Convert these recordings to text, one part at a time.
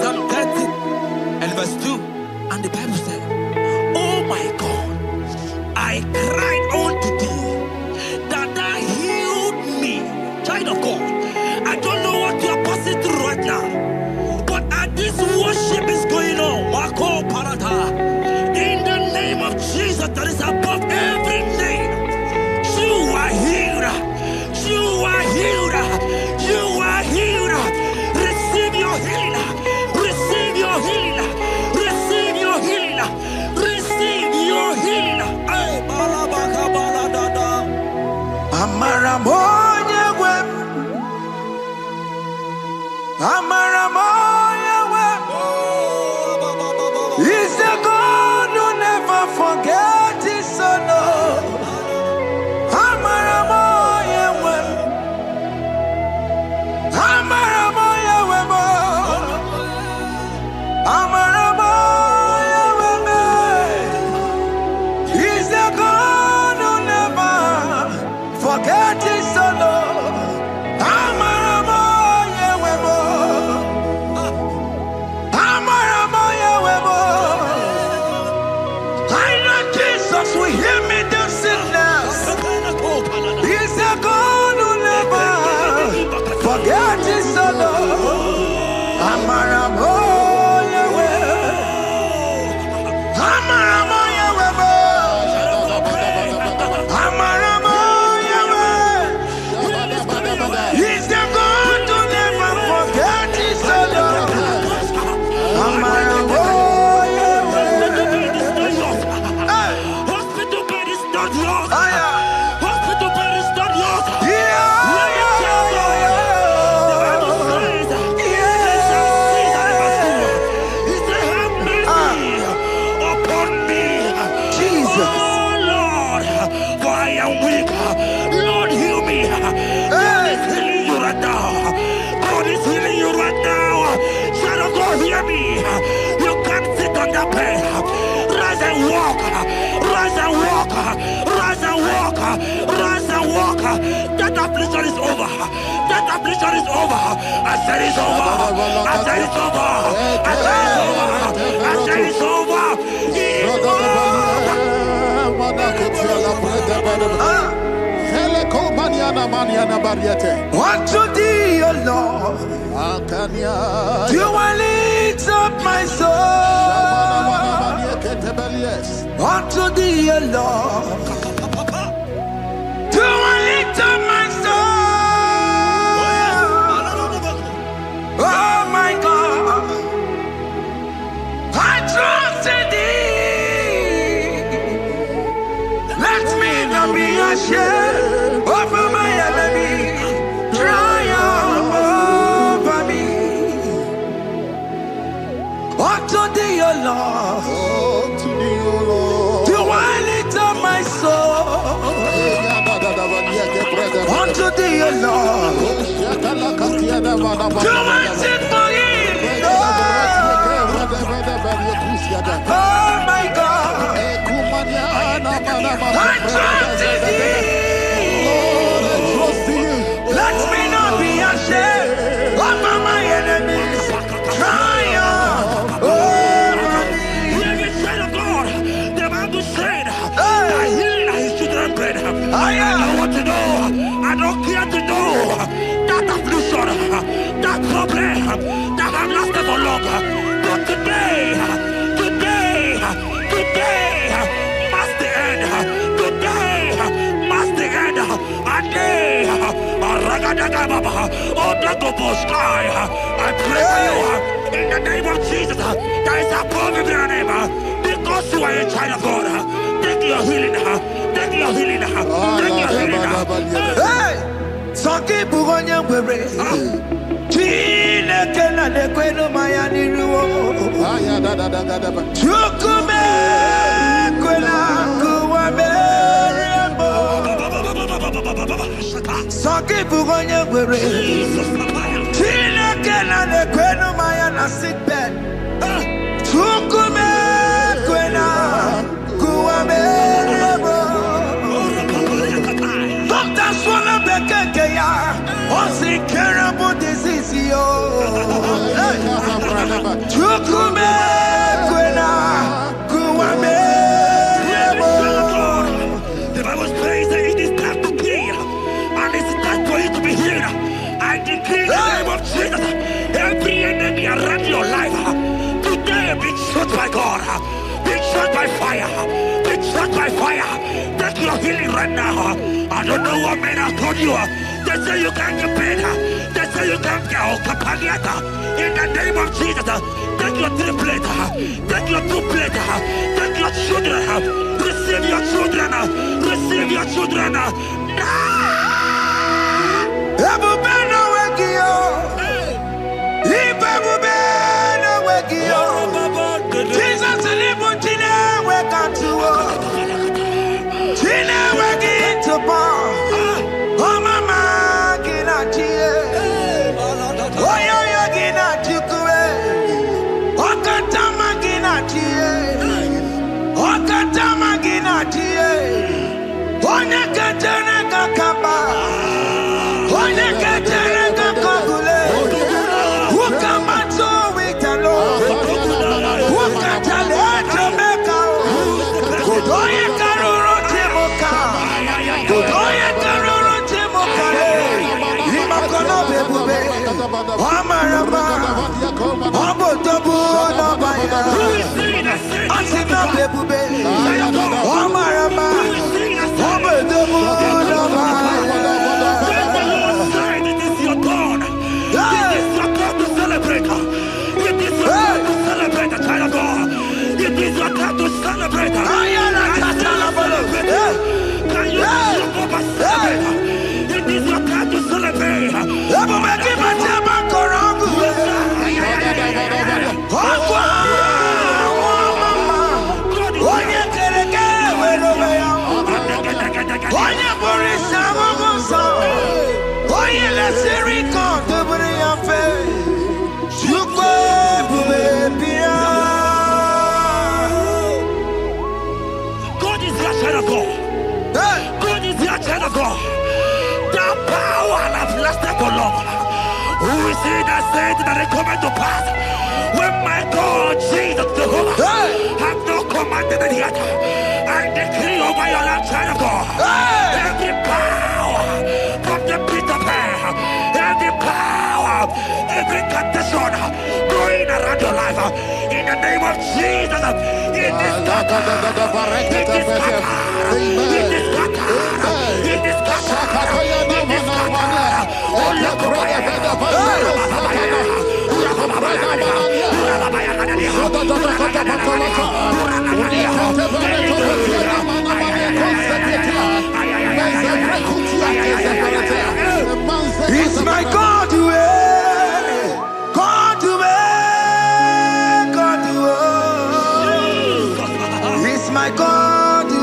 Psalm 30 and verse 2, and the Bible said, "Oh my God, I cried unto thee, that thou healed me." Child of God, I don't know what you are passing through right now, but as this worship is going on, in the name of Jesus that is above every name, you are healed. You are healed. You are healed. Receive your healing. Receive your healing. Receive your healing. Receive your healing. Amaramoya wem. Amaramoya wem. He's the God who never forgets his son. Amaramoya wem. Amaramoya wem. Amaramoya wem. He's the God who never forgets his son. Amaramoya wem. Amaramoya wem. I know Jesus will hear me this sickness. He's the God who never forgets his son. Amaramoya wem. Amaramoya wem. Amaramoya wem. He's the God who never forgets his son. Amaramoya wem. Hospital bed is not yours. Aya. Hospital bed is not yours. Yeah, Let me tell you, the Bible says, Psalm 6 and verse 2, he said, "Have mercy upon me, Jesus. oh Lord, for I am weak. Lord, heal me." God is healing you right now. God is healing you right now. Child of God, hear me. You can't sit on that bed. Rise and walk. Rise and walk. Rise and walk. Rise and walk. That affliction is over. That affliction is over. I said it's over. I said it's over. I said it's over. I said it's over. It's over. Unto thee, O Lord, do I lift up my soul. Unto thee, O Lord, do I lift up my soul. Oh my God, I trust in thee. Let me not be ashamed over my enemy. Triumph over me. Unto thee, O Lord, do I lift up my soul. Unto thee, O Lord, do I sing for him. Oh my God, I trust in thee. Let me not be ashamed over my enemies. Triumph over me. Hear me, child of God. The Bible said, "I heal his children bread." I want to know. I don't care to know that affliction, that problem that have lasted for long. But today must the end. Today must the end. A day, I pray for you in the name of Jesus. That is above your name. Because you are a child of God. Take your healing. Take your healing. Take your healing. Hey, Sanki Bugonya Were. Chine Kena de Queno Mayani Ruo. Chukume Quena Kuame. Sanki Bugonya Were. Chine Kena de Queno Mayana sick bed. Chukume Quena Kuame. fire. Be struck by fire. Take your healing right now. I don't know what men have told you. They say you can't get better. They say you can't get Kapaliata. In the name of Jesus, take your triplet. Take your two-plate. Take your children. Receive your children. Receive your children. Jesus who is he that said that it cometh to pass when my God Jesus Jehovah have not commanded it yet? I decree over your life, child of God, every power from the pit of hell, every power, every condition going around your life, in the name of Jesus, it is scattered, it is scattered, it is scattered, it is scattered, it is scattered. Oh, look it's my God to God to God to it's my God to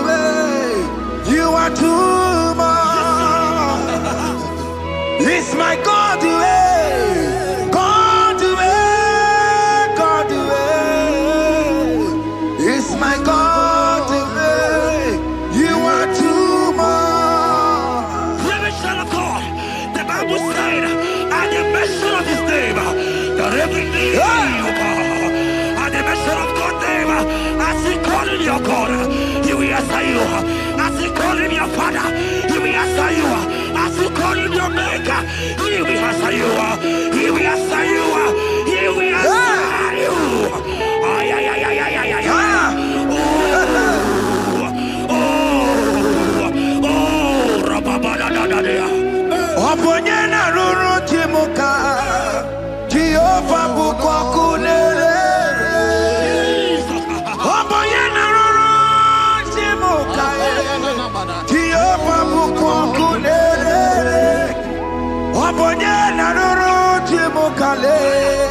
you are too much. It's my God to God to God to it's my God to you are too much. Revelation of God, the Bible said, at the mention of his name, that every knee will bow. At the mention of God's name, as he called him your God, he will answer you. As he called him your Father, he will answer you. As he called him your Maker, he will answer you. He will answer you. He will answer you. Ay, ay, ay, ay, ay, ay, ay. Oponyena ruru timuka Jehovah bukwa kulele Oponyena ruru timuka Jehovah bukwa kulele Oponyena ruru timuka le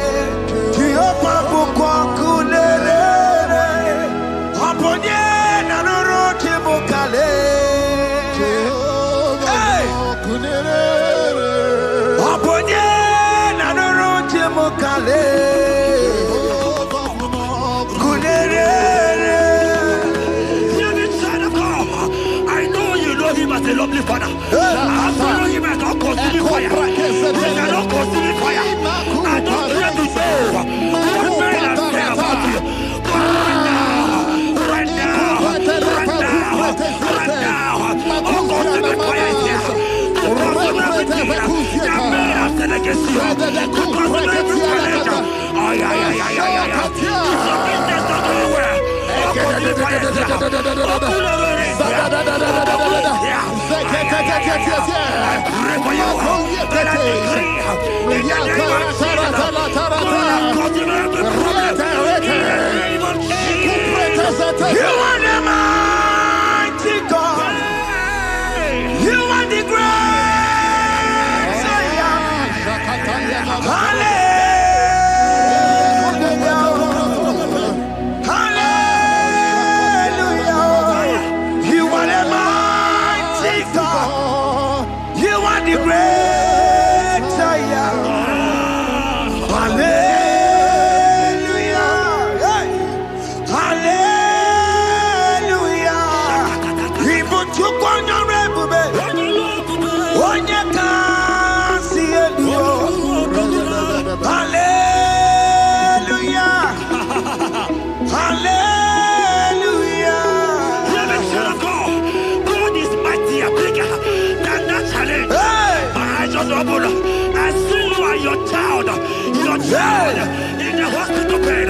child in the hospital bed.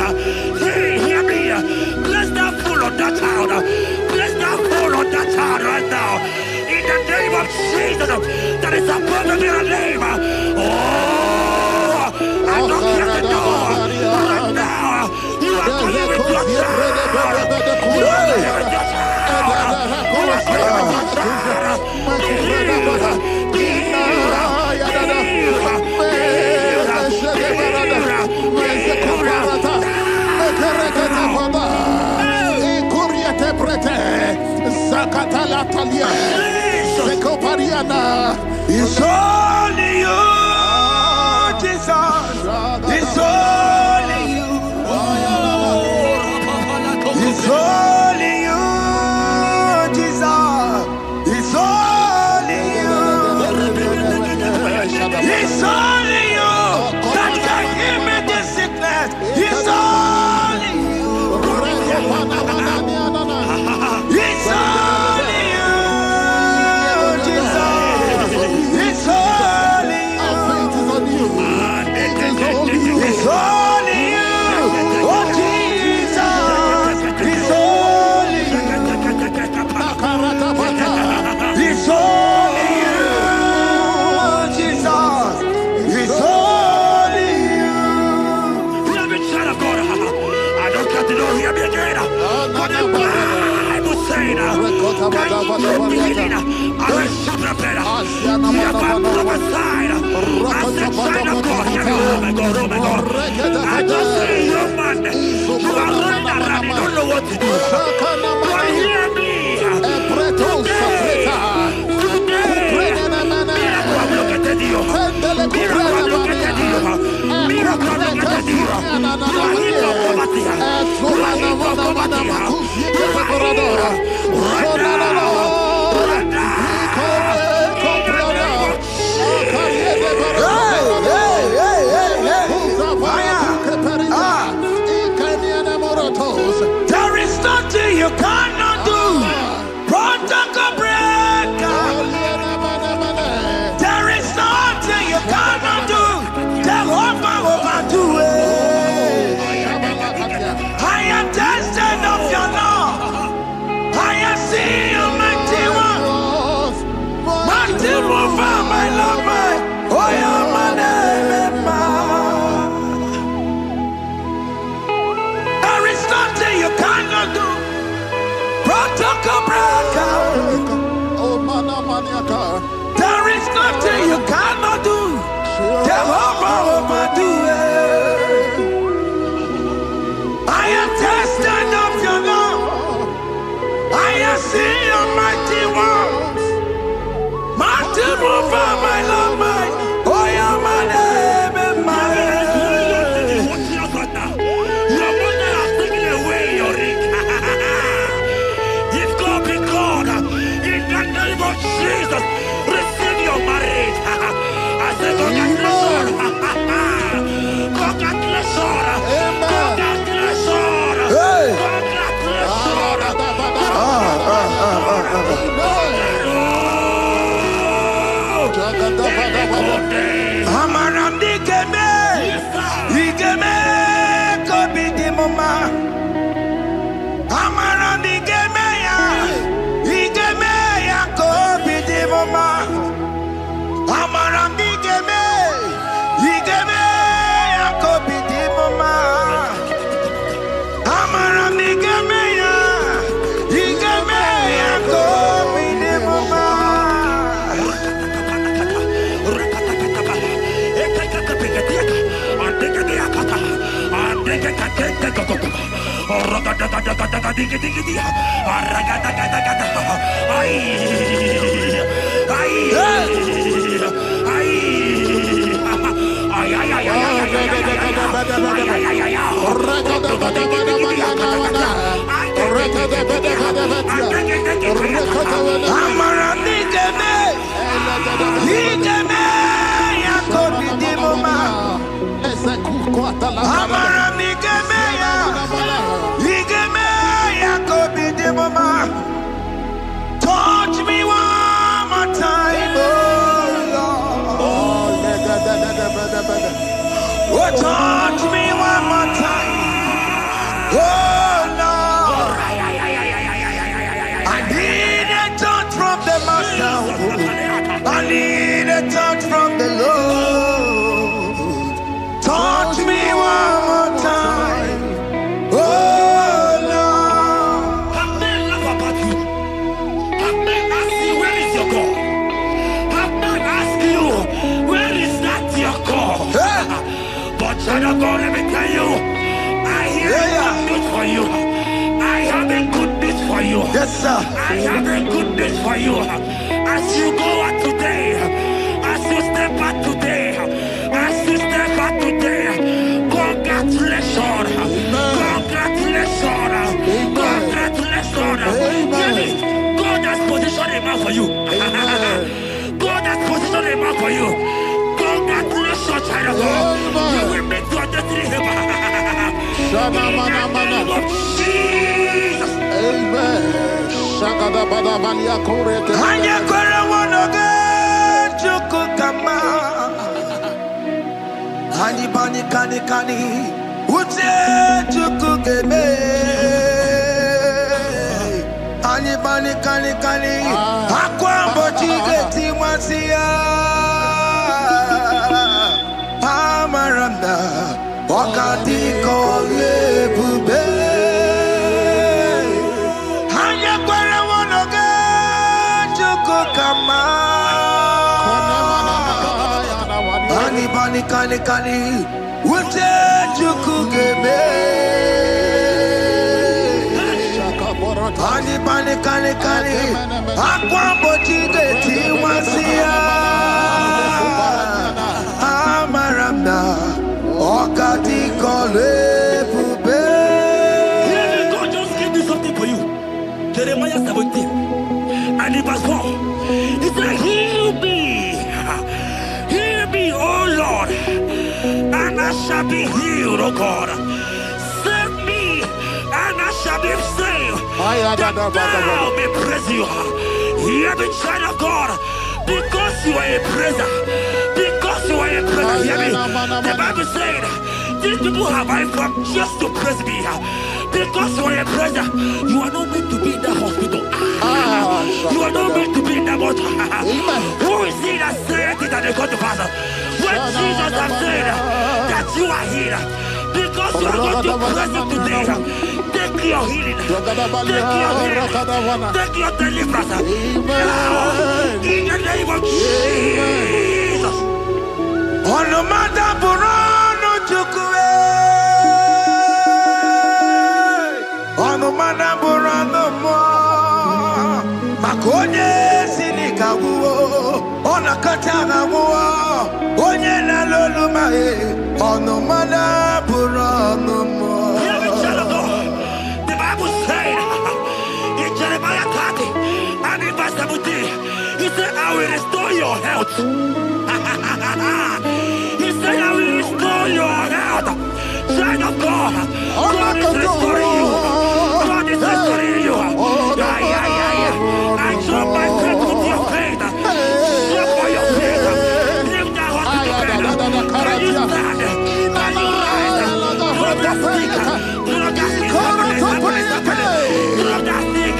Hear me. Bless that fool on that child. Bless that fool on that child right now. In the name of Jesus, that is above every name. Oh, I don't hear the door right now. You are playing with your child. You are playing with your child. You are playing with your child. It's only you, Jesus. It's only you. It's only you, Jesus. It's only you. It's only you that can give me this sickness. It's only you. It's only you, Jesus. It's only you. It's only you. Oh, Jesus. It's only you. It's only you, Jesus. It's only you. Beloved child of God, I don't got to know hear me again. But the Bible saying, I will shut up better. You have been prophesied. I said, child of God, hear me. Oh my God, oh my God. I just say, young man, you are running around, you don't know what to do. But hear me. There is nothing you cannot do. Protocol breaker. There is nothing you cannot do. Jehovah overdo it. I am tested of your love. I am seeing you, mighty one. Mighty mover, my lover. Oh, yeah, my name, there is nothing you cannot do. Protocol breaker. There is nothing you cannot do. Jehovah overdo it. I am tested of your love. I am seeing your mighty ones. Mighty mover, my love, my. Oh, yeah, my name and my Your mother has taken away your ring. If God be God, in the name of Jesus, receive your marriage. I say congratulations. Congratulations. Congratulations. Hey. Congratulations. Amaram digeme, digeme, kobi di mama. Amaram digeme ya, kobi di mama. Amaram digeme, ya, kobi di mama. Amaram digeme ya, kobi di mama. Touch me one more time, oh Lord. Oh, touch me one more time. Oh Lord, I need a touch from the Master. I need a touch from the Lord. Touch me one more time. Oh Lord. Have men laugh about you? Have men ask you, where is your God? Have men ask you, where is that your God? But child of God, let me tell you, I hear a good news for you. I have a good news for you. Yes, sir. I have a good news for you. As you go out today, as you step out today, as you step out today, congratulations. Congratulations. Congratulations. Hear me. God has positioned a man for you. God has positioned a man for you. Congratulations, child of God. You will make your destiny helper. In the name of Jesus. Amen. Hanya kora wanoge chukukama. Hani bani kani kani ute chukukeme. Hani bani kani kani akwa mbochige timwasia. Amaranda wakati kole bube. Hanya kora wanoge chukukama. Hani bani kani kani ute chukukeme. Hani bani kani kani akwa mbochige timwasia. Amaranda wakati kole bube. God just gave me something for you. Jeremiah 17 and in verse 4. He said, heal me, oh Lord, and I shall be healed, oh God. Save me, and I shall be saved, that thou may praise you. Hear me, child of God, because you are a praiser. Because you are a praiser, hear me. The Bible said, these people have I come just to praise me. Because you are a praiser, you are not meant to be in that hospital. You are not meant to be in that water. Who is he that said it and they got to pass? When Jesus has said that you are healed, because you are going to praise him today, take your healing, take your deliverance. Now, in the name of Jesus. On no matter Burano Chukwe. On no matter Burano Mo. Makonye Sinika Wo. On a Katana Wo. Onye na Loluma. On no matter Burano Mo. The Bible said in Jeremiah 30 and in verse 17, he said, I will restore your health. He said, I will restore your health. Child of God, God is restoring you. God is restoring you. I drop my faith with your faith. Drop for your faith. Leave that hospital bed. Can you stand? Can you rise? Drop that stick. Drop that stick. Drop that stick. Drop that stick.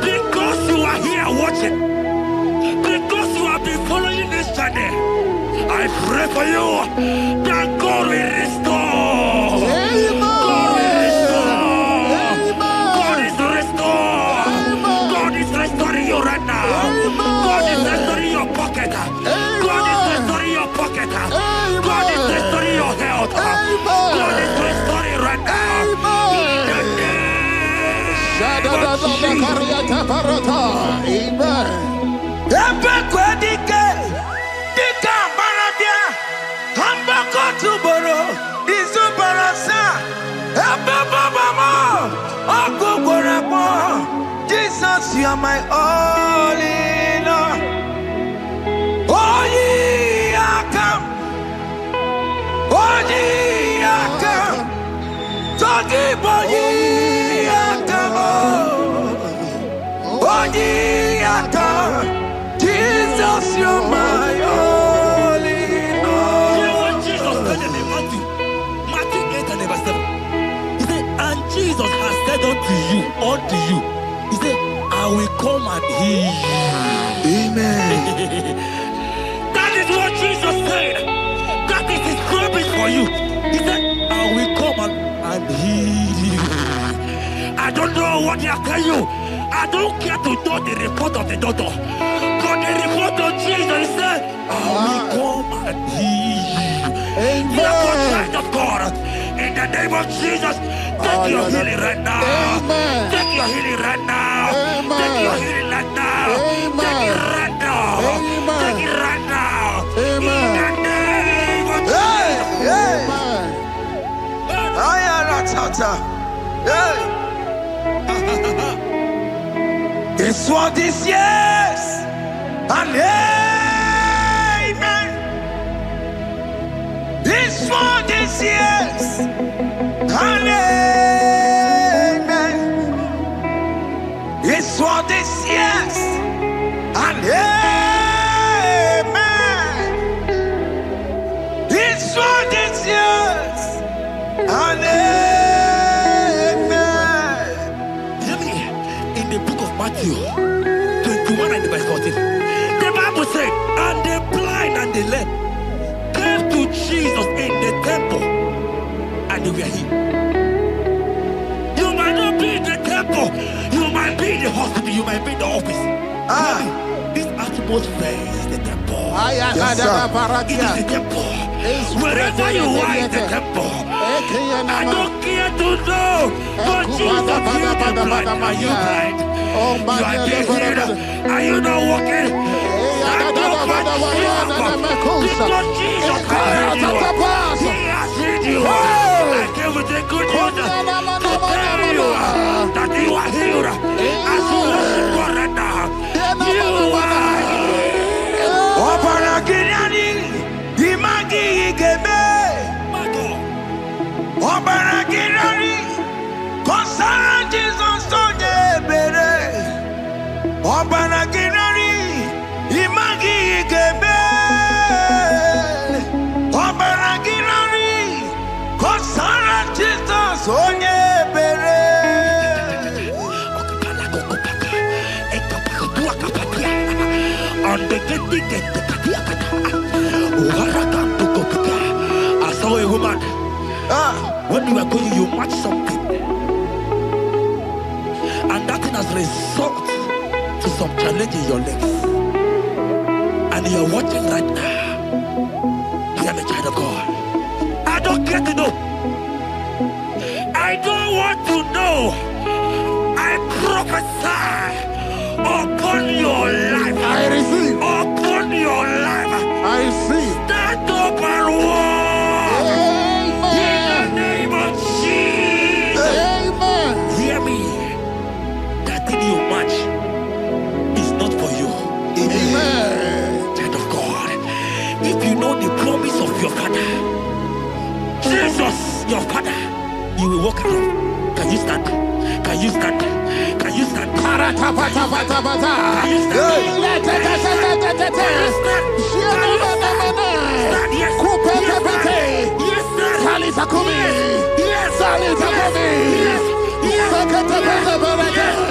Because you are here watching, because you have been following this journey, I pray for you that God will restore. God will restore. God is restoring you right now. God is are my all in all. Oh, ye are come. Oh, ye are come. Talking about ye are come. Oh, ye are come. Jesus, you're my all in all. You know what Jesus said in Matthew 8 and verse 7? He said, and Jesus has said unto you, he said, I will come and heal you. Amen. That is what Jesus said. That is his promise for you. He said, I will come and heal you. I don't know what they are telling you. I don't care to know the report of the doctor. But the report of Jesus, he said, I will come and heal you. Therefore, child of God, in the name of Jesus, take your healing right now. Amen. Take your healing right now. Amen. Take your healing right now. Amen. Take it right now. Amen. Take it right now. Amen. In the name of Hey, hey. Amen. Hey. It's what this yes and amen. It's for this yes and amen. It's for this yes and amen. It's for this yes and amen. Hear me. In the book of Matthew 21 and verse 14, the Bible said, and the blind and the lame came to Jesus in the temple, and they were healed. You might not be in the temple, you might be in the hospital, you might be in the office. Hear me. This atmosphere is the temple. Yes, sir. It is the temple. Wherever you are in the temple, I don't care to know, but Jesus healed the blind. Are you blind? You are being healed. Are you not walking? Stand up and stand up. Because Jesus has healed you. He has healed you. I came with the good news to tell you that you are healed. As you worship God right now, you are healed. Obaragirani, imagi igebe. My God. Obaragirani, kosara Jesus sonye bere. Obaragirani, imagi igebe. Obaragirani, kosara Jesus sonye bere. I saw a woman. When you are going, you match something, and that thing has result to some challenge in your legs, and you are watching right now. I am a child of God. I don't care to know. I don't want to know. I prophesy upon your life. I receive. Upon your life. I receive. Stand up and walk. In the name of Jesus. Amen. Hear me. That thing you match is not for you. Amen. Child of God. If you know the promise of your father, Jesus, your father, you will walk around. Can you stand? Can you stand? Can you stand? Can you stand? Can you stand? Yes. Yes, sir. Yes.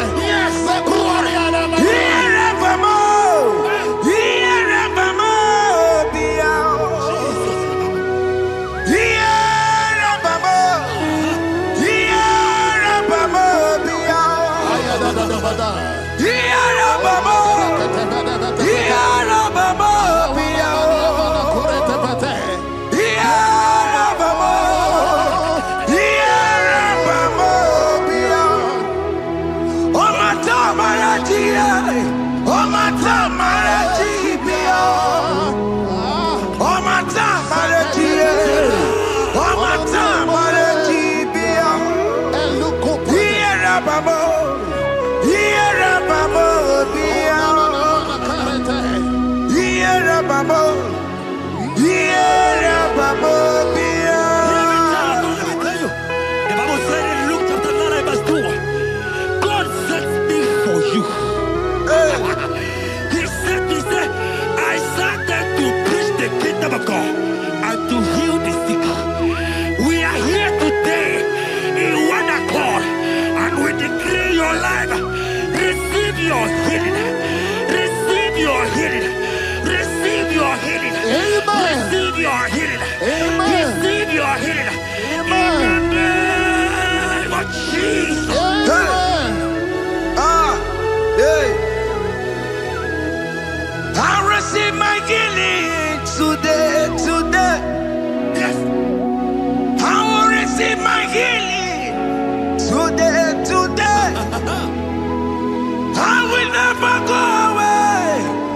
I will never go away.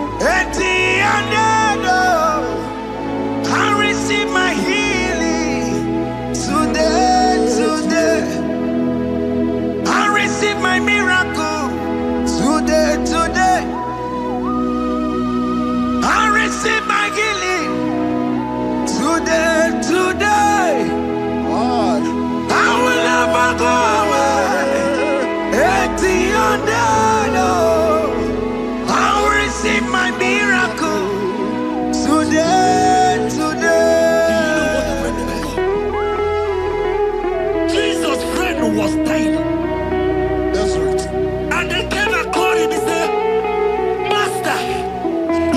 I receive my healing today, today. I receive my miracle today, today. I receive my healing today, today. I will never go away. I will receive my miracle today, today. Jesus' friend was dying. That's right. And they came and called him and said, Master,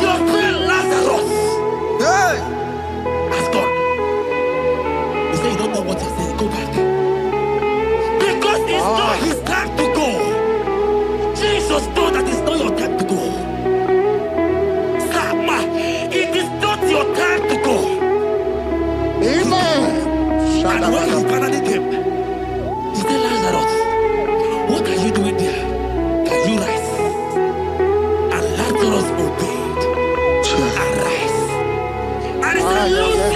your friend Lazarus Hey. has gone. He said, you don't know what you're saying. Go back. Because it's not his time to go. Jesus knows that it's not your time to go. Sama, it is not your time to go. Amen. And when he finally came, he said, Lazarus, what are you doing there? Can you rise? And Lazarus obeyed and rise. And he said, Lucy,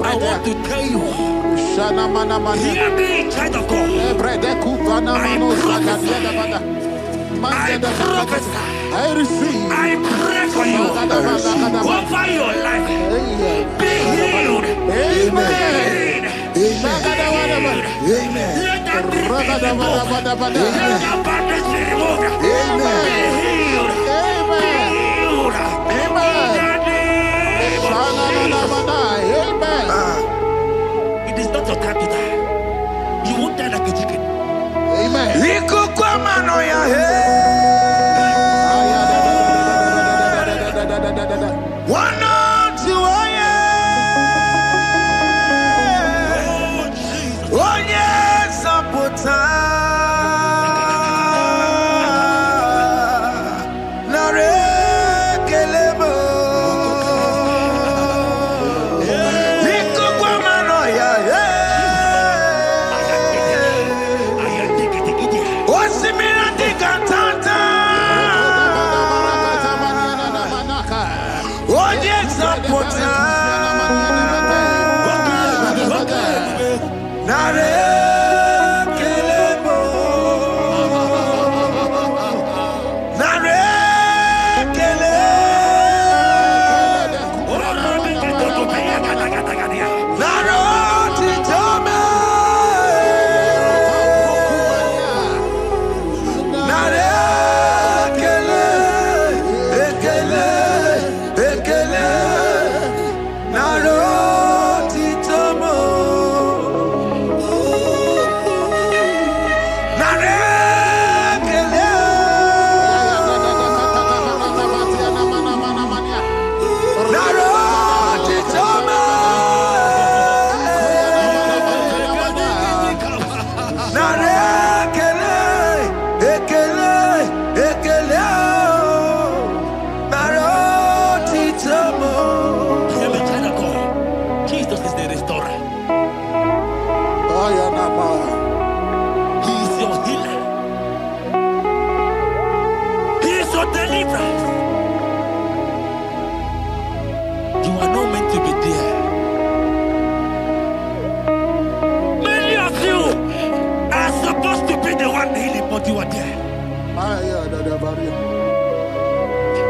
I want to tell you, hear me, child of God. I receive. I pray for you over your life. Be healed. Amen. Let that be removed. Let that bandage be removed. Be healed. Be healed. In the name of Jesus. It is not your time to die. You won't die like a chicken. Amen.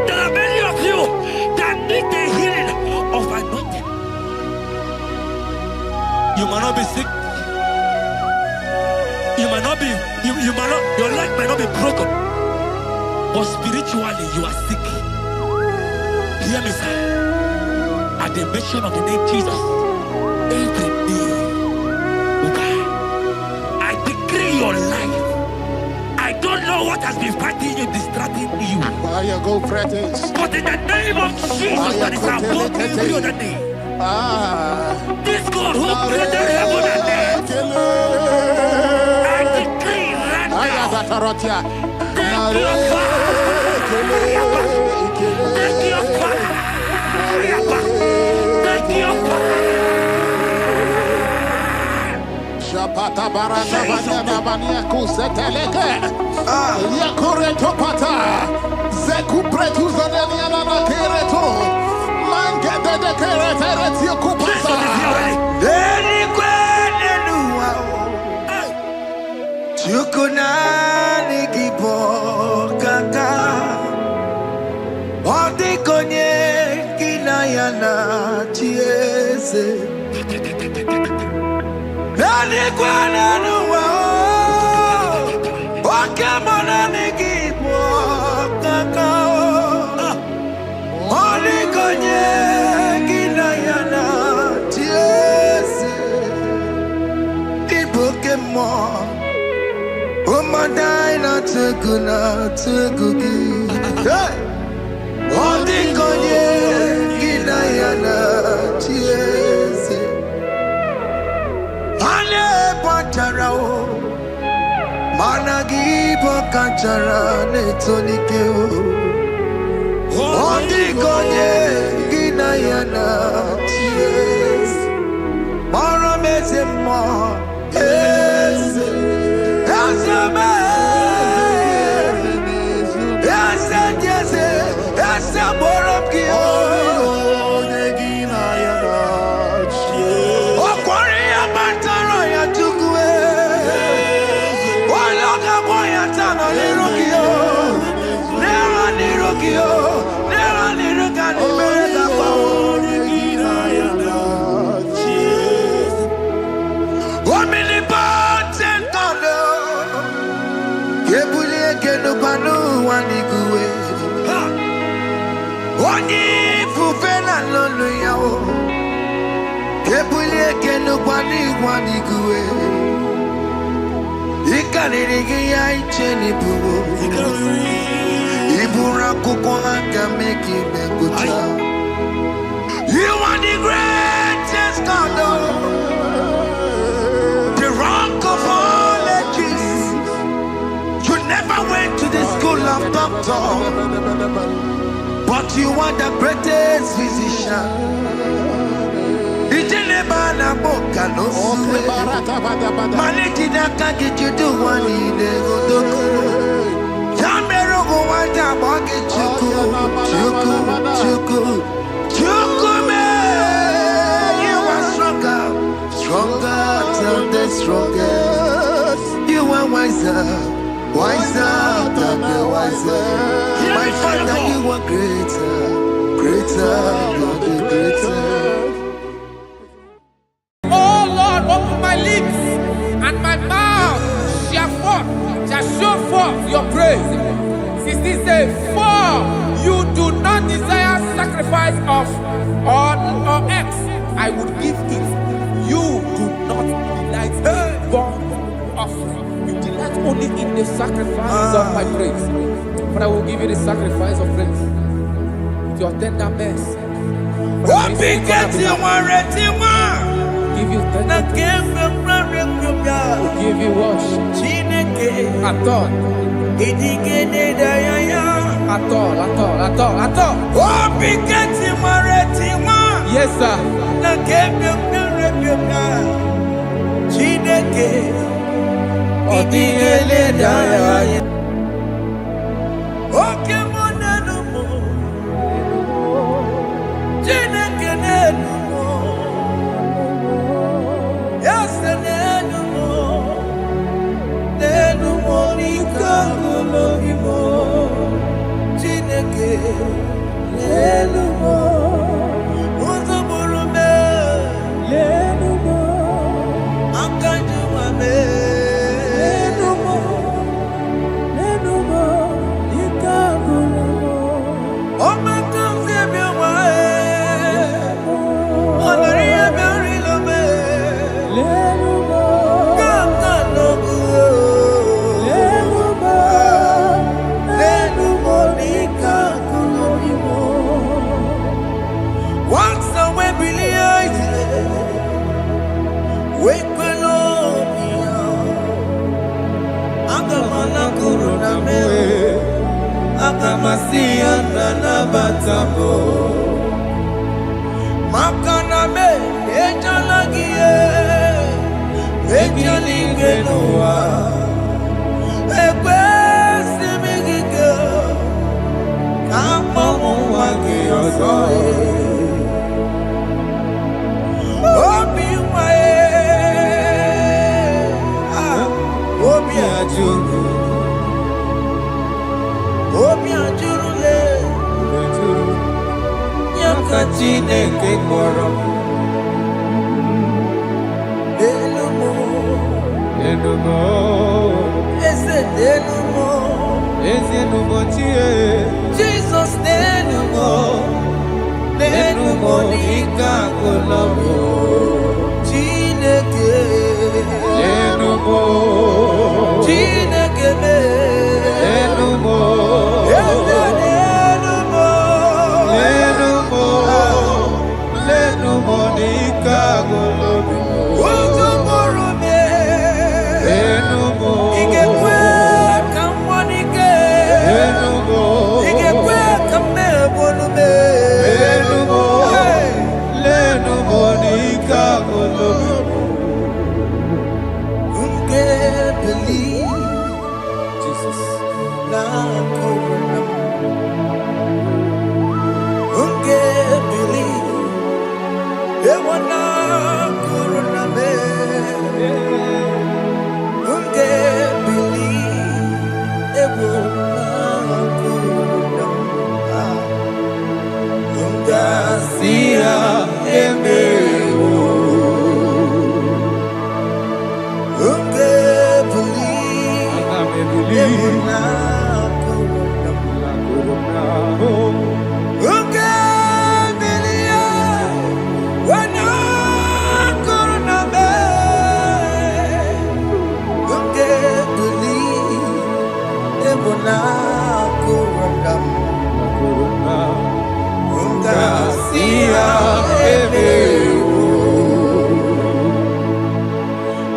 There are many of you that need the healing of anointing. You might not be sick. You might not be, your leg might not be broken. But spiritually you are sick. Hear me, sir. At the mention of the name Jesus, every knee will bow. I decree your life. I don't know what has been fighting you, distracting you. Go practice. But in the name of Jesus, that is above every other name. This God who created heaven and earth, I decree right now, take your fire. Take your fire. Take your fire. Pata barata banya banya kuseteleke. Yakore topata. Zeku pretu zanenia na kereto. Mange de kerete retio kupasa. Deni kwene nuwa. Chukuna nikipo kaka. Odi konye kinayana chiese. Deni kwene nuwa. Wakemona nikipo kaka. Odi konye kinayana chiese. Ipokemon. Umadai na tegugi. Hey! Odi konye kinayana chiese. Ale patarao. Managi pokachara netonikeo. Odi konye kinayana chiese. Mara mezemo. Yes. Oni fufena lolo yao. Kebulie kenu kwani kuwe. Ikanirigi ya icheni buwo. Ibura kukwanga meki menguta. You are the greatest God, the rock of all ages. You never went to the school of doctor, but you are the greatest physician. Ijelebana boka no suwe. Maliki na kaki judu wani negodoku. Yamero go wanda boki chuku me. You are stronger than the strongest. You are wiser than the wiser. My Father, you are greater than the greatest. Oh Lord, open my lips and my mouth shall show forth your praise. 16 says, for you do not desire sacrifice of or X, I would give it. You do not delight in burnt offering. You delight only in the sacrifice of my praise. But I will give you the sacrifice of praise with your tender mercy. Give you tender will give you worship. At all. Yes, sir. Makana me ejalagie ejali Jesus,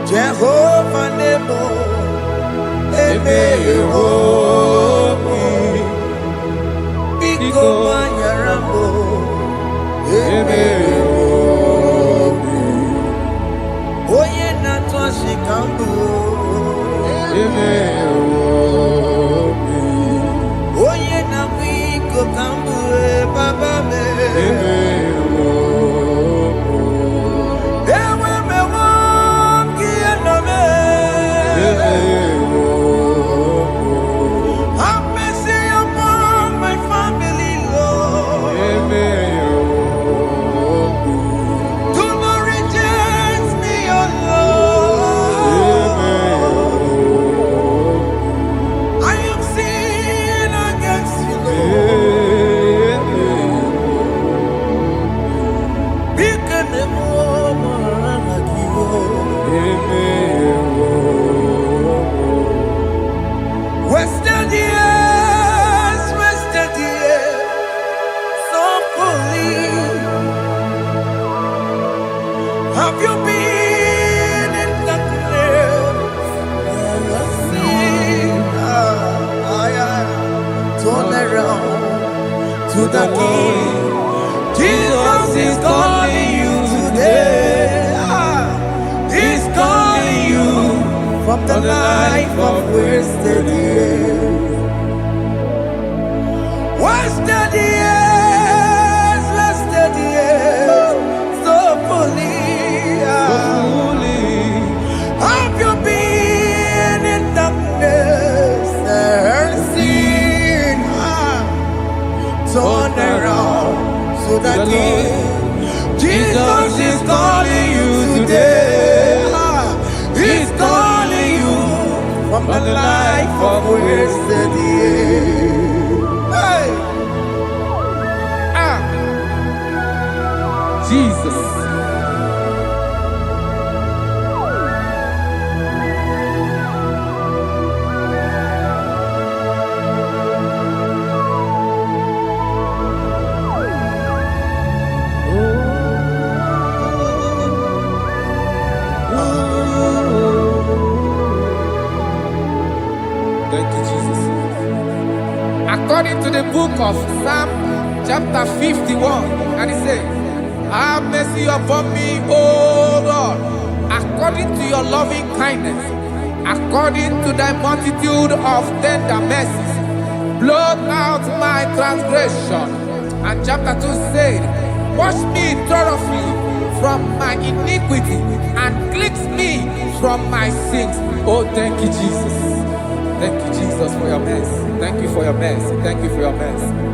Jehovah Nebo, Biko Manyarambo, Oye Natwa Shikambu, Oye Nabiko Kambu, Baba me. Have you been in darkness? Turn around to the King. Jesus is calling you today. He's calling you from the life of wasted years. Wasted years, wasted years, so fully. Have you been in darkness and seen? Turn around to the King. Jesus is calling you today. He's calling you from the life of wasted years. Hey. Jesus. Thank you, Jesus. According to the book of Psalm chapter 51, and it says, have mercy upon me, O Lord, according to your loving kindness, according to thy multitude of tender mercies, blot out my transgression And chapter 2 said, wash me thoroughly from my iniquity and cleanse me from my sins. Oh, thank you, Jesus. Thank you, Jesus, for your mercy. Thank you for your mercy. Thank you for your mercy.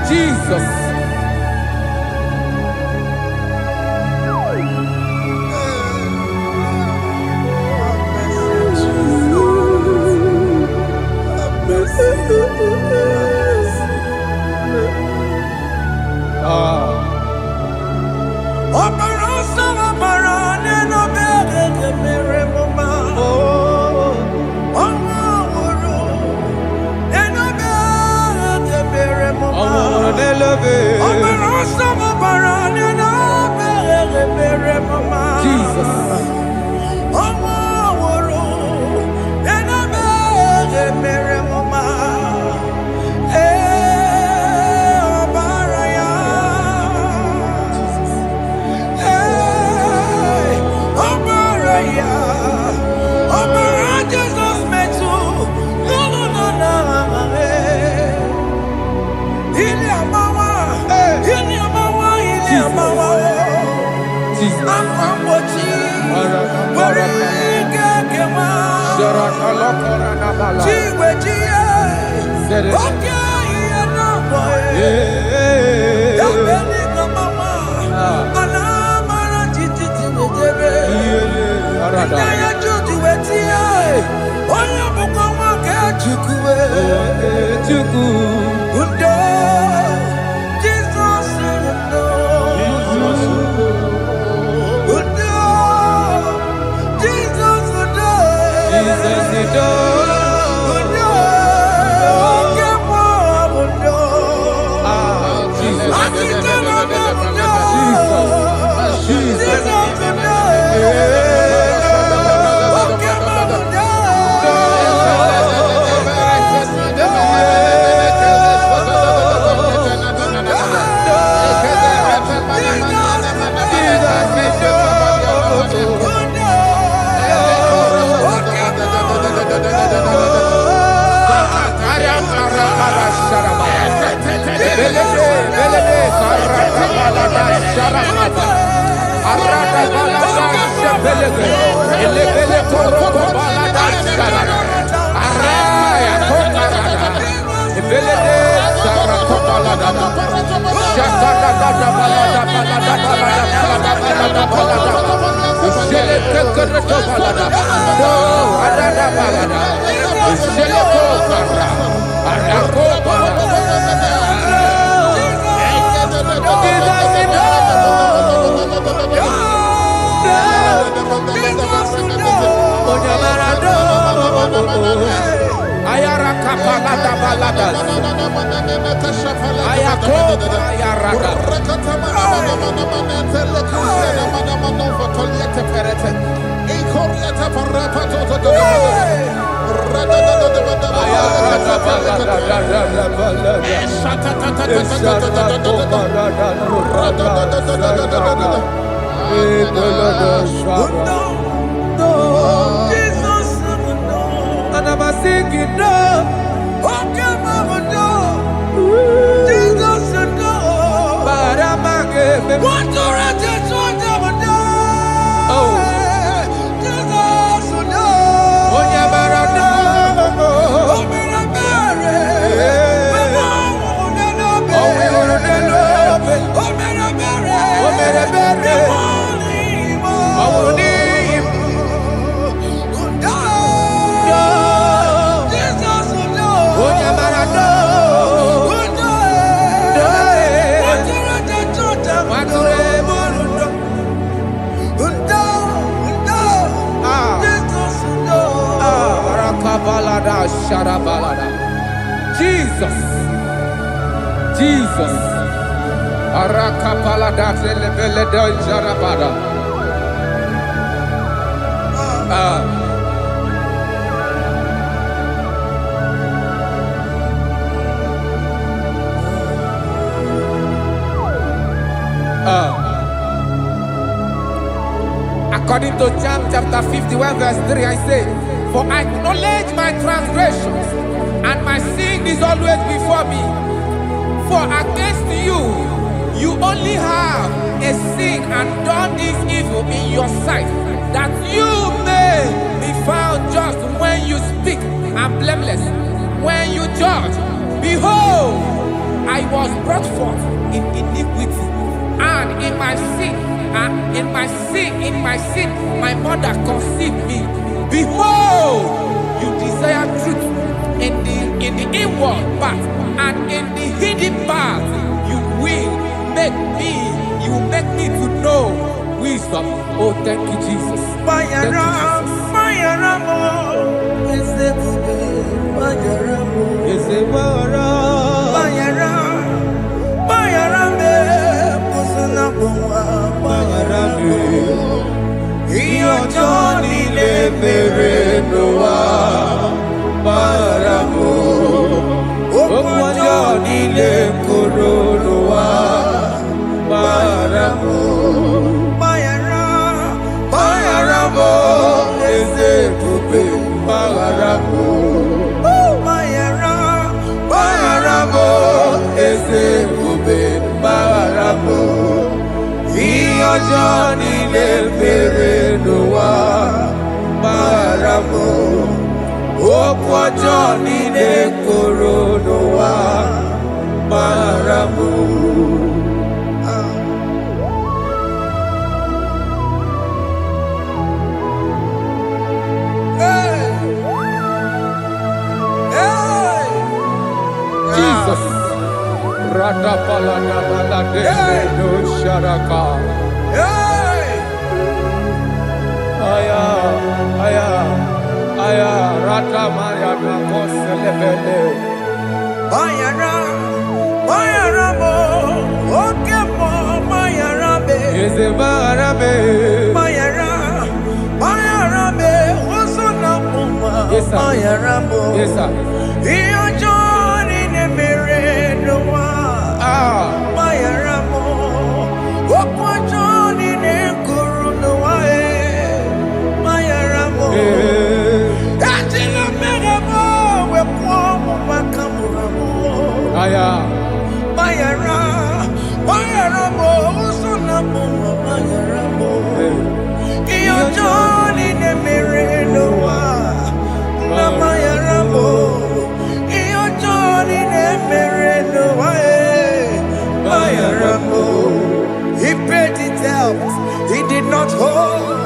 Jesus. Adada balada. Ishele kekereto balada. No, adada balada. Ishele kokara. Adako balada. Ayara kapalada balada. Ayako ayarada. And I'm singing no. Okay, mama, no. Jesus, no. But I'm again. What do I just want to know? Oh, Jesus, no. Oh, yeah, but I know. Oh, me, I'm married. Oh, me, I'm married. Oh, me, I'm married. Oh, me, I'm married. Oh, me, Jesus, Jesus, Arakapalada zelebeleda jarabada. According to Psalm chapter 51 verse 3, I say, for I acknowledge my transgressions, and my sin is always before me. For against you, you only have a sin and done this evil in your sight, that you may be found just when you speak and blameless when you judge. Behold, I was brought forth in iniquity, and in my sin, my mother conceived me. Behold, you desire truth in the inward part, and in the hidden part you will make me to know wisdom. Oh, thank you, Jesus. Thank you, Johnny le mere noa maramo okwa Johnny le koro noa maramo. Jesus, Rada palada balade no sharaka. Aya, rata maya na koselebele. Bayara mo, oke mo, bayara be. Eze bayara be. Bayara be, oso na muma. Bayara mo. Yes sir. Iyo joni ne mere noa. Bayara mo, okwa joni ne kuru noa. Bayara mo. Aya, bayara mo, usuna mo, bayara mo. Iyo Johnny ne mere noa, na bayara mo. Iyo Johnny ne mere noa, bayara mo. He paid the debt, he not hold,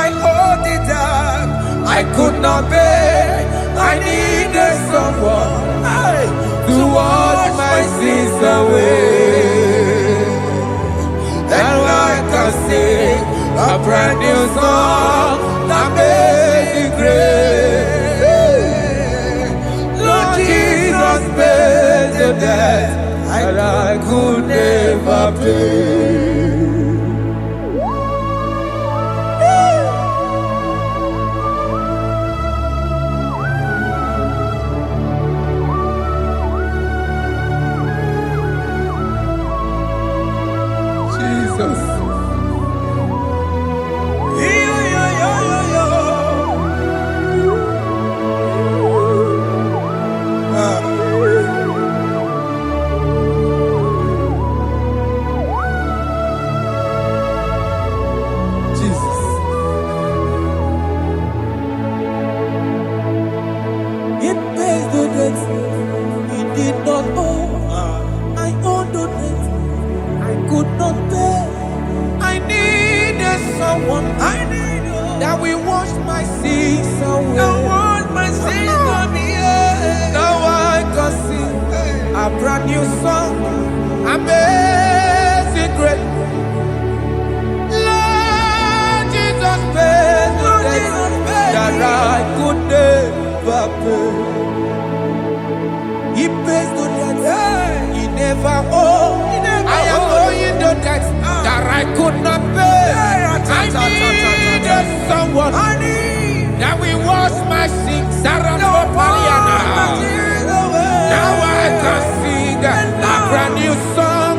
I hold it down. I could not bear, I needed someone to wash my sins away. And I can sing a brand new song that made me great. Lord Jesus paid the debt that I could never pay. That we wash my sins away. Now I can sing a brand new song. Amazing grace. Lord Jesus paid the debt that I could never pay. He pays the debt he never owed. I am owing the debt that I could not pay. I needed someone that will wash my sins. Now I can sing a brand new song.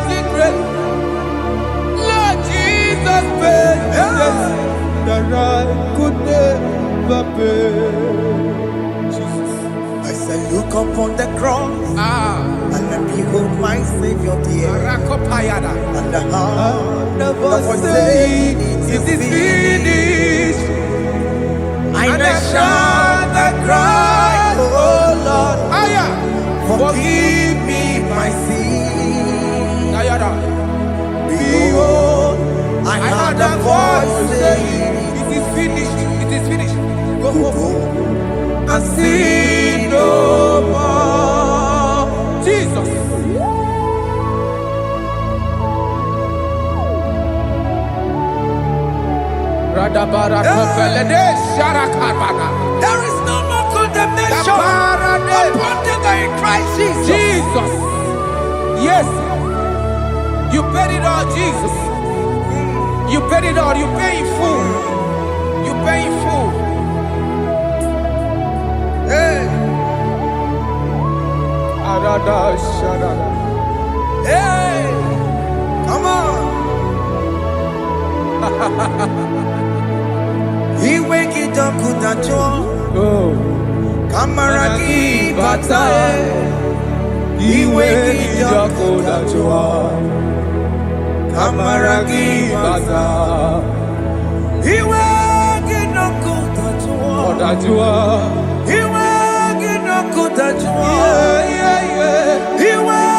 Amazing grace. Lord Jesus paid the debt that I could never pay. Jesus, I say, look upon the cross. And behold my Savior dear. And the heart of us saying, it is finished. And I shout and cry, oh Lord, forgive me my sin. Behold, I heard a voice saying, it is finished, it is finished. Go and sin no more. Jesus. There is no more condemnation upon them in Christ Jesus. Jesus. Yes. You paid it all, Jesus. You paid it all. You pay in full. You pay in full. Hey. Hey. Come on. He wake it up with a joy. Kamaraki batae. He wake it up with a joy. Kamaraki batae. He wake it up with a joy. He wake it up with a joy. He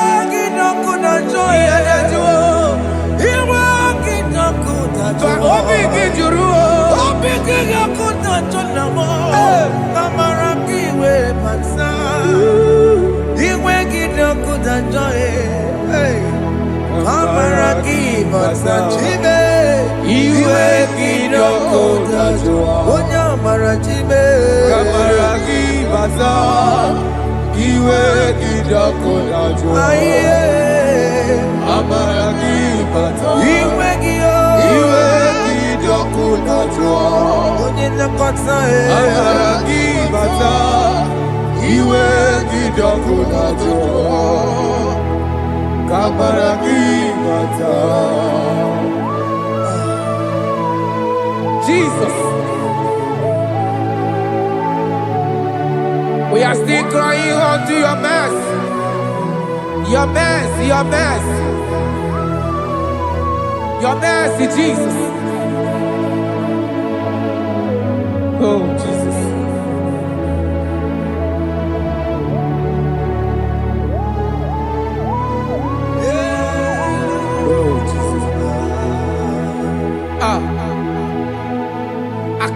wake it up with a joy. He wake it up with a joy. Jesus, we are still crying unto your mercy, your mercy, your mercy, your mercy, Jesus. Oh, Jesus. Oh.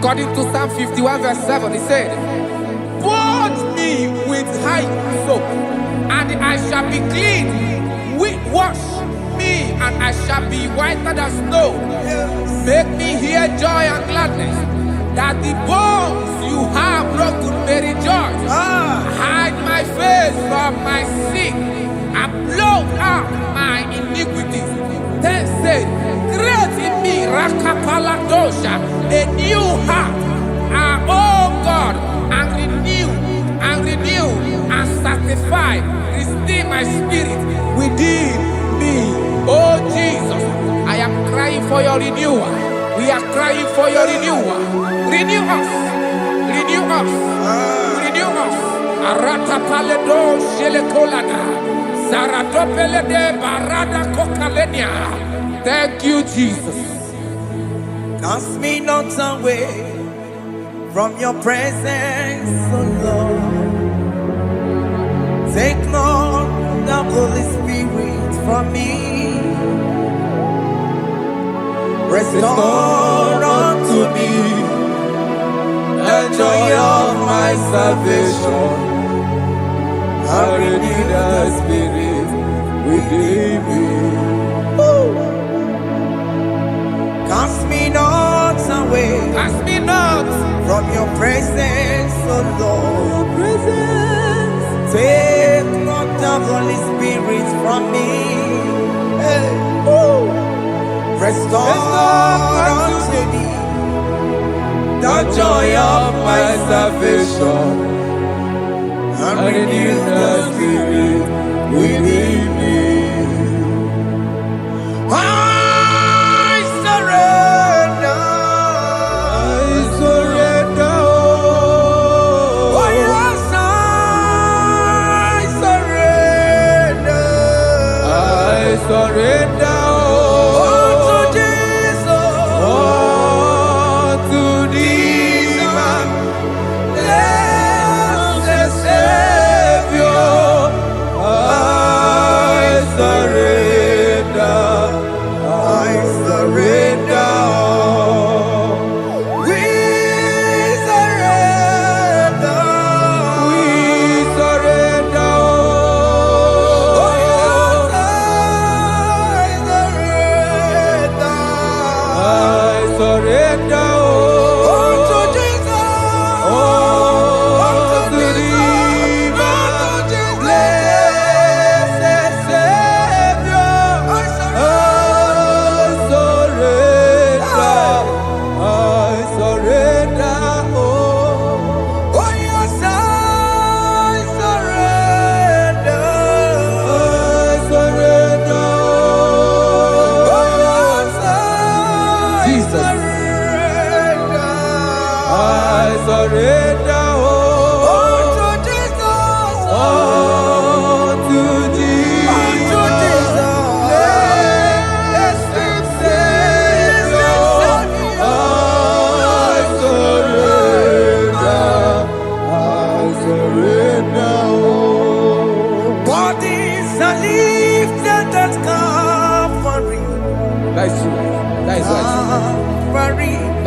According to Psalm 51 verse 7, he said, "Purge me with hyssop, and I shall be clean. Wash me, and I shall be whiter than snow. Make me hear joy and gladness, that the bones you have broken may rejoice. Hide my face from my sin, and blot out my iniquities." Then said, "Create in me, Rakapaladosha, a new heart, oh God, and renew, and sanctify, restore my spirit within me." Oh Jesus, I am crying for your renewal. We are crying for your renewal. Renew us, renew us, renew us. Arata paledo shelekolada, zaratopele de barada kokalenia. Thank you, Jesus. Cast me not away from your presence, oh Lord. Take not the Holy Spirit from me. Restore unto me the joy of my salvation, and renew the spirit within me. Cast me not away, Cast me not from your presence, oh Lord. Take not the Holy Spirit from me. Hey. Restore unto me the joy of my salvation, and renew the spirit within me. I surrender. Oh yes, I surrender.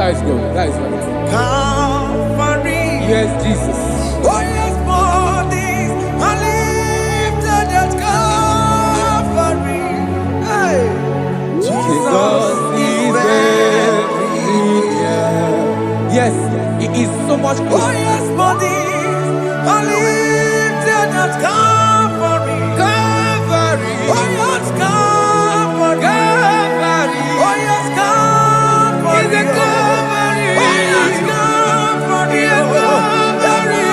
That is good. That is good. Calvary. Yes, Jesus. Oh yes, bodies are lifted at Calvary. Hey. Jesus is very near. Yes, it is so much closer. Oh yes, bodies are lifted at Calvary. Calvary. Oh yes, Calvary. Calvary. Oh yes, Calvary. Is it Calvary? Oh yes, Calvary. Yes, Calvary.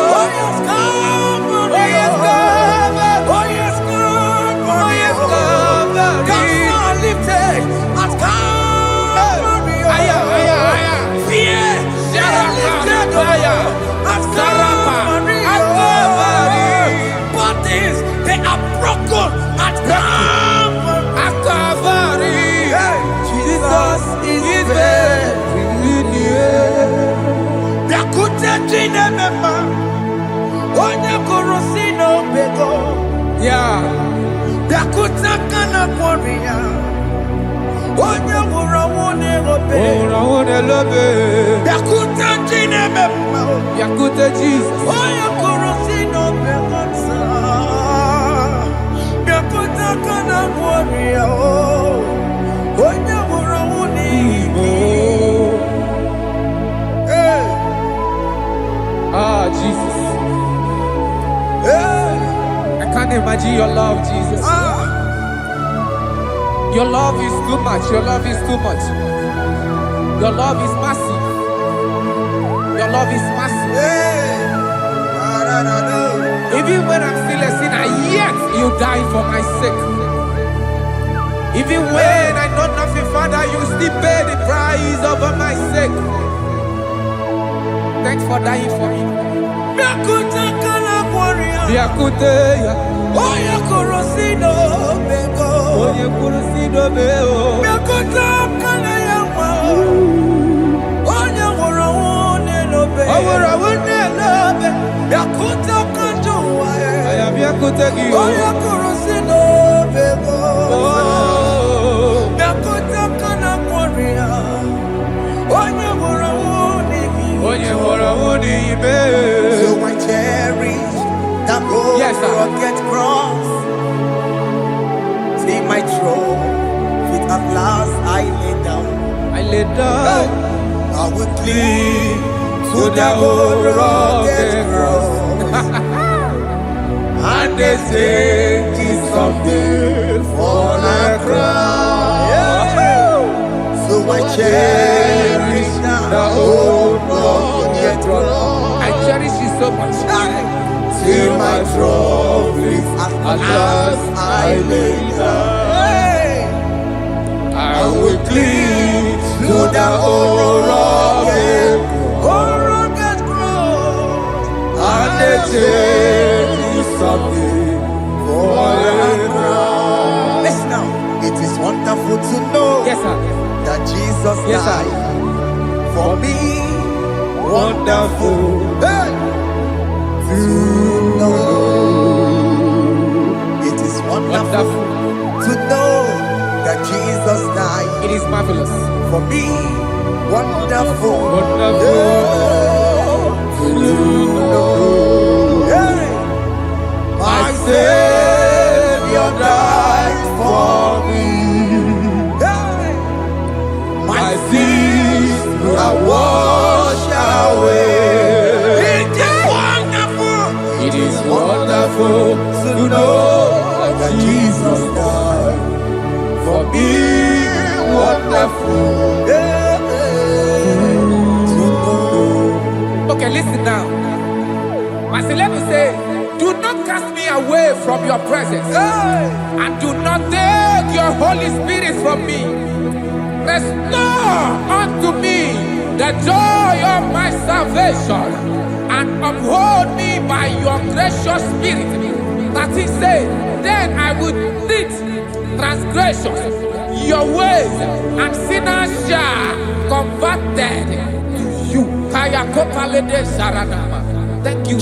Oh yes, Calvary. Oh yes, Calvary. Oh yes, Calvary. Oh yes, Calvary. Cast are lifted at Calvary. Aya, aya, aya. Fear lifted at Calvary. Bodies, they are broken at Calvary. At Calvary. Jesus is very near. Yakutachine mema, onye kurusino bego. Yeah. Yakutakana kwaria, Yakuta Jesus. Ah, Jesus. I can't imagine your love, Jesus. Your love is too much. Your love is too much. Your love is massive. Your love is massive. Even when I'm still a sinner, yet you died for my sake. Even when I know nothing, Father, you still pay the price over my sake. Thanks for dying for me. So I cherish that rugged cross. See my throne, feet at last I lay down. I will cling to the old rugged cross. And they say it's something for a crown. So I cherish the old rugged cross. I cherish you so much. Till my trophies at last I lay down. I will cling to the old rugged cross. And they tell you something for a crown. Listen now, it is wonderful to know that Jesus died for me. Wonderful to know. It is wonderful to know that Jesus died. It is marvelous for me. Wonderful to know. My Savior died for me. My sins are washed away. It is wonderful to know that Jesus died for me. Wonderful to know. Okay, listen now. Verse 11 says, do not cast me away from your presence, and do not take your Holy Spirit from me. Restore unto me the joy of my salvation, and uphold me by your gracious spirit. That he said, then I would teach transgressions your ways, and sinners shall converted to you. Thank you.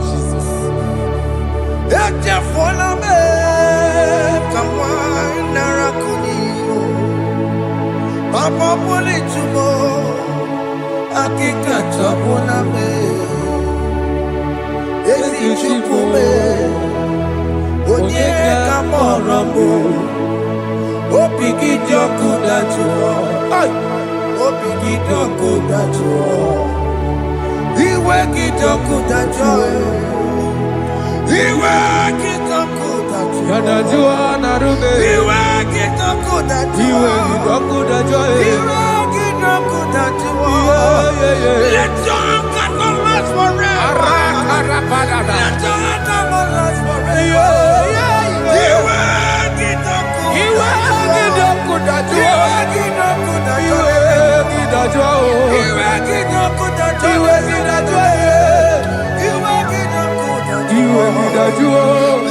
Jesus. Papa poli chumo, akika chapona me, esi chupume, onye kamorambo, opiki joku dachuo, opiki joku dachuo, iwe kijoku dachuo, iwe kijoku dachuo, Yanajua narume, iwe kijoku dachuo, iwe kijoku dachuo, iwe kijoku dachuo. Let your anger not last forever. Let your anger not last forever. Iwe kijoku dachuo, iwe kijoku dachuo, iwe kijoku dachuo,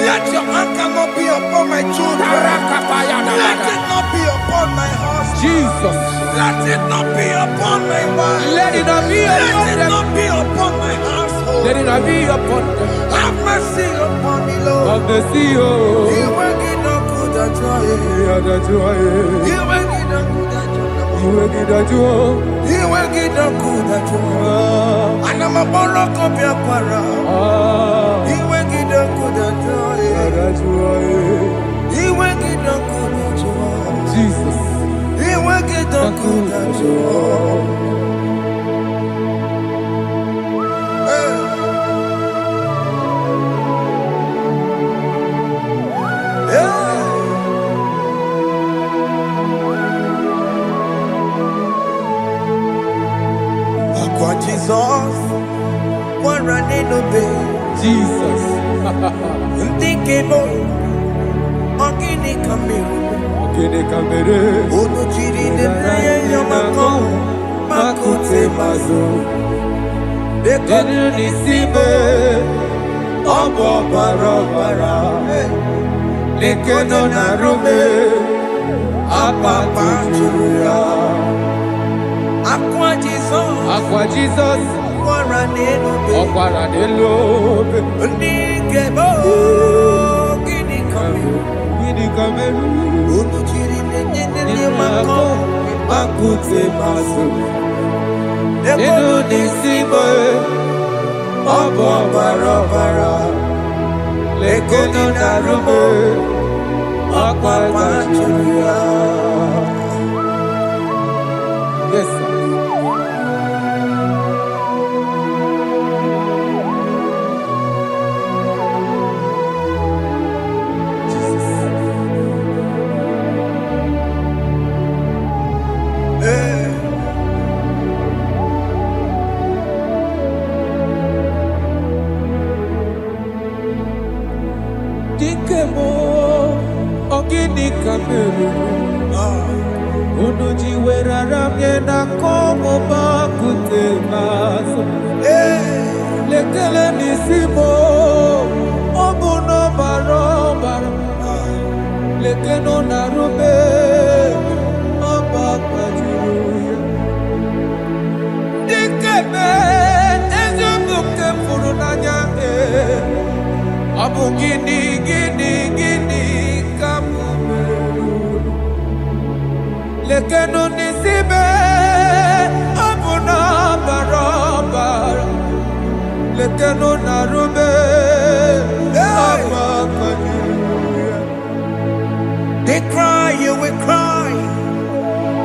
Let your anger not be upon my children. Let it not be upon my husband. Jesus. Let it not be upon my wife. Let it not be Let it upon not be upon my household. Let it not be upon them. Have mercy upon me, Lord. Of the sea, oh. Iwe kijoku dachuo, iwe kijoku dachuo, iwe kijoku dachuo. Anamaboro kopya kwara. Iwe kijoku dachuo, iwe kijoku dachuo. Jesus. Iwe kijoku dachuo. Aqua Jesus, one running obey. Jesus. Ntikebo, ogini kamiru. Kene kamere. Ono chiri nene yamako, makute mazo. Denu nisibe. Obo barabara. Lekeno narume. Apa chuya. Aqua Jesus, Aqua Jesus. one running obey. Okwara de lobe. Ntikebo, ogini kamiru. Kene kamere. Ono chiri nene yamako, makute mazo. Denu nisibe. Obo barabara. Lekeno narume. Apa chuya. Yes, sir. Dikemo, ogini kamere. Unuji werara mjena komo bakute maso. Lekele nisimo, obuno barobara. Lekeno narume, abakwajuya. Dikeme, ezubuke furunanya. Abu gini kamumeru. Lekeno nisibe abu na barabara. Lekeno narume abakajuya. They cry, you will cry.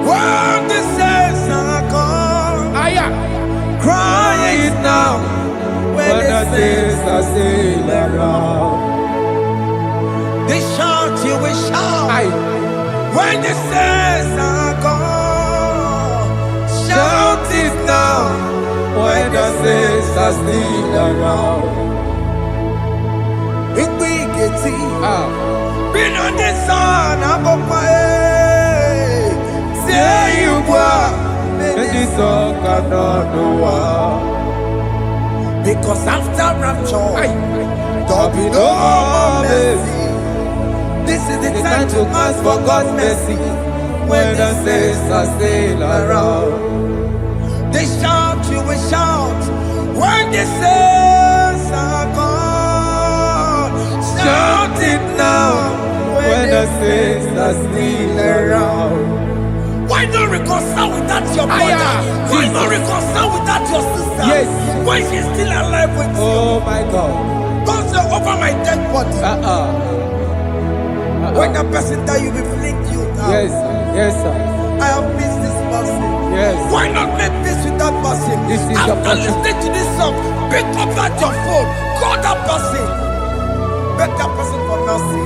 When the saints are gone, cry it now. When When the the saints saints are sail around. they shout, you will shout. When the saints are gone, shout it now. are still around. Been on the sun, I'm on my head. Say you were, and this song cannot know. Because after rapture, there'll be no more mercy. This is the time to ask for God's mercy. When the saints are still around, they shout, you will shout. When the saints are gone, shout it now. When the saints are still around. Why not reconcile without your brother? Why not reconcile without your sister? Yes. Why she's still alive with you? Oh my God. Don't say over my dead body. When the person that you will fling you down. Yes, yes, sir. I have missed this person. Yes. Why not make peace with that person? After listening to this song, pick up at your phone, call that person, beg that person for mercy.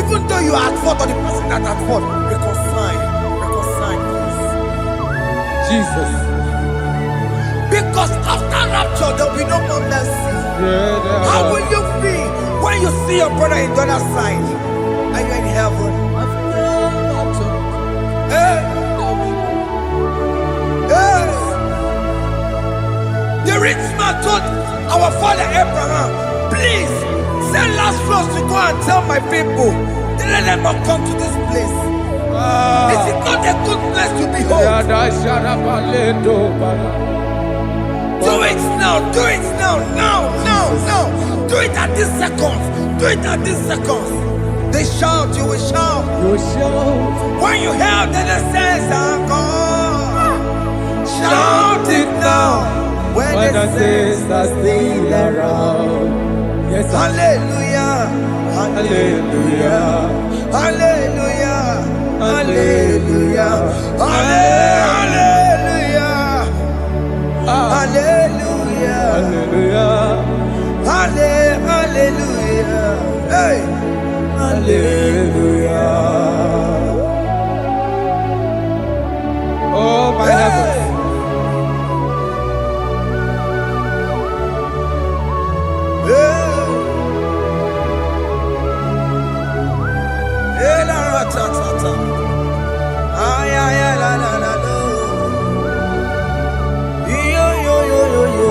Even though you are at fault or the person that at fault, reconcile, please. Jesus. Because after rapture, there will be no more mercy. How will you feel when you see your brother in the other side? Are you in heaven? Hey. Hey. The rich man told our father Abraham, please send Lazarus to go and tell my people, let them not come to this place. This is not a good place to behold. Do it now, do it now, now. Do it at this second. Do it at this second. They shout, you will shout. You will shout. When you hear that the saints are gone, shout it now. When the saints are still around. Yes, hallelujah, hallelujah, hallelujah, hallelujah, hallelujah, hallelujah, hallelujah, hallelujah, hey. Hallelujah. Oh my heavens. Hey. La ra ta ta ta. Ay ay la la la la. Yo yo yo yo yo.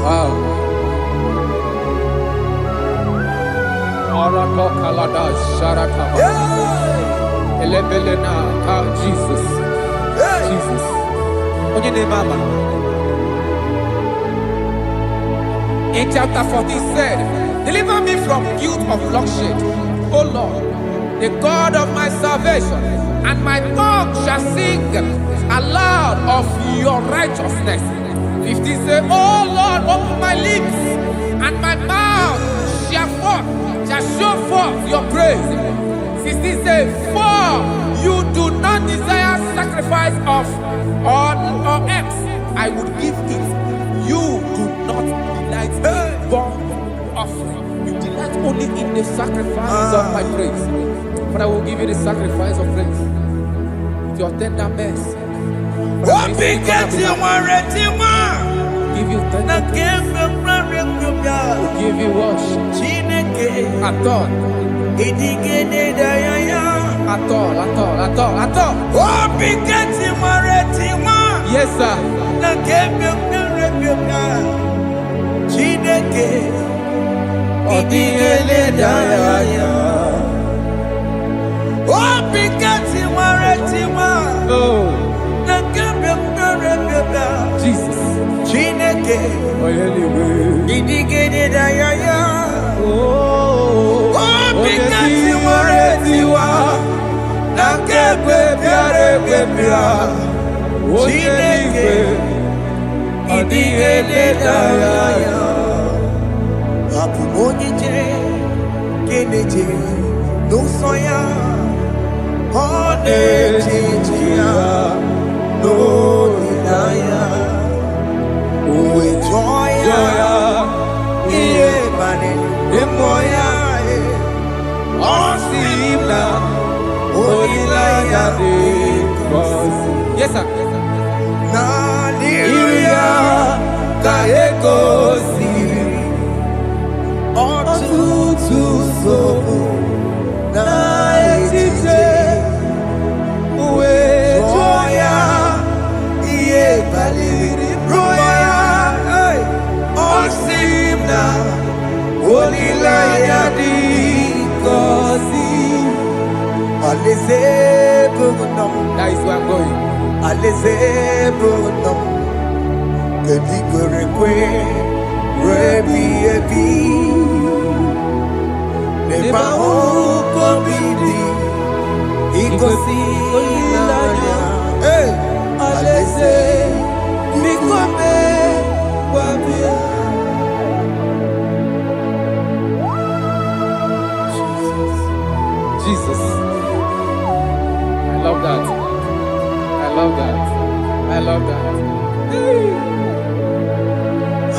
Wow. Jesus. Jesus. In chapter 14 said, deliver me from guilt of bloodshed, O Lord, the God of my salvation, and my tongue shall sing aloud of your righteousness. 15 said, O Lord, open my lips, and my mouth shall show forth your praise. 16 says, for you do not desire sacrifice of or eggs, I would give it. You do not delight in burnt offering. You delight only in the sacrifice of my praise. But I will give you the sacrifice of praise with your tender mercy. Give you tender praise. We'll give you worship. At all. Yes, sir. Jesus. Yes, sir. gosiri ọtụtụ nsogbu na echiche wee jụọ ya ihe kpaliri rụọ ya ọ sị m na olileanya dị gọzi alaeze bụ nọ That is where I'm going. alaeze bụ nọ kedu kwere kwe rebi ebi n'ebe ahụ obi dị igosi olileanya alaeze biko mee gwa bịa. Jesus. I love that. I love that. I love that.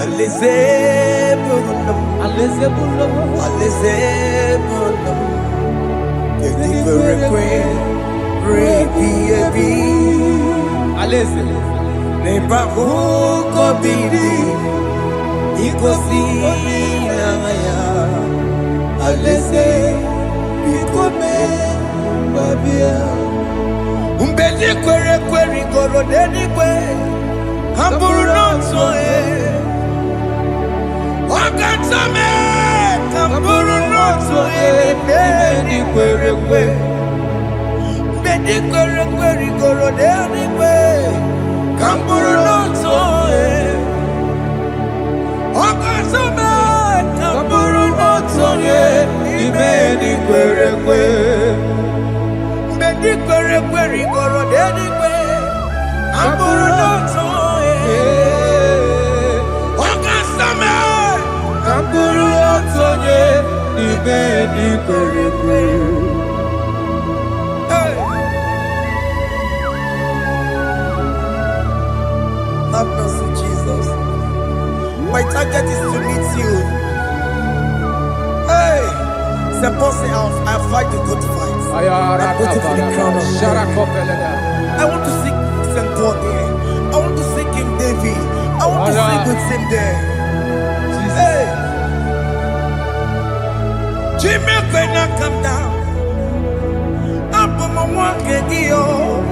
Alaeze bụ nọ Alaeze bụ nọ. alaeze bụ nọ kedu kwere kwe rebi ebi Alaeze. n'ebe ahụ obi dị igosi olileanya alaeze biko mee gwa bịa. Mgbe ndị kwere ekwe rigoro n'eluigwe ha bụrụ n'otu onye ọ ga-atọ mee ka m bụrụ n'otu onye n'ime ndị kwere ekwe. Mgbe ndị kwere ekwe rigoro n'eluigwe ka m bụrụ n'otu onye ọ ga-atọ mee ka m bụrụ n'otu onye n'ime ndị kwere ekwe. Mgbe ndị kwere ekwe rigoro n'eluigwe ka m bụrụ n'otu onye ọ ga-atọ mee ka m bụrụ n'otu onye n'ime ndị kwere ekwe. Have mercy, Jesus. My target is to meet you. Hey, c'est pensé I fight the good fight. I'm waiting for the crown of glory. I want to seek St. God there. I want to seek King David. I want to sing with him there. Hey, Jimmy, when I come down, I'm on my walk again.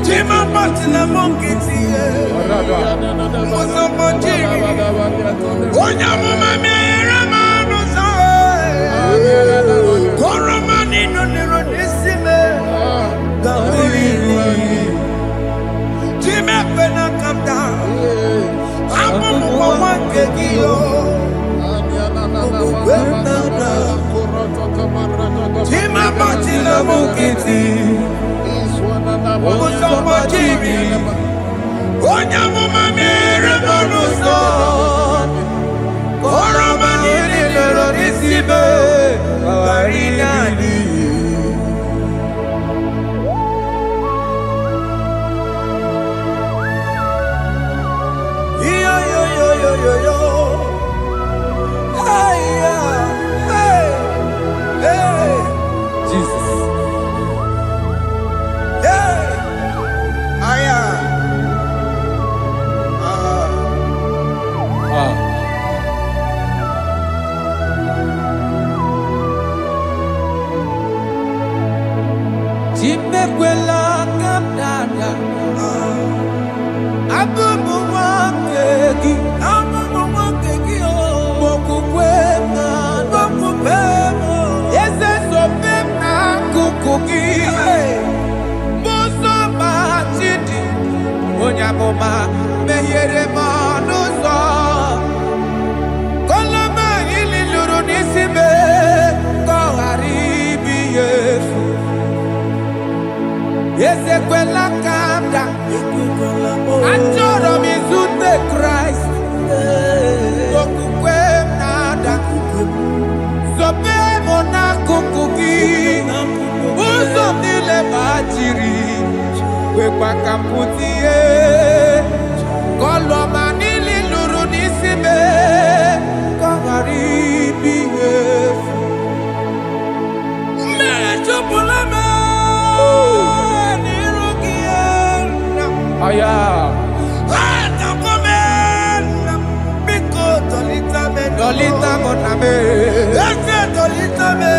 Jima Martina Monkey, was a Monjiri. Onya Mama Ramano, Coromani, no Neronissime, Jimmy, when I come down, I'm on my Gagio. Jima Martina Monkey. Onya Mama Ramano, Coromani, no Neronissime, Jesus. Jimekwela kapdada abụmụ nwoke gị okwukwe m eze sobe m n'akụkụ gị ụzọ machi dị onye amụma meghere m ọnụ ụzọ koloma ili lụrụ n'isi m ka ọ ghara ibi ya efu. Ezekwela kamda achọrọ m izute Kraịst okwukwe m na-ada zobe m n'akụkụ gị ụzọ m niile gbachiri kwekwa ka m pụta ihe kọlọma niile lụrụ n'isi m ka ọ ghara ibi ihe efu. Mmehie jupụla m Aya. Dolita moname. Dolita me.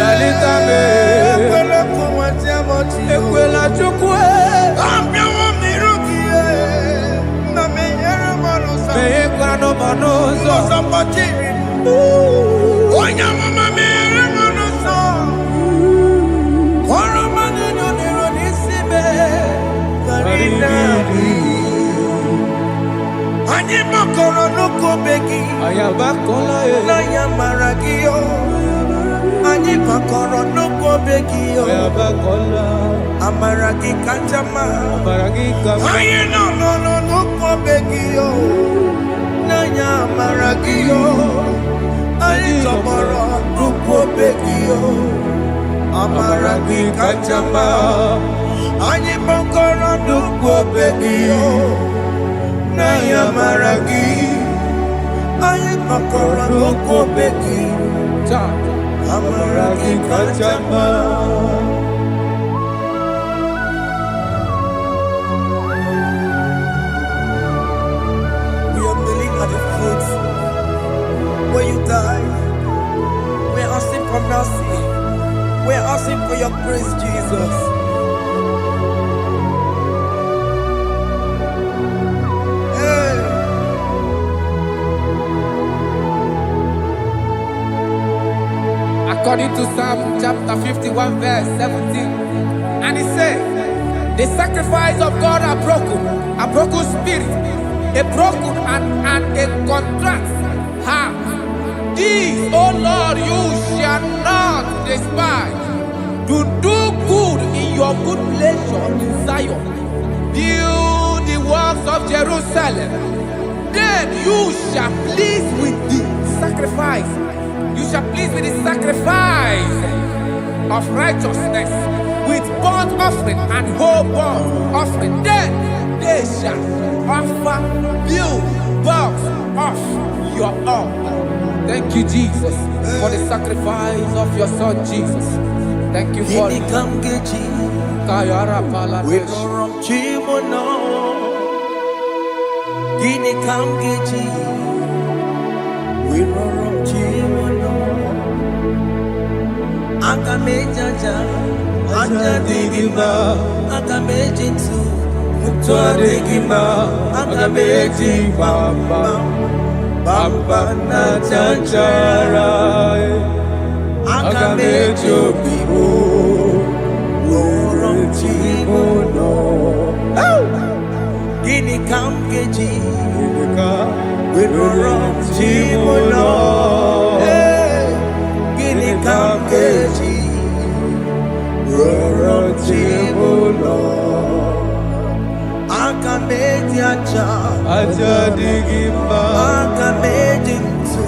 Ekwela chukwe. Me ekwano manozo. Onya mama mere manozo. Koro manino nero nisibe. Karinari. Anyi makoro nuko begi. Ayabakola e. Naya maragio. Anyi makoro nuko begi. Ayabakola. Amaragi kanjama. Amaragi kama. Aye no nuko begi. Naya maragio. Aye tomorrow nuko begi. Amaragi kanjama. Anyi makoro nuko begi. Naya maragi, aye makora loko beki, amaragi kachama. We are kneeling at the foot where you died. We are asking for mercy. We are asking for your grace, Jesus. According to Psalm chapter 51 verse 17. And he said, the sacrifice of God are broken spirit, a broken and a contrite heart. These, O Lord, you shall not despise. To do good in your good pleasure in Zion. Build the works of Jerusalem. Then you shall please with the sacrifice. You shall please with the sacrifice of righteousness, with burnt offering and whole burnt offering. Then they shall offer you bulks of your own. Thank you, Jesus, for the sacrifice of your Son, Jesus. Thank you for it. Kayara Pala. We no rom chimono. Gini kamgeji. We no rom chimono. Akamejaja. Aja digima. Akamejintu. Mutwa digima. Akameji bamba. Bamba na chanchara. Akamejo bibo. Rom chimono. Gini kamgeji. We no rom chimono. Gini kamgeji. We rom chimono. Akameji aja. Aja digima. Akameji ntu.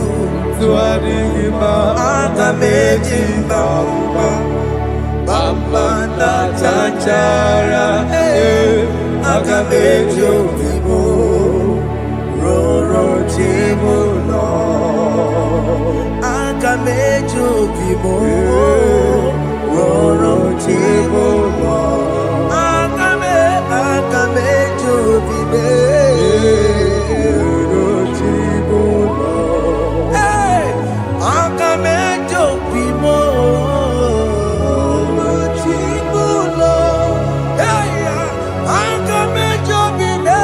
Tua digima. Akameji bamba. Bamba na chanchara. Akamejo bibo. Roro chimono. Akamejo bibo. Roro chimono. Akamejo bibo. Roro chimono. Akamejo bibo. Chimono. Akamejo bibo.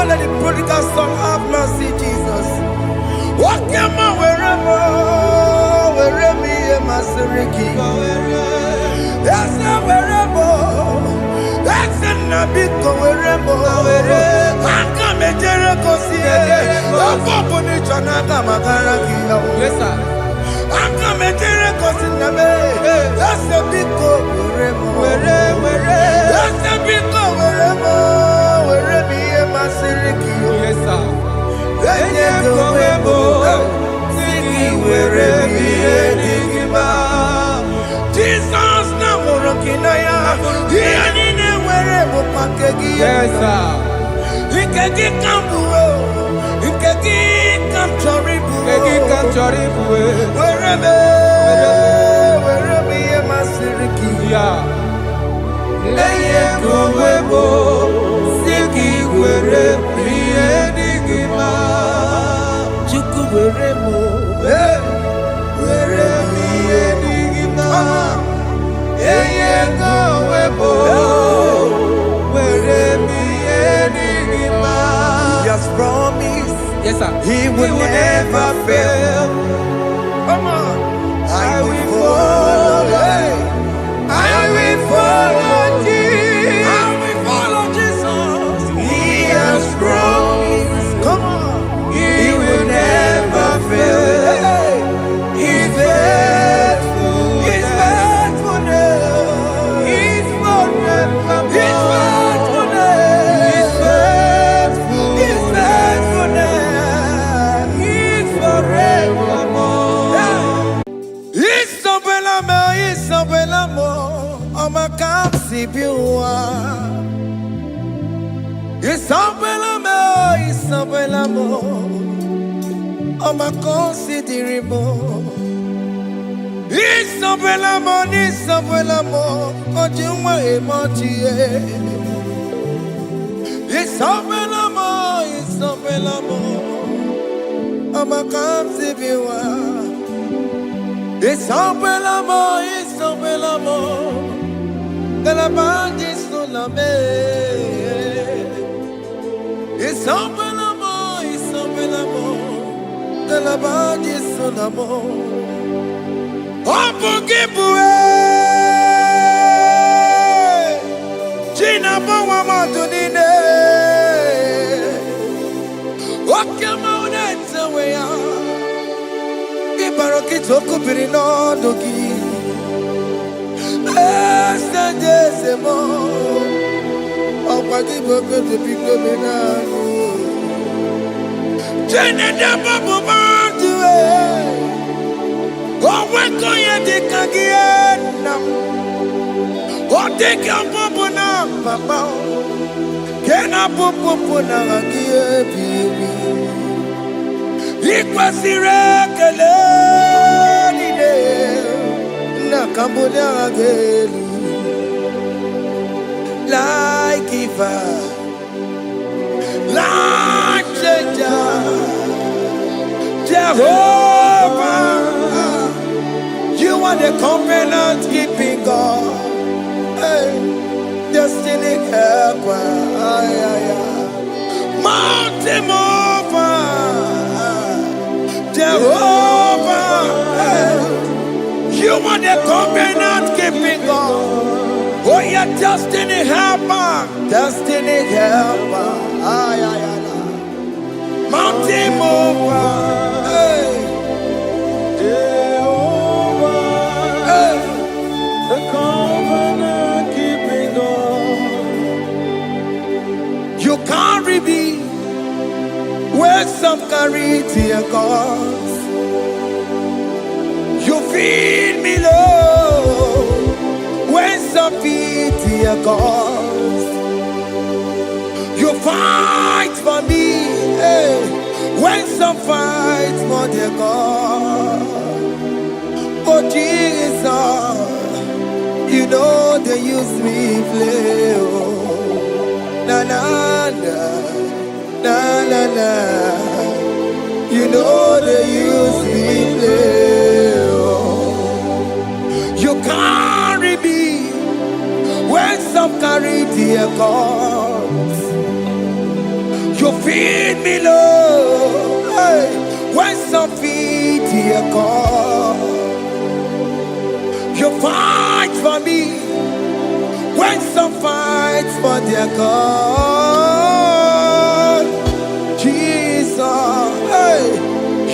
let the prodigal son have mercy, Jesus. Wakema weremo, weremi emasiriki. Esa weremo, esa nabiko weremo. Aka mejere kosie, apopo ni chanaga magaraki. Yes, sir. Aka mejere kosi nabe, esa biko weremo. Esa biko weremo, weremi emasiriki. Yes, sir. Enye kowebo, siki weremi edigima. Jesus na morokinaya, yanine werebo pakegi. Yes, sir. Ikegi kambuo, ikegi kamchoribu. Kegi kamchoribu. Weremi emasiriki. Yeah. Enye kowebo, siki weremi edigima. Chuku weremo, weremi edigima. Enye kowebo, weremi edigima. He has promised Yes, sir. he will never fail. Come on, I will follow. I will follow Jesus. I will follow Jesus. He has promised. Come on, he will never fail. He's faithful. He's faithfulness. He's forever. He's faithfulness. He's faithful. He's faithfulness. He's forevermore. Isabelamo, I'ma come see you. Isabelamo, I'ma consider him. Isabelamo, Ojuma emoji. Isabelamo, I'ma come see you. Isabelamo, de la bande solame. Isabelamo, de la bande solamo. Opugibue, Gina Bawa Madunine, Okamauneta Wea, Ibarokitoku Pirino Dogi. Estendezemo, Opagi Boko to Picominano. Jenna Babu Bandue, Owakoya de Kagiana, Oteka Popona, Papa, Kena Popona, Baby. Equasire, Cambodia gelu like giver, like changer, Jehovah. You are the covenant keeping God, hey, destiny helper, mountain mover, Jehovah. Hey. You are the covenant keeping God. Oh, your destiny helper. Destiny helper. Mountain mover. Hey. Jehovah. Hey. The covenant keeping God. You carry me where some carry tear gods. You feed me low when some feed your cause. You fight for me, hey, when some fight for their God. Oh Jesus, you know they use me play. Oh, na na na, na na na. You know they use me play. You carry me when some carry their cause. You feed me, Lord. Hey, when some feed dear God, you fight for me. When some fight for their God, Jesus, hey,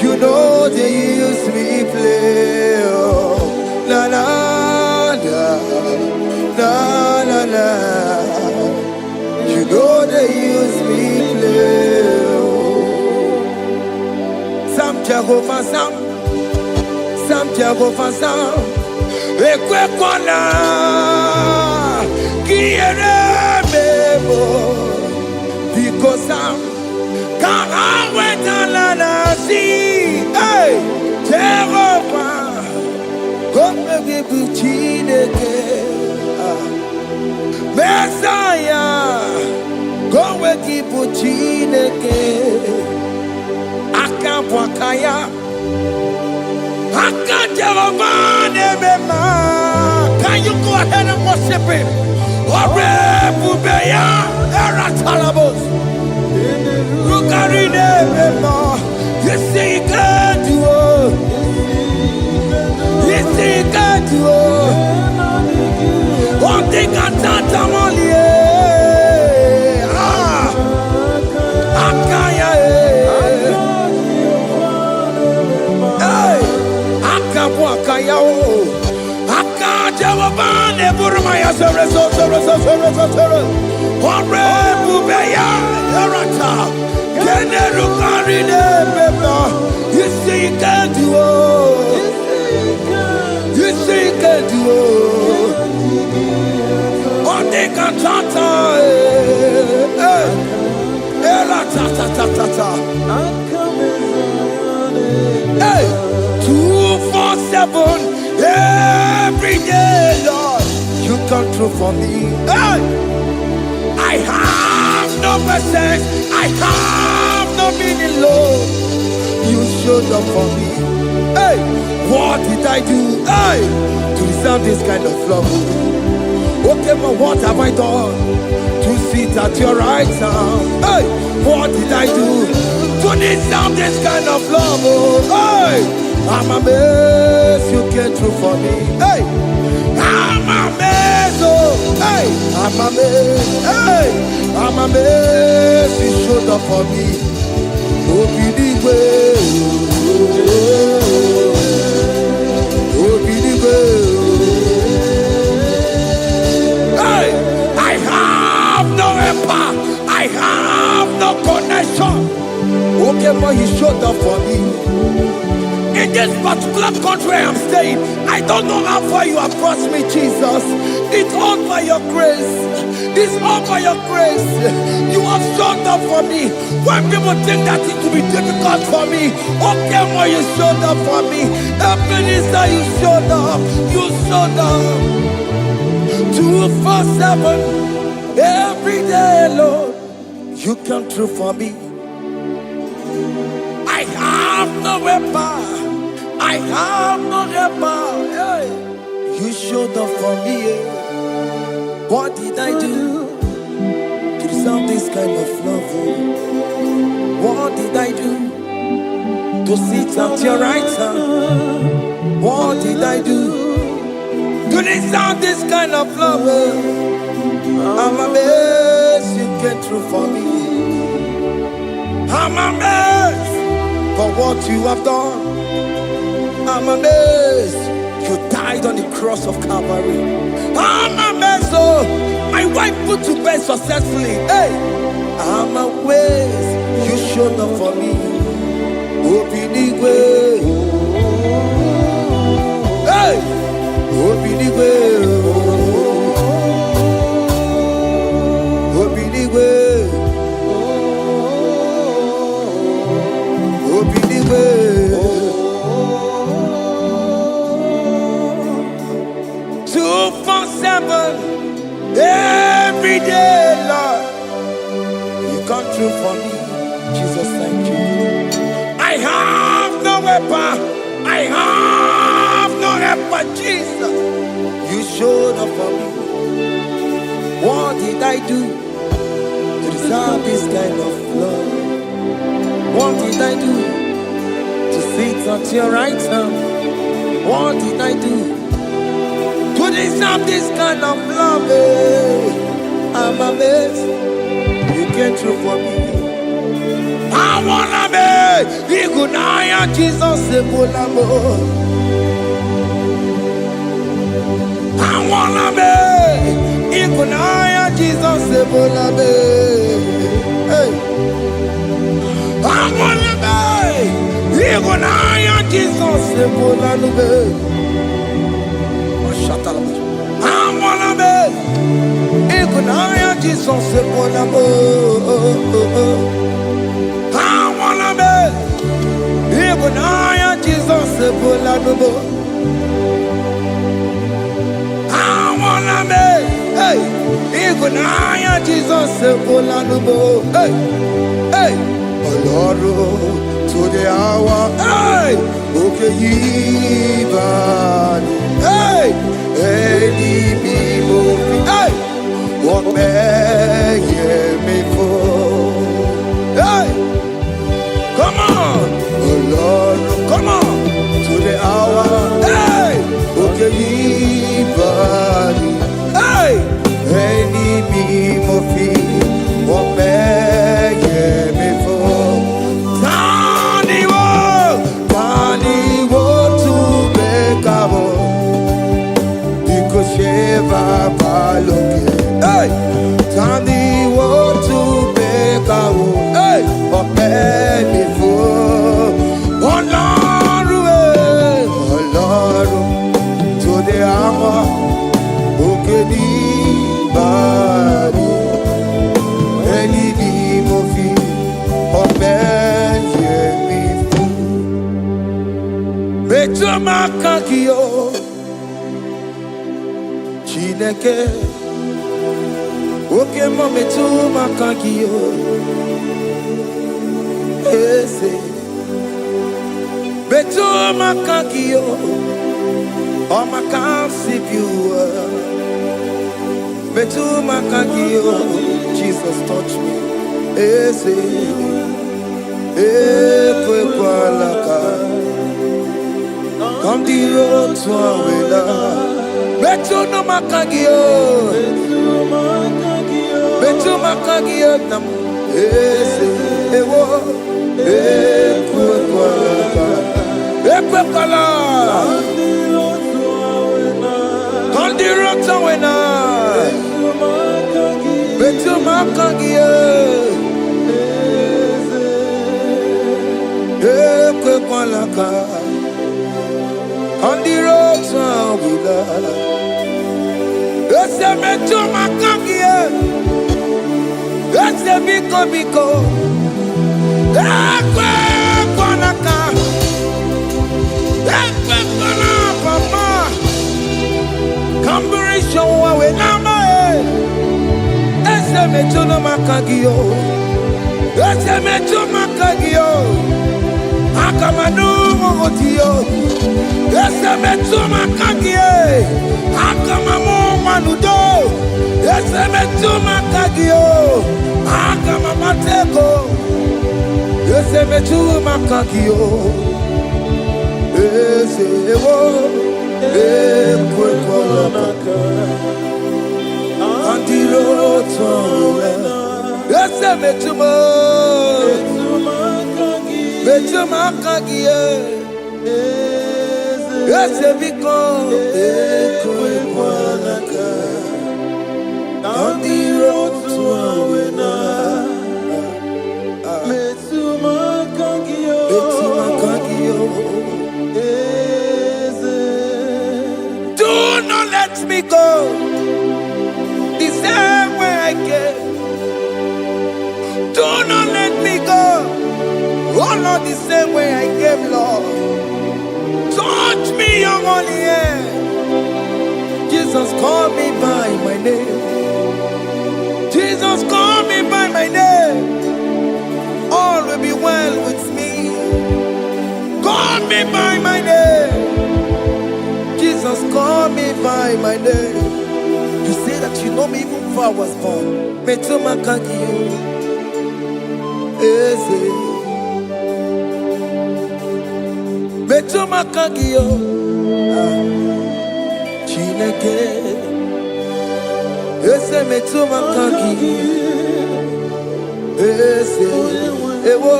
you know they use me play. Oh, la la la la la la. You know they use me play. Oh, some Jehovah, some Jehovah, some. Ekwekwana kiere mebo because I'm can't wait to see. Hey, Jehovah, come give you chineke. Messiah, come give you chineke. Akabwakaya. Can you go ahead and worship him? You see, he can do it. You see, he can do it. One thing I can't only. You see, you can do it. You see, you can do it. One thing I can't. Hey, 247 every day, Lord, you come through for me. Hey, I have no message, I have no meaning, Lord. You showed up for me. Hey, what did I do? Hey, to deserve this kind of love? Okay, but what have I done to sit at your right hand? Hey, what did I do to deserve this kind of love? Hey, I'm amazed you came through for me. Hey, I'm amazed. Oh, hey, I'm amazed. Hey, I'm amazed you showed up for me. Oh, be the way. Oh, be the way. Hey, I have no empire. I have no connection. Okay, but he showed up for me. In this particular country I'm staying, I don't know how far you have brought me, Jesus. It's all by your grace. It's all by your grace. You have showed up for me. When people think that it will be difficult for me, okay, well, you showed up for me. Ebenezer, you showed up. You showed up. 247 every day, Lord. You come through for me. I have no weapon. I have no weapon. Hey. You showed up for me. What did I do to deserve this kind of love? What did I do to sit at your right hand? What did I do to deserve this kind of love? I'm amazed you came through for me. I'm amazed for what you have done. I'm amazed you died on the cross of Calvary. I'm amazed, oh, my wife put to bed successfully. Hey, I'm amazed you showed up for me. Open the way. Hey, open the way. Open the way. Open the way. 247 every day, Lord. You come through for me, Jesus. Thank you. I have no weapon. I have no weapon, Jesus. You showed up for me. What did I do to deserve this kind of love? What did I do to sit at your right hand? What did I do to deserve this kind of love? I'm amazed you came through for me. I wanna be Igunaya Jesus Sebulamo. I wanna be Igunaya Jesus Sebulame. Hey. I wanna be Igunaya Jesus Sebulame. I wanna be Igunaya Jesus Sebulamo. I wanna be Igunaya Jesus Sebulamo. I wanna be hey Igunaya Jesus Sebulamo. Hey hey Oloro to the hour hey okay even hey any people hey what may me for hey come on oh Lord come on to the hour hey okay even hey any people what may me for hey, Tandy want to make a hey, but before oh Lord, to the hour, okay, body, any movie, but before, better my kakio. Chineke, oke mame tu makagio, ese, betu makagio, o makansibiwa, betu makagio, Jesus touch me, ese, ekwe kwa laka, come the road to awela. Betu no makagio, betu makagio nam ese ewo ekwe kala kandiro tawena betu makagio ekwe kala kandiro tawena. Ese metu makagie, ese biko, ekwe kwanaka, ekwe kwana papa, kamburisho wawe nama ese metu no makagio, ese metu makagio, akamanu mogotio, ese metu makagie, akamamu manudo, ese metu makagio, akamamateko, ese metu makagio, ese ewo, ekwe kwa maka, andiro towe, ese metu makagio, ese biko, ekwe kwa naka, andiro towe. Do not let me go the same way I came. Do not let me go, oh Lord, the same way I came, Lord. Touch me, your holy hand. Jesus, call me by my name. Jesus, call me by my name. All will be well with me. Call me by my name. Jesus, call me by my name. You say that you know me even before I was born. Metumakagio, eze, Metuma kagio Chineke Ese metuma kagi Ese Ewo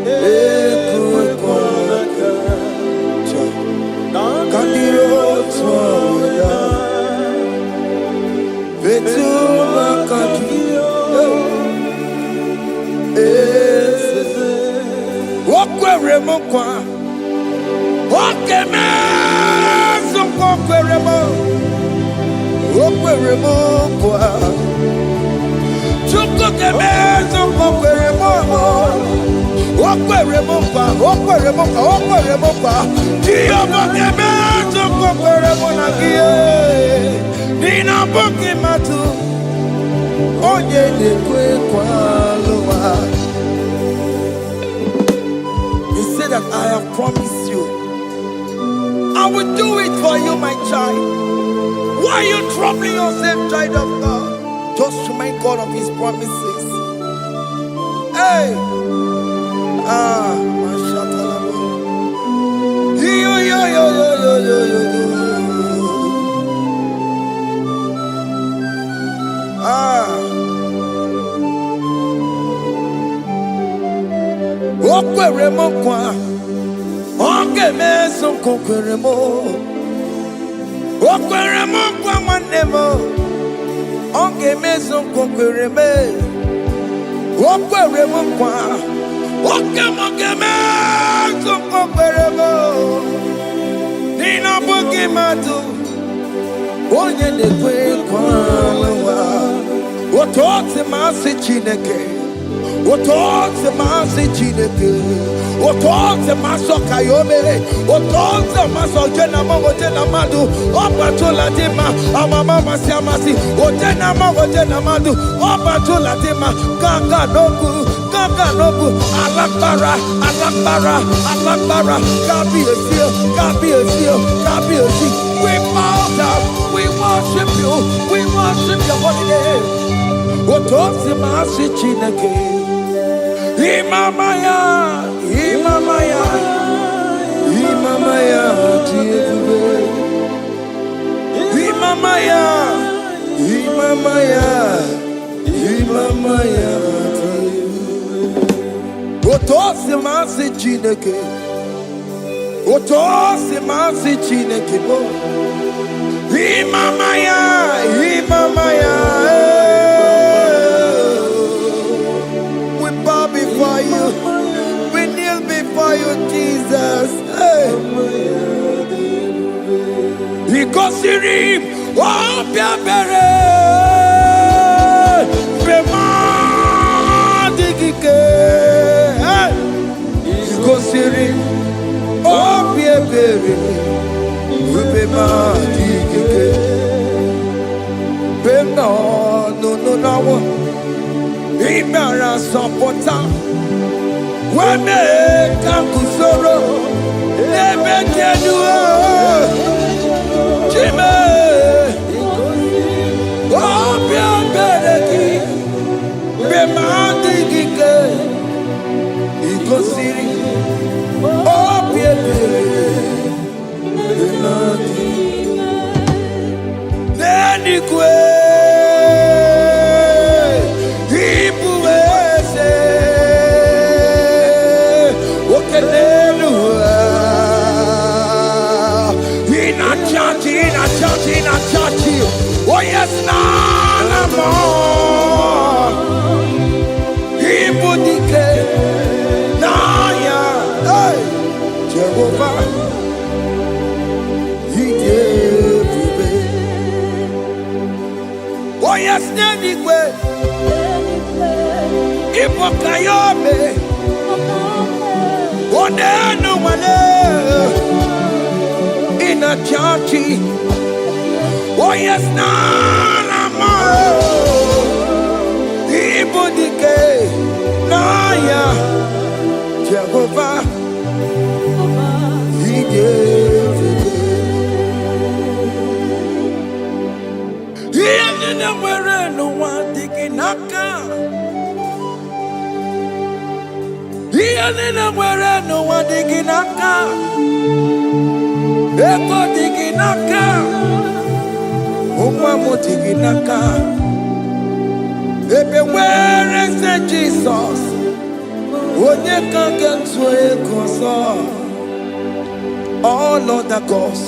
Ekuekwa Kandiro Tsoya Metuma kagio Ese Wokwere mokwa Okeme Zokweremo Okweremo kwa Chukukeme Zokweremo Okweremo kwa Okweremo kwa Okweremo kwa Kiyobokeme Zokweremo nagie Nina boki matu Onye dekwe kwa loa. He said that I have promised you I will do it for you, my child. Why are you troubling yourself, child of God? Just remind God of His promises. Hey! Yo, yo, yo, yo, yo, yo, yo, yo. Okweremo kwa Okeme Zokweremo Okweremo kwa manemo Okeme Zokwereme Okweremo kwa Okeme Zokweremo Nina boki matu Onye dekwe kwa lewa Otote masi Chineke Otote masi Chineke Otote maso kayome Otote maso jena madu Opatola dima Amama masi amasi Ojena madu Opatola dima Kaka nobu Alakbara Gabi esio We bow down We worship you your holy name Otote masi Chineke Imamaya Otosi masi Chineke bo Imamaya We bow before you We kneel before you Jesus Ikosirim Obiabere Bema Digike Ikosirim Obiabere Bema Digike Bema no Imara Sopota Weme Kakusoro Nebe Kedua Chime Obia Bereki Bemandi Gike Ikosiri Obia Bereki Neni Kwe Oh yes, none more. Ibudike, Naya, hey, Jehovah, He gave me. Oh yes, anyway, Ibokayobe, oh no one in a churchy. Oh yes, Nana Ibudike Naya Jehovah He gave it He ended up where no one taking Naka He nina nwere n'ụwa dị gị n'aka. Ego dị gị n'aka. Ụmụ m dị gị n'aka. Ebe nwere eze Jizọs. Onye ka ga-etu ego ọzọ. All other gods,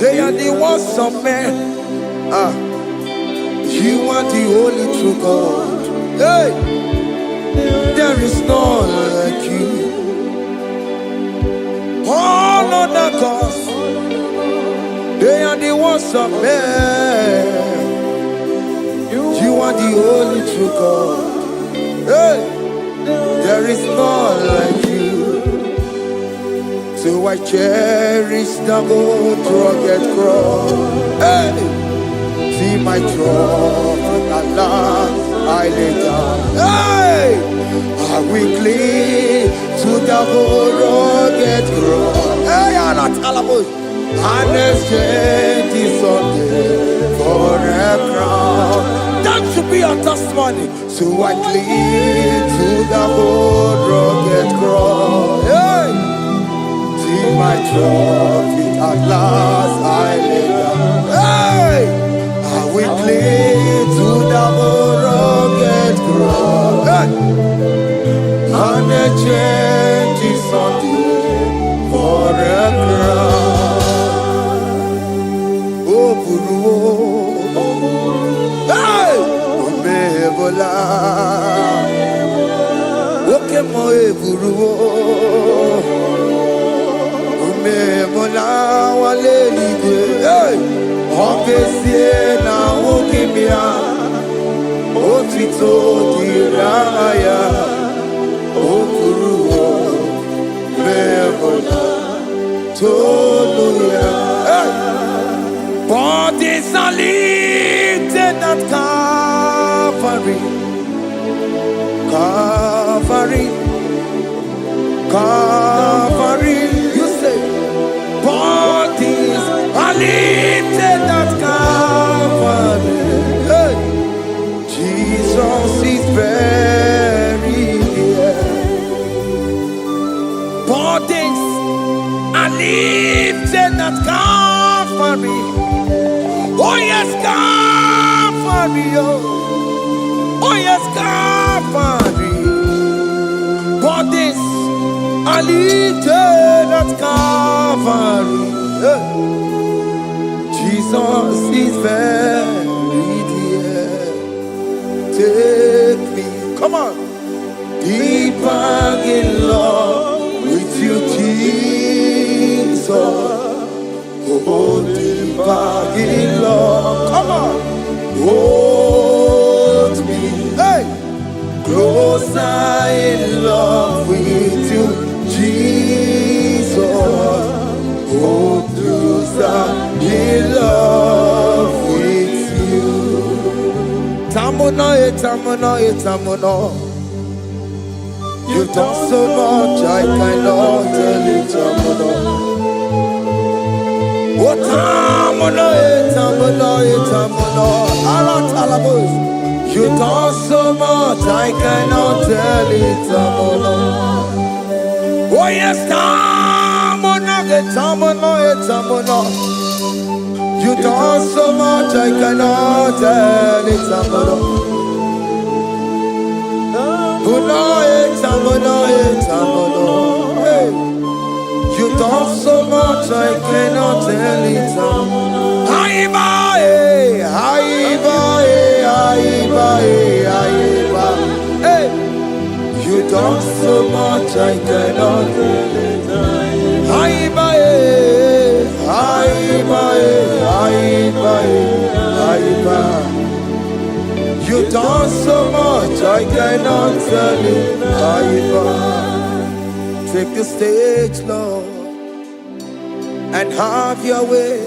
they are the works of men. You are the only true God. Hey, there is none like you. All other gods, they are the works of men. You are the only true God. Hey, there is none like you. So I cherish the old rugged cross. Hey, see my throne, Allah, I lay down. Hey, I will cling to the old rugged cross. Hey, Allah, Talamus, and exchange this Sunday for a crown. That should be our testimony. So I cling to the old rugged cross. Hey. My trophy at last I lay down. Hey, I will cling to the rugged cross. Hey, and the change is on for a crown. Oh, Guru, hey, Omebola, okay, my Guru. Mola wale ligwe, hey, ongesie na ukimia, otito diraya, okuruo, memola, toluya, hey. Bodies are lifted at Calvary, Calvary, Calvary. Bodies are lifted at Calvary. Hey. Jesus is buried here. Bodies are lifted at Calvary. Oh yes, Calvary. Oh yes, Calvary. Bodies are lifted at Calvary. Jesus is buried here. Take me, come on, deeper in love with you, Jesus. Oh, deeper in love, come on, hold me, hey, closer in love with you, Jesus. Oh, closer in love with you. Tamuno, tamuno, tamuno. You've done so much, I cannot tell it, tamuno. Oh, tamuno, tamuno, tamuno. Alat alabos. You've done so much, I cannot tell it, tamuno. Oh, yes, tamuno. You done so much, I cannot tell it, tamuno. Tamuno. Hey, you done so much, I cannot tell it, tamuno. Aiba. Hey, you done so much, I cannot tell it. Aiba. You done so much, I cannot tell it. Aiba. Take the stage, Lord, and have your way.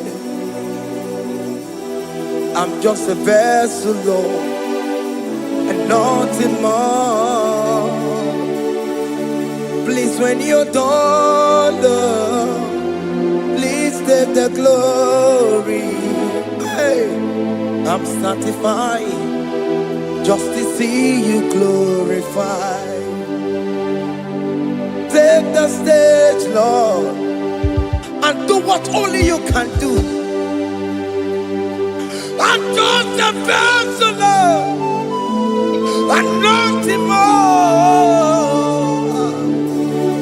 I'm just a vessel, Lord, and nothing more. Please, when you're done, Lord, please take the glory. Hey, I'm satisfied just to see you glorified. take the stage, Lord, and do what only you can do. I'm just a vessel, Lord, and nothing more.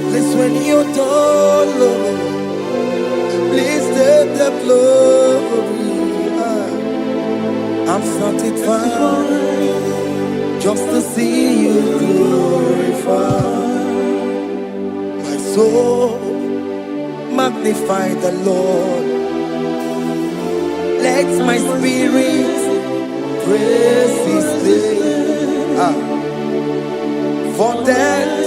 Please, when you don't, Lord, please take the glory. I'm satisfied just to see you glorified. My soul magnify the Lord. Let my spirit praise His name. For death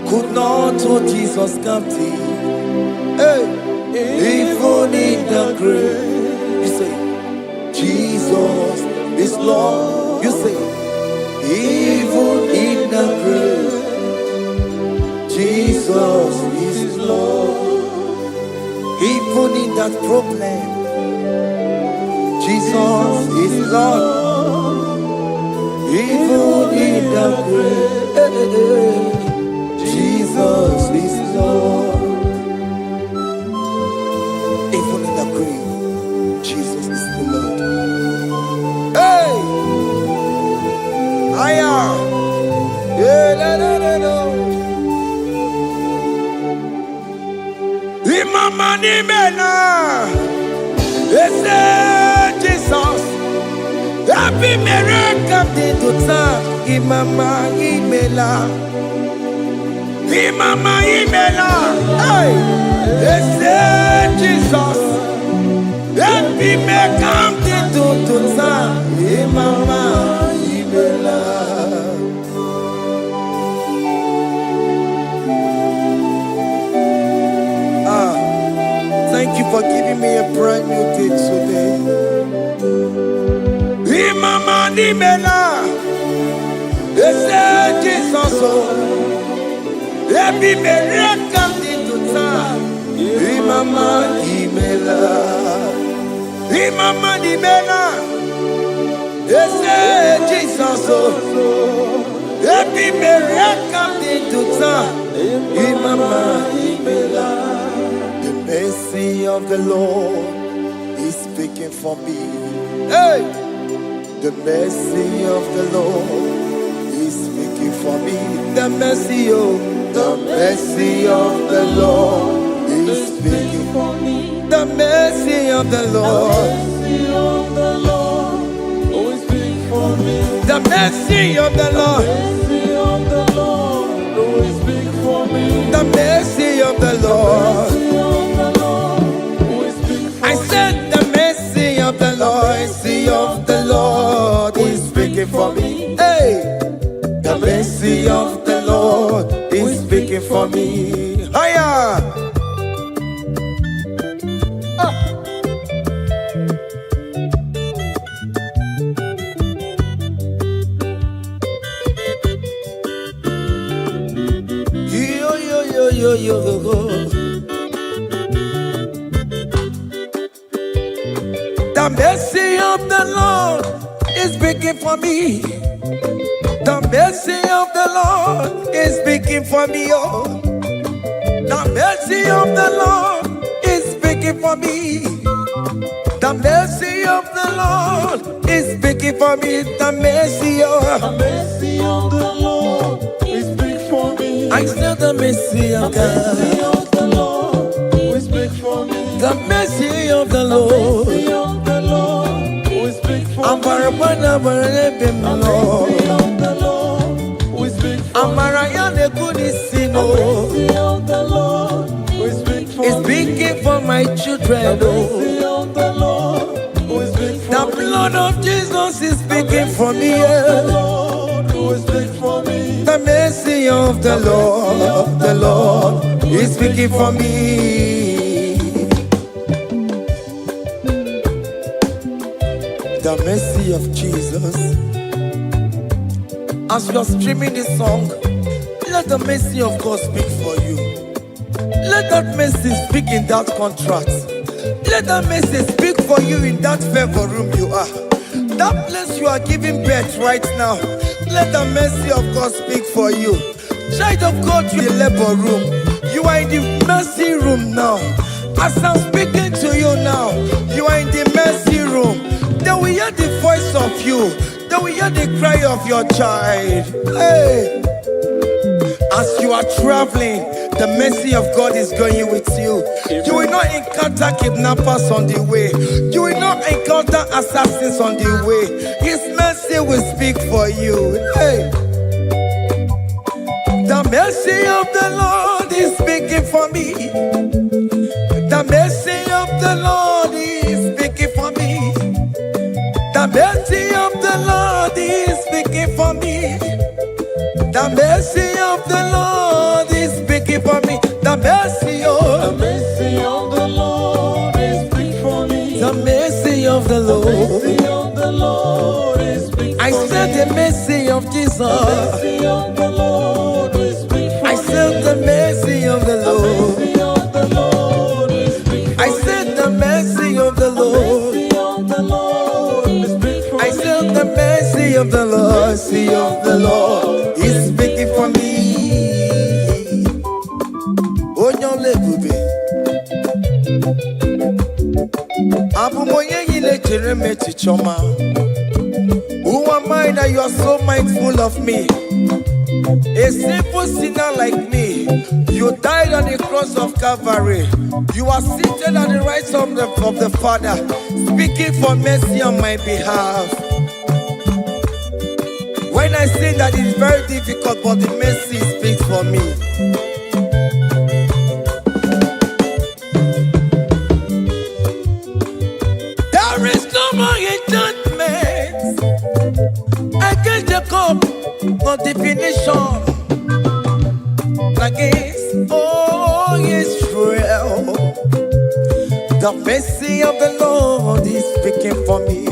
could not hold Jesus captive. Hey, even in the grave, you say, Jesus is Lord. You say, even in the grave, Jesus is Lord. Even in that problem, Jesus is Lord. Even in the grave, Jesus is Lord. Even in the grave, Jesus is the Lord. Hey! I am. Imama ni mena, Jesus. Happy miracle to time. Imama imela, Imama imela. Hey, Jesus. Happy miracle to time. Imama imela. Thank you for giving me a brand new day today. Imama nimela, Jesus, every miracle into time. Imama nimela, Imama nimela, Jesus, every miracle into time. Imama nimela. The mercy of the Lord is speaking for me. Hey! The mercy of the Lord is speaking for me. The mercy of the Lord is speaking for me. The mercy of the Lord is speaking for me. The mercy of the Lord is speaking for me. The mercy of the Lord. I said the mercy of the Lord is speaking for me. Hey, the mercy of the Lord is speaking for me. Hiya! Yo. The mercy of the Lord is speaking for me. The mercy of the Lord is speaking for me. Oh, the mercy of the Lord is speaking for me. The mercy of the Lord is speaking for me. The mercy of the Lord is speaking for me. I said the mercy of God. The mercy of the Lord is speaking for me. The mercy of the Lord. I'm for it's speaking for my children. The blood of Jesus is speaking for me. The mercy of the Lord is speaking for me. The mercy of Jesus. As you are streaming this song, let the mercy of God speak for you. Let that mercy speak in that contract. Let that mercy speak for you in that favor room you are. That place you are giving birth right now. Let the mercy of God speak for you. Child of God, you in the labor room. You are in the mercy room now. As I'm speaking to you now, you are in the mercy room. They will hear the voice of you. They will hear the cry of your child. Hey. As you are traveling, the mercy of God is going with you. You will not encounter kidnappers on the way. You will not encounter assassins on the way. His mercy will speak for you. Hey. The mercy of the Lord is speaking for me. The mercy of the Lord is speaking for me. The mercy of the Lord is speaking for me. The mercy of the Lord is speaking for me. The mercy of the Lord is speaking for me. the mercy of the Lord. The mercy of the Lord is speaking for me. I said the mercy of Jesus. The mercy of the Lord is speaking for me. I said the mercy of the Lord. The mercy of the Lord is speaking for I said the mercy of the Lord. me. The mercy of the Lord is speaking for I said the mercy of the Lord. Mercy of the Lord is speaking for me. Onyole bube. Abumoye yile jereme chichoma. Who am I that you are so mindful of me? A simple sinner like me. You died on the cross of Calvary. You are seated at the right side of the Father, speaking for mercy on my behalf. When I say that it's very difficult, but the mercy speaks for me. There is no more enchantment against Jacob, no definition against all Israel. The mercy of the Lord is speaking for me.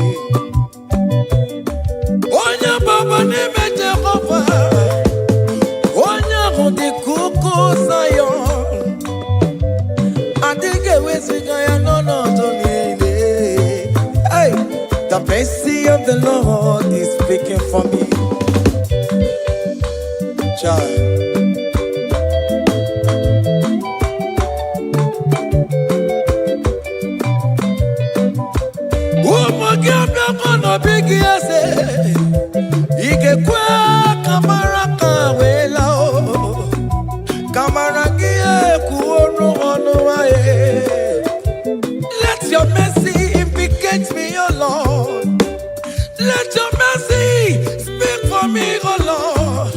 Onya baba neme Jehovah, onya hundi kuku Zion. Adige wesigaya no tonile. Hey, the mercy of the Lord is speaking for me. Child. Big yes, Ikekwe kamara kawela o kamara gie kuono wae. Let your mercy implicate me, O Lord. Let your mercy speak for me, O Lord.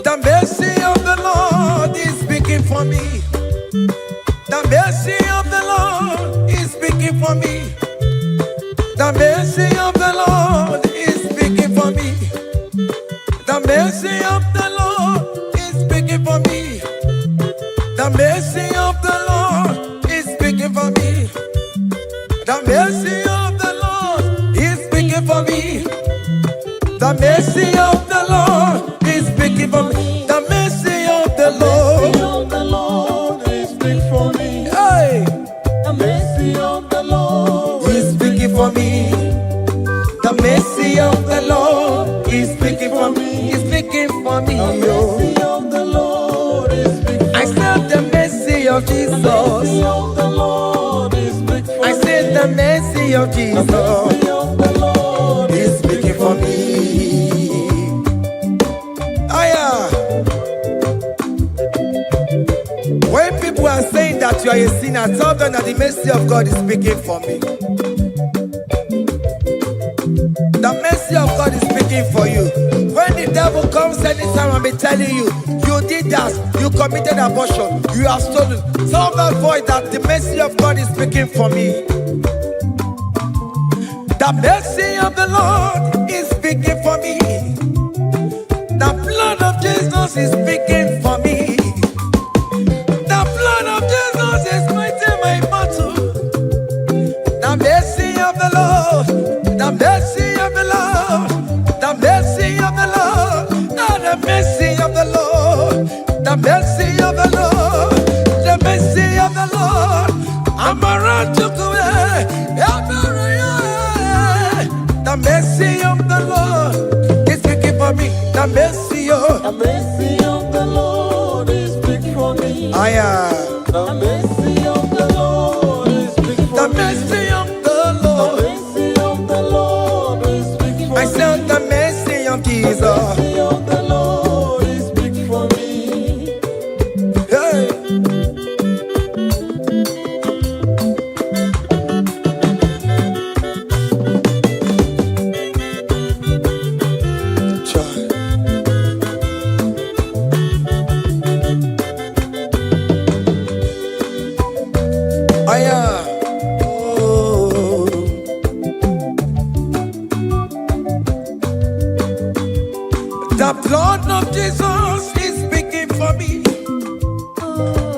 The mercy of the Lord is speaking for me. The mercy of the Lord is speaking for me. The mercy of the Lord is speaking for me. The mercy of the Lord is speaking for me. The mercy of the Lord is speaking for me. The mercy of the Lord is speaking for me. The mercy of the Lord is speaking for me. The mercy of the Lord is speaking for me. Hey. The mercy of the Lord is speaking for me. The mercy of the Lord is speaking for me. Is speaking for me. The mercy of the Lord is speaking for me. I said the mercy of Jesus. The mercy of the Lord is speaking for me. I said the mercy of Jesus. The mercy of the Lord is speaking for me. Aya. When people are saying that you are a sinner, tell them that the mercy of God is speaking for me. The mercy of God is speaking for you. When the devil comes anytime and be telling you, you did that, you committed abortion, you have stolen, tell that voice that the mercy of God is speaking for me. The mercy of the Lord is speaking for me. The blood of Jesus is speaking for me. The blood of Jesus is fighting my battle. The mercy of the Lord, the mercy of the Lord, the mercy of the Lord, the mercy of the Lord, the mercy of the Lord, the mercy of the Lord. I'm around to go. The mercy of the Lord is speaking for me. The mercy of The mercy of the Lord is big for me. The mercy of the Lord is big for The me. mercy of the The Lord. mercy of the Lord is big for I me. said the mercy of The Jesus. mercy of the Lord is big for me. Hey. Child. Oh. The blood of Jesus is speaking for me.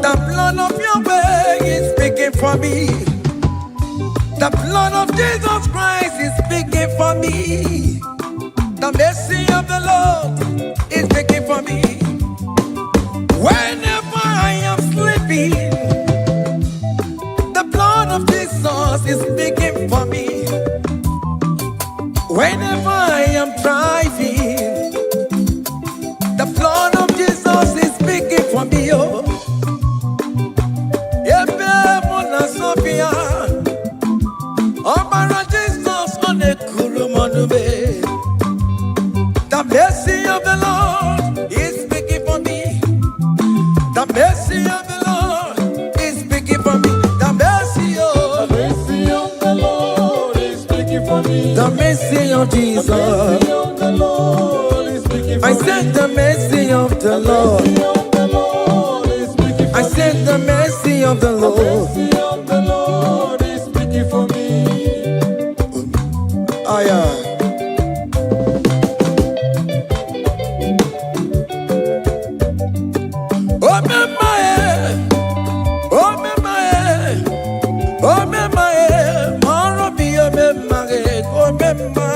The blood of Yahweh is speaking for me. The blood of Jesus Christ is speaking for me. The mercy of the Lord is speaking for me. Whenever I am sleeping, the blood of Jesus is speaking for me. Whenever I am driving, the blood of Jesus is speaking for me. Oh, Ebe Mona Sophia, Obara Jesus on the Kurumanube. The mercy of the Lord is speaking for me. The mercy of the Lord is speaking for me. The mercy The of mercy of the Lord is speaking for me. the mercy of The Jesus. mercy of the Lord is speaking for I me. said the mercy of the The Lord. mercy of the Lord is speaking for I me. said the mercy of the The Lord. mercy of the Lord is speaking for me. Aya. Oh mama oh mama oh mama maro bi oh mama oh mama.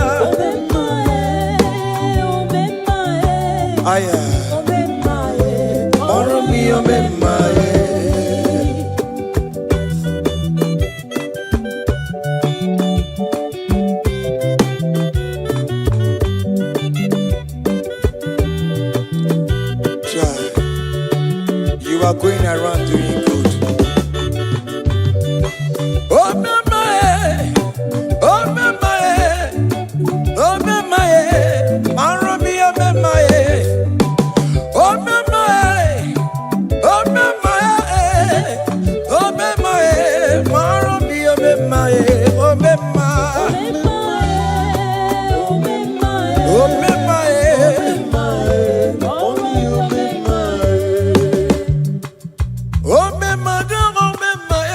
Aya. Maro bi oh mama. You are going around doing good. Oh mama, oh mama, oh mama, Maromi, oh mama, oh mama, oh mama, oh mama, Maromi, oh mama, oh mama, oh mama. Oh me mother, oh me my,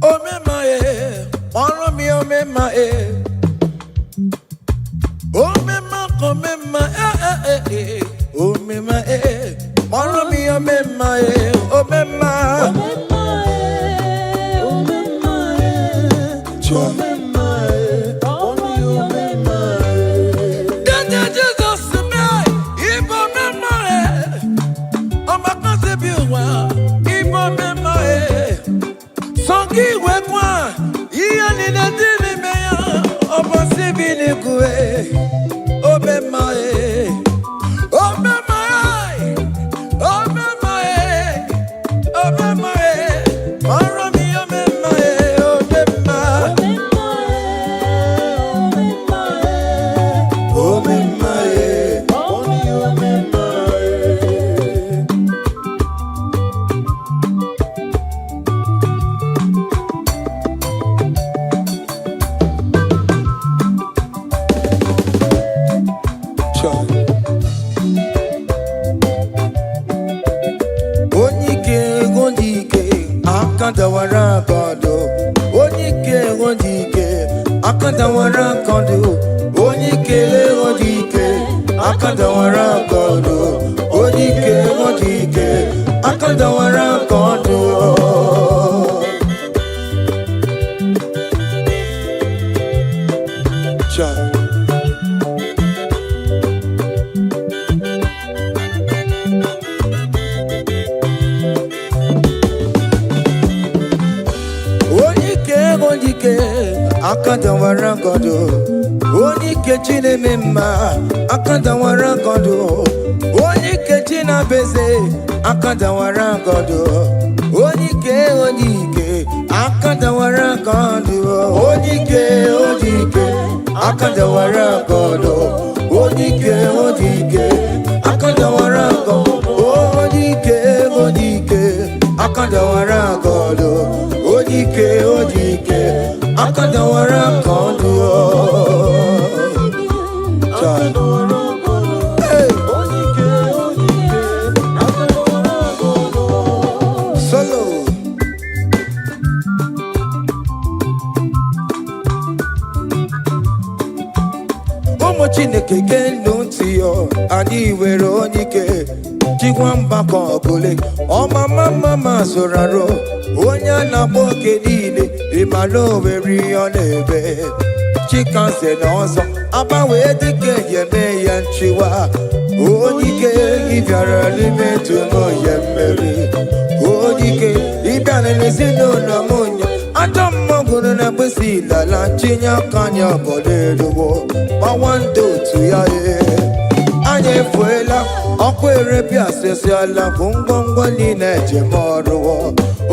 oh me my, follow me, oh me my, oh me my, oh me my, oh me my, follow me, oh me my, oh me my, Jesus me, if oh me my, oh my God be well. Songi wekwa, iya ni na dini meya, obo sibini kue, obe mae, obe mae, obe mae, obe mae, maro mi obe mae, obe mae, obe mae, obe mae. Akandawara kondo, onyike wondike. Akandawara kondo, onyike wondike. Akandawara kondo, onyike wondike. Akandawara kondo. Child. Akandawara kondo, onike chine mema. Akandawara kondo, na beze akadawara godo onike akadawara godo onike akadawara godo onike akadawara godo onike akadawara godo onike akadawara godo Chineke genu ntị yo anyị were onike jikwa mgbakọ ọbụle ọmama zụraro onye na-agba oke niile ịmala oweri ọ na-ebe chikanse na ọzọ agbanwe dịka yeme ya nchiwa onike ịbịara n'ime tụmụ ya mmeri onike ịbịara n'ezinụlọ m onye ajọ mmọgwụrụ na mgbesi ilala chinye aka anya obodo eluwo gbawando otu ya anya efuela ọkụ erepịa asịsịala bụ ngwongwo niile ejem ọrụwo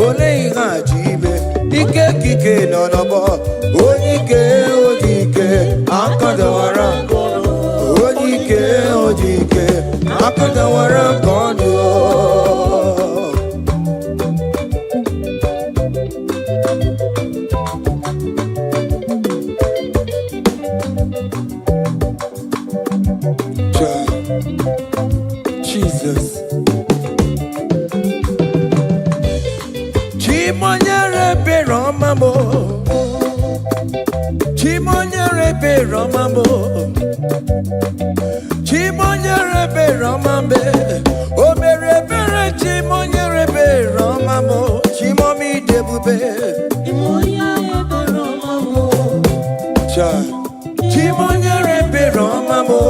ole ihe aji ibe ike ekike nọ n'ọgbọ onike akadawara onike akadawara ka ọnụ Jesus. Chimonyere beromamo. Chimonyere beromamo. Chimonyere beromambe. Omere bere chimonyere beromamo. Chimomi debube. Chimonyere beromamo. Chimonyere beromamo.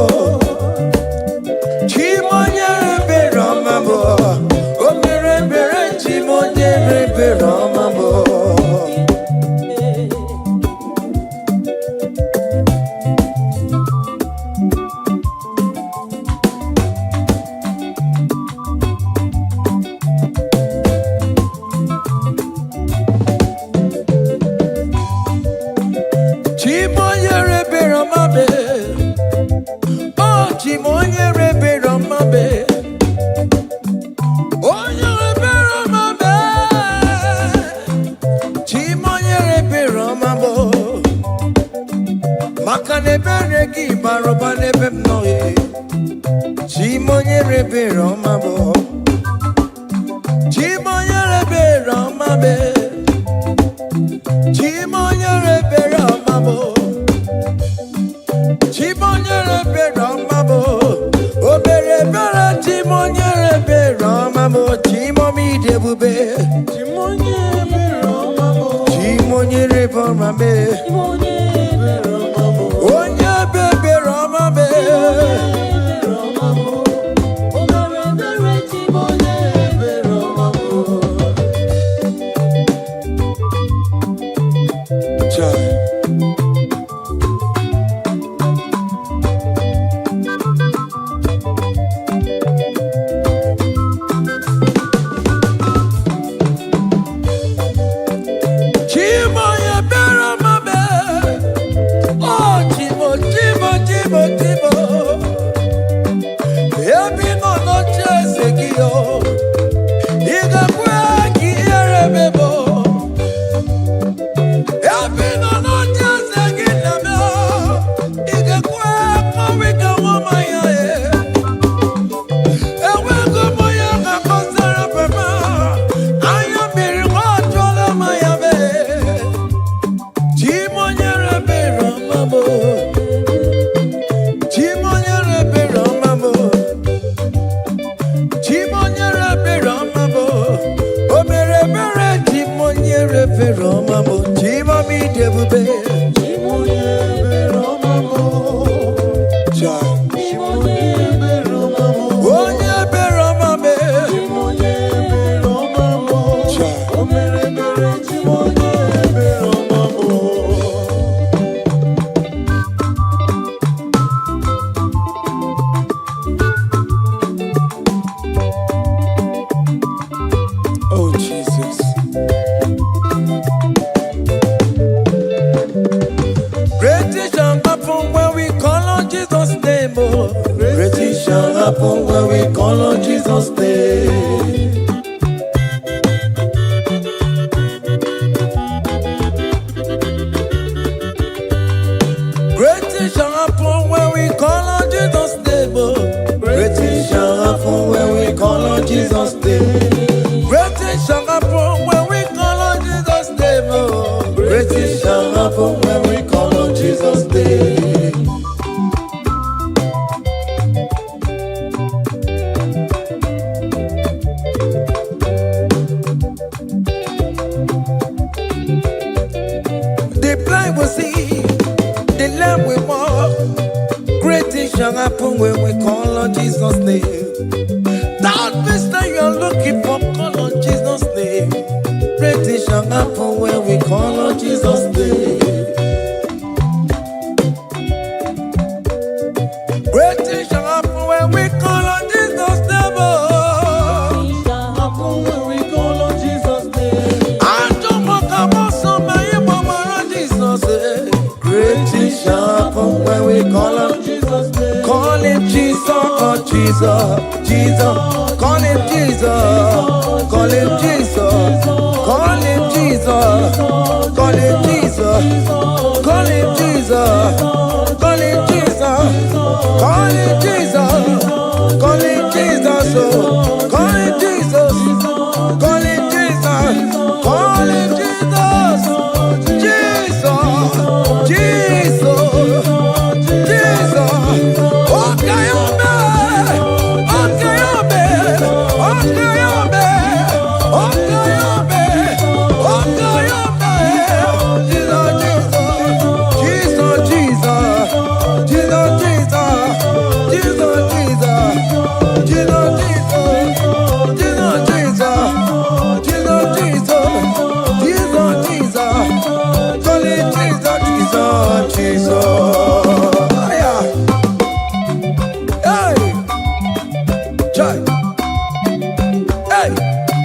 Chimonyere beromamo, omere bere chimonyere beromamo. Chimonyere beromame, oh chimonyere beromame. Makanebere ki baroba nebem noye. Chimonyere beromamo. Chimonyere beromame. Chimonyere beromamo. Chimonyere beromamo. Obere bere chimonyere beromamo. Chimomi debube. Chimonyere beromamo. Chimonyere beromame. Onye bebe Roma be Chimoye beroma be happen when we call on Jesus' name. Great things shall happen when we call on Jesus' name. Great things shall happen when we call on Jesus' name. Great things shall happen when we call on Jesus' name. Great things shall happen when we call on Jesus' name. The blind will see, the lame will walk. Great things shall happen when we call on Jesus' name. That means that you're looking for, call on Jesus' name. Great things shall happen when we call on Jesus' name. Great things shall happen when we call on Jesus' name. Happen when we call on Jesus' name. I don't want to come so many more Jesus. Great things shall happen when we call on Jesus' name. Call him Jesus, oh Jesus, Jesus. Call him Jesus, call him Jesus, call him Jesus, call him Jesus, call him Jesus, call him Jesus, call him Jesus, call him Jesus, call him Jesus, call him Jesus, call him Jesus, Jesus, Jesus, okay,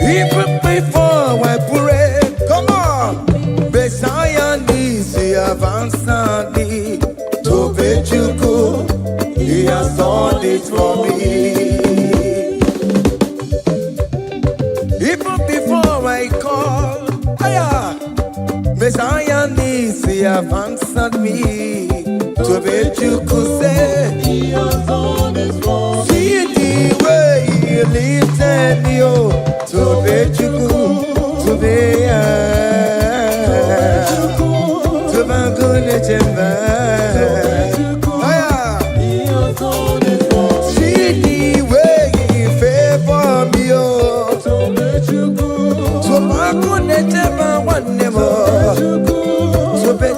even before I pray, come on. Messiah needs to have answered me. To bet you could, he has done it for me. Even before I call, Messiah needs to have answered me. To bet you could say, He has done it for me. see the way he lifted me up. To bet you could, to be to be good at your man. He has done it for me. See the way he favor me, oh. So let you go. To be good at your man, one more. To be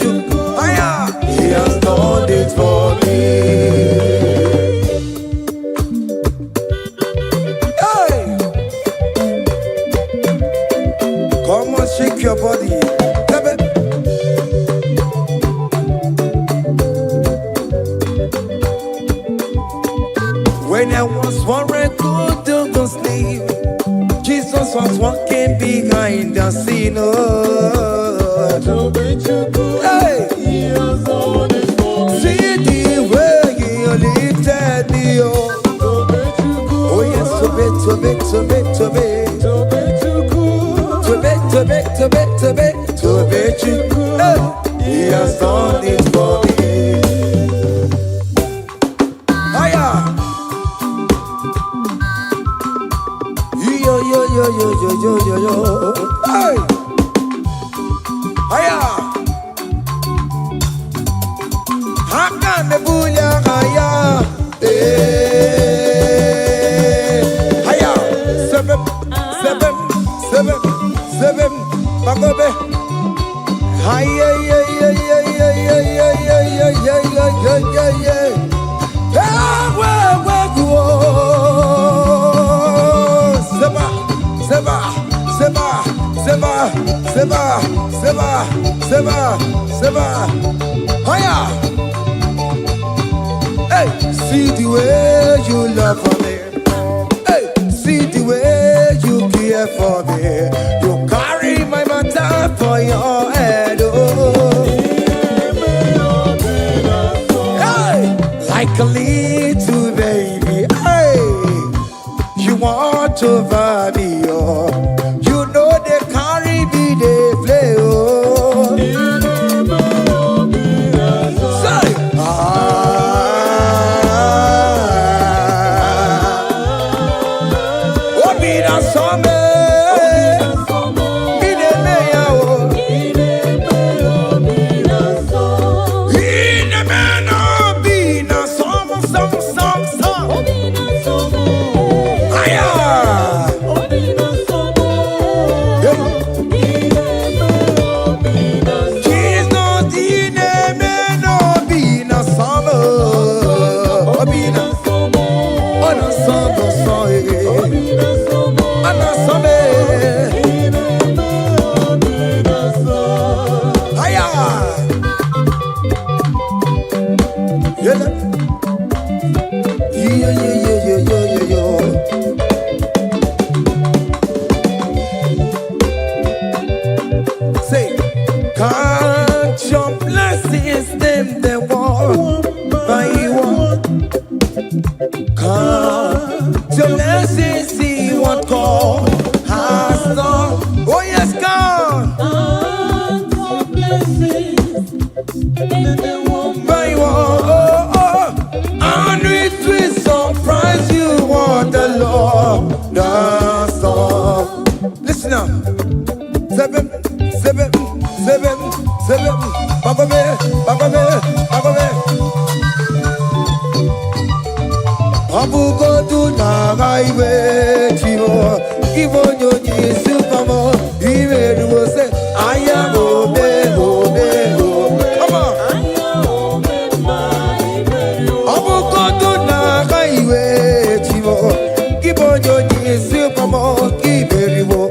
you. He has done it for me. Hey! Come on, shake your body. When I was worried, good to go sleep, Jesus was walking behind the scene. Oh. So let you go. Hey! He has done it for me. See the way you lifted me, oh. So let you go. Oh yes, to be. So let you go. To bet you. Hey. He has done it for me. Hiya. Yo. Hey. Hiya. Hakan the bunya hiya. Hiya. Seven. Bagobe. Hiya. Seba. Hiya. Hey, see the way you love for me. Hey, see the way you care for me. You carry my matter for your head. Oh. Hey, like a little baby. Hey, you want over me, oh. You know they carry me, they play, oh. Say, oh, be that summer. Say, count your blessings, them they want by one. Count your blessings, see what God has done. Oh yes, God. Count your blessings, them they want by one. Oh, oh. And it will surprise you what the Lord does. Listen up. Seven. Bagome. Abugo do na gaiwe chivo. Ibo nyonyi supamo. Iwe ruo se aya obe. Come on. Abugo do na gaiwe chivo. Ibo nyonyi supamo. Iwe ruo.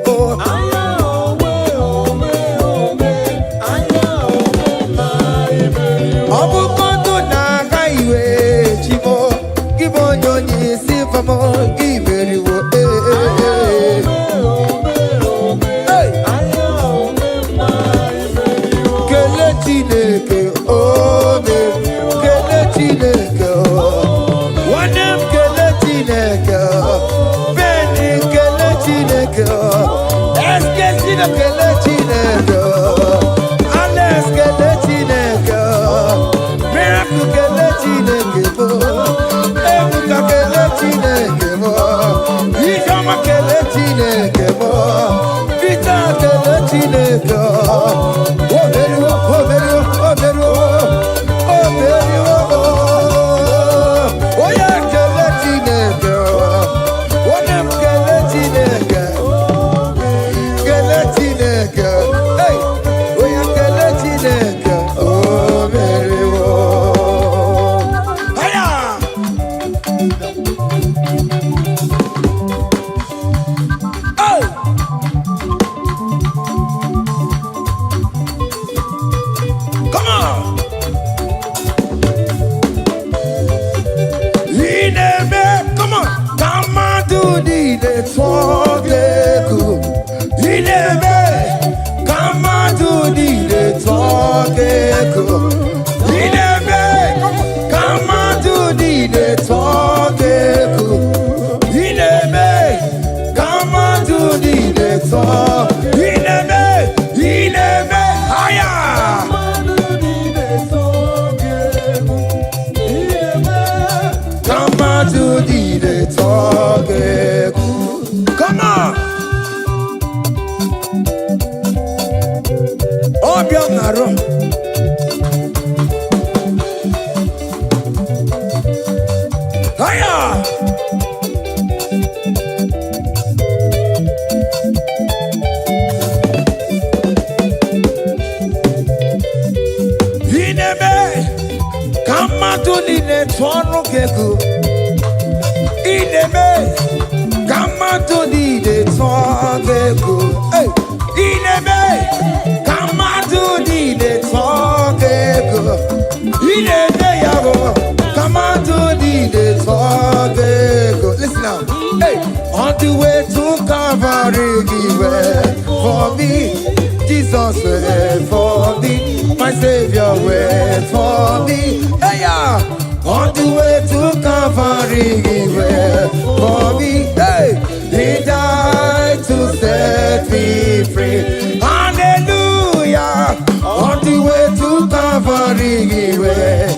Listen now. Hey, on the way to Calvary, he went for me. Jesus went for me. My Savior went for me. Hey, yeah. on the way to Calvary, He went for me. Hey, He died to set me free. Hallelujah. On the way to Calvary, He went.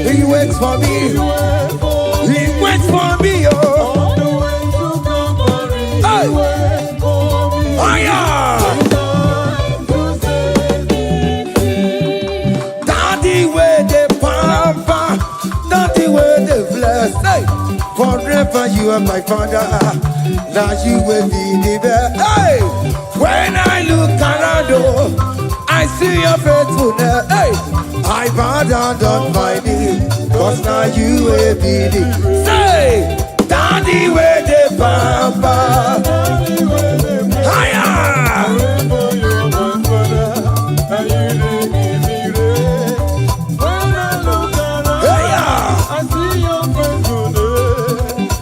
He waits for me. He waits for me. Oh. Hey. Forever you are my father, now you will be the best. Hey, when I look around, oh, I see your faithfulness. Hey, I bow down on my knees, cause now you will be the. Say, Daddy, where the papa. Higher.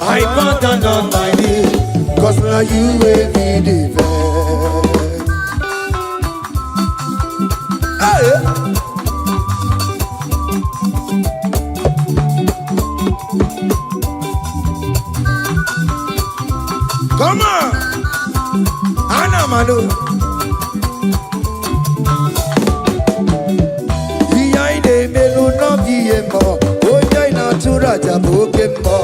I bow down on my knees, cause now you will be the best. Hey. Come on, Anna Manu. Behind the melu no biemo, oja ina tura jabokemo.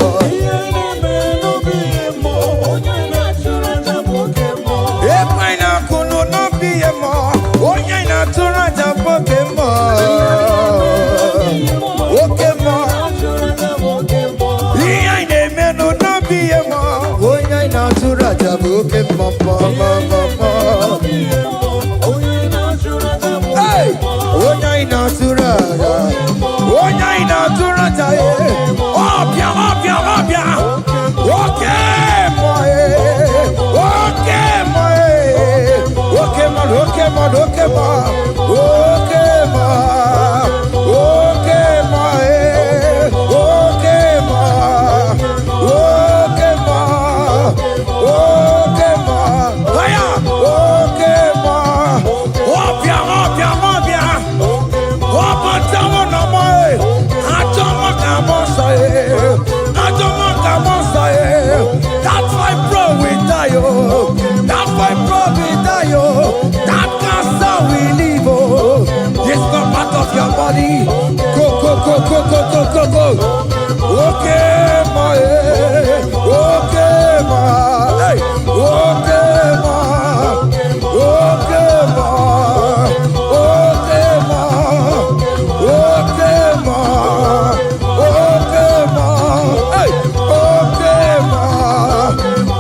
That's why bro we die, oh. That's why bro we die, oh. That cancer we live, oh. It's not part of your body. Go, go, go, go, go, go, go, go. Okay, my, okay, my, hey, okay, my, okay, my, okay, my, okay, my, okay, my, hey, okay, my, okay, my,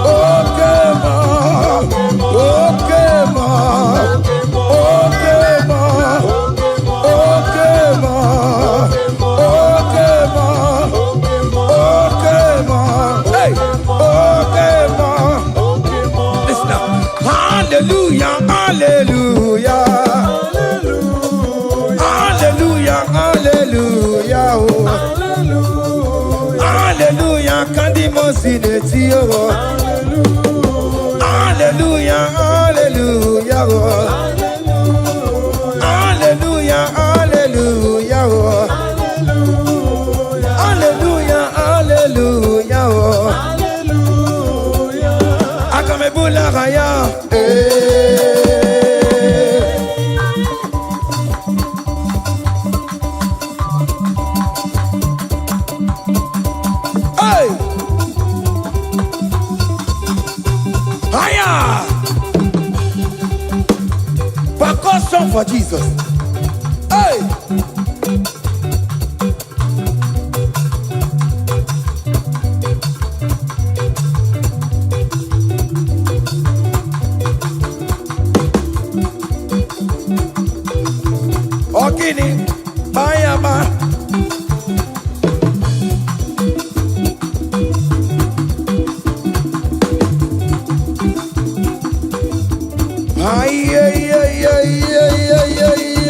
okay, my, okay, my, okay, my, okay, my, okay, my, hey, okay, my. Listen now. Hallelujah, hallelujah, hallelujah, hallelujah, oh. Hallelujah, Kandi Mosineti, oh. Hallelujah, hallelujah, oh. Hallelujah, hallelujah, oh. Hallelujah, hallelujah, oh. Akamebula Raya, hey, higher, percussion for Jesus, hey. Ogini, Bayama. Ay, ay, ay, ay, ay, ay, ay,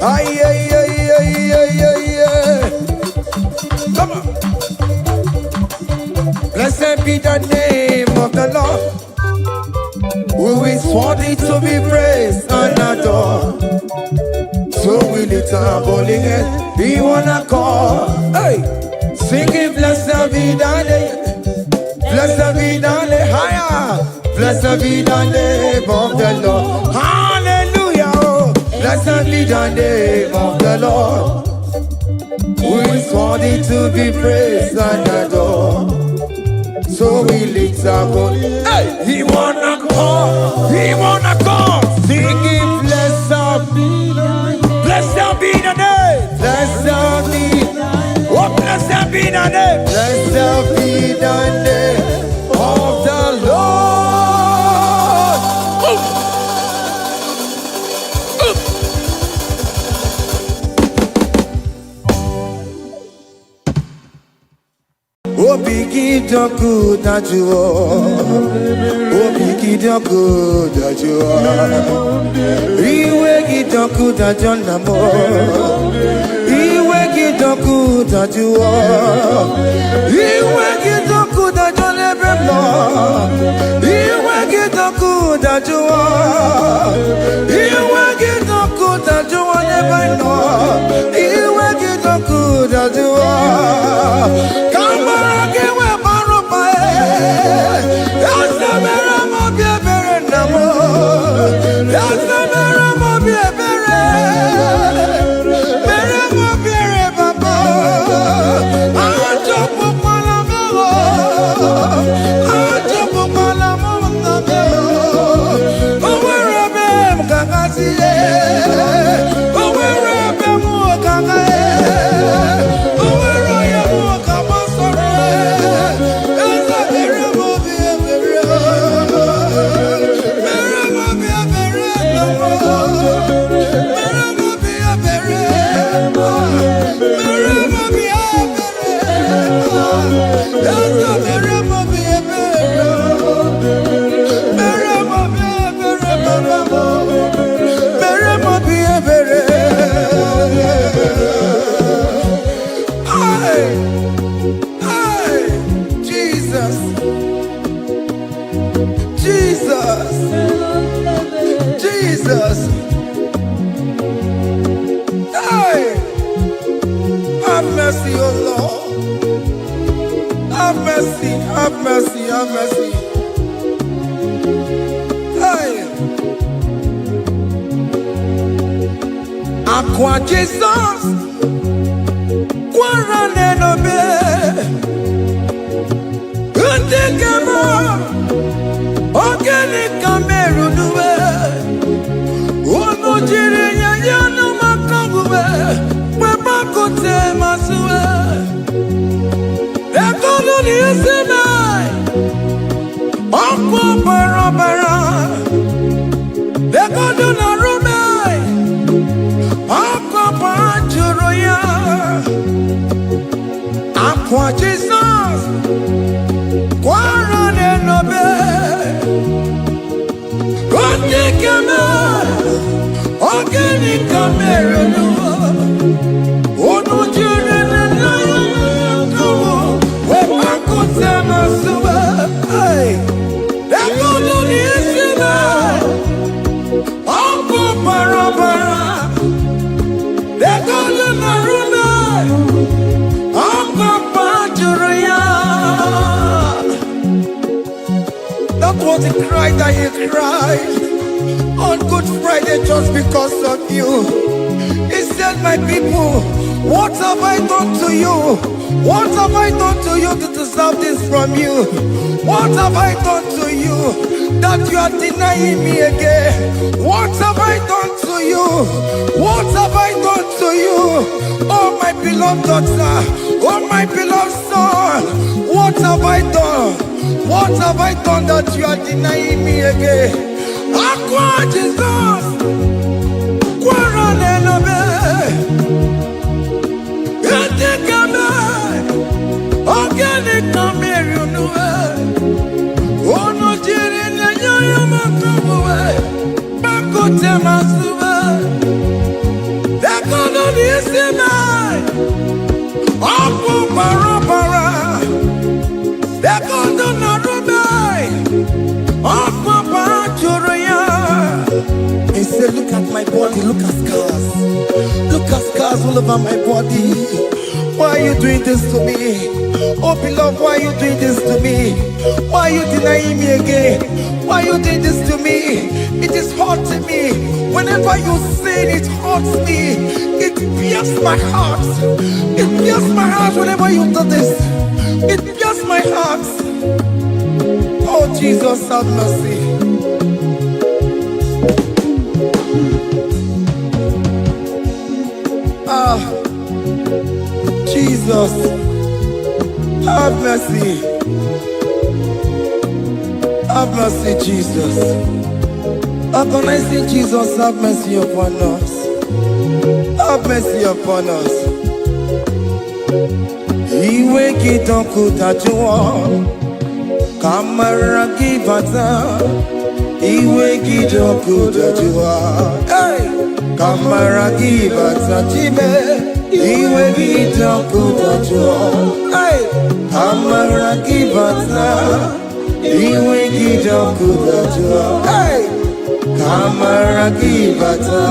Ay, ay, ay, ay, ay, ay, ay. Come on. Blessed be the name of the Lord, who is worthy to be praised and adored. So we lift our holy hands, we wanna call, hey, singing blessed be the name, blessed be the name, higher, blessed be the name of the Lord, hallelujah, oh. Blessed be the name of the Lord, who is worthy to be praised and adored. So we lift our holy hands, hey, he wanna call, singing blessed be the name. Blessed be the name. Blessed be. Oh, blessed be the name. Blessed be the name of the Lord. Oh, begin the good that you are. Oh, begin the good that you are. Iwe the good that you are. Iwe the good that you are. Iwe the good that you never know. Iwe the good that you are. Iwe the good that you never know. Iwe the good that you are. Come on. Jesus. Hey, have mercy, oh Lord. Have mercy, have mercy, have mercy. Hey, Aqua Jesus, Quarane no be, Untekema, Organic Cameru nuwe. Jirinya yana makangube, webakote masue. Ekolo ni esime, okwo barabara. Ekolo na rume, okwo panjuro ya. Aqua Jesus, Quarane nobe, Kontikeme. Organic camera, oh no, children, we're back on Sama Suba. Hey, they're going to listen. Uncle Parabara, they're going to Naruna, Uncle Pajuria. That was the cry that he cried on Good Friday just because of you. He said, my people, what have I done to you? What have I done to you to deserve this from you? What have I done to you that you are denying me again? What have I done to you? What have I done to you? Oh my beloved daughter, oh my beloved son, what have I done? What have I done that you are denying me again? Aqua Jesus, Quarane no be, Etikame, Organic Cameru nuwe, Ono jirinya yana. look at scars. Look at scars all over my body. Why are you doing this to me? Oh beloved, why are you doing this to me? Why are you denying me again? Why are you doing this to me? It is hurting me. Whenever you sin, it hurts me. It pierces my heart. It pierces my heart whenever you do this. It pierces my heart. Oh Jesus, have mercy. Ah, Jesus, have mercy. Have mercy, Jesus. Upon I say, Jesus, have mercy upon us. Have mercy upon us. Iwe kitonku tajua, kamara kibata. Iwe kitonku tajua, hey, kamara kibata chibe. Iwe kitonku tajua, hey, kamara kibata. Iwe kitonku tajua, hey, kamara kibata.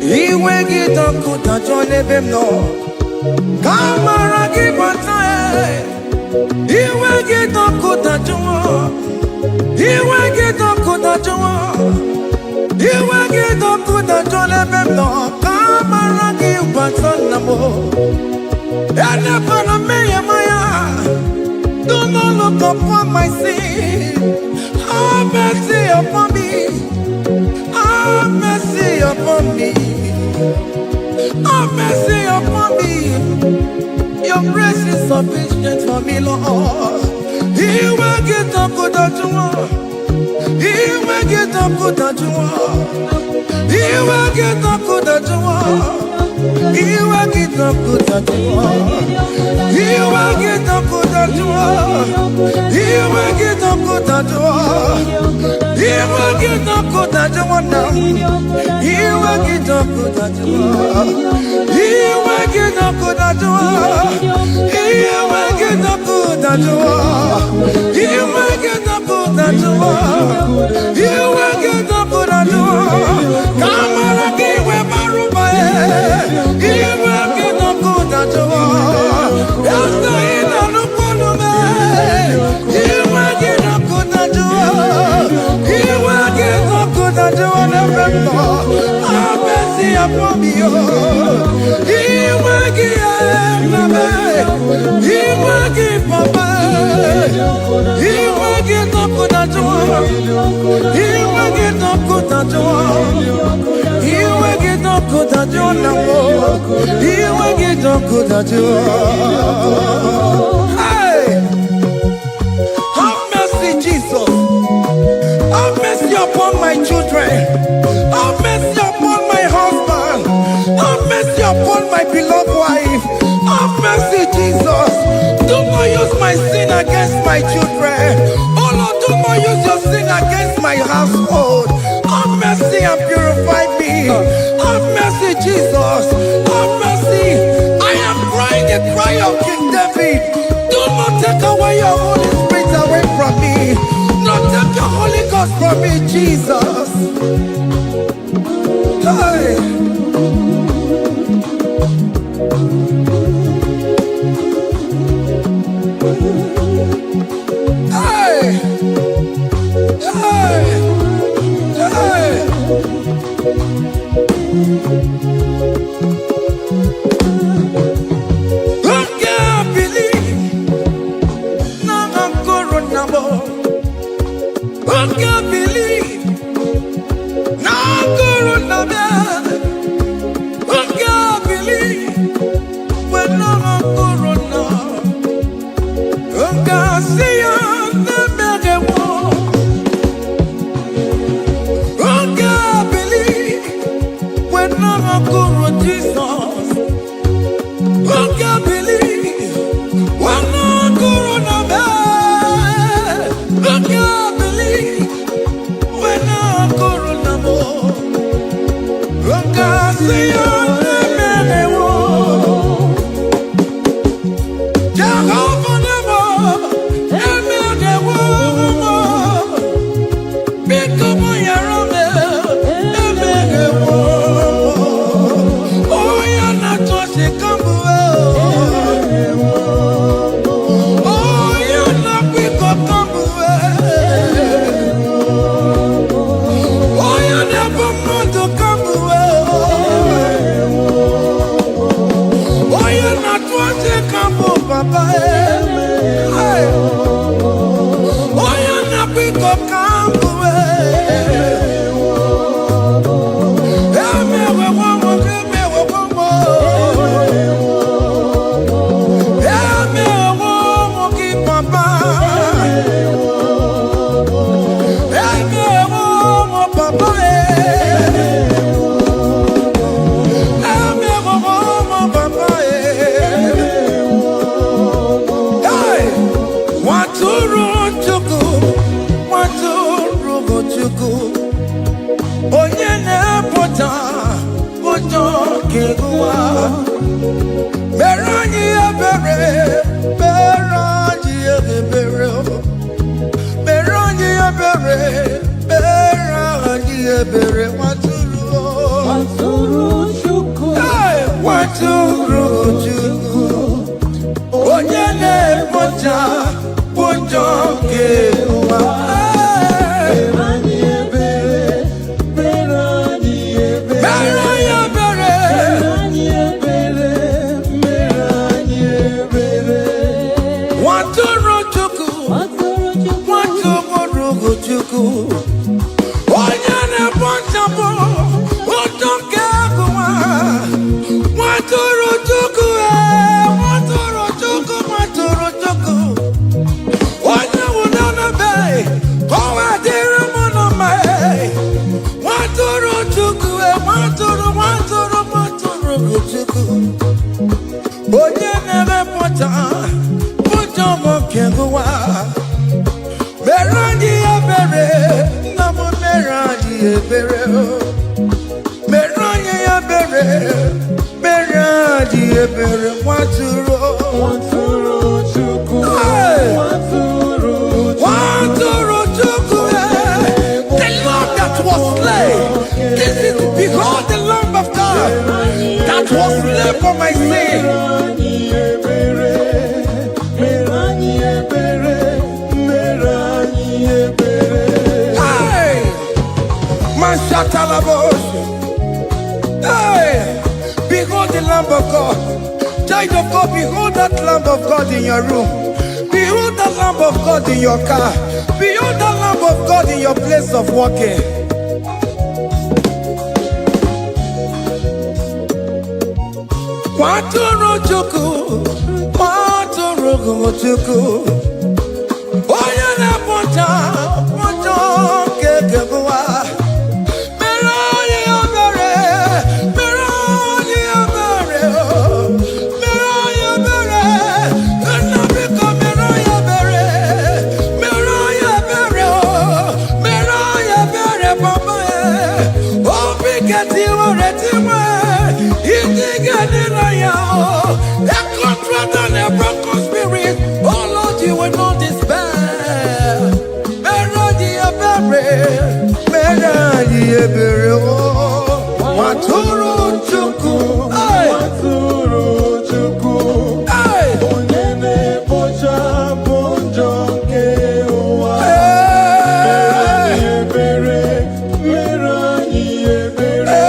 Iwe kitonku tajua nebem no, kamara kibata. Iwe kitonku tajua, iwe kitonku tajua, iwe kitonku tajua nebem no, kamara kibata namo. Ene pana meya maya, do not look upon my sin. Have mercy upon me. Have mercy upon me. Have mercy upon me. Your grace is sufficient for me, Lord. He will get up good at you. He will get up good at you. He will get up good at you. He will get up good at you. He will get up good at you. He will get up good at you. He will get up good at you now. He will get up good at you. He will get up good at you. He will get up good at you. He will get up good at you. He will get up good at you. Come on, give me my room. He will get up good at you. After he done up on me, he will get up good at you. He will get up good at you. Have mercy upon me. He will give me. He will give me. He will get up good at you. He will get up good at you. He will get up good at you now. He will get up good at you. Hey, have mercy, Jesus. Have mercy upon my children. Have mercy upon my husband. Have mercy upon my beloved wife. Have mercy, Jesus. Do not use my sin against my children. Oh Lord, do not use your sin against my household. Have mercy and purify me. Have mercy, Jesus. Have mercy. I am crying the cry of King David. Do not take away your Holy Spirit away from me. Not take your Holy Ghost from me, Jesus. Hey. Hey. Hey. Hey. I can't believe now I'm corona. I can't believe now I'm corona. I can't believe when I'm corona. I can't see you. I can't believe when I'm a Jesus. onye na-apụta ụjọ ga-egụwa. Mere anyị ebere, mere anyị ebere, mere anyị ebere, mere anyị ebere. Nwatụrụ Chukwu, nwatụrụ Chukwu, onye na-apụta ụjọ ga-egụwa. Onye na-ekpochapụ ụjọ nke agụwa. Nwatụrụ Chukwu, nwatụrụ Chukwu, nwatụrụ Chukwu. Onye nwụrụ n'ebe ka ọ wee dịrị mụ na mma. Nwatụrụ Chukwu, nwatụrụ Chukwu. Onye na-emepụta ụjọ nke agụwa. Mere anyị ebere, nna m mere anyị ebere. Mere anyị ebere, mere anyị ebere. Nwatụrụ Chukwu, nwatụrụ Chukwu. The Lamb that was slain. This is behold the Lamb of God that was slain for my sin. Hey, behold the Lamb of God. Child of God, behold that Lamb of God in your room. Behold the Lamb of God in your car. Behold the Lamb of God in your place of working. Nwatụrụ Chukwu, nwatụrụ Chukwu. Onye na-apụta ụjọ nke agụwa. Nwatụrụ Chukwu, nwatụrụ Chukwu. Onye na-ekpochapụ ụjọ nke ụwa. Mere anyị ebere,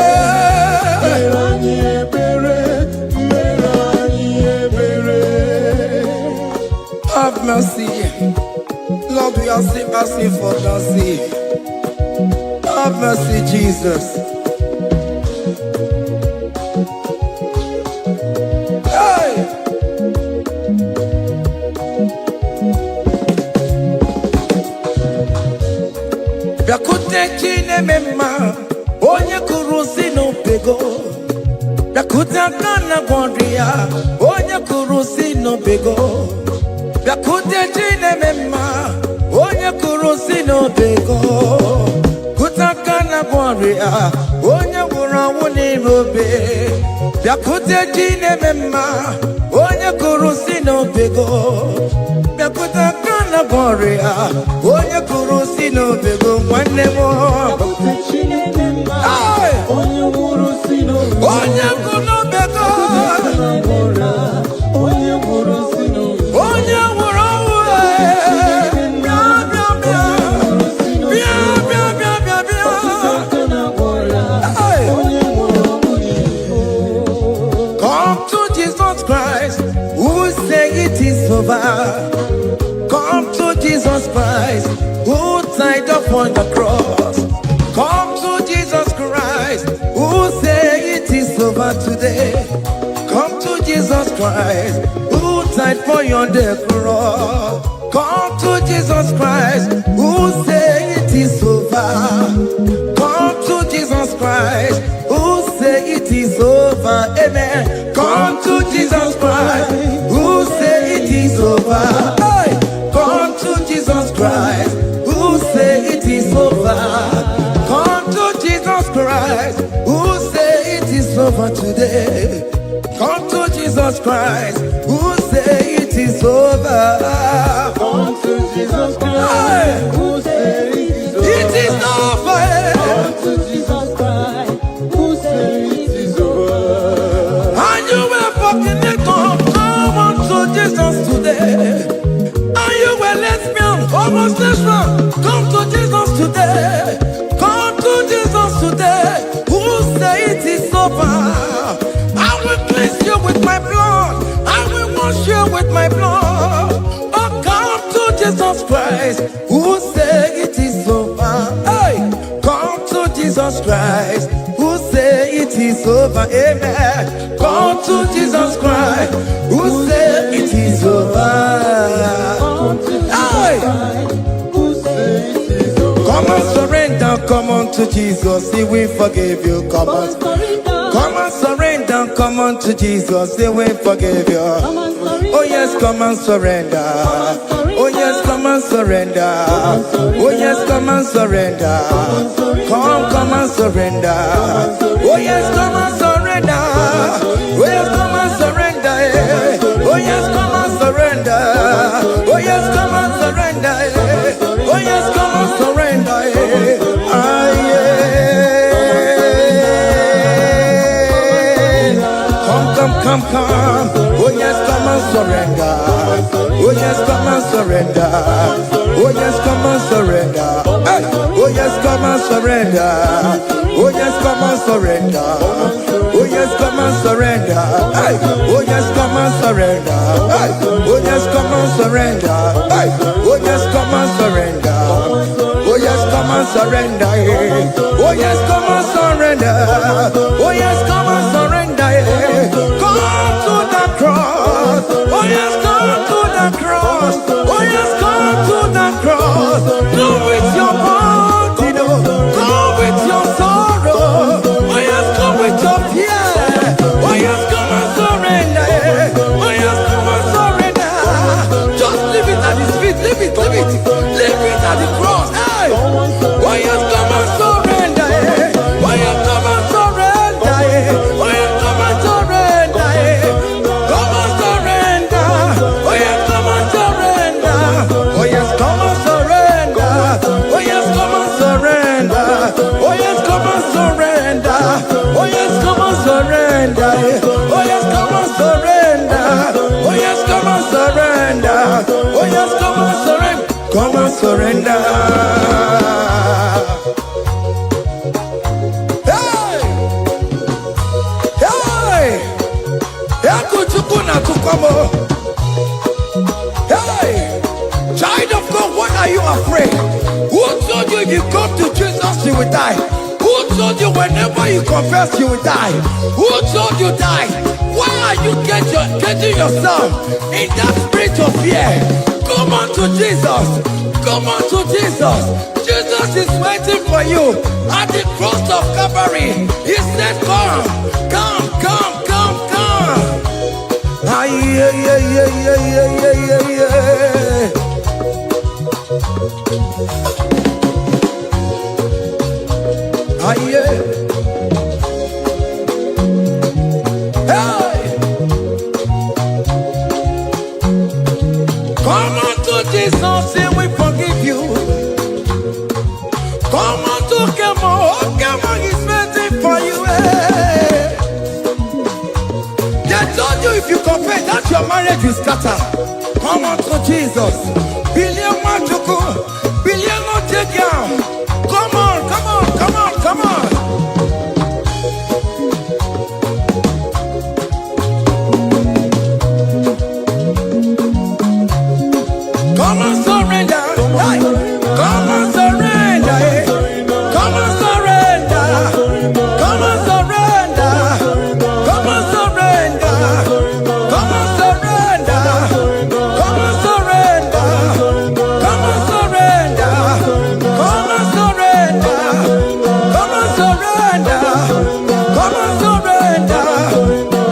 mere anyị ebere, mere anyị ebere. Have mercy, Lord, we are asking for mercy. Have mercy, Jesus. Hey! Bịakute Chineke mma, onye kụrụ si n'obego. Bịakute aka na gwọrọ ya, onye kụrụ si n'obego. Bịakute Chineke mma, onye kụrụ si n'obego. Onye gwụrụ anwụ n'ime obe. Bịakute Chineke mma, onye kụrụ si n'obego. Bịakute aka na gwọrọ ya, onye kụrụ si n'obego. Nwanne m, bịakute Chineke mma, onye gwụrụ si n'obego. Onye gwụrụ n'obego, onye gwụrụ si n'obego. Onye gwụrụ anwụ. Come to Jesus Christ, who died upon the cross. Come to Jesus Christ, who said it is over today. Come to Jesus Christ, who died for you on the cross. Come to Jesus Christ, who said it is over. Come to Jesus Christ, who said it is over. Amen. Come to Jesus Christ, who said it is over. Hey! Come to Jesus Christ, who said it is over. Come to Jesus Christ, who say it is over today. Come to Jesus Christ, who say it is over. Come to Jesus Christ, who say it is over. Come to Jesus Christ, who say it is over. And you were fucking it up, come on to Jesus today. And you were lesbian, homosexual, come to Jesus today. Come to Jesus today, who say it is over. I will cleanse you with my blood, I will wash you with my blood. Oh, come to Jesus Christ, who say it is over. Hey, come to Jesus Christ, who say it is over. Amen. Come to Jesus Christ, who say it is over. Come to Jesus Hey, Christ, who say it is over. come and surrender, come on to Jesus, He will forgive you. Come on, come and surrender, come on to Jesus, He will forgive you. Oh yes, come and surrender. Oh yes, come and surrender. Oh yes, come and surrender. Come and surrender. Oh yes, come and surrender. Oh yes, come and surrender. Oh yes, come and surrender. Oh yes, come and surrender. Oh yes, come and surrender. Ah yeah. Come. Oh yes, come and surrender. Oh yes, come and surrender. Oh yes, come and surrender. Hey. Oh yes, come and surrender. Oh yes, come and surrender. Oh yes, come and surrender. Hey. Oh yes, come and surrender. Hey. Oh yes, come and surrender. Hey. Oh yes, come and surrender. Oh yes, come and surrender. Oh yes, come and surrender. Oh yes, come and surrender. Come to the cross. Oh yes, come to the cross. Oh yes, come to the cross. Come with your body, come with your sorrow. Oh yes, come with your fear. Oh yes, come and surrender. Oh yes, come and surrender. Just leave it at His feet. Leave it at the cross. Hey. Oh yes, come and surrender. Oh yes, come and surrender. Oh yes, come and surrender. Come and surrender. Oh yes, come and surrender. Oh yes, come and surrender. Oh yes, come and surrender. Oh yes, come and surrender. Oh yes, come and surrender. Oh yes, come and surrender. Oh yes, come and surrender. Oh yes, come and surrender. Come and surrender. Hey! Hey! Hey! Child of God, why are you afraid? Who told you if you come to Jesus you will die? Who told you whenever you confess you will die? Who told you die? Why are you getting yourself in that spirit of fear? Come on to Jesus. Come on to Jesus. Jesus is waiting for you at the cross of Calvary. He said, come. Ah, yeah. Ah, yeah. Hey! Come on to Jesus, He will forgive you. Come on to Kemo, is waiting for you. They told you if you confess that your marriage will scatter. Come on to Jesus. Billion Machuku, billion Otegiam. Come on. Come and surrender. Hey. Come and surrender. Come and surrender. Come and surrender. Come and surrender. Come and surrender. Come and surrender. Come and surrender. Come and surrender. Come and surrender. Come and surrender.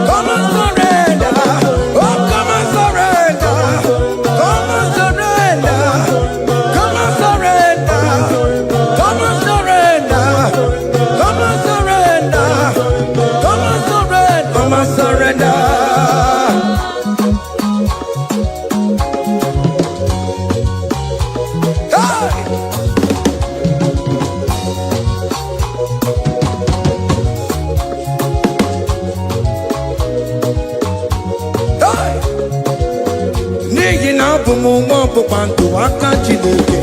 Come and surrender. Oh, come and surrender. Come and surrender. Come and surrender. Come and surrender. Come and mo panto akachi deke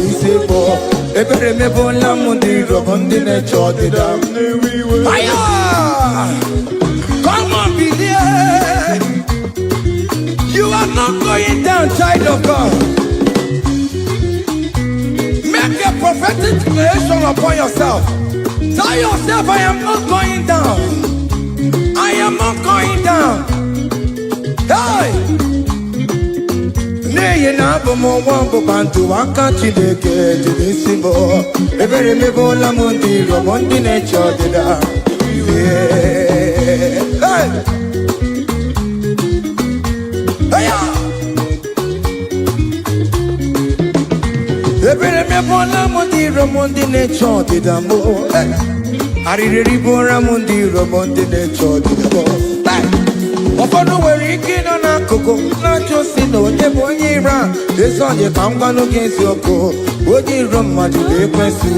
isebo ebere mebo lamundi robondi ne chodida. Aya! Come on, believe. You are not going down, child of God. Make a prophetic declaration upon yourself. Tell yourself, I am not going down. I am not going down. Hey! Nay, na bomo wambo bantu wakachi deke jidisibo. Ebere mebo lamundi robondi ne chodida. Hey! Hey! Ebere mebo lamundi robondi ne chodida mo. Arireri bora mundi robondi ne chodida. Ofono were ike no na koko na chosi no onye bụ onye ira eso onye ka ngwa n'oge eziokwu onye iro mmadụ ga-ekwesị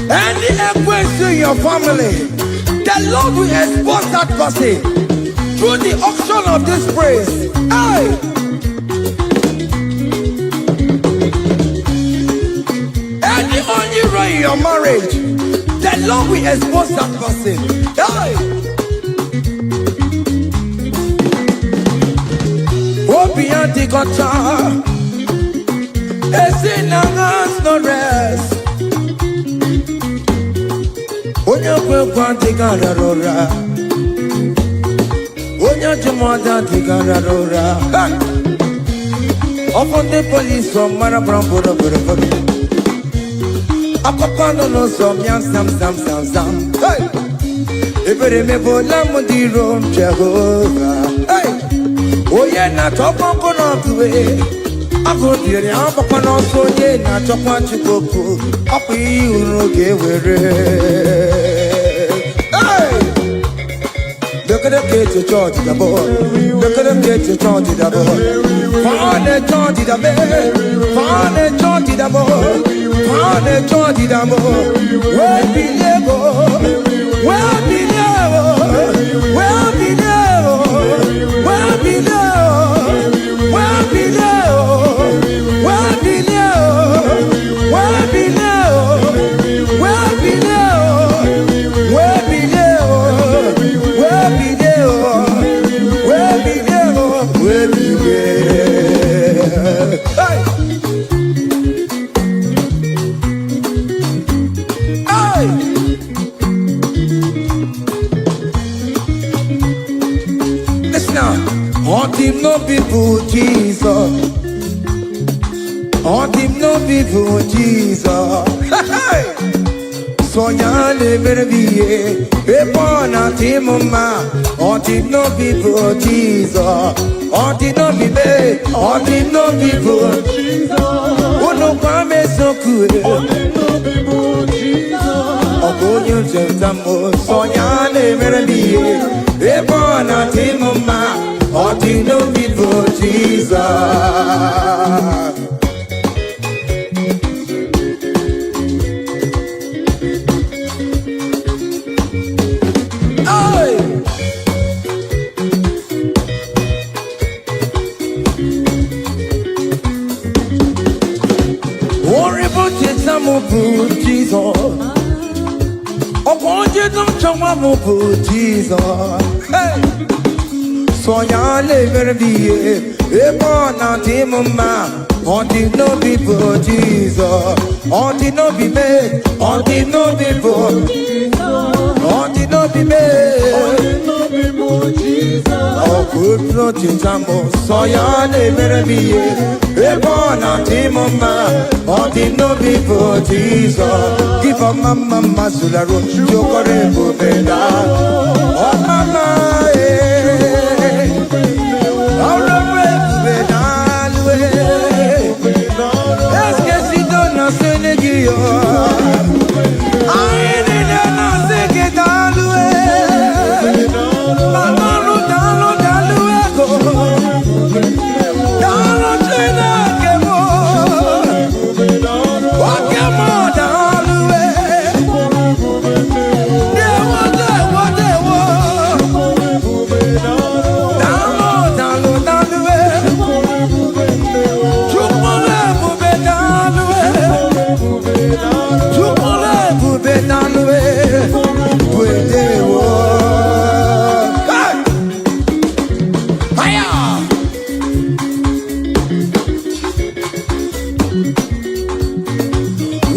any ekwesị in your family, the Lord will expose that person through the auction of this praise. Any only in your marriage, the Lord will expose that person. Beyond the gutter, it's in our hands, no rest. When you go on the gararora, when you jump on the gararora, upon the police from Marabrambo. Akopano no some yam sam. Hey, every mebo lamundi rom Jehovah. Hey, oh yeah, na topo kono tuwe. Ako dire apapano so ye na topo chikoku. Api uroge were. Hey, look at the kids to charge the boy. Look at the kids to charge the boy. Find the charge the boy. Find the charge the boy. Find the charge the boy. Where be lebo? Where be lebo? Where be lebo? Where be lebo? Where be lebo? Where be lebo? Where be lebo? Where be lebo? Where be lebo? Where be lebo? Where be lebo? Where be lebo? Hey! On him no people Jesus. On him no people Jesus. So ya never be a born at him ma. On him no people Jesus. On him no be me. On him no people Jesus. Oh no come so cool. On him no people Jesus. Oh go you tell so ya never be a born at him ma. All the no people, Jesus. Worry about it, some of Jesus. Oh, won't you don't show up about Jesus? Hey! So ya never be a born at him ma. On the no people Jesus. On the no be made. On the no people Jesus. On the no be made. On the no people Jesus. Oh good Lord Jesus. So ya never be a born at him ma. On the no people Jesus. Give a mama sularo. Jokore bubeda. Oh mama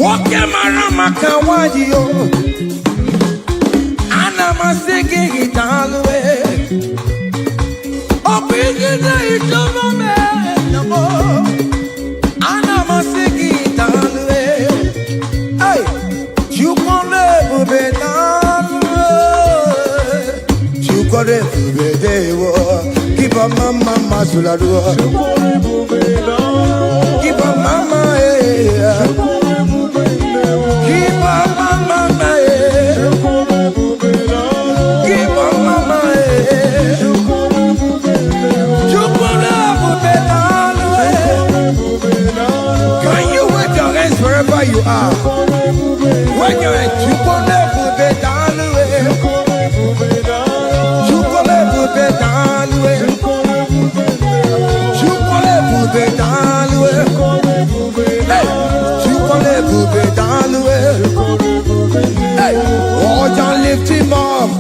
Woke marama kawadio. Anama singing it all the way. Oh, big night of a man, no more. Anama singing it all the way. Hey, you can never be done. You can never be there. Keep a mama, Masula. Keep a mama, keep a mama, keep a mama, can you wave your hands wherever you are? Wave your hands. You can never be down the way. You can never be down the way. You can never be down the way. You can never be down the way. Hey, oh, don't lift him up.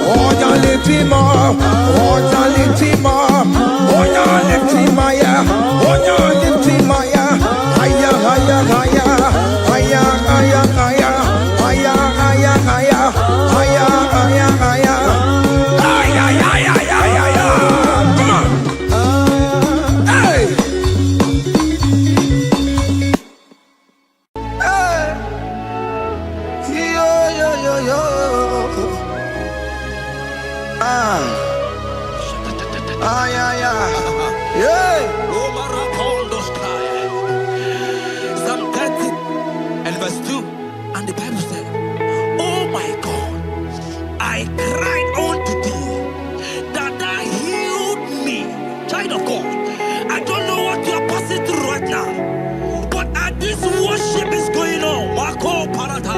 Oh, don't lift him up. Oh, don't lift him up. Oh, don't lift him higher. Oh, don't lift him higher. Higher, higher, higher. Higher, higher, higher. Higher, higher, higher. Higher, higher, higher. Higher, higher, higher, higher. Come on. Hey. Hey. Yo, yo, yo, yo. Yeah, yeah. Yeah. Psalm 30 and verse 2. And the Bible said, oh my God, I cried unto thee that thou healed me. Child of God, I don't know what you are passing through right now, but as this worship is going on, Marco Parata,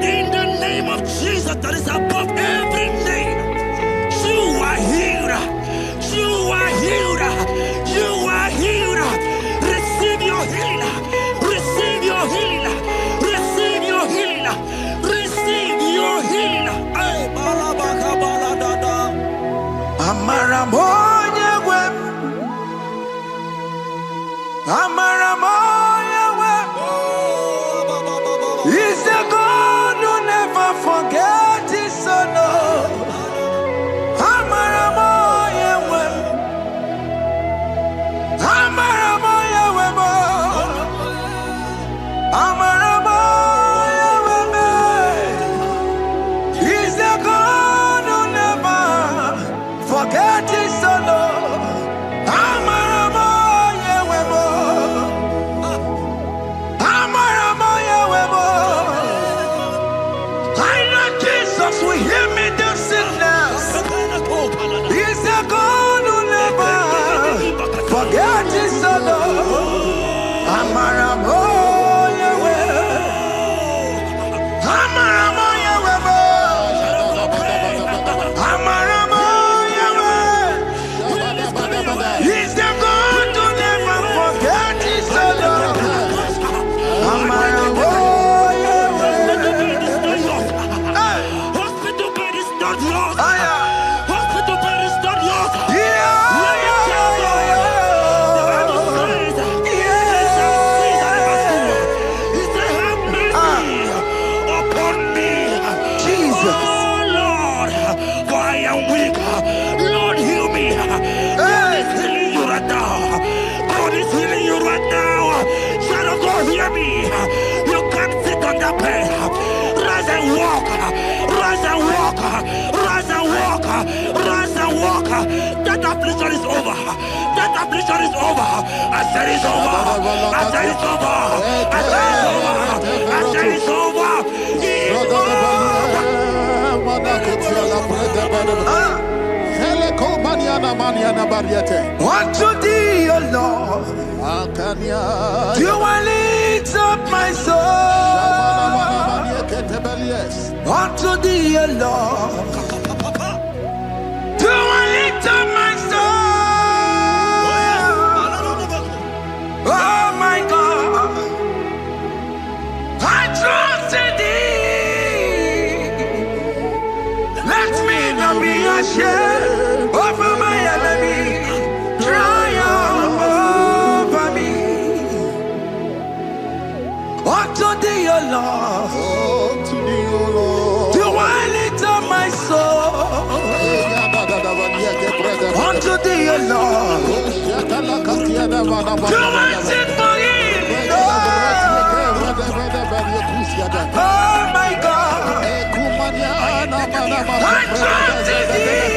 in the name of Jesus that is above every name, you are healed. You are healed. You are healed. Receive your healing. Receive your healing. Receive your healing. Receive your healing. Ay, balabaka baladada. Amaramoya web. Amaramoya web. He's a God who never forgets his son. Amaramoya web. Amaramoya web. Amaramoya web. He's a God who never forgets his son. Amaramoya web. Amaramoya web. I know Jesus will hear me the sickness. He's a God who never forgets his son. Amaramoya web. Amaramoya web. Amaramoya web. He's the God who never forgets his son. Amaramoya web. Hospital bed is not yours. Aya. Hospital bed is not yours. That affliction is over. That affliction is over. I said it's over. I said it's over. I said it's over. I said it's over. Unto thee, O Lord, do I lift up my soul. Unto thee, O Lord, do I lift up my soul. Oh my God, I trust in thee. Let me not be ashamed over my enemy. Triumph over me. Unto thee, O Lord, unto thee, O Lord. do I lift up my soul? Unto thee, O Lord, do I sing for him? Oh my God, I trust in thee.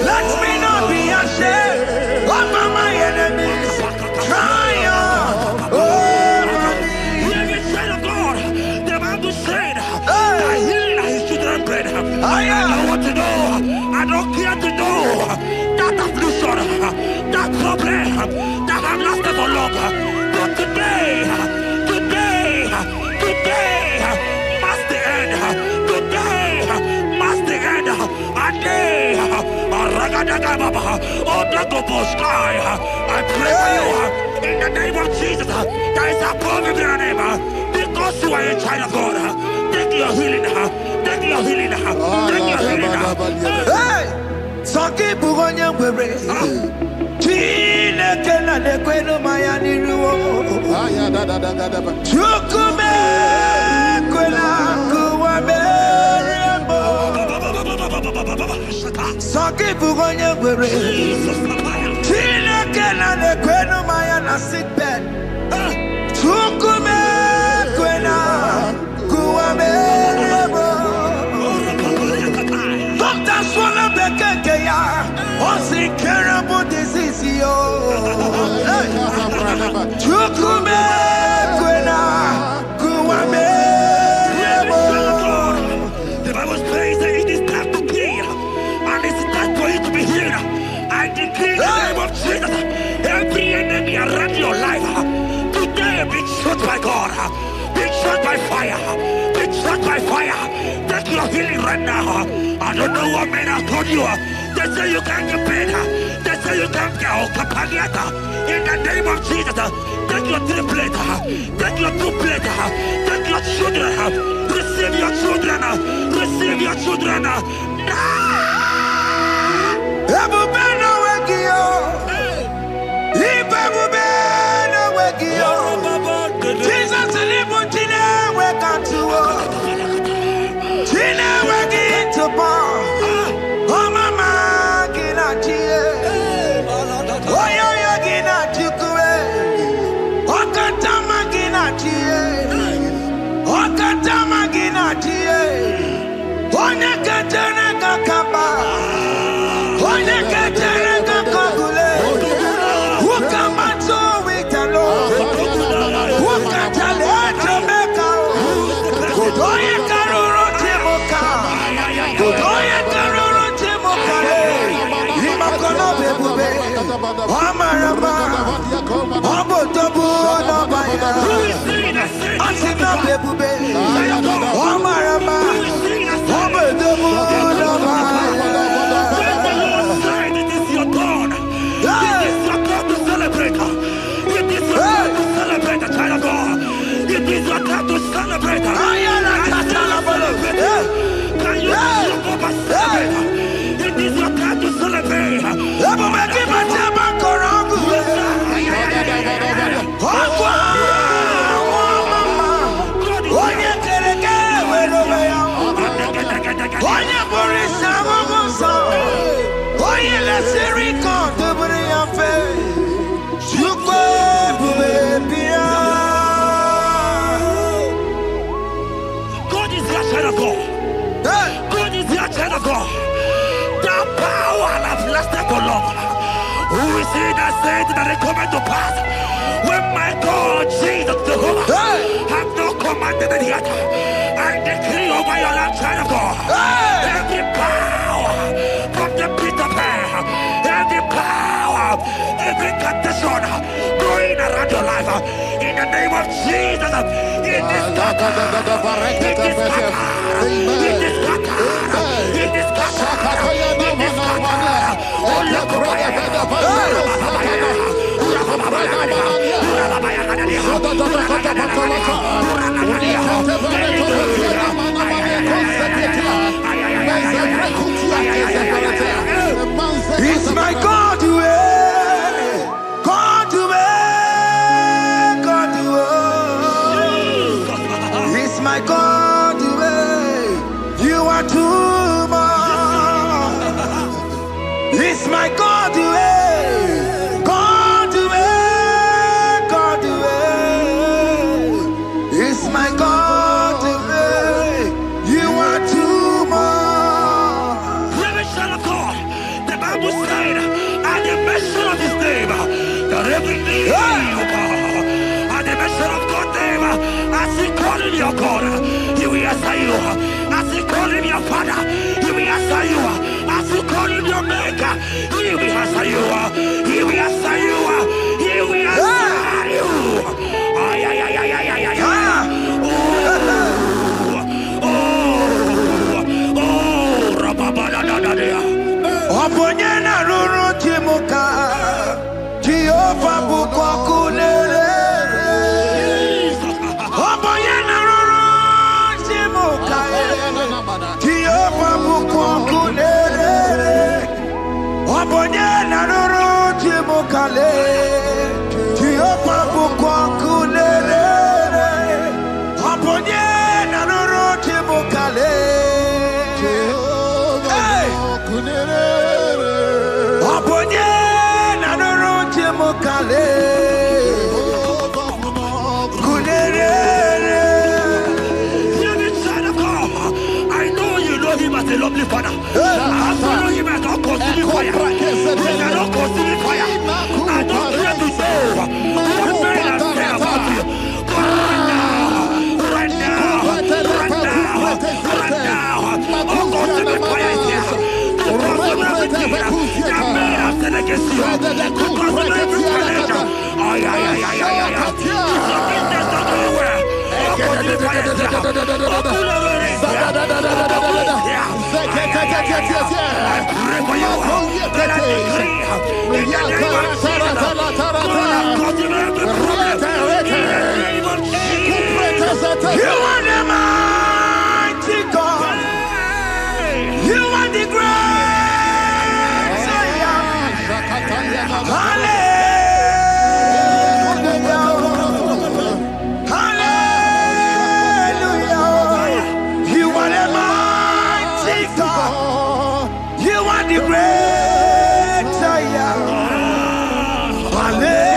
Let me not be ashamed of my enemies. Triumph over me. Hear the child of God. The Bible said, I heal his children bread. I don't want to know. I don't care to know that affliction, that problem, that have lasted for long. But today, must the end. Today must the end. And day, I pray for you in the name of Jesus. There is a problem in your name. Because you are a child of God. Take your healing. Take your healing. Take your healing. Hey, Saki Bugonya Were. Chine Kena de Queno Mayani Ruo. Chukume Quena Kuame. Saki Bugonya Were. Chine Kena de Queno Mayana sick bed. Chukume Quena Kuame. Doctor Swallow Bekeya, what's in terrible disease? Chukume Kwena Kuame. The Bible says that it is time to kill, and it's time for you to be healed. I decree in the name of Jesus, every enemy around your life, today be shot by God, be shot by fire, be shot by fire. Take your healing right now. I don't know what men have told you. They say you can't get better. They say you can't get Okapaniata. In the name of Jesus, take your 3 plate, take your 2 plate, take your children, receive your children, receive your children. Ebubena Wegio, Ibebubena Wegio, Jesus Libutine Wekantuo, Tina Wegi to Bar, Oh Mama Ginatie, Oyo Yagina Chukue, Okatama Ginatie, Okatama Ginatie, Onyekatene Kakaba. We see that said that it coming to pass. When my God, Jesus Jehovah, have not commanded it yet, I decree over your life, child of God, every power from the pit of hell, every power, every condition going around your life, in the name of Jesus, it is scattered, it is scattered, it is scattered, it is scattered, it is scattered. It's my God, God, God, mention of God's name, as you call him your God, he will answer you. As you call him your Father, he will answer you. As you call him your Maker, he will answer you. He will answer you. He will answer you. Ay, ay, ay, ay, ay, ay, ay, ay. Oponyena ruru timuka Jehovah bukwa kunere Oponyena ruru timuka Jehovah bukwa kunere Oponyena ruru timuka Jehovah bukwa kunere Oponyena ruru timuka I know you know him as a lovely Father. I follow him as a consuming fire. He cannot consuming fire. I don't care to know what men have said about you. But right now, oh, consuming fire is here. To consume everything that men have said against you. To consume every challenge. Ay, ay, ay, ay, ay, ay. Something that's not going well. Oh, consuming fire is here. I pray for you. That I decree in the name of Jesus. You are the mighty God. You are the great Savior. Hallelujah. Hallelujah. You are the mighty God. You are the great Savior. Hallelujah.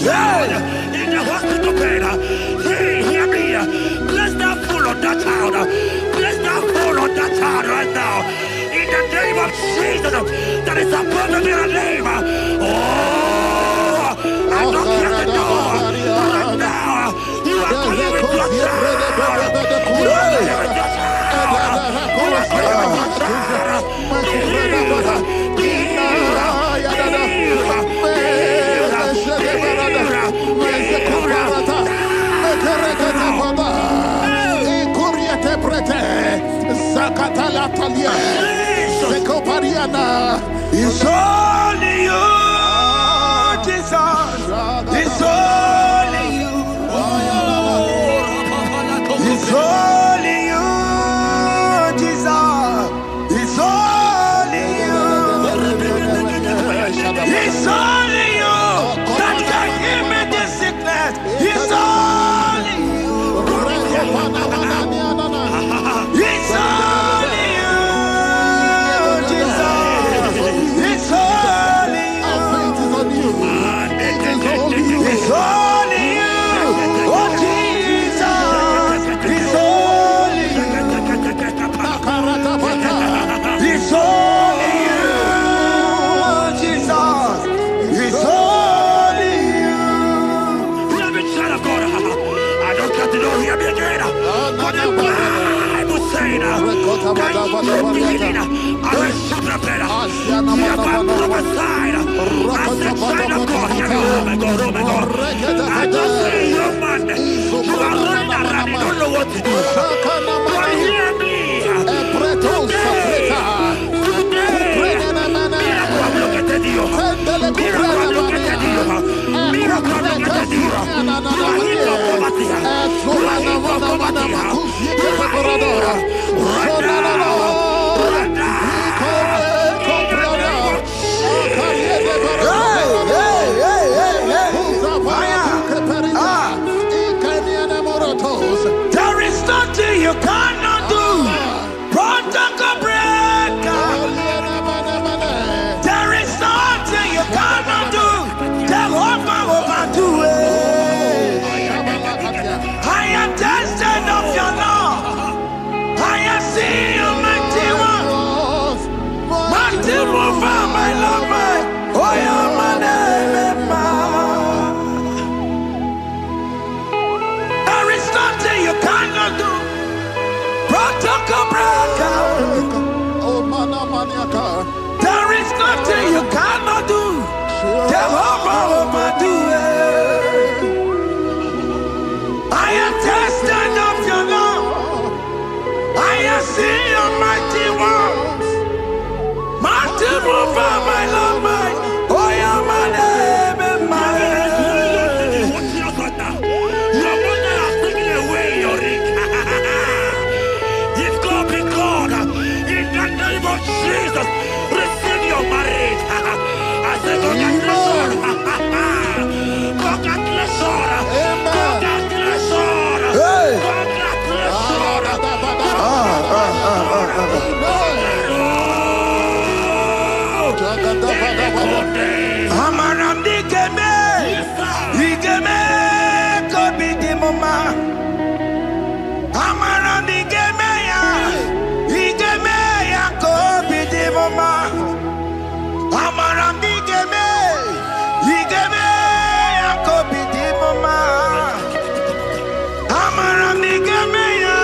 Child in the hospital bed, hear me. Bless that fool on that child. Bless that fool on that child right now. In the name of Jesus, that is above the middle name. Oh, I don't care to know. Right now, you are calling with your child. You are calling with your child. You are calling with your child. It's only you, Jesus. It's only you. It's only you, Jesus. It's only you. It's only you that can heal me this sickness. It's only you. It's only you, Jesus. It's only you. It's only you. Oh, Jesus. It's only you. It's only you, Jesus. It's only you. Child of God, I don't get to know hear me again. But the Bible saying, can you be healing? I will shoot the better. You have prophesied. I said, child of God, hear me. Oh my God, oh my God. I just see you, man. You are running around, you don't know what to do. But hear me. you cannot do. Protocol breaker. There is nothing you cannot do. Jehovah overdo it. I am tested of your law. I have seen your mighty one. Mighty mover, my lover. Oh, you're my name. There is nothing you cannot do. Protocol breaker. There is nothing you cannot do. Jehovah overdo it. I am tested of your love. I have seen your mighty ones. Mighty mover, my love, my. Oh, you're my name and my. Your mother has taken away your ring. If God be God, in the name of Jesus, receive your marriage. I say congratulations. Congratulations. Congratulations. Hey. Amaram digeme, digeme, kobi di mama. Amaram digeme ya kobi di mama. Amaram digeme, digeme ya kobi di mama. Amaram digeme ya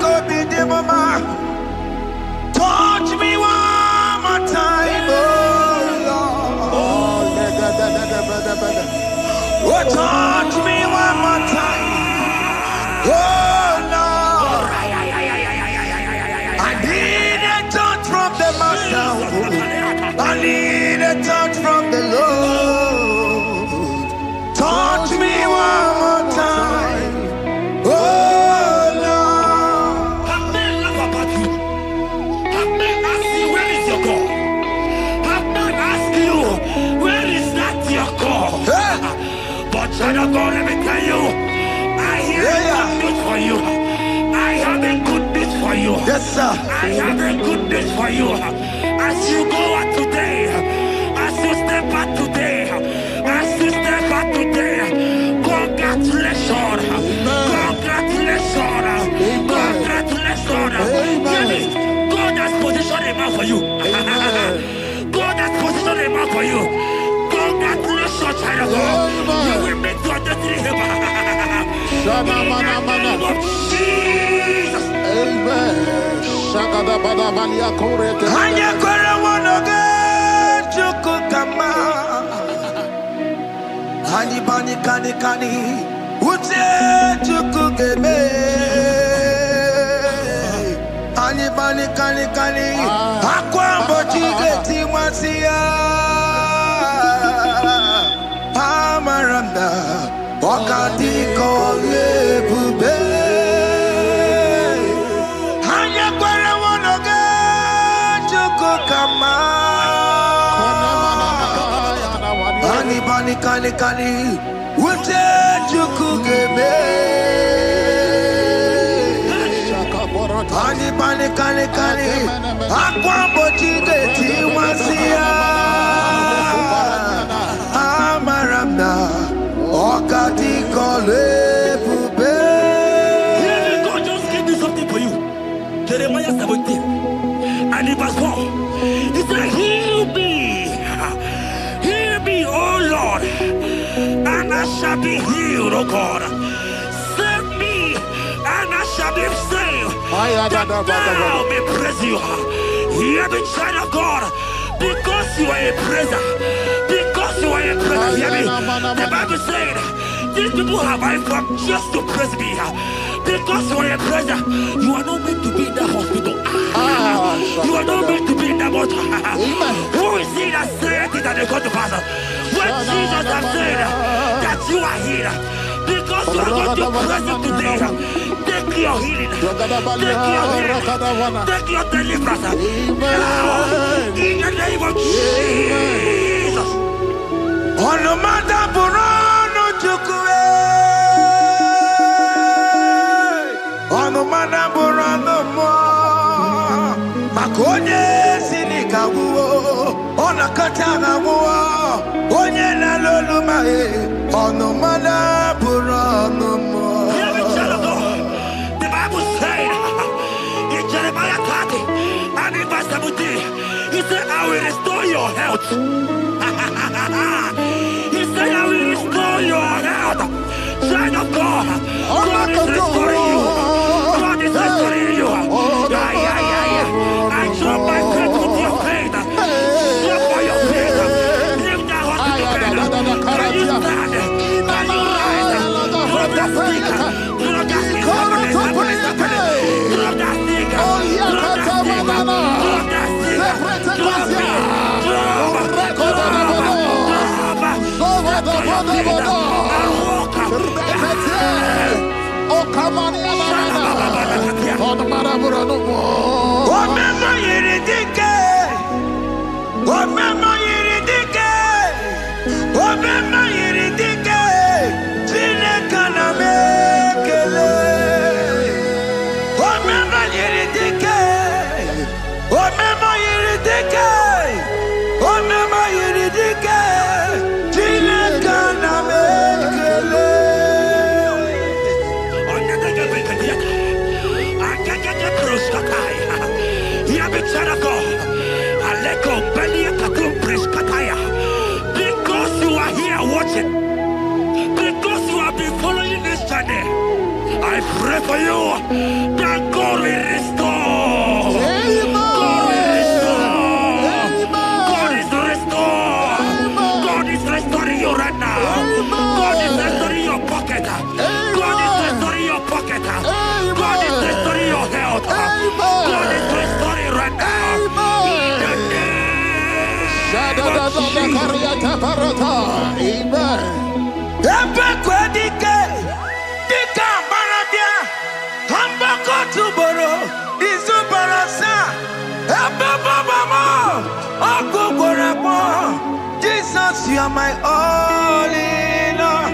kobi di mama. Touch me one more time, oh Lord. Oh, touch me one more time, oh Lord. I need a touch from the Master. I need a touch from the Lord. Touch me one more time, oh Lord. Have men laugh about you. Have men ask you, where is your God? Have men ask you, where is that your God? But child of God, let me tell you, I hear a good news for you. I have a good news for you. Yes, sir. I have a good news for you. As you go out today, as you step out today, as you step out today, congratulations. Congratulations. Congratulations. Hear me. God has positioned a man for you. God has positioned a man for you. Congratulations, child of God. You will meet your destiny helper. In the name of Jesus. Amen. Hanya kwara wanoge chukukama. Hani bani kani ute chukugeme. Hani bani kani akwambo chigeti mwasia. Amaranda wakati kole bube. Hanya kwara wanoge chukukama. Hani bani kani ute chukugeme. Hani bani kani akwambo chigeti mwasia. Amaranda wakati kole bube. God just gave me something for you. Jeremiah 17 and in verse 4. He said, heal me, O Lord, and I shall be healed, O God. Save me, and I shall be saved. Now may praise you. Hear me, child of God. Because you are a praiser. Because you are a praiser. Hear me. The Bible said, these people have I come just to praise me. Because you are a praiser, you are not meant to be in that hospital. You are not meant to be in that motor. Who is he that said it and they come to pass? When Jesus has said that you are healed, because you are going to praise him today, take your healing, take your healing, take your deliverance. Now, in the name of Jesus. On the matter Burano Chukwe. On the matter Burano Mo. Makonye Sinika Wo. On a Katana Wo. Onye na Loluma. On the matter Burano Mo. The Bible said in Jeremiah 30 and in verse 17, he said, I will restore your health. He said, I will restore your health. Child of God, God is restoring you. God is restoring you. I drop my faith with your faith. Drop for your faith. Leave that hospital bed. Can you stand? Can you rise? Drop that stick. Drop that stick. Drop that stick. Drop that stick. Drop that stick. Drop it. Because you are here watching, because you have been following this journey, I pray for you that God will restore. God will restore. God is restoring. God is restoring you right now. God is restoring your pocket. God is restoring your pocket. God is restoring your health. God is restoring right now. Jesus, you are my all in all.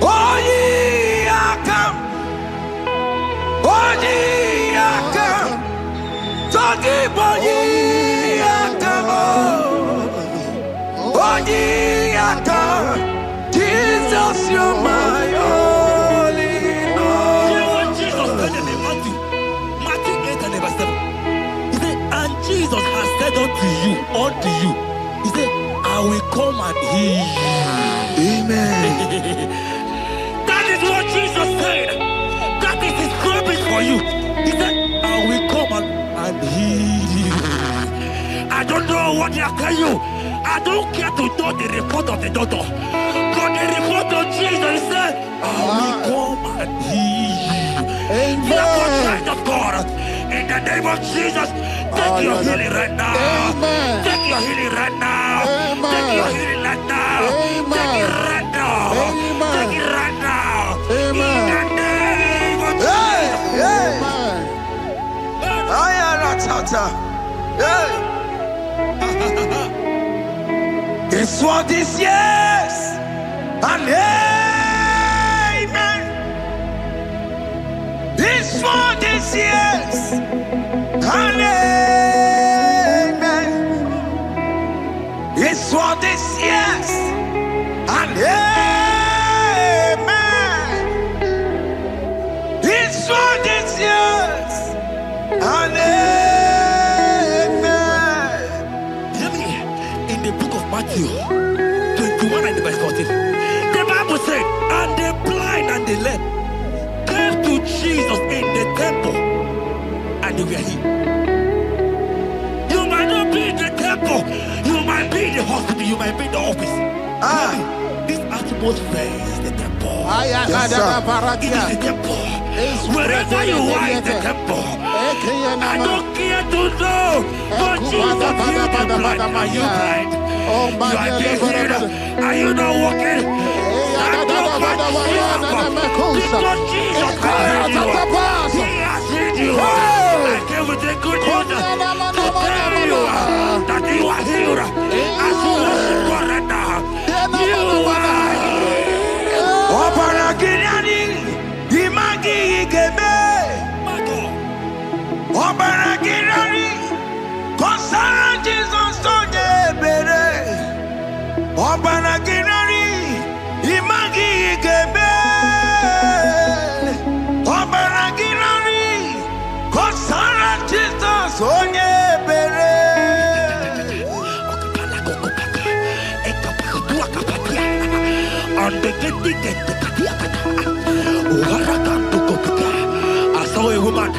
Oh, ye are come. Oh, ye are come. Talking about ye are come. Oh, ye are come. Jesus, you are my all in all. You know what Jesus said in Matthew 8 and verse 7? He said, and Jesus has said unto you, he said, I will come and heal you. Amen. That is what Jesus said. That is his promise for you. He said, I will come and heal you. I don't know what they are telling you. I don't care to know the report of the doctor. But the report of Jesus said, I will come and heal you. Therefore, child of God, in the name of Jesus, take your healing right now. Take your healing right now. Take your healing right now. Take it right now. Take it right now. In the name of Jesus. It's what this yes and amen. It's what this yes and amen. It's what this yes and amen. It's what this yes and amen. In the book of Matthew 21 and verse 14, the Bible said, and the blind and the lame came to Jesus in the temple office. This atmosphere is the temple. Yes, It is the temple. Wherever you are in the temple. I don't care to know. But Jesus healed the blind. Are you blind? You are being healed. Are you not walking? Stand up and shout. Because Jesus has healed you. He has healed you. I came with a good news to tell you that you are healed. As you worship God right now, you are healed. Obaragirani, imagi igebe. Obaragirani, konsara Jesus sonye bere. Obaragirani, imagi igebe. Obaragirani, konsara Jesus sonye bere. I saw a woman.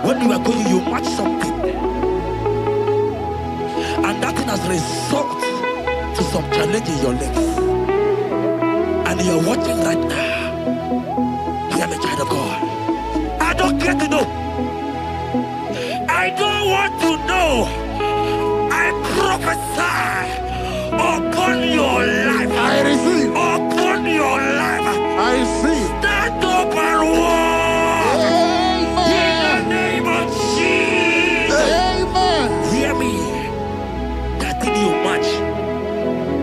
When you were going, you match something, and that thing has resulted to some challenge in your legs. And you're watching right now. Hear me, child of God. I don't care to know. I don't want to know. I prophesy upon your life. I receive. Upon your life. I receive. Stand up and walk. In the name of Jesus. Amen. Hear me. That thing you match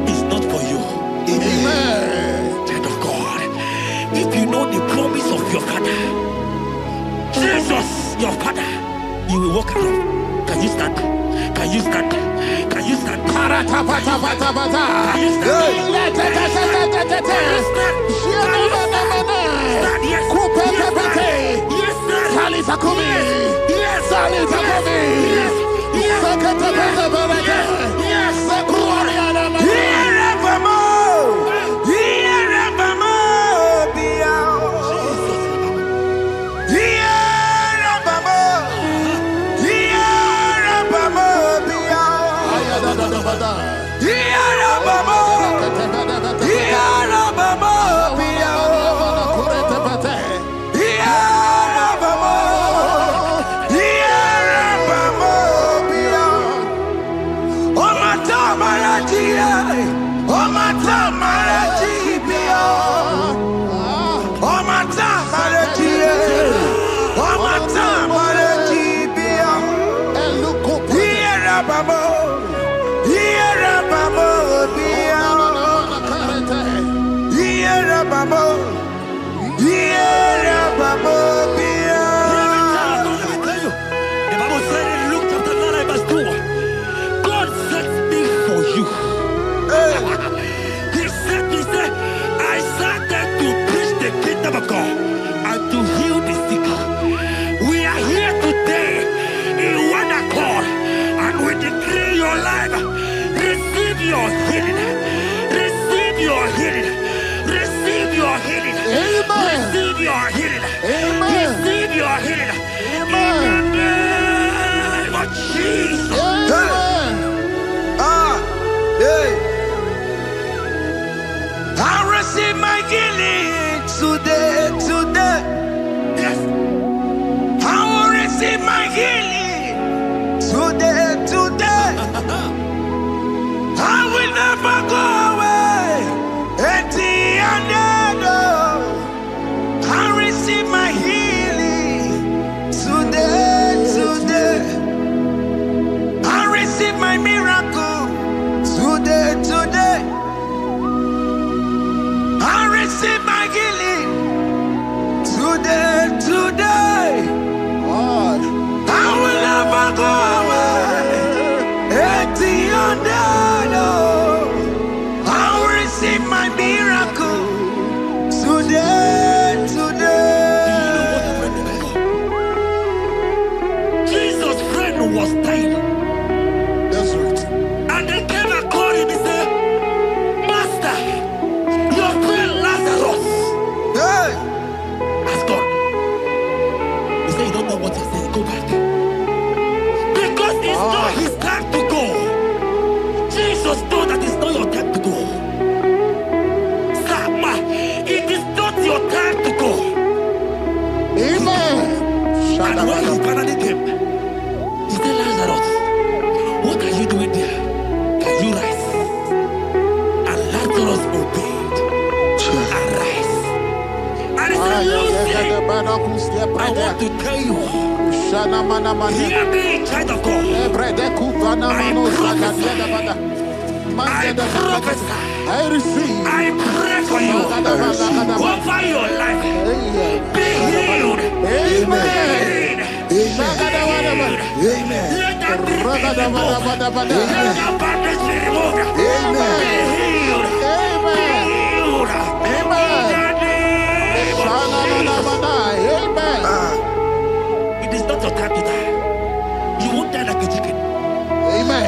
is not for you. Amen. Child of God. If you know the promise of your father, Jesus, your father, you will walk around. Can you stand? Can you stand? Can you stand? Parata pata pata pata. Can you stand? want to tell you, hear me, child of God. I prophesy. I receive. I pray for you. Over your life. Be healed. Amen. Amen. Let that grief be removed. Let that bondage be removed. Be healed. Be healed. It is not your time to die. You won't die like a chicken. Amen.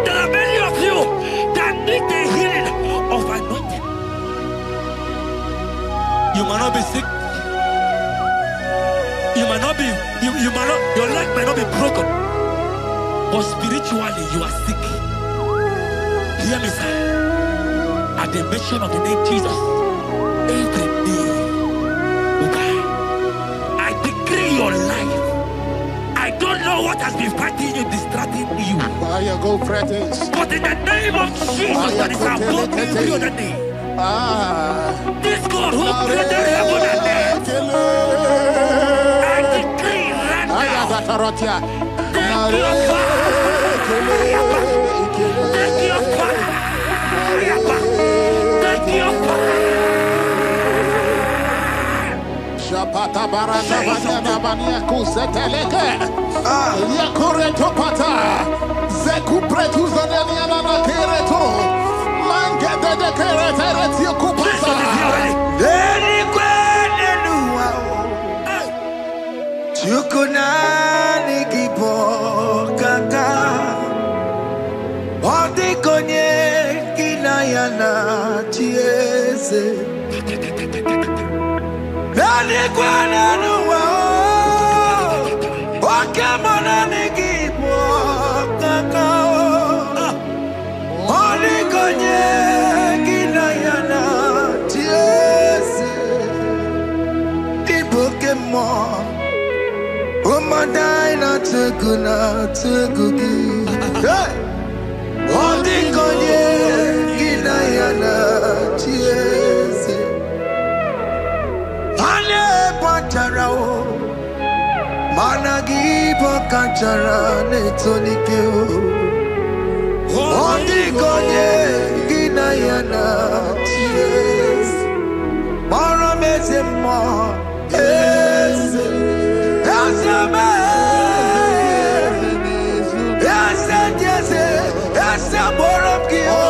There are many of you that need the healing of anointing. You might not be sick. You might not be, your leg might not be broken. But spiritually you are sick. Hear me, sir. At the mention of the name Jesus, every day will die. I decree your life. I don't know what has been fighting you, distracting you. But in the name of Jesus, that is above every other name. This God who created heaven and earth, I decree right now, take your fire. Take your fire. Take your fire. Shapata baranda bania kuseteleke. Yakore topata. Zeku pretu zanenia na kereto. Mange de keretere tio kupasa. Deni kwene nuwa. Chukuna nigibo kaka. Odi konye kinayana chieze. Deni kwene nuwa. Wakemona nigibo kaka. Odi konye kinayana chieze. Ibokemo. Umadai na tegugi. Hey! Odi konye kinayana chieze. Ane pacharao. Managi pokachara netonike o. Odi konye kinayana chieze. Mara meze mo. Eze. Asame. Asa jese. Asa borop ki o.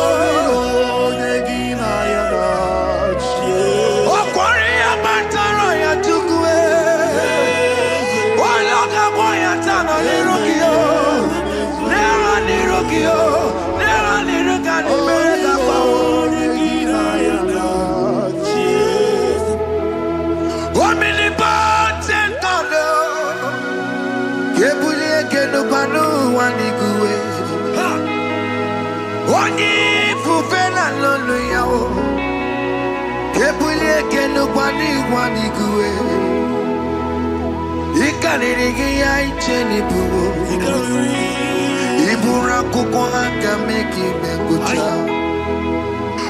Chineke no kwani kuwe. Ikanirigi ya icheni buwo. Ibura kuko haka make it.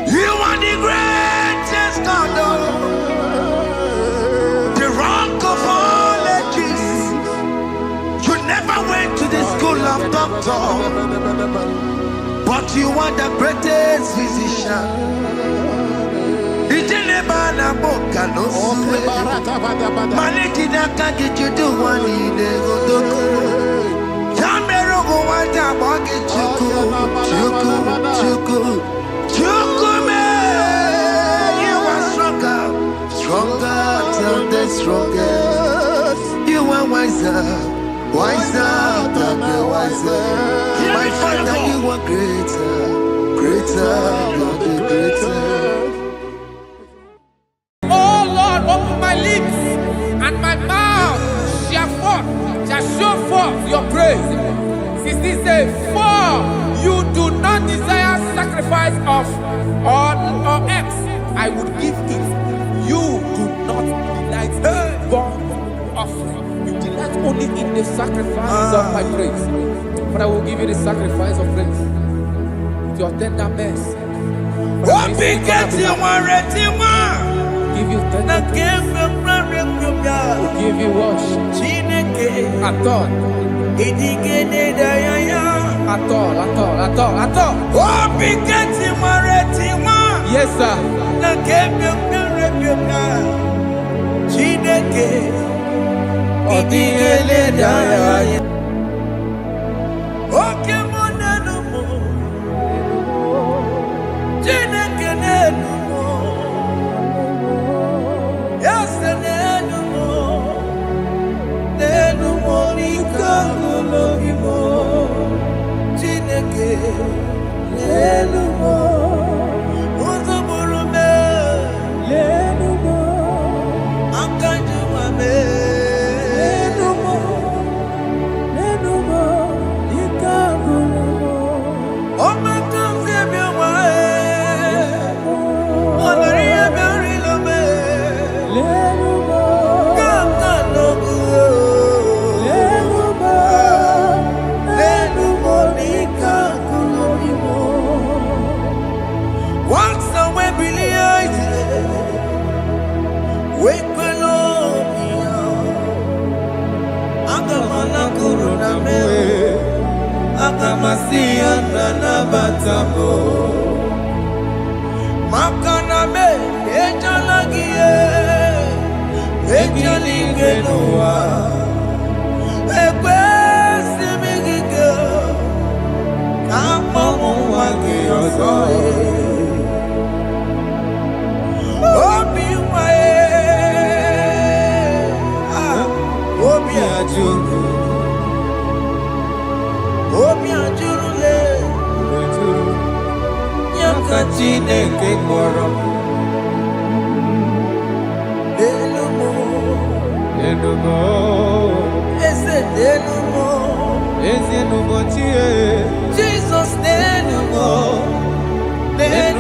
You are the greatest God, the rock of all ages. You never went to the school of doctor, but you are the greatest physician. Ijelebana boka no suwe. Maneki naka get you do one in the godoko. Yamero go wata boki chuku. You are stronger than the strongest. You are wiser than the wiser. My Father, you are greater than the greater. Oh Lord, open my lips and my mouth shall show forth your praise. 16 says, for you do not desire sacrifice of or X, I would give it. You do not delight in burnt offering. You delight only in the sacrifice of my praise. But I will give you the sacrifice of praise with your tender mercy. Give you tender will give you worship. At all. Yes, sir. Jesus, Hey,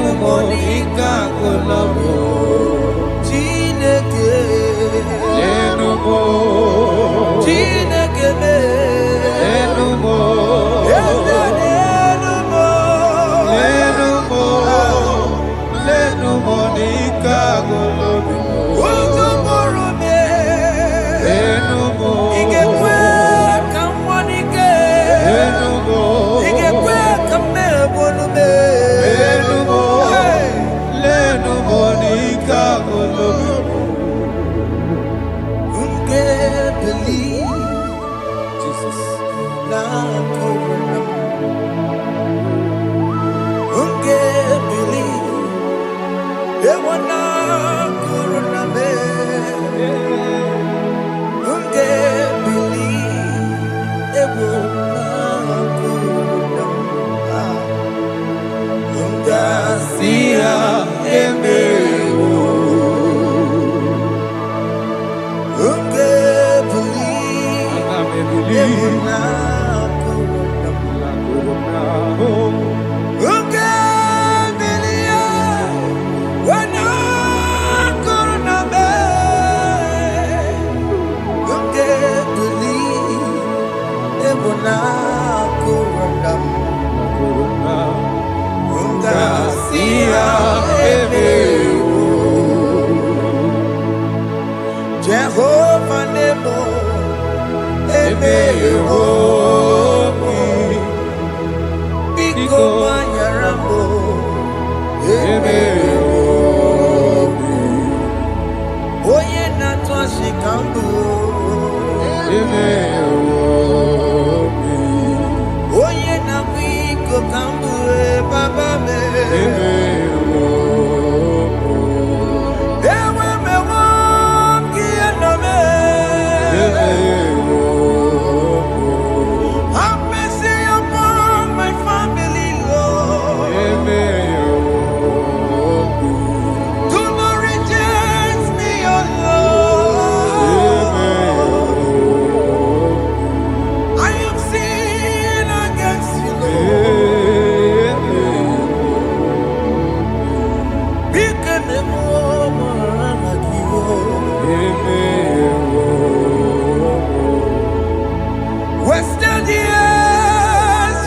Wasted years,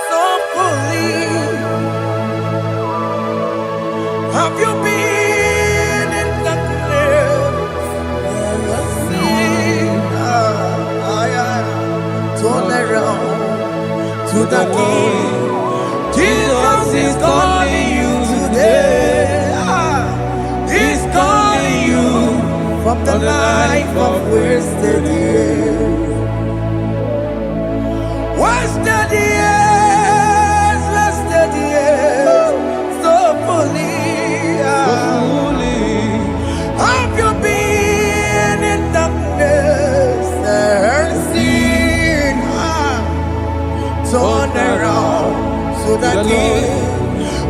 so fully. Have you been in the grave? Turn around to the King. Jesus is calling you today. He's calling you from the life of wasted years. Wasted years, so fully. Have you been in darkness and seen? Turn around to the King.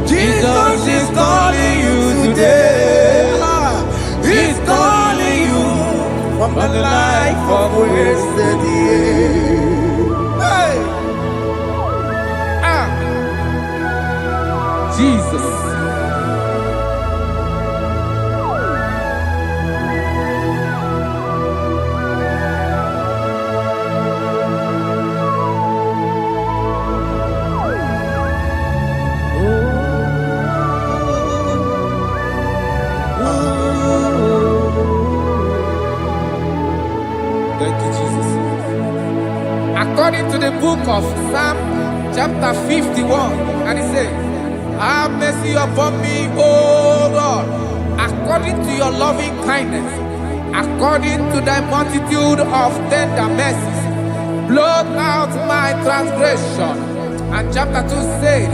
Jesus is calling you today. He's calling you from the life of wasted years. Hey! Jesus. Thank you, Jesus. According to the book of Psalm chapter 51, and it says, have mercy upon me, O Lord, according to your loving kindness, according to thy multitude of tender mercies, blot out my transgression. And chapter 2 said,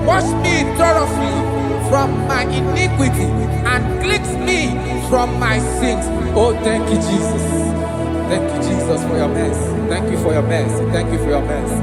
wash me thoroughly from my iniquity and cleanse me from my sins. Oh, thank you, Jesus. Thank you, Jesus, for your mercy. Thank you for your mercy. Thank you for your mercy.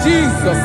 Jesus.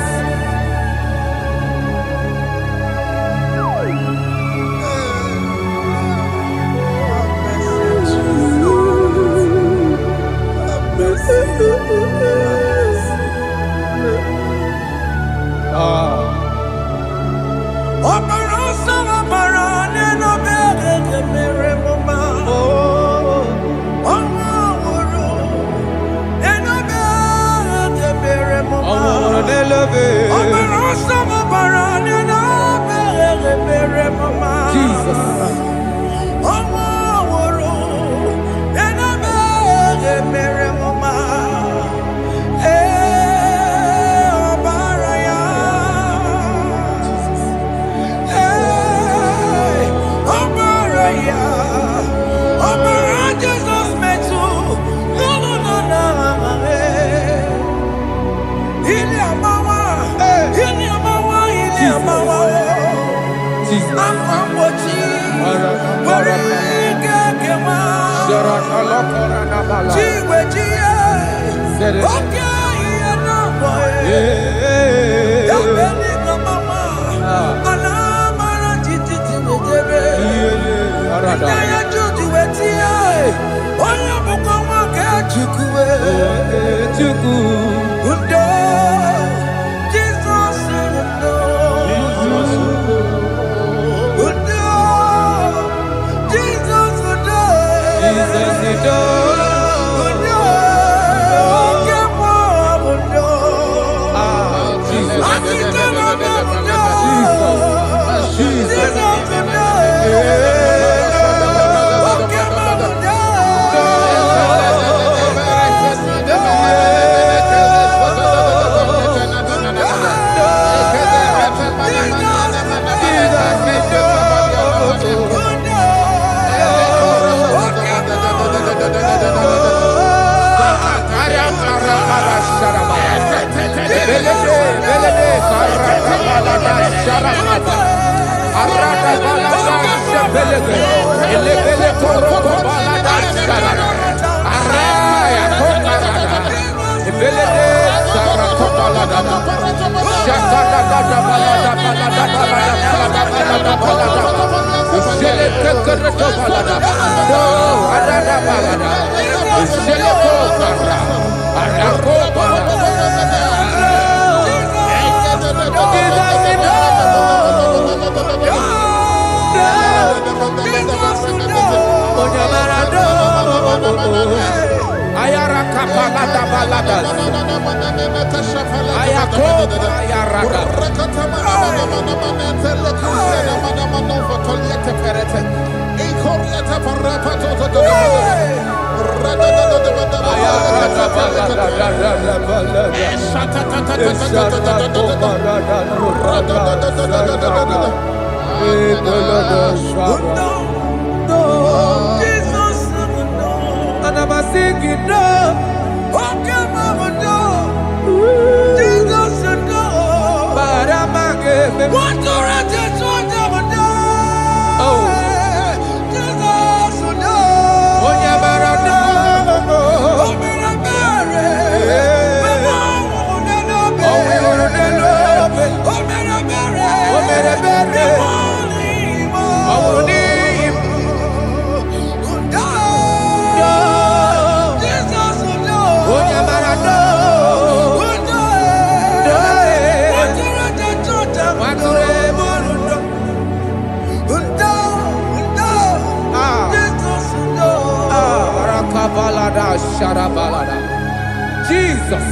Jesus.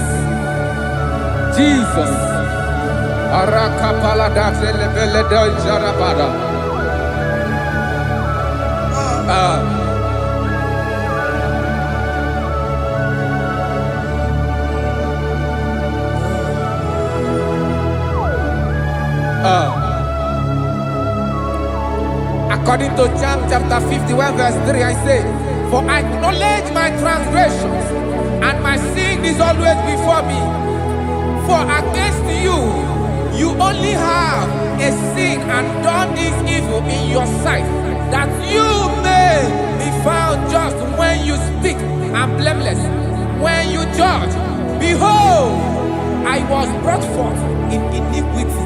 Jesus. According to Psalm chapter 51 verse 3, I say, for I acknowledge my transgressions, and my sin is always before me. For against you, you only have a sin and done this evil in your sight, that you may be found just when you speak and blameless when you judge. Behold, I was brought forth in iniquity,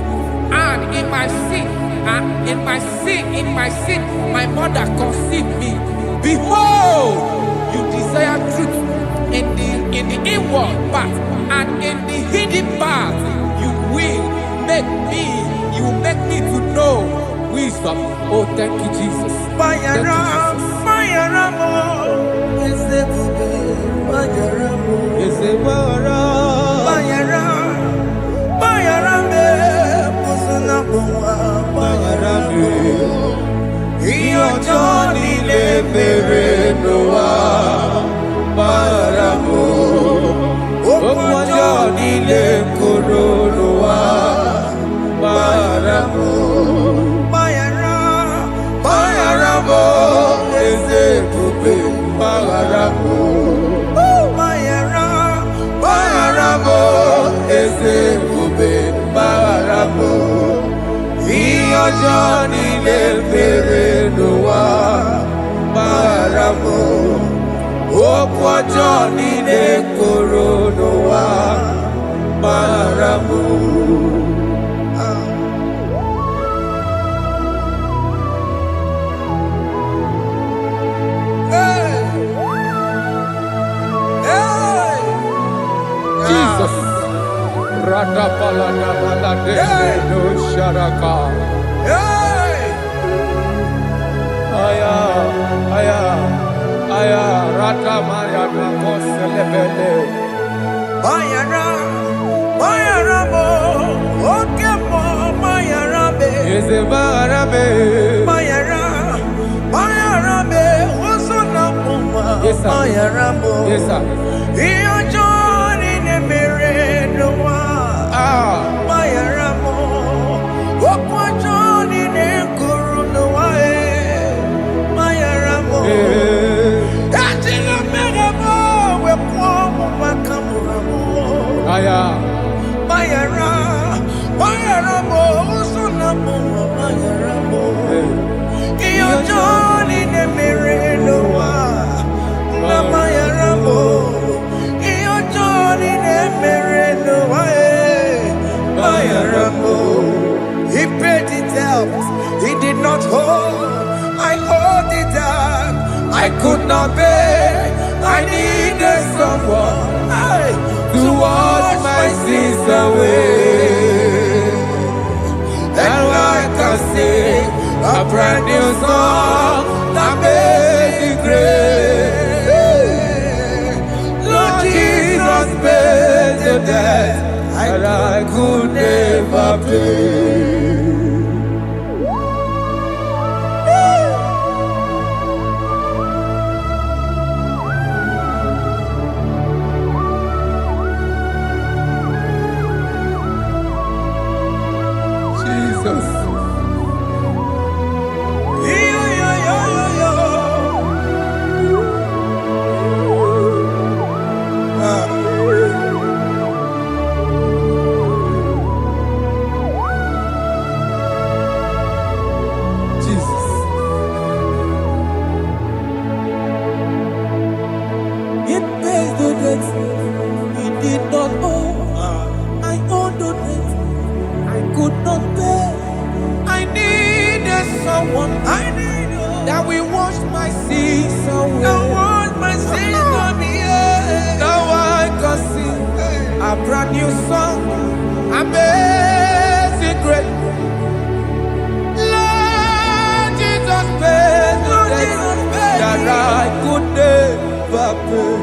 and in my sin, my mother conceived me. Behold, you desire truth in the inward part, and in the hidden part you will make me to know wisdom. Oh, thank you, Jesus. Thank you, ọjọ́ nílé fèrè ló wá bára mọ́. Òkú ọjọ́ nílé kòrò ló wá bára mọ́. Jesus. No sharaka. Aya, aya, aya, rata maya na koselebele. Mayara, mayara mo, oke mo, mayara be. Eze marabe. Mayara, mayara be, osuna muma. Yes, sir. Mayara mo. Yes, sir. Iyo joni ne mere no wa. Mayara mo, okwa joni ne kuru no wa. Mayara mo. Ajila mere mo, we kwa mo makamura mo. Aya. Mayara, mayara mo, usuna mo, mayara mo. Iyo joni ne mere no wa. Na mayara mo. Iyo joni ne mere no wa. Mayara mo. He paid it out. He did not hold. I hold it out. I could not pay. I needed someone to wash my sins away. And I can sing a brand new song, Amazing Grace. Lord Jesus paid the debt that I could never pay. Jesus. Jesus. It pays the debt he did not owe. I owed the debt I could not pay. I needed someone. That we wash my sins away. Now wash my sins on me. Now I can sing a brand new song. Amazing Grace. Lord Jesus paid the debt that I could never pay.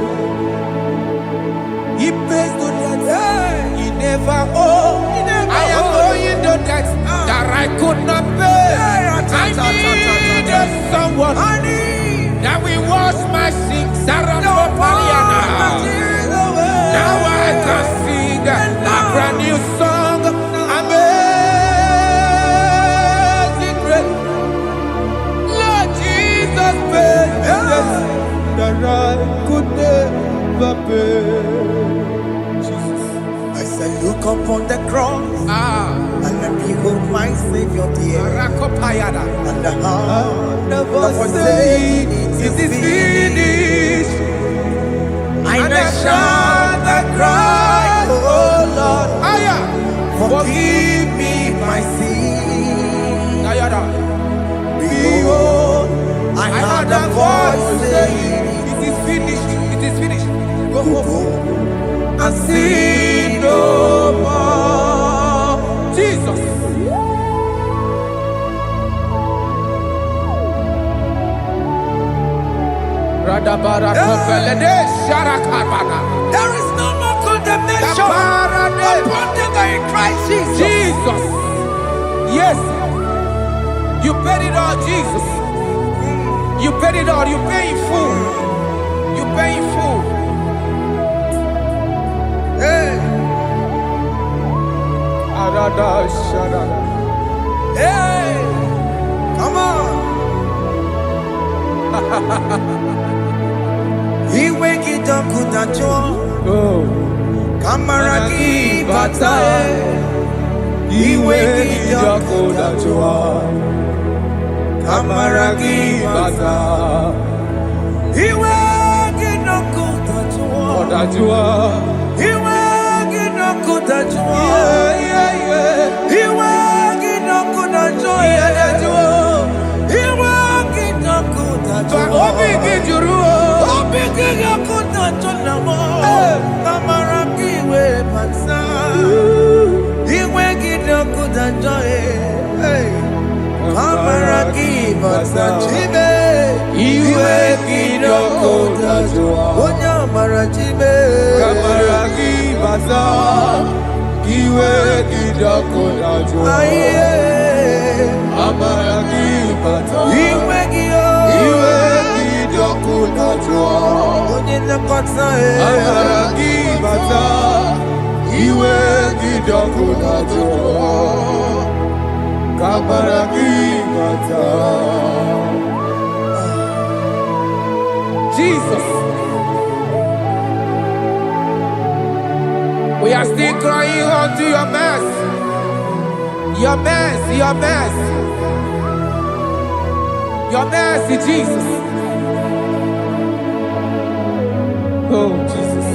He pays the debt he never owed. I am owing the debt that I could not pay. I needed someone that will wash my sins. Now I can sing a brand new song. Amazing Grace. Lord Jesus paid the debt that I could never pay. Jesus. I said, look upon the cross and then behold my Savior dear. Rakopayada. And the heart The that was voice saying, it is finished. I And the I shout that cry, oh Lord, Aya. forgive me my sin. Ayada. Behold, I heard a voice saying, it is finished. It is finished. Go go home and sin no more. Jesus. There is no more condemnation upon them that in Christ Jesus. Jesus. Yes. You paid it all, Jesus. You paid it all. You pay in full. You pay in full. Hey, Arada Sharada. hey, come on. He wake it up, good at you. Oh. Kamaraki batae. iwe gị ọkụ dajụọ, amara gị bata. Iwe gị ọkụ dajụọ, dajụọ. Iwe gị ọkụ dajụọ, iwe gị ọkụ dajụọ, dajụọ. Iwe gị ọkụ dajụọ, obi gị jụrụ, obi gị ọkụ dajụọ na mọ, amara gị iwe bata. Iwe gị ọkụ dajụọ, amara gị bata. Chibe, iwe gị ọkụ dajụọ, onye amara chibe, amara gị bata. Iwe gị ọkụ dajụọ, amara gị bata. Iwe gị ọkụ dajụọ, onye nlekọta, amara gị bata. Iwe gị ọkụ dajụọ, amara gị bata. Jesus. We are still crying unto your mercy. Your mercy, your mercy. Your mercy, Jesus. Oh, Jesus.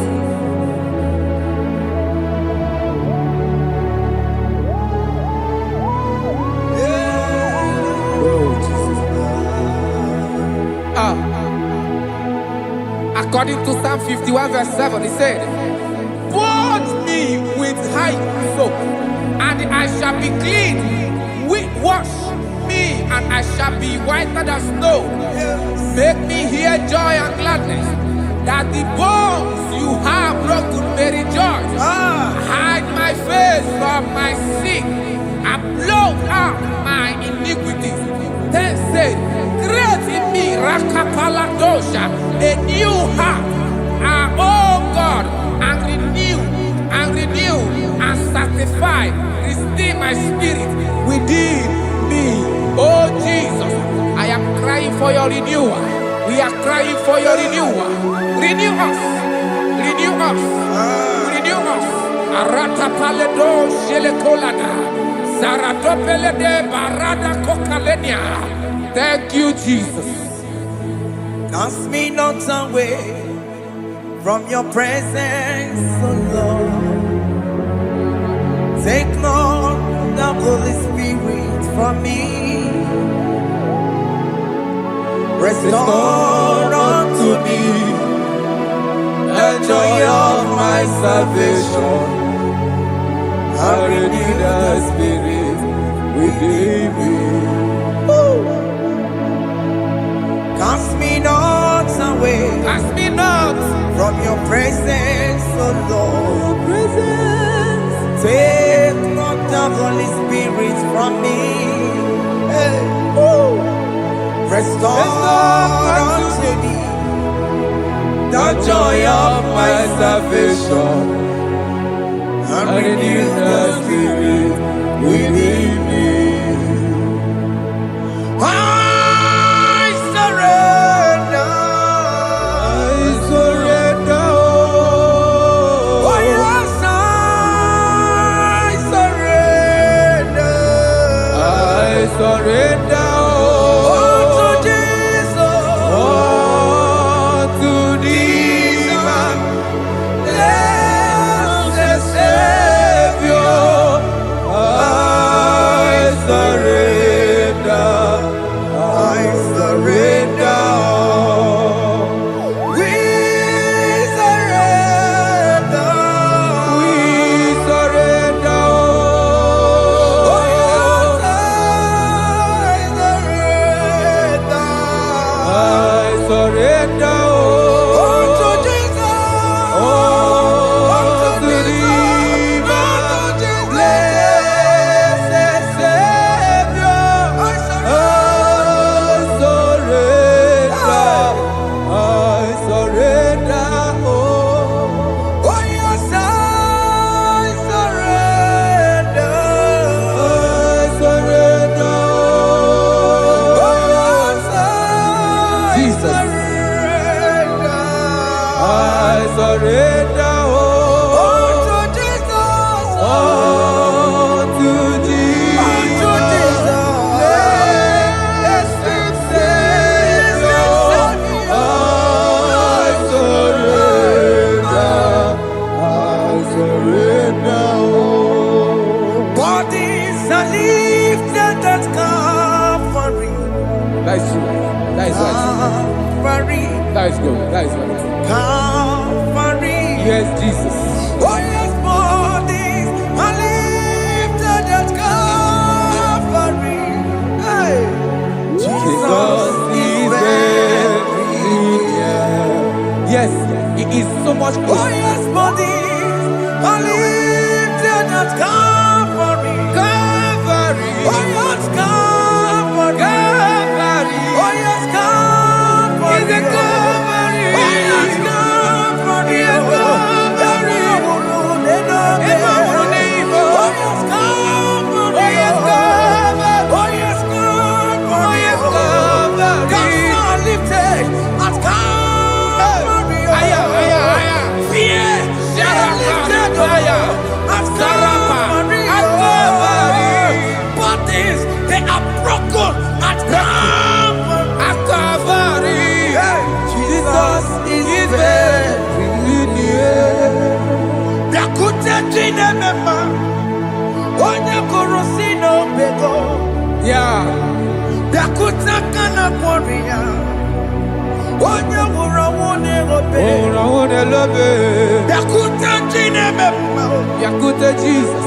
Oh, Jesus. According to Psalm 51 verse 7, it said, "Wash me with high soap, and I shall be clean. Wash me, and I shall be whiter than snow. Make me hear joy and gladness, that the bones you have broken may rejoice. Hide my face from my sin, and blot out my iniquities." Then said, "Create in me Rakapaladosha, a new heart, oh God, and renew, and sanctify, restore my spirit within me." Oh Jesus, I am crying for your renewal. We are crying for your renewal. Renew us, renew us, renew us. Arata paledo shelekolada, saratopele de barada kokalenia. Thank you, Jesus. Cast me not away from your presence, oh Lord. Take not the Holy Spirit from me. Restore unto me the joy of my salvation, and renew the spirit within me. Cast me not away, Cast me not from your presence, oh Lord. Take not the Holy Spirit from me. Hey. Restore unto me the joy of my salvation, and renew the spirit within me. I surrender. Oh yes, I surrender. I surrender. are lifted at Calvary. That is true. That is right. Calvary. That is good. That is right. Calvary. Yes, Jesus. Oh yes, bodies are lifted at Calvary. Hey. Jesus is very near. Yes, it is so much Oh closer. yes, bodies are lifted at Calvary. Calvary. Oh yes, Calvary. Calvary. Oh yes, Calvary. Is it Calvary? Oh yes, Calvary. Yes, Calvary. Yeah. Yakuta Jesus.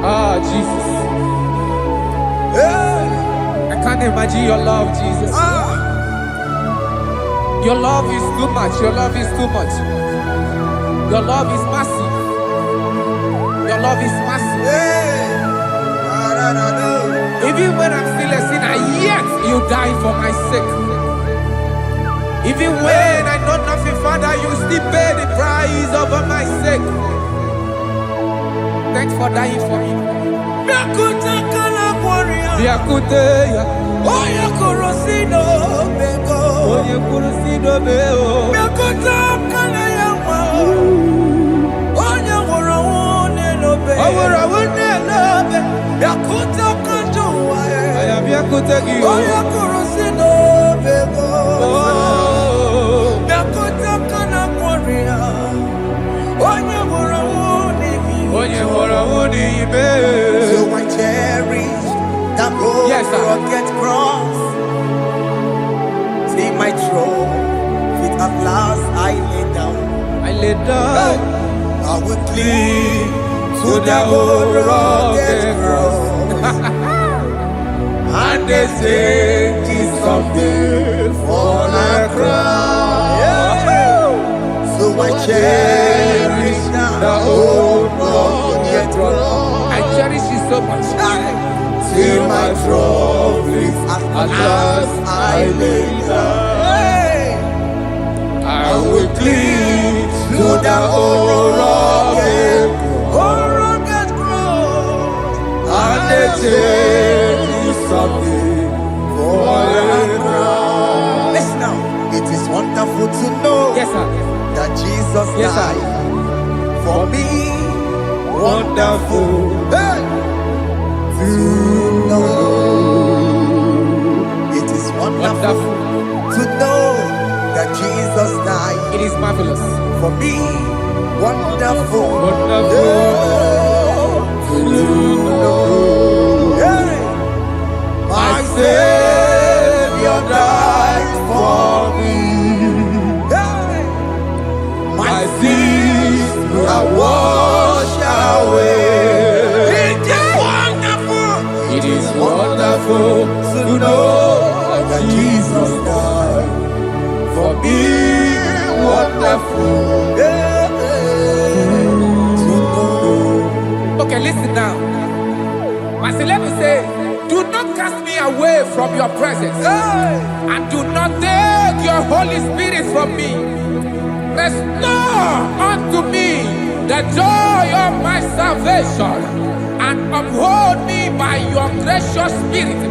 Ah, Jesus. I can't imagine your love, Jesus. Your love is too much. Your love is too much. Your love is massive. Your love is massive. Even when I'm still a sinner, yet you died for my sake. Even when I know nothing, Father, you still pay the price over my sake. Thanks for dying for me. Biakuteya. Oya korosino bego. Oye kurusino beo. Biakuta kana yawa. Oya worawone lobe. Oworawone lobe. Biakuta kanjuwa. Aya biakutegi. Oya korosino bego. Biakuta kana kwaria. Oya worawone mi. Oye worawone ibe. So I cherish that rugged cross. See my throne, with at last I lay down. I lay down. I will cling to the old rugged cross. And they say it's something for a crown. So I cherish the old rugged cross. I cherish it so much. Till my troubles at last I lay down. I will cling to the old rugged cross. and they tell you something for a crown. Listen now, it is wonderful to know that Jesus died for me. Wonderful. Hey! To know. It is wonderful to know that Jesus died. It is marvelous. For me, wonderful. Wonderful. To know. Hey! My Savior died for me. Hey! My sins are washed away. It is wonderful to know that Jesus died for me. Wonderful to know. Okay, listen now. My celeb say, do not cast me away from your presence, and do not take your Holy Spirit from me. Restore unto me the joy of my salvation, and uphold me by your gracious spirit.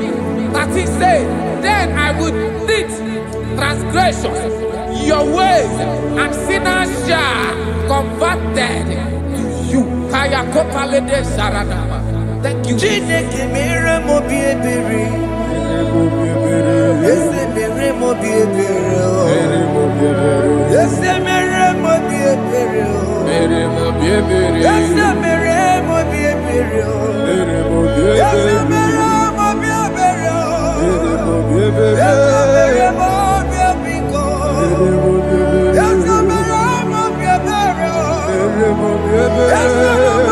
That he said, then I will teach transgressions your ways, and sinners shall converted to you. Kaya kopalede saradama. Thank you. Chineke mere mo bi ebere. Ese mere mo bi ebere. Ese mere mo bi ebere. Ese mere mo bi ebere. Ese mere mo bi ebere. Ese mere mo bi ebiko. Ese mere mo bi ebere. Ese mere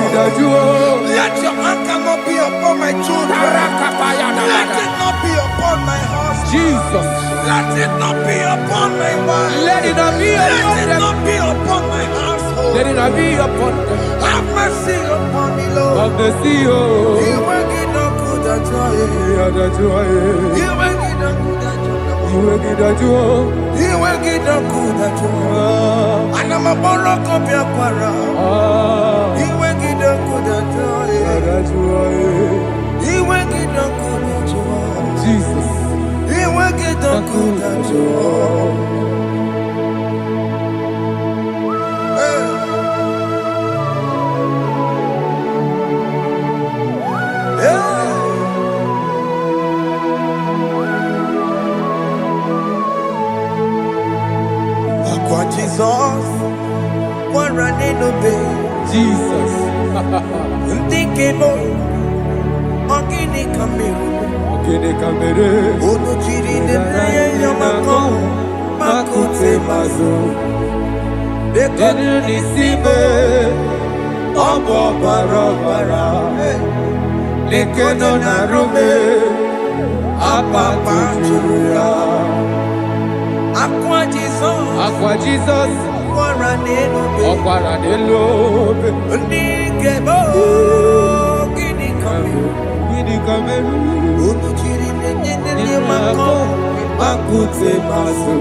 Let your anger not be upon my children. Let it not be upon my husband. Jesus. Let it not be upon my wife. Let it not be upon Let it them. not be upon my household. Let it not be upon them. Have mercy upon me, Lord. Of the sea, oh. You make it not good at joy. You make it not good at joy. You make it not good at joy. And I'm a borrow copy of para. You make it not good at joy. You make it not good at joy. Jesus. You make it not good at joy. Jesus, one running obey. Jesus. Thinking of Ogini Kamere. Ono chiri de prayer yamako. Makute mazo. Dekonu nisibe. Obo barabara. Lekono narume. Apapa churuya. Aqua Jesus, Okwaranelo, Nigebo, Gini Kameru, Unuchiri mako makute maso.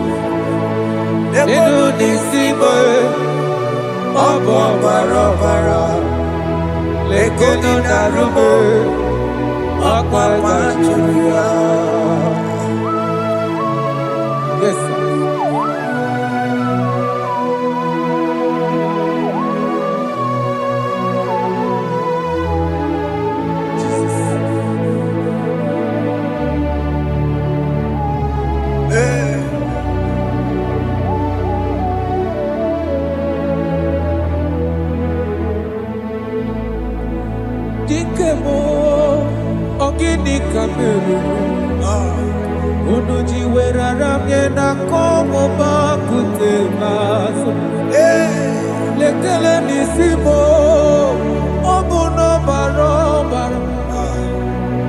Eno nisimo obo barabara. Lekono narumo akwa machuria. Yes, sir. Dikemo ogini kameru unuji werara mjena komo bakute maso lekele nisimo obuno barobara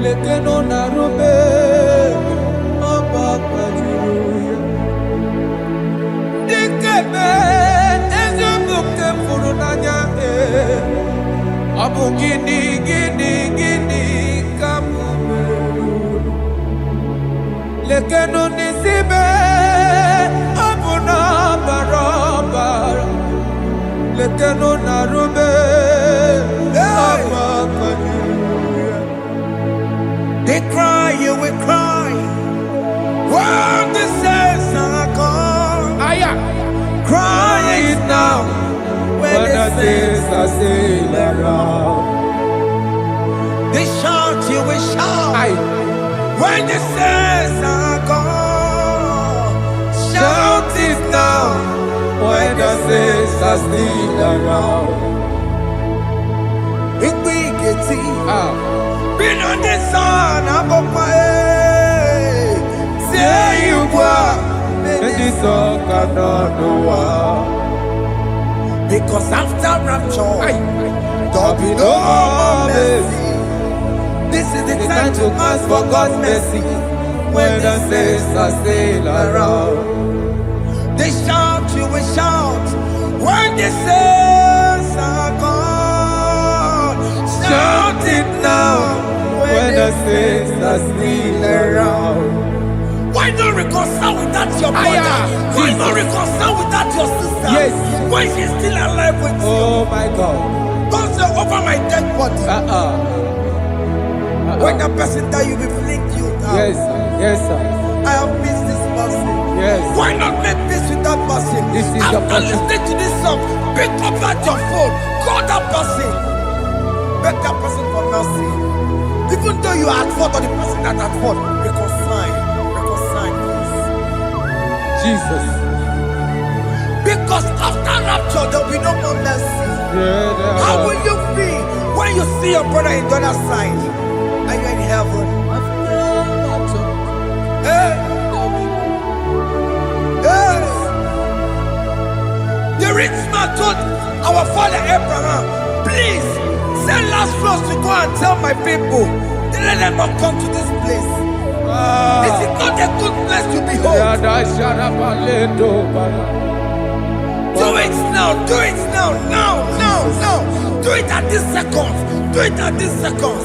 lekeno narube abakajiruya dikeme ezobuke furunanya Abu gini kamu lekeno nisibe abu na barabara lekeno narube they cry you will cry when the saints are gone cry it now when the saints are still around. They shout, you will shout. When the saints are gone, shout it now. When the saints are still around. Big get it. Been on the sun, I'm up my head. Say you were, and this song cannot know why. Because after rapture, there'll be no more mercy. This is the time to ask for God's mercy. When the saints are still around, they shout, you will shout. When the saints are gone, shout it now. When the saints are still around. Why not reconcile without your brother? Why not reconcile without your sister? Yes. Why she's still alive with you? Oh my God. Don't say over my dead body. When that person die, you will fling you down. Yes, sir. Yes, sir. I have missed this person. Yes. Why not make peace with that person? This is after listening to this song, pick up at your phone, call that person, beg that person for mercy. Even though you are at fault or the person that at fault, reconcile. Jesus. Because after rapture, there will be no more mercy. How will you feel when you see your brother in the other side and you're in heaven? Hey. Hey. The rich man told our father Abraham, please send Lazarus to go and tell my people to let them not come to this place. This is not a good place to behold. Do it now, do it now, now. Do it at this second. Do it at this second.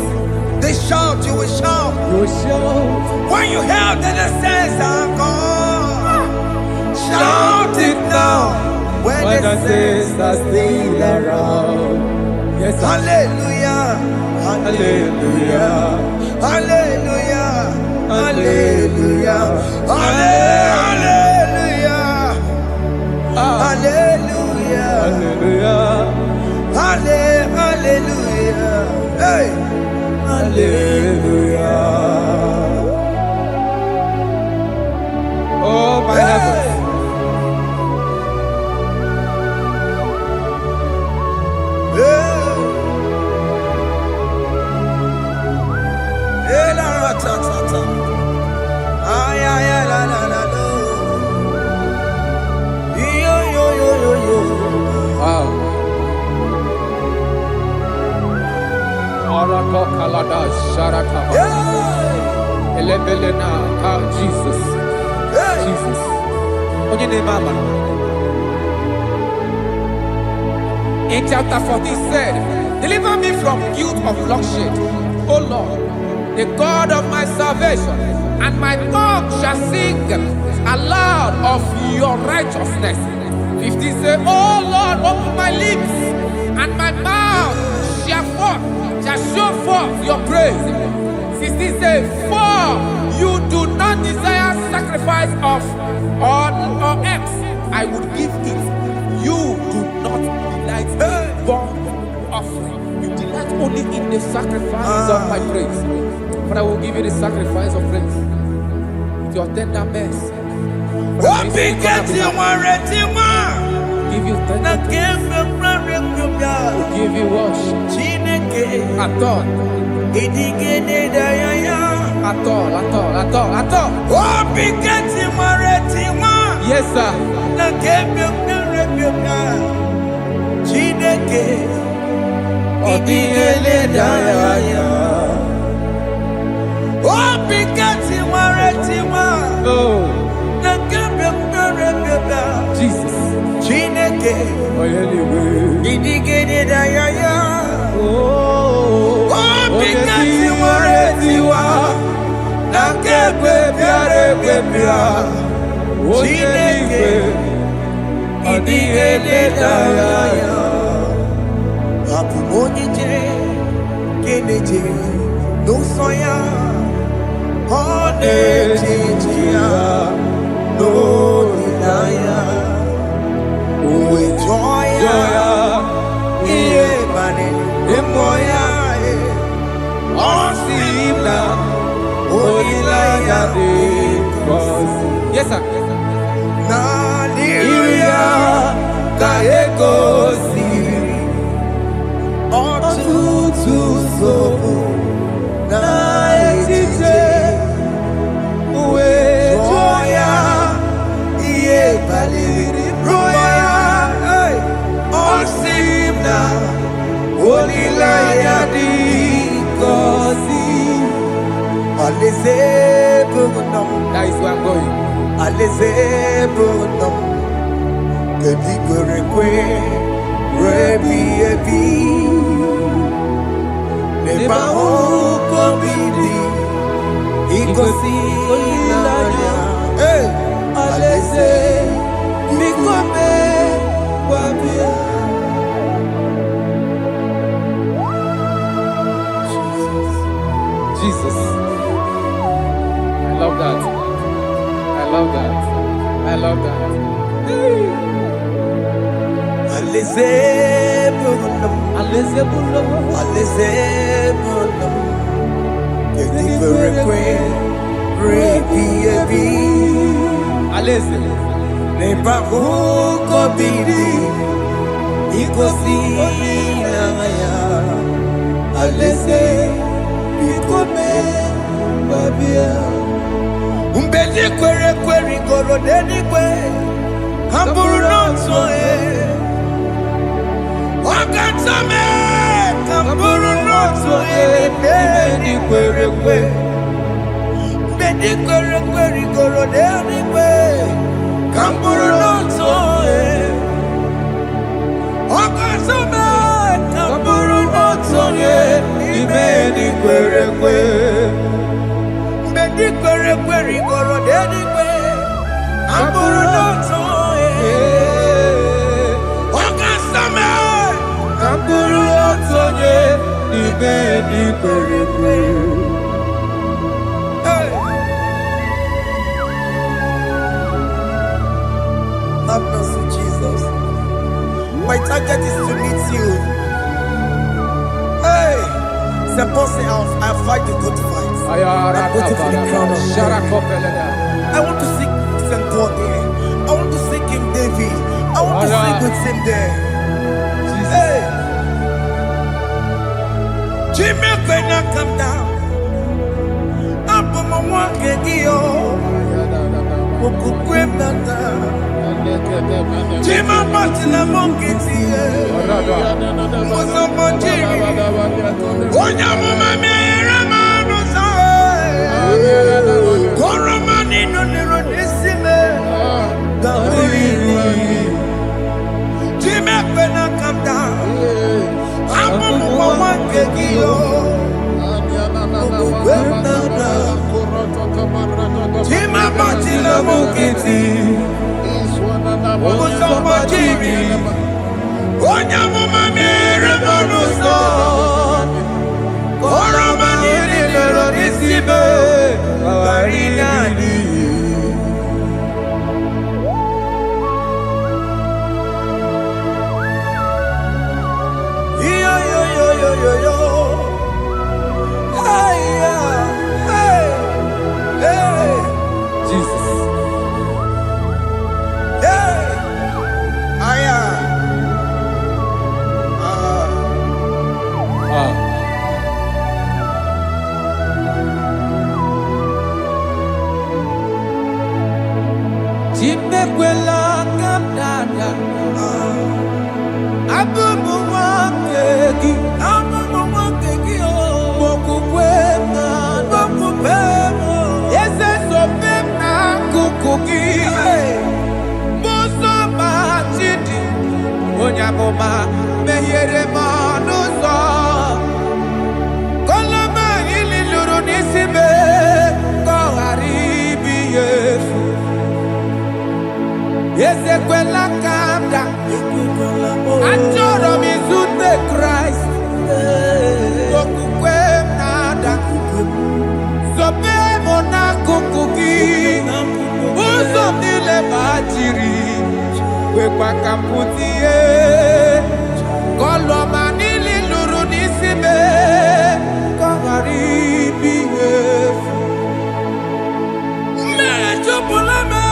They shout, you will shout. When you hear that the saints are gone, shout it now. When the saints are still around. Yes, hallelujah, hallelujah, hallelujah. Hallelujah, hallelujah, hallelujah, hallelujah, hallelujah, hey, hallelujah. Oh my heavens. Jesus. Jesus. In chapter 40 said, deliver me from guilt of bloodshed, O Lord, the God of my salvation, and my tongue shall sing aloud of your righteousness. 15 say, oh Lord, open my lips, and my mouth shall show forth your praise. 16 say, for you do not desire sacrifice of or eggs, I would give it. You do not delight in burnt offering. You delight only in the sacrifice of my praise. But I will give you the sacrifice of praise with your tender mercy. Give you tender mercy. Give you worship. At all. Yes, sir. Jesus. Yes, sir. That is where I'm going. Jesus. I love that. I love that. I love that. Have mercy, Jesus. My target is to meet you. Hey, suppose I fight the good fight. I'm waiting for the crown of I want to seek St. Paul there. I want to seek King David. I want to sing with him there. Hey, Jimmy, when I come down, I'm on my walk again. Jima Martina Monkiti, Mosamonjiri, Onya Mumamera Manusa, Koromani no Neronisime, Gaburi, Jima when I come down, I'm on my Mukiti, Musamba Jiri, Onyamuma Mere Monuso, Koromani Lero Nisibe, Barinani. Yo. Hey, hey, hey. Jesus. Hey. Aya. Chimekwela kamdada. Abubu wakegi. Onyamoma mehiere manuzo koloma ili luru nisibe koharibi yefu yesekwela kamda achoro mizute Christ okukwe nada sobe mona kukugi uzo nile bajiri Wekwa kamputie Koloma nili luru nisibe Kongaribi yefu Mechupulame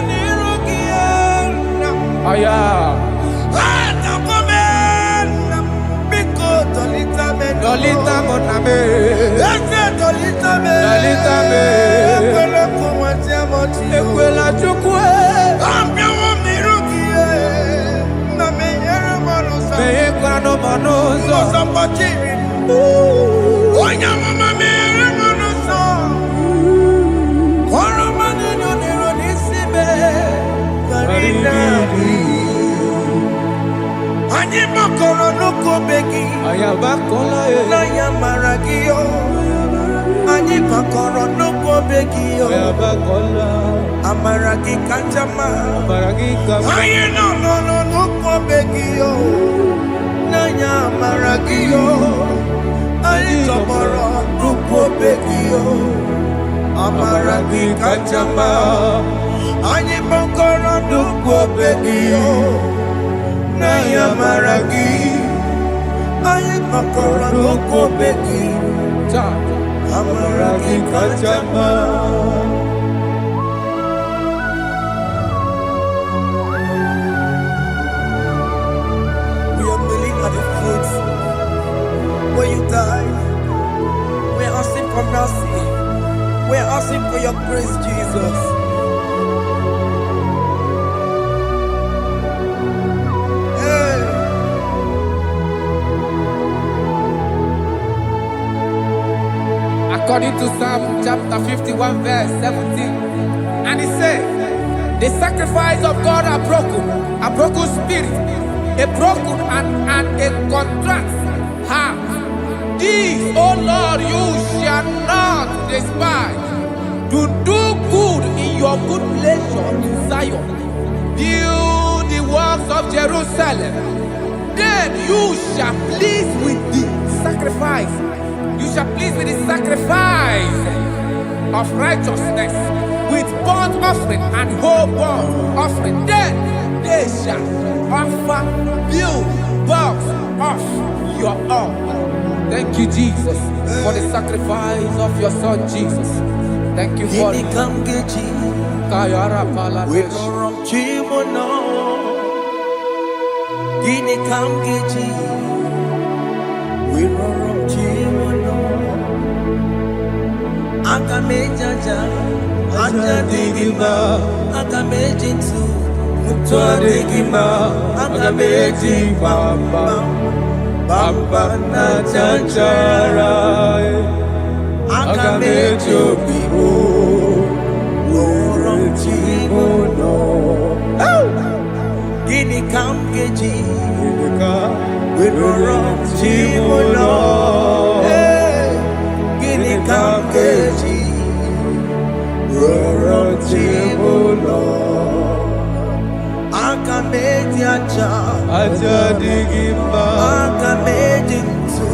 Nirukiena Aya Atakomena Biko Dolita Meno Dolita Moname Ese Dolita Meno Dolita Meno Ekwela kumwatia moti Ekwela chukwe Meyekwano monozo Musamba Jiri, Onyamuma Mere Monuso, Koromani Nero Nisibe, Barinani. Anyibakoro nuko begi, Ayabakola Naya Maragio. Anyibakoro nuko begi, Ayabakola Amaragi Kanjama. Baragi kama Aye no nuko begi, Naya Maragio. Aye tomorrow nuko begi, Amaragi Kanjama. Anyibakoro nuko begi, Naya Maragi. Aye makoro nuko begi, cha Amaragi Kanjama. We are kneeling at the foot where you died. We are asking for mercy. We are asking for your grace, Jesus. Hey. According to Psalm chapter 51 verse 17. And he said, the sacrifice of God are broken spirit, a broken and a contrite heart. These, O Lord, you shall not despise. To do good in your good pleasure to Zion. Build the walls of Jerusalem. Then you shall please with the sacrifice. You shall please with the sacrifice of righteousness, with burnt offering and whole burnt offering. Then they shall offer build boughs of your own. Thank you, Jesus, for the sacrifice of your Son, Jesus. Thank you for Gini kam geji, Kayara Paladesh. we rorom chimono. Gini kam geji, we rorom chimono. Akamejaja, aja digima, akamejinsu, mutwa digima, akameji bamba, bamba na chanchara. Akamejo bibo, worom chimono. Gini kam geji, worom chimono. Gini kam geji, worom Akamedi aja digima, Akamedi ntu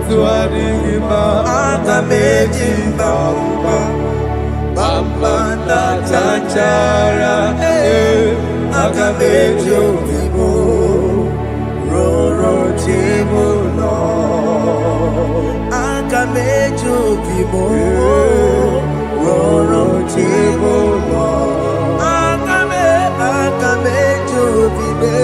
tua digima, Akamedi bamba Bamba na chachara Akamedi obibo Roro tibo no Akamedi obibo Roro tibo no Akamedi obibo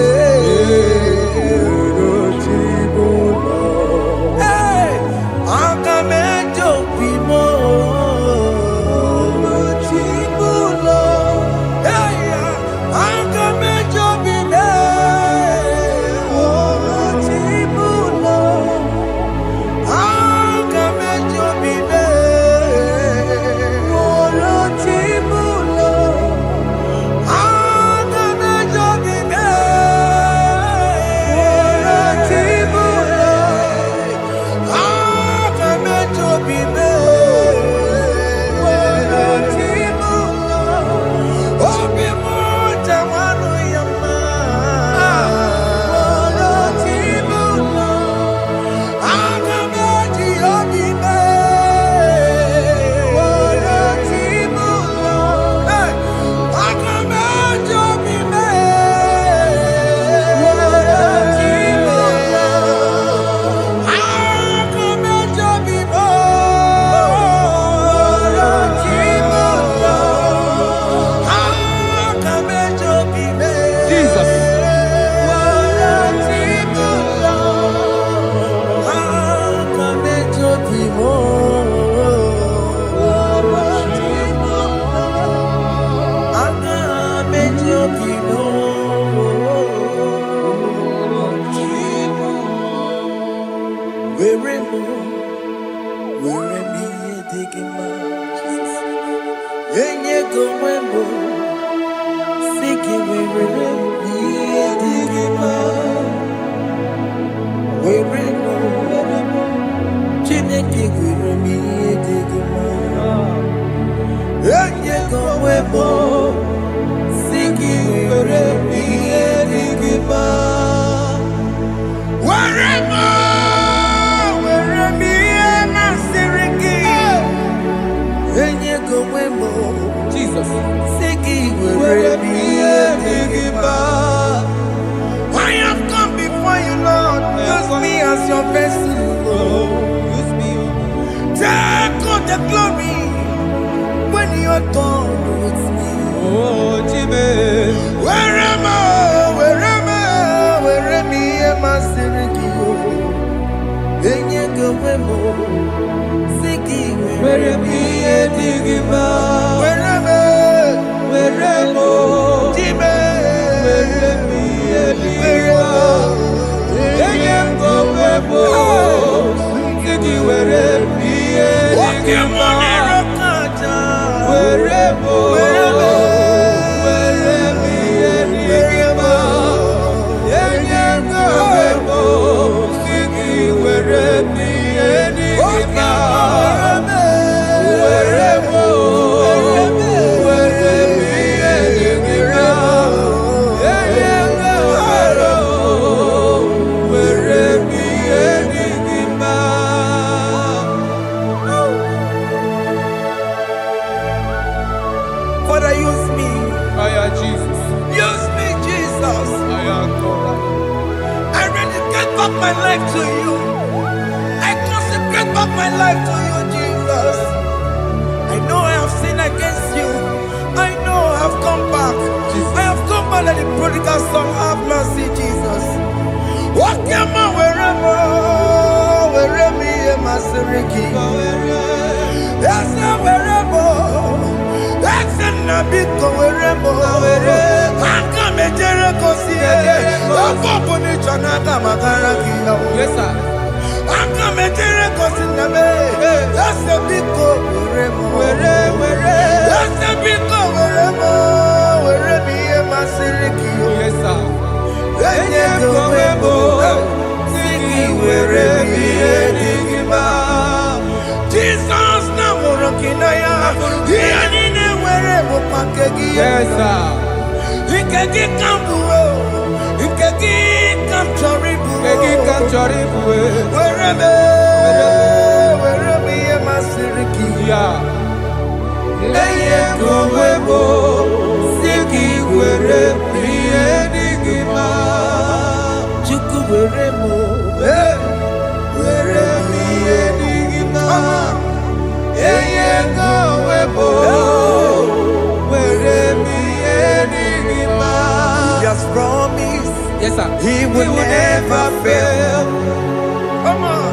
Jesus. I have come before you, Lord. Use me as your vessel. Use me. Take all the glory when you're done with me. Oh, Jimmy. Where am I? Am I Sirikio? Enyegowemo, Siki, Where am I? Digima. Where am I? Jimmy, Father, use me. Jesus. Use me, Jesus. I dedicate back my life to you. I consecrate back my life to you, Jesus. I know I have sinned against you. I know I have come back. I have come back like the prodigal son. Have mercy, Jesus. Walk your man wherever me and my Siriki. Yes, wherever. That's a nabiko wherever. I come a Jericho see. Yes, sir. I come a Jericho in the bay. That's a big go wherever. That's a big go wherever me and my Siriki. Yes, sir. Jesus na morokinaya. Yes, sir. Ikeki kambuo, ikeki kamchoribu, Kegi kanchoribu. wherever yemasiriki. Yeah. Leye kowebo, siki were priye digima. Chuku weremo, Were priye digima. Leye kowebo, were priye digima. He has promised Yes, sir. He will never fail. Come on,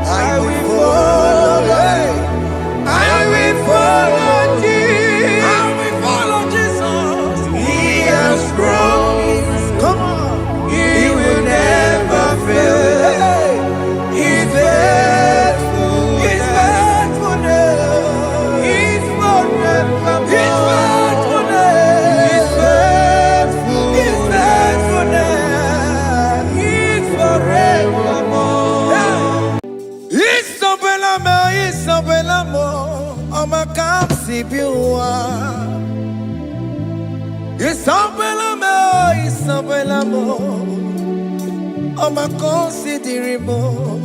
I will follow. I will follow Jesus. I will follow Jesus. He has promised. Come on, He will never fail. He's faithful. His faithfulness. He's forevermore. His faithfulness. He's faithful. His faithfulness. He's forevermore. Isabelamo, I'ma come see you. Isabelamo, I'ma consider more.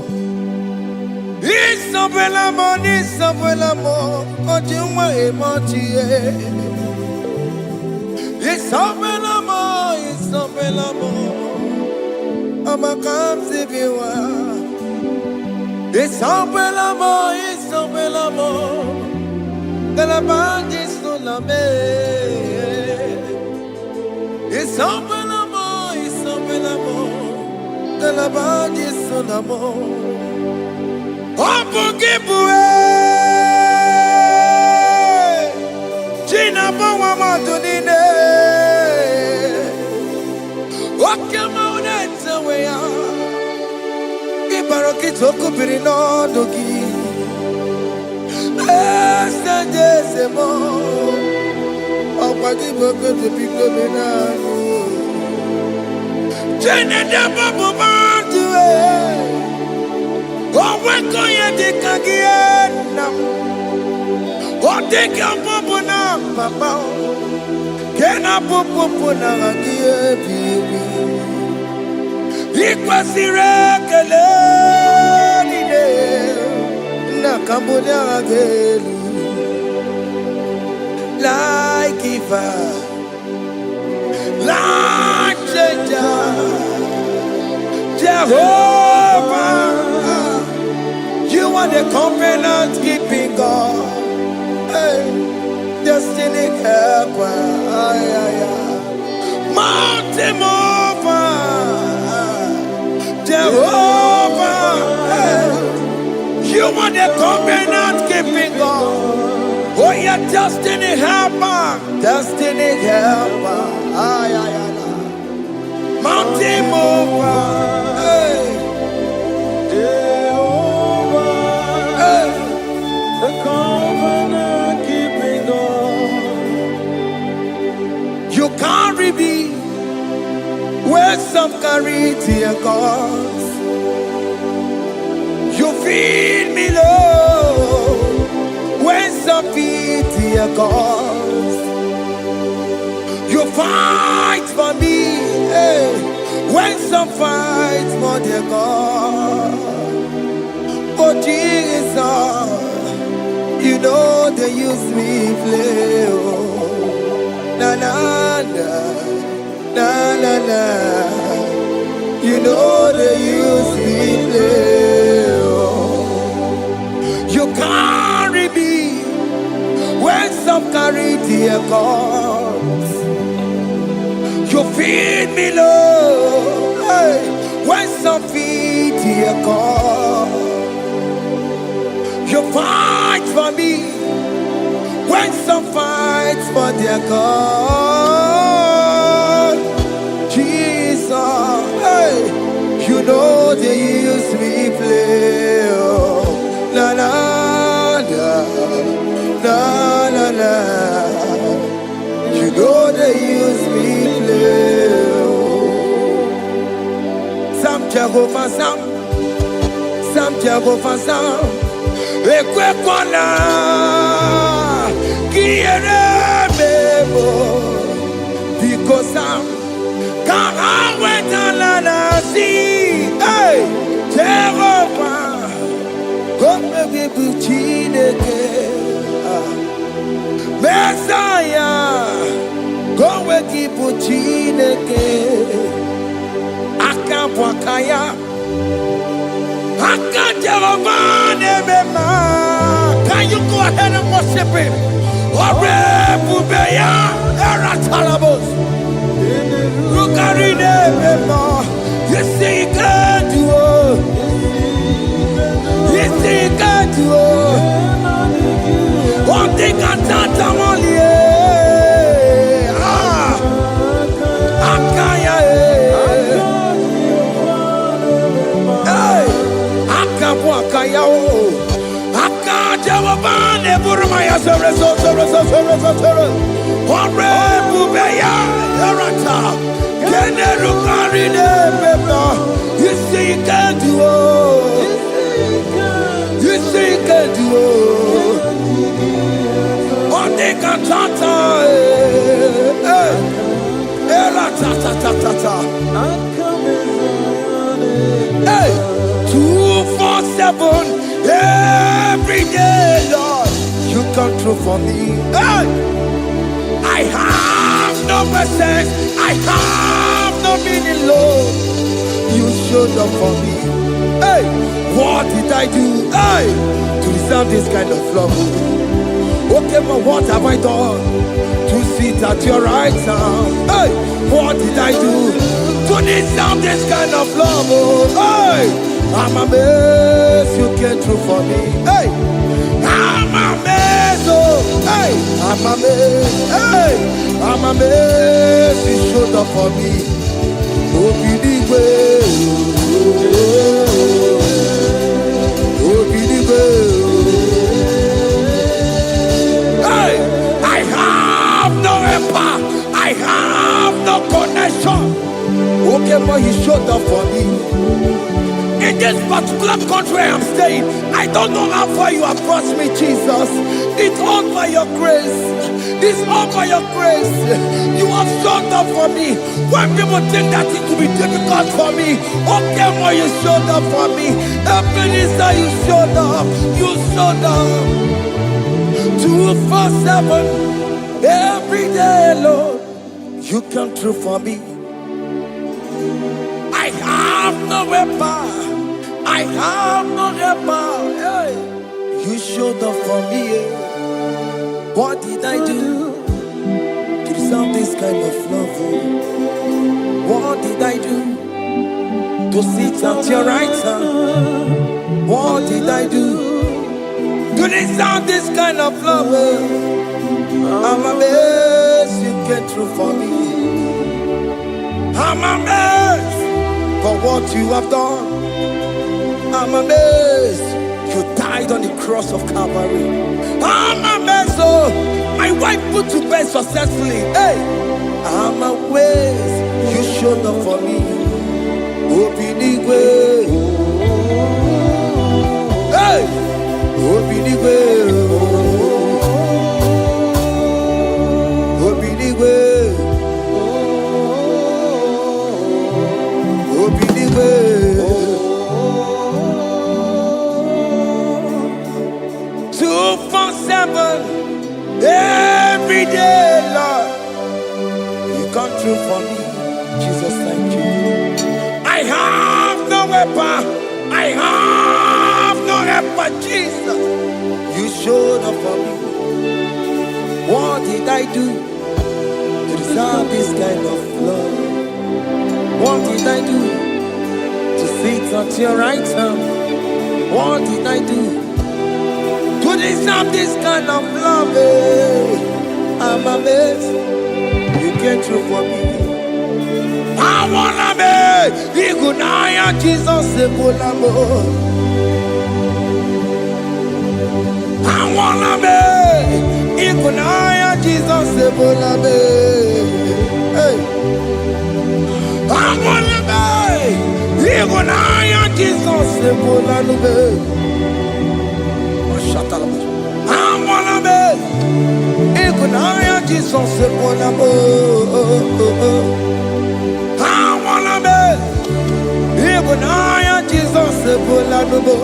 Isabelamo, Ojuma emoji. Isabelamo, I'ma come see you. Isabelamo, de la bande solame. Isabelamo, de la bande solamo. Opugibue, Gina Bawa Madunine. Okama unete weya. Ibaroki toko pirino dogi. Sejezemo, Opagi boke to pico menano. Jenede babu bandue. Oweko ye dikagiena. Odeka babu na papa. Kena popo na agie bibi. Ikwasire keleni de. Nakambodia agelu. Like giver, like changer, Jehovah, you are the covenant keeping God, hey, destiny helper, mountain mover, Jehovah, hey, you are the covenant keeping God. Oh, yeah, destiny helper, mountain mover, hey, Jehovah, hey, the covenant keeping God. you carry me where some carry tear gas. You feed me low when some feed tear gas. You fight for me, hey, when some fight for their God. Oh Jesus, you know they use me play. Oh, na na na, na na na. You know they use me play. Oh, you carry me when some carry their cause. You feed me low, hey, when some feed their cause. You fight for me when some fight for their God. Jesus, hey, you know they use me play. Oh, na na na, na na na. You know they use me play. Oh, Sam Jehovah Sam, Sam Jehovah Sam. Ekwe kwana, kiere bebo. goes down. Come went on and see. Hey, Jehovah, come and be Chineke. Messiah, come and keep Chineke. Akabwakaya, Jehovah, can you go ahead and worship him? Orebubeya, Eratalabos. Look at it, you see, you can't do it. You see, you can't do it. One thing I can't only. Akaya, hey, Akabwakaya, Akajawabane, Burmaya, Orebubeya, Erata. You see, you can't do it. You see, you can't do it. On the cantata, hey, 247 every day, Lord. You come through for me. Hey, I have no presence. I have no meaning, Lord. You showed up for me. Hey, what did I do? Hey, to deserve this kind of love? Okay, but what have I done to sit at your right hand? Hey, what did I do to deserve this kind of love? Hey, I'm amazed you came through for me. Hey, I'm amazed. Oh, hey, I'm amazed. Hey, I'm amazed you showed up for me. Obidigwe, Obidigwe. Hey, I have no helper. I have no connection. Okay, but you showed up for me. In this particular country I'm staying, I don't know how far you have brought me, Jesus. It's all by your grace. It's all by your grace. You have showed up for me. When people think that it will be difficult for me, okay, well, you showed up for me. Ebenezer, you showed up. You showed up. 247 every day, Lord. You come through for me. I have no weapon. I have no helper. Hey, you showed up for me. What did I do to deserve this kind of love? What did I do to sit at your right hand? What did I do to deserve this kind of love? I'm amazed you came through for me. I'm amazed for what you have done. I'm amazed you died on the cross of Calvary. I'm amazed, oh, my wife put to bed successfully. Hey, I'm amazed you showed up for me. Obidigwe, hey, Obidigwe, Obidigwe, Obidigwe. 247 every day, Lord. You come through for me, Jesus. Thank you. I have no weapon. I have no helper, Jesus. You showed up for me. What did I do to deserve this kind of love? What did I do to sit at your right hand? What did I do to deserve this kind of love? I'm amazed you came through for me. I wanna be Igunaya Jesus Sebulamo. I wanna be Igunaya Jesus Sebulamo. Hey, I wanna be Igunaya Jesus Sebulamo. I wanna be Igunaya Jesus Sebulamo. Igunaya Jesus ebola nubo.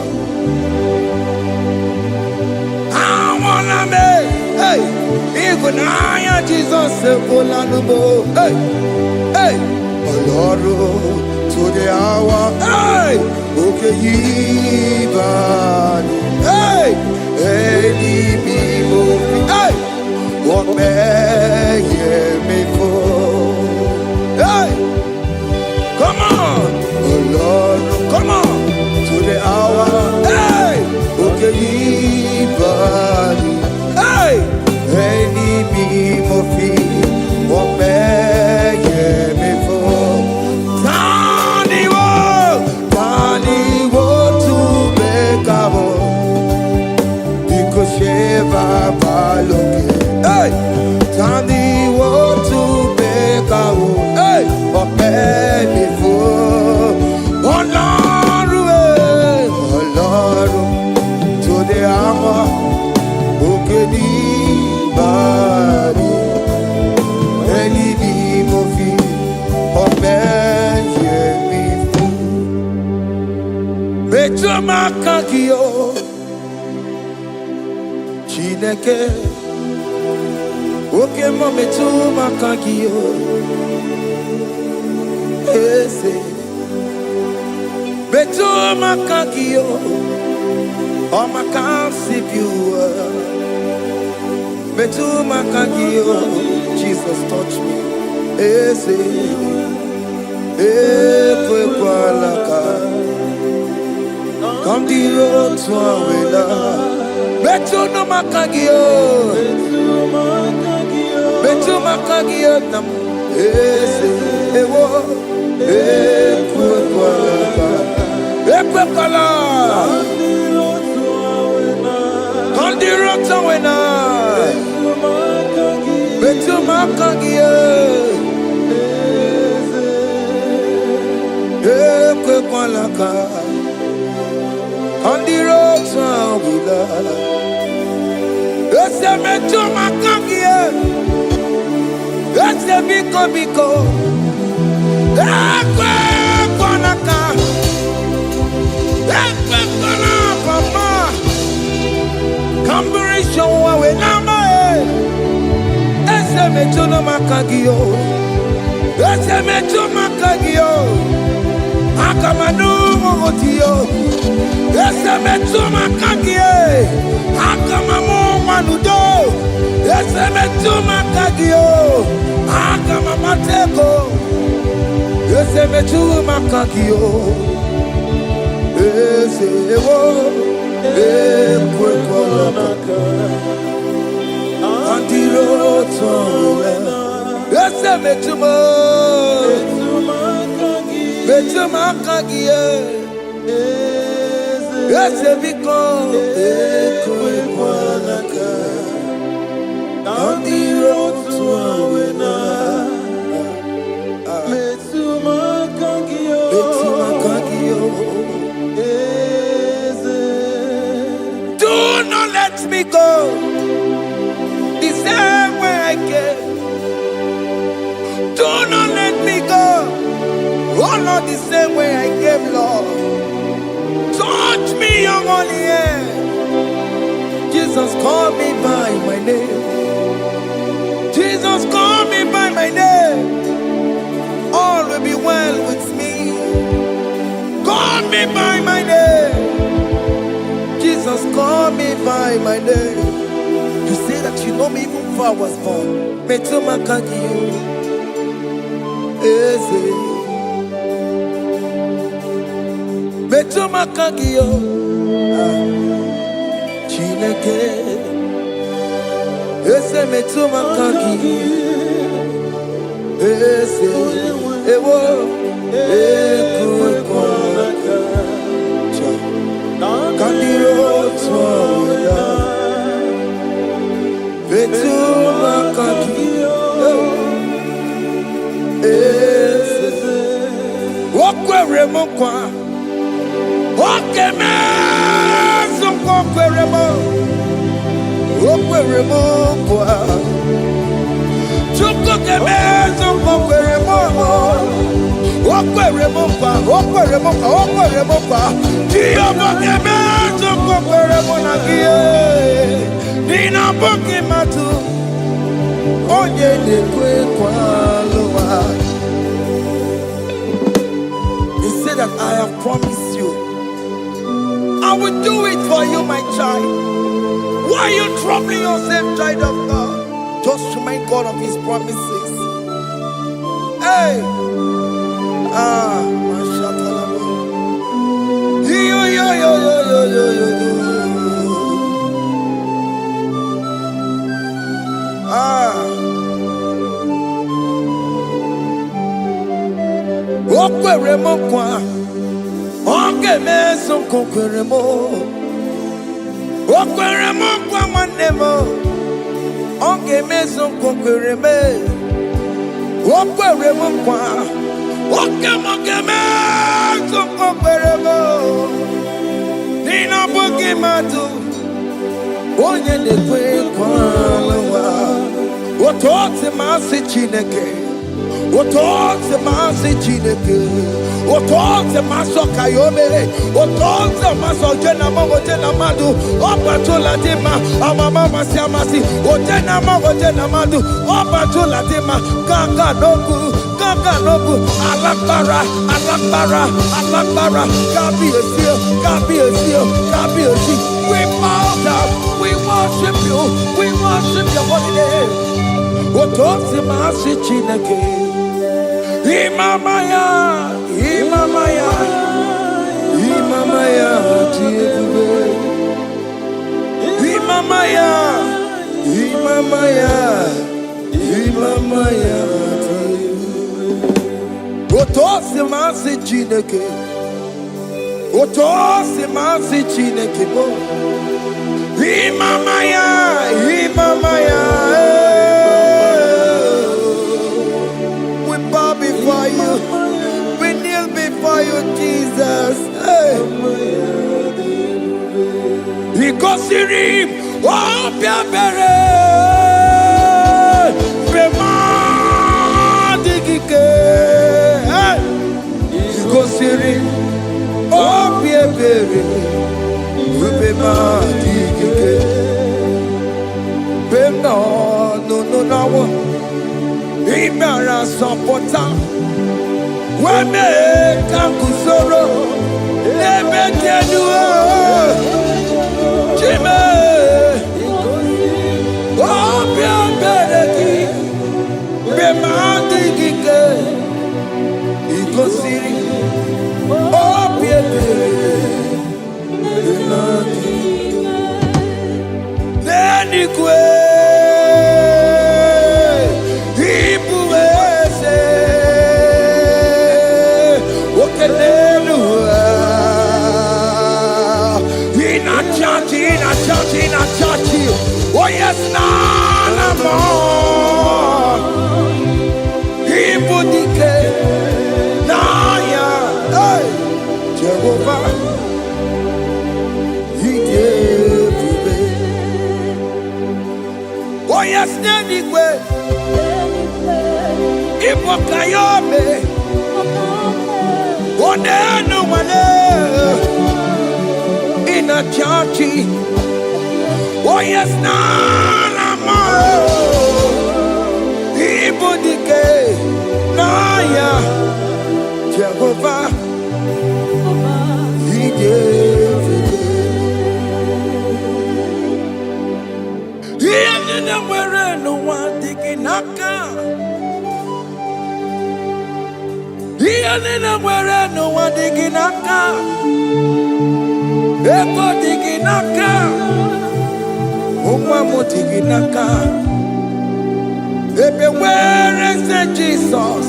Awana me. Hey. Igunaya Jesus ebola nubo. Hey. Hey. Ọlọ́run to the hour. Hey. Okay, yibani. Hey. Eni mi mo fi. Hey. What may me for? Hey. Come on, oh Lord, come on to the hour. Hey, okay, body. Hey, any me mofi, what may me for? Tani wo to make up. Because Sheva Baloke. Hey, Tani wo to make up. Hey, what may me for? Ọlọ́run to the hour. Òkè ní bàrí. Ẹni bí mo fi ọpẹ́ yẹ mi fún. Mẹ́tọ́ máa kàn kí o. Chineke. Òkè mọ́ mẹ́tọ́ máa kàn kí o. Ese. Beto makagio, oh makansipiwa. Beto makagio, Jesus touch me. Ese, ekwe kwalaka. Come the road to Awela. Beto no makagio, Beto makagio nam. Ese, ewo, ekwe kwalaka. Ekwekala, on the road to Awela. Beto makagio, ekwekwalaka. On the road to Awela. Ese Beto makagio, ese biko. Ekwekwalaka. Papa, Camberisha wawe nama ese mechono makagio, ese mecho makagio, akamanu mogotio, ese mecho makagio, akamamu manudo, ese mecho makagio, akamamateko, ese mecho makagio. Ese ewo ekwekwalaka andiro tola ese metumo kagie ese biko ekwekwalaka andiro tola metuma kagio. Do not let me go the same way I came. Do not let me go. Oh Lord, the same way I came, Lord. Touch me, your holy hand. Jesus, call me by my name. Jesus, call me by my name. All will be well with me. Call me by my name. Jesus, call me by my name. You say that you know me even before I was born. Metuma kagio, eze. Metuma kagio, Chineke. Eze metuma kagio, eze. Ewo, ekwekwalaka. Kandiro toya, Betuma kagio, eze. Okwere mokwa, okeme zonko kwere mo, okwere mokwa. Chuko keme zonko kwere mo, okwere mokwa. He said that I have promised you. I will do it for you, my child. Why are you troubling yourself, child of God? Just remind God of His promises. Hey! Okwere mo kwa, oge meso kokwere mo. Okwere mo kwa nwanne mo, oge meso kokwere me. Okwere mo kwa, oge meso kokwere mo. Nina bugi matu, onye lekwe kwa lawa. Otote masi Chineke. Otote masi Chineke. Otote maso kayome. Otote maso jena madu. Opatola dima amama masi amasi. Ojena madu. Opatola dima kanga noku. Alakbara. Gabi esio. We bow down. We worship you. We worship your holy name. Otote masi Chineke. Imamaya, tiebe. Imamaya, tiebe. Otosi masi Chineke. Bo. Imamaya. Before you, we kneel before you, Jesus. Hey. Because him, oh, Piabere, Bemadike. Because him, oh, Piabere, Bemadike. No. Imara sopota weme kakusoro lebetenu chime obia bereki bemandi gike ikosiri obia bereki neni kwe oh yes, no more. Ibudike, Naya, hey, Jehovah, He gave me. Oh yes, Nenigwe, Ibokayobe, oh no one in a churchy. Oh yes, Nana, Ibudike, Naya, Jehovah, He gave it. He didn't wear no one digging Naka. He didn't wear no one digging Naka. Echo digging Naka. Tiginaka. Everywhere is Jesus.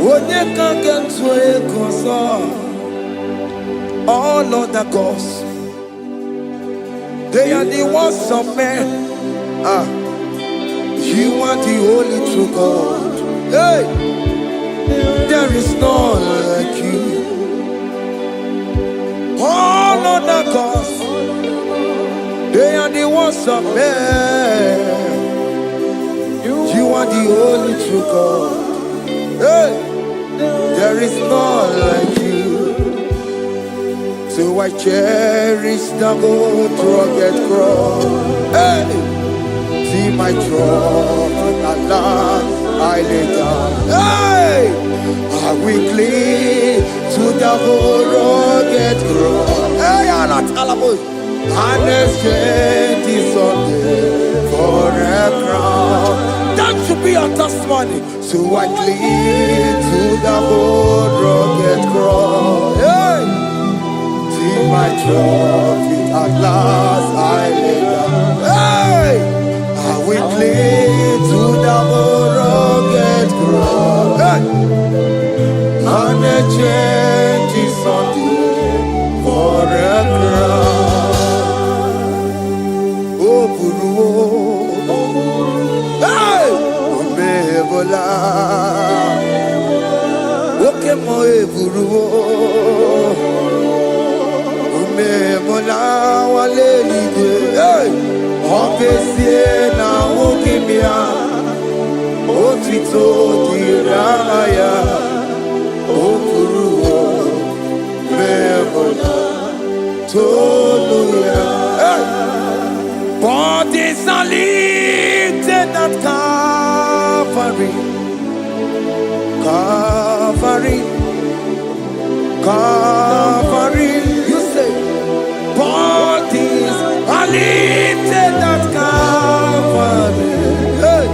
When you can get to a console, all other gods, they are the works of men. You are the only true God. Hey, there is none like you. All other gods, they are the ones of men. You are the only true God. Hey, there is none like you. So I cherish the good rugged cross. Hey! See my trouble, Allah, I lay down. Hey! I will cling to the whole rugged cross. Hey, Allah, Talamus. And exchange is Sunday for a crown. That should be your testimony. So I cling to the whole rugged cross. Hey! See my trophy at last I lay down. Hey! I will cling to the rugged cross. Hey! And a change is Sunday for a crown. Oh, Puru. Hey! Omebola. Okay, Moe Puru. Mola wale lide, opesie na ukimia, otito diraya, okuruo, memola, toluya. Bodies are lifted at Calvary, Calvary, Calvary. You say. Bodies are lifted at Calvary. Hey.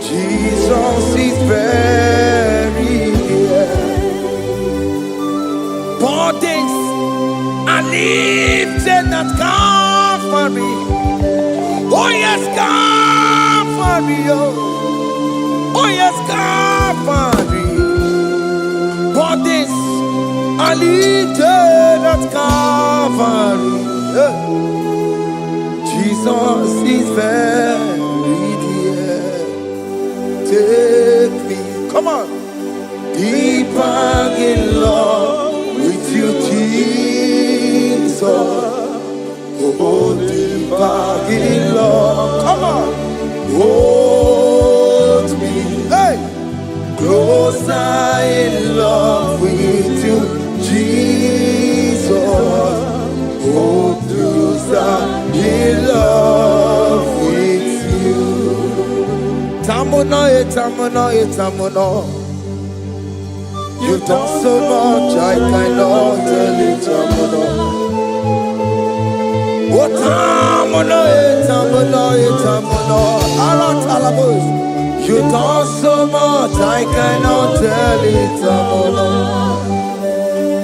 Jesus is very near. Bodies are lifted at Calvary. Oh yes, Calvary. Oh yes, Calvary. Bodies are lifted at Calvary. Jesus is very dear. Take me, come on, deeper in love with you, Jesus. Oh, deeper in love, come on, hold me, hey, closer in love with you, Jesus. Oh, closer in love with you. Tamuno, tamuno, tamuno. You've done so much, I cannot tell it, tamuno. Oh, tamuno, tamuno, tamuno. Arat alabos. You've done so much, I cannot tell it, tamuno.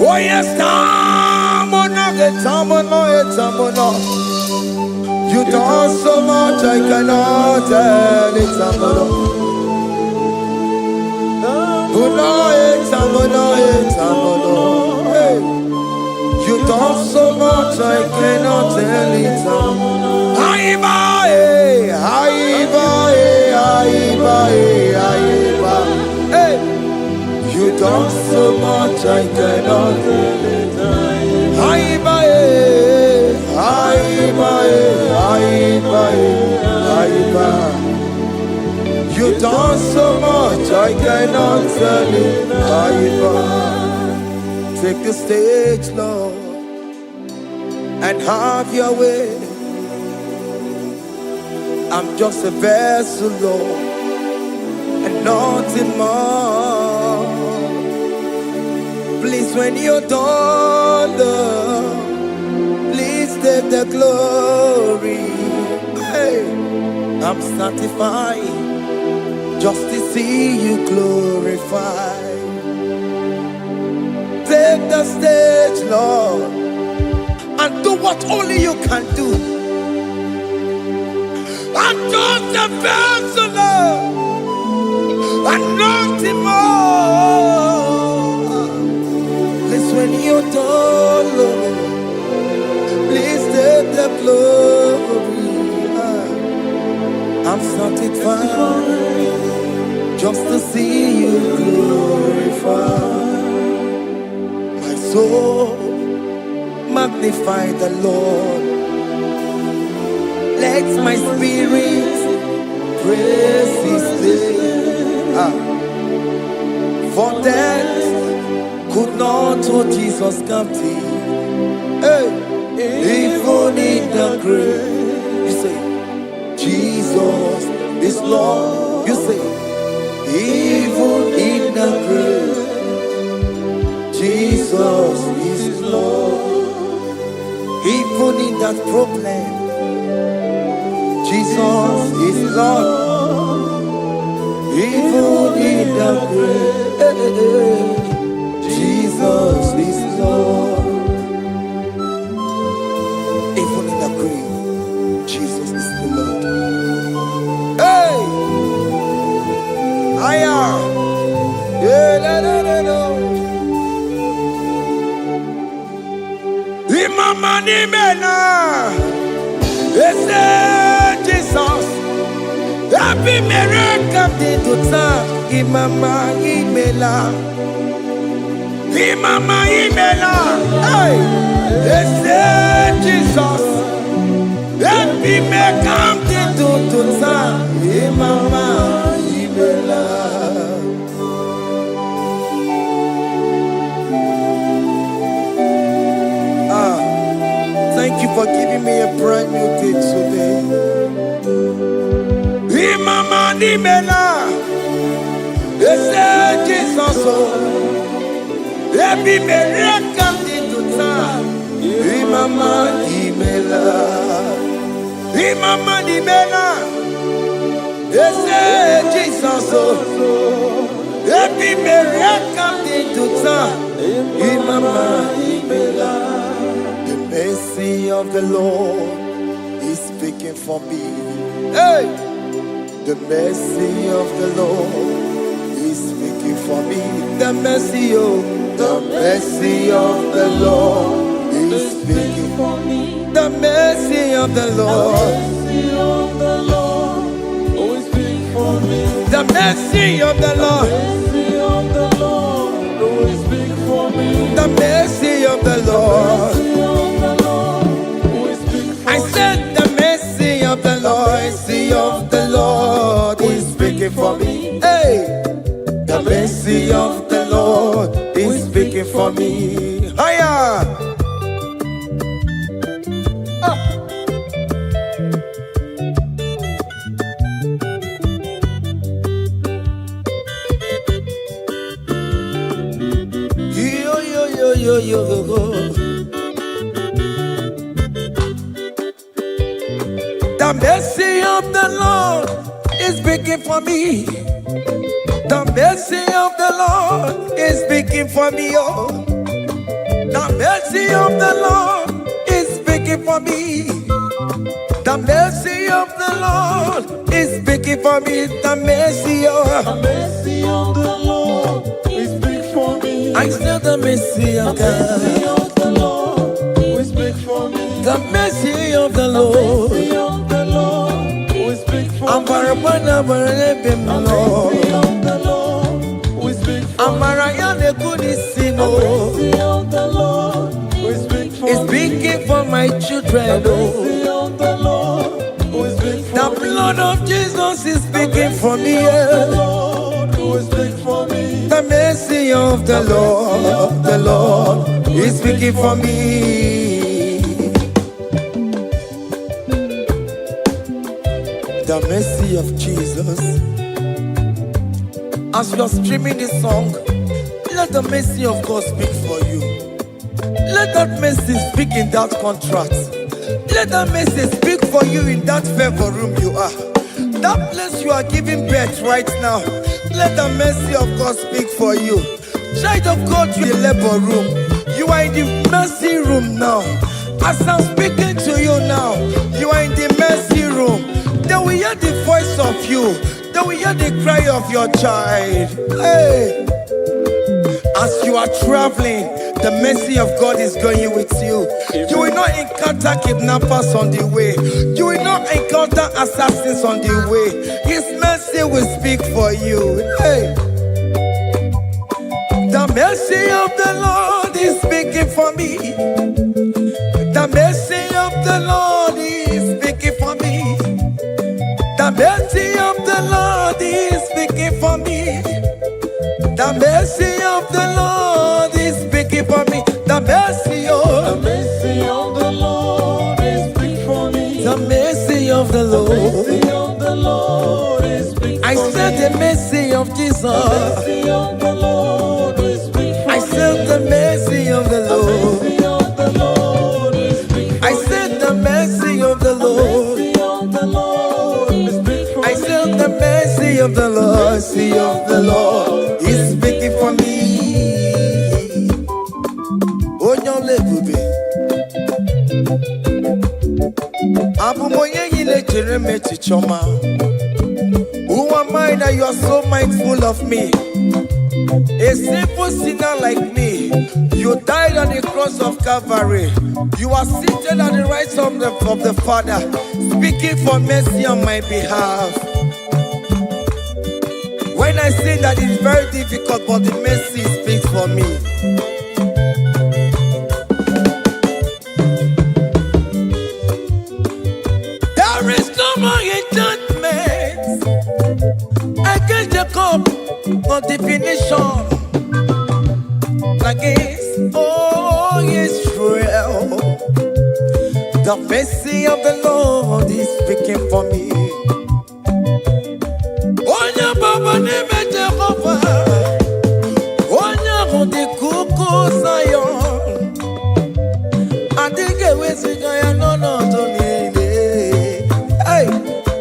Oh, yes, tamuno. You done so much, I cannot tell it, tamuno. Hey. You done so much, I cannot tell it, tamuno. Hey. You done so much, I cannot tell it. You done so much, I cannot tell it. Take the stage, Lord, and have your way. I'm just a vessel, Lord, and nothing more. Please, when you're done, Lord, please take the glory. Hey, I'm satisfied just to see you glorified. Take the stage, Lord, and do what only you can do. I'm just a vessel, Lord, and nothing more. Please, when you're done, Lord, please take the glory. I'm satisfied just to see you glorified. My soul magnify the Lord. Let my spirit praise His name. For death could not hold Jesus captive. Hey, even in the grave, you say, Jesus is Lord. You say, even in the grave, Jesus is Lord. Even in that problem, Jesus is Lord. Even in the grave, Jesus is Lord. Even in the grave, Jesus is the Lord. Hey! Aya! Yeah, no, no, no, no. Imama ni mena, ese Jesus. Happy miracle de tuta, Imama imela, Imama imela. Hey, ese Jesus. Happy miracle de tuta, Imama imela. Thank you for giving me a brand new day today. Imama nimela, ese Jesus o, ebi miracle di tuta. Imama nimela, Imama nimela, ese Jesus o, ebi miracle di tuta. Imama nimela. The mercy of the Lord is speaking for me. Hey! The mercy of the Lord is speaking for me. The mercy of the Lord is speaking for me. The mercy of the Lord always speak for me. The mercy of the Lord always speak for me. The mercy of the Lord. I said the mercy of the Lord is speaking for me. Hey, the mercy of the Lord is speaking for me. Hiya. Yo yo yo yo yo yo. The mercy of the Lord is speaking for me. The mercy of the Lord is speaking for me. Oh, the mercy of the Lord is speaking for me. The mercy of the Lord is speaking for me. The mercy of the Lord is speaking for me. I said the mercy of God. The Lord will speak for me. The mercy of the Lord. The Lord will speak for me. I'm the Lord. The Lord will speak for I'm me. the The Lord will speak for It's me. speaking for my children. The Lord will speak for The me. blood of Jesus is speaking for me. The Lord will speak for me. The mercy of the Lord is speaking for me. The mercy of Jesus. As you are streaming this song, let the mercy of God speak for you. Let that mercy speak in that contract. Let that mercy speak for you in that favor room you are. That place you are giving birth right now. Let the mercy of God speak for you. Child of God, you are in the labor room. You are in the mercy room now. As I'm speaking to you now, you are in the mercy room. They will hear the voice of you. They will hear the cry of your child. Hey! As you are traveling, the mercy of God is going with you. You will not encounter kidnappers on the way. You will not encounter assassins on the way. His mercy will speak for you. Hey. The mercy of the Lord is speaking for me. The mercy of the Lord is speaking for me. The mercy of the Lord is speaking for me. The mercy of the Lord is of Jesus. The mercy of the Lord is big for me. I said the mercy of the Lord. The mercy of the Lord is big for me. I said the mercy of the Lord. The mercy of the Lord is big for me. I said the mercy of the Lord. Mercy of the Lord is speaking for me. Onyolebube. Abumoye yile jereme chichoma. Who am I that you are so mindful of me? A simple sinner like me. You died on the cross of Calvary. You are seated at the right of the Father, speaking for mercy on my behalf. When I say that it's very difficult, but the mercy speaks for me. There is no more enchantment against Jacob, no definition against all Israel. The mercy of the Lord is speaking for me. Onya baba neme Jehovah, onya hundi kuku Zion. Adige wesigaya no to nile. Hey,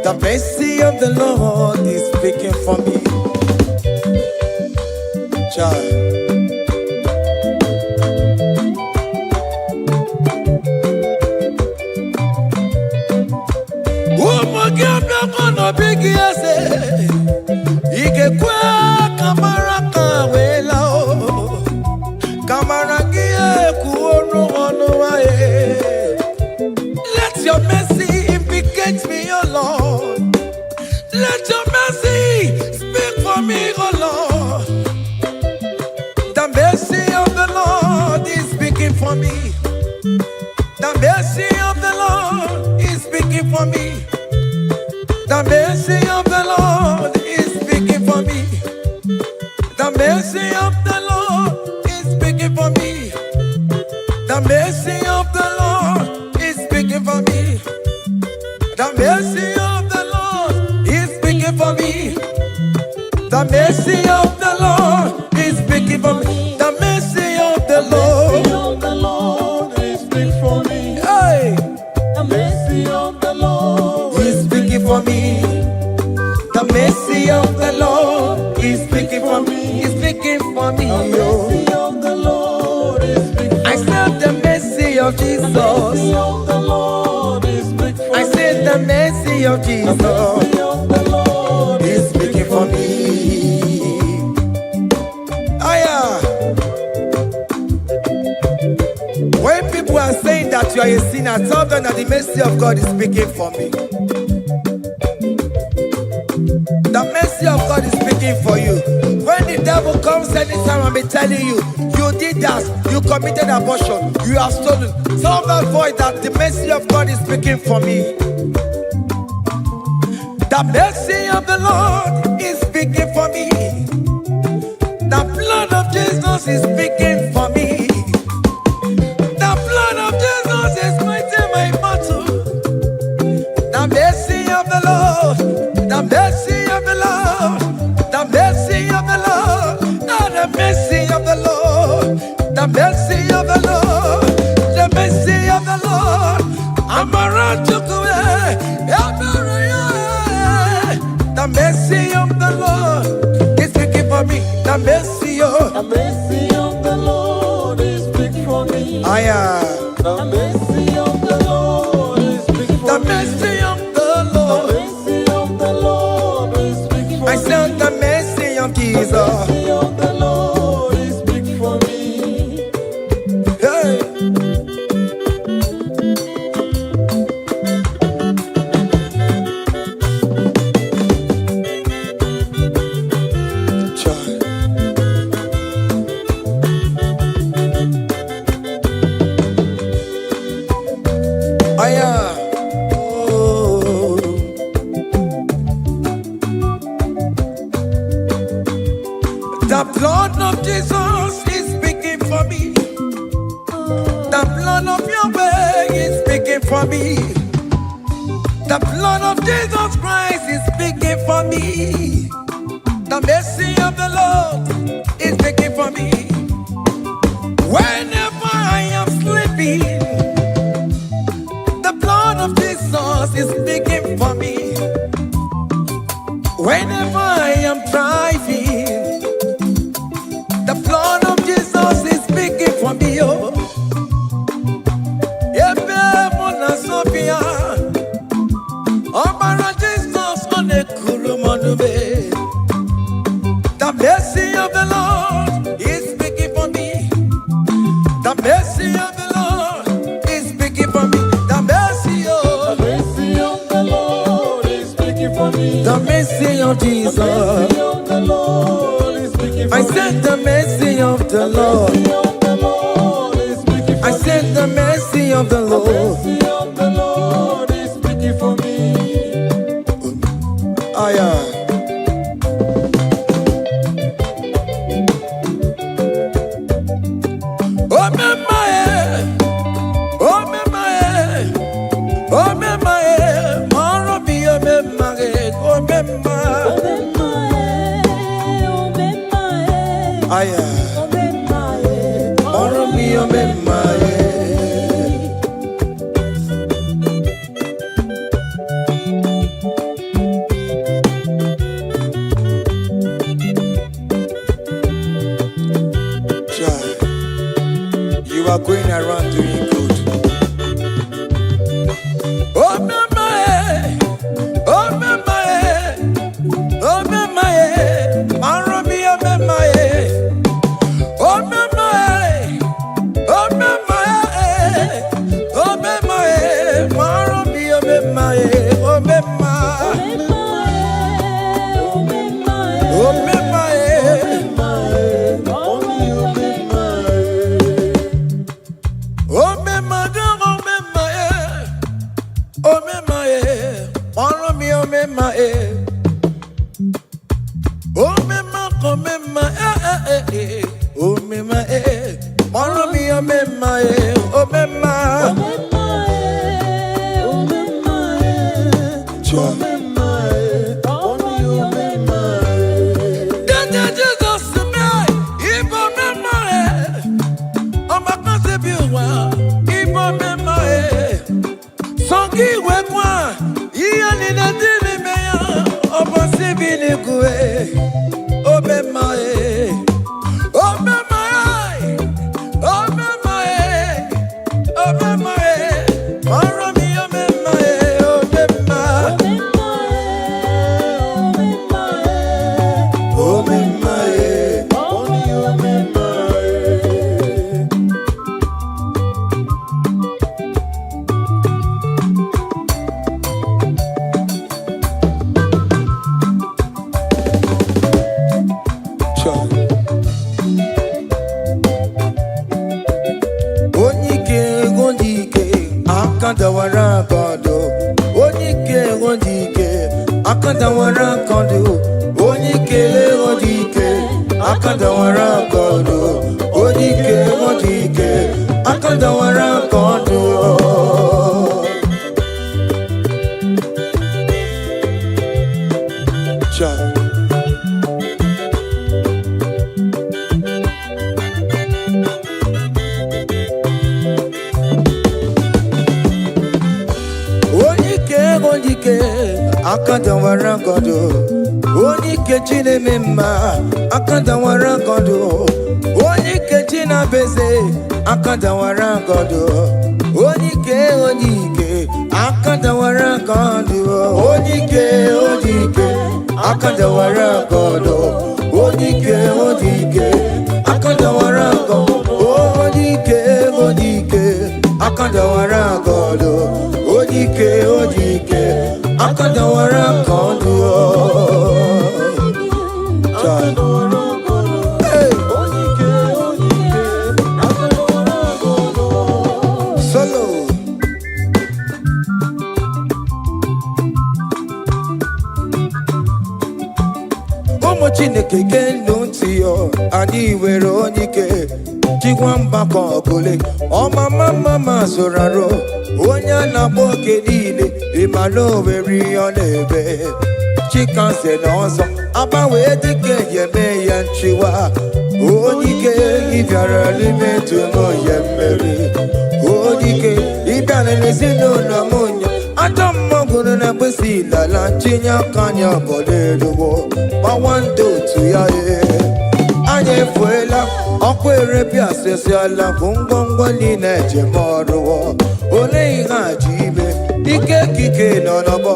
the mercy of the Lord is speaking for me. Child. Bigi ase ikekwe kamara kawela o kamara gie kuonu onu wae. Let your mercy implicate me, O Lord. Let your mercy speak for me, O Lord. The mercy of the Lord is speaking for me. The mercy of the Lord is speaking for me. The mercy of the Lord is speaking for me. The mercy of the Lord is speaking for me. The mercy of the Lord is speaking for me. The mercy of the Lord is speaking for me. The mercy of the Lord is speaking for me. The mercy of the Lord is speaking for me. Hey. The mercy of the Lord is speaking for me. The mercy of the Lord is speaking for me. Is speaking for me. The mercy of the Lord is speaking for me. I said the mercy of Jesus. The mercy of the Lord is speaking for me. I said the mercy of Jesus. The mercy of the Lord is speaking for me. Aya. When people are saying that you are a sinner, tell them that the mercy of God is speaking for me. The mercy of God is speaking for you. When the devil comes anytime and be telling you, you did that, you committed abortion, you have stolen, tell that voice that the mercy of God is speaking for me. The mercy of the Lord is speaking for me. The blood of Jesus is speaking for me. The blood of Jesus is fighting my battle. The mercy of the Lord, the mercy of the Lord, the mercy of the Lord, the mercy of the Lord, the mercy of the Lord, the mercy of the Lord. I'm around to go. The mercy of the Lord is speaking for me. The mercy of the Lord is speaking for me. The mercy of the Lord is speaking for me. The mercy of the Lord. The mercy of the Lord is speaking for me. I said the mercy of Jesus. The mercy of the Lord is speaking for me. Hey. The blood of Jesus is speaking for me. The blood of Yahweh is speaking for me. The blood of Jesus Christ is speaking for me. The mercy of the Lord is speaking for me. Whenever I am sleeping, the blood of Jesus is speaking for me. Whenever I am driving, the blood of Jesus is speaking for me. Oh, Sophia, oh, Jesus on the Kurumanube. The mercy of the Lord is speaking for me. The mercy of the Lord is speaking for me. The mercy of the Lord is speaking for me. the mercy of Jesus. The mercy of the Lord is speaking for I me. said the mercy of the Lord. I said the mercy of the Lord. The mercy of the Lord is speaking for me. Oh, me my, oh, me my, oh, me my, maro bi oh, me my, oh, me my, maro bi oh, me my. You are going around doing good. Oh, me my, oh, me my, oh, me my, maro bi oh, me my, oh, me my, oh, me my, oh, me my, maro bi oh, me my, oh, me my, oh, me my. Chineke kendo ntị yo anyị were onye ike chikwa mgbakọ ọbụla ọmama mama zoraro onye a na-akpọ oke niile ịma na o nwere ihe ọ na-ebe chicken say no so. Aba we dike yeme yanchiwa. Odike ibyara lime to mo yemeri. Odike ibyara lesino na munya. Adam mogunu na besi la la chinya kanya bole duwo. Bawando to ya e. Anye fuela. Okwere pia sesi ala kungongo ni neje moruwo. Ole iha jibe. Ike kike no no bo.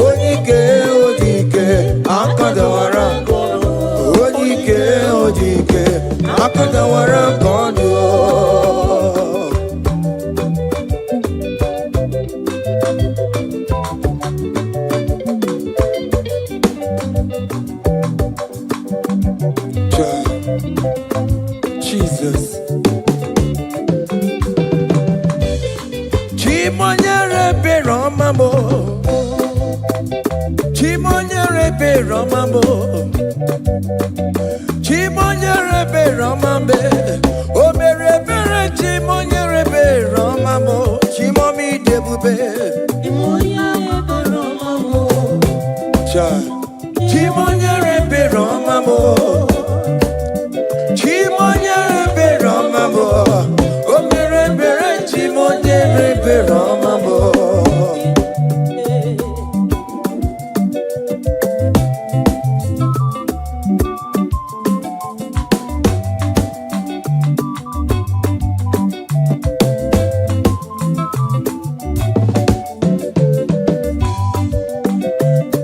Odike odike akadawara. Odike odike akadawara kondo. Jesus. Chimonyere be romambo. Chimonyere be romambo. Chimonyere be romambe. O mere bere chimonyere be romambo. Chimomi debube. Chimonyere be romambo. Chimonyere be romambo. Chimonyere be romambo. O mere bere chimonyere be romambo.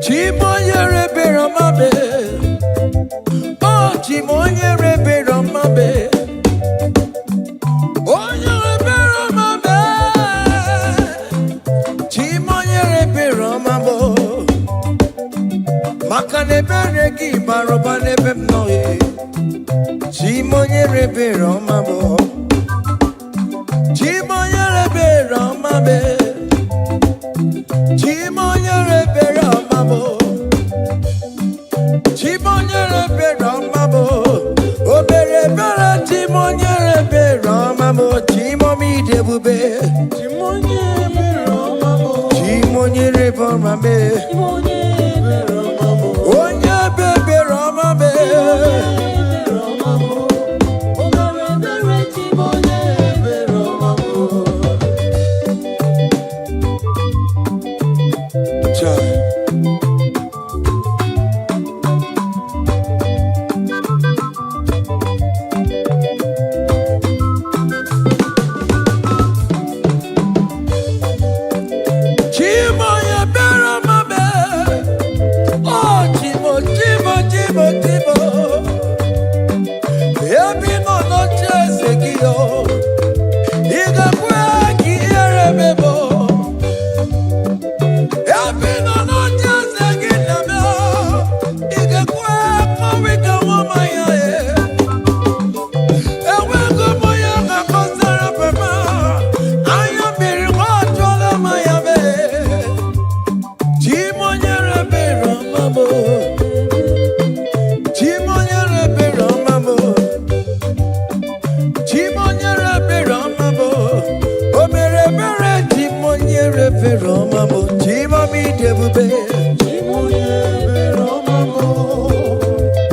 Chimonyere be romambe. Oh, chimonyere be romambe. Oh, nyere be romambe. Chimonyere be romambo. Makane bere ki baroba nebe mnoye. Chimonyere be romambo. Chimonyere be romambe. Chimonyere be romambo. Chimonyere be romambo. O bere bere chimonyere be romambo. Chimomi debube. Chimonyere be romambo. Chimonyere be romambe. Onye bebe romambe. Chai. Chimoye be romambe. Oh, Chimo, Chimo, Chimo, Chimo. Ebi no no chese kiyo. Iga kwe ki ere bebo. Ebi no no chese ki namo. Iga kwe kowe ka wama ya e. Ewe komo ya ka konsara pema. Aya biri kwa chola maya be. Chimonyere be romambo. Chimonyere be romambo. Chimonyere be romambo. O mere bere chimonyere be romambo. Chimomi debube. Chimonyere be romambo.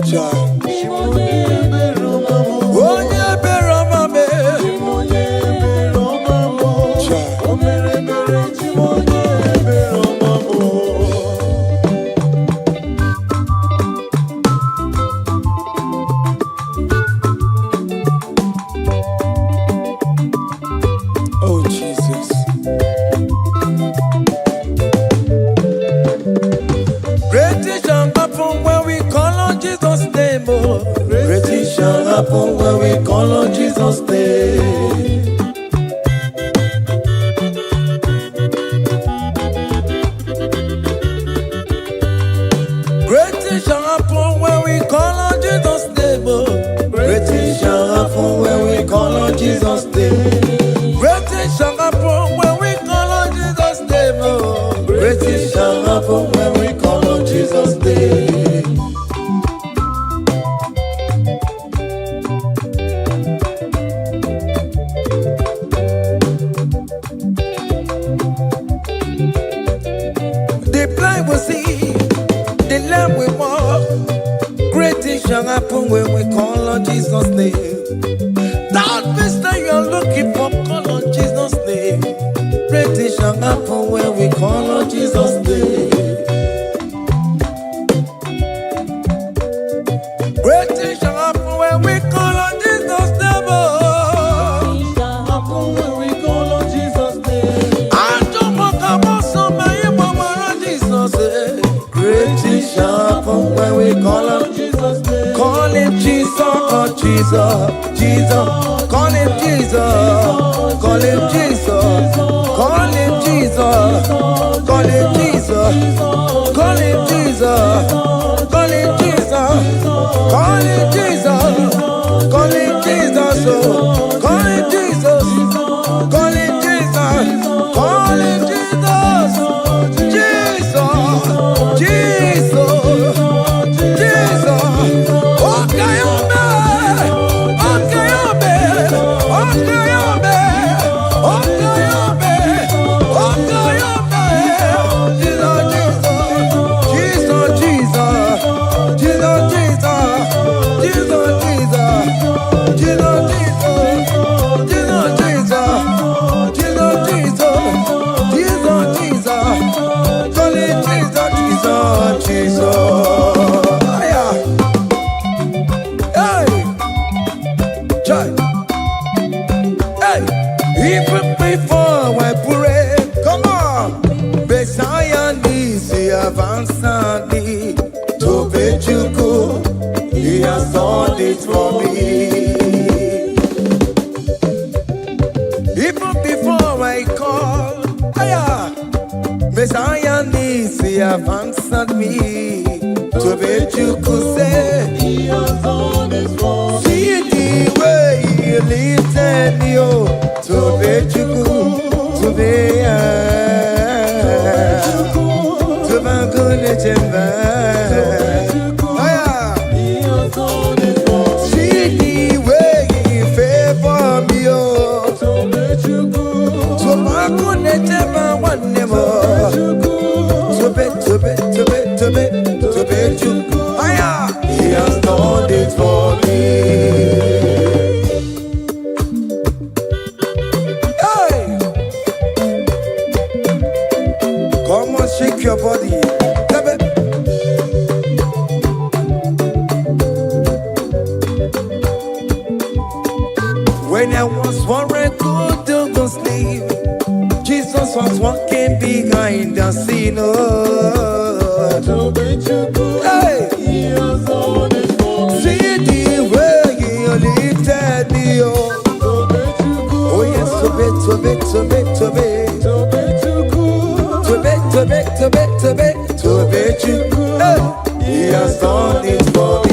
Cha. Chimonyere be romambo. Onye be romambe. Chimonyere be romambo. Cha. O mere bere chimonyere be romambo. Oh, Jesus. Great things shall happen when we call on Jesus' name. Oh. Great things shall happen when we call on Jesus' name. Great things shall happen when we call on Jesus' name. Oh. Great things shall happen when we call on Jesus' name. Great things shall happen when we call on Jesus' name. Oh. Great things shall happen when we call on Jesus' name. The blind will see, on Jesus' name. That mister you're looking for, call on Jesus' name. Great things shall happen when we call on Jesus' name. Great things shall happen when we call on Jesus' name. Things shall happen when we call on Jesus' name. I don't want to come so many mama Jesus. Great things shall happen when we call on Jesus' name. Call him Jesus, oh Jesus, Jesus. Call him Jesus, call him Jesus, call him Jesus, call him Jesus, call him Jesus, call him Jesus, call him Jesus, call him Jesus, call him Jesus, call him Jesus, call him Jesus, Jesus, Jesus. Okay, even before I pray, come on. Messiah needs the advance to bet you go. He has done it for me. Even before I call, Messiah needs the advance me to bet you could say He has done it for me. see the way he lifted you to bet you could to be to my goodness and He has done it for me. see the way he favor me To let you go. to my goodness and one more to bet you he has done it for me. Hey, come on, shake your body. When I was worried, good to go sleep, Jesus was walking behind the scene. Oh. To let you go. Hey, He has done it for me. see the way you lifted me. Oh, To let you go. oh yes, to be. To let you go. To bet you. Hey, he has done it for me.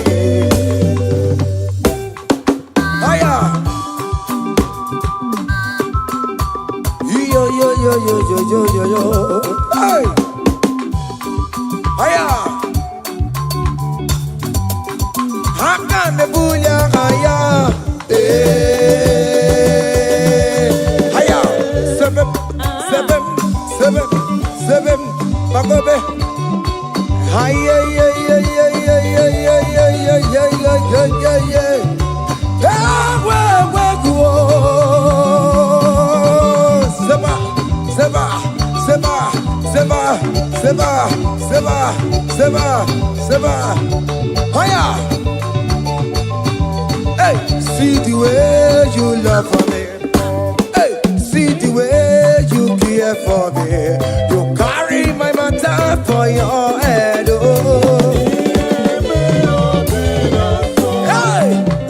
Hiya. Yo. Hey. Hiya. Haka me buya hiya. Hiya. Seven. Bagobe. Hiya. Seba. Hiya. Hey, see the way you love for me. Hey, see the way you care for me. You carry my matter for your head. Oh. Hey,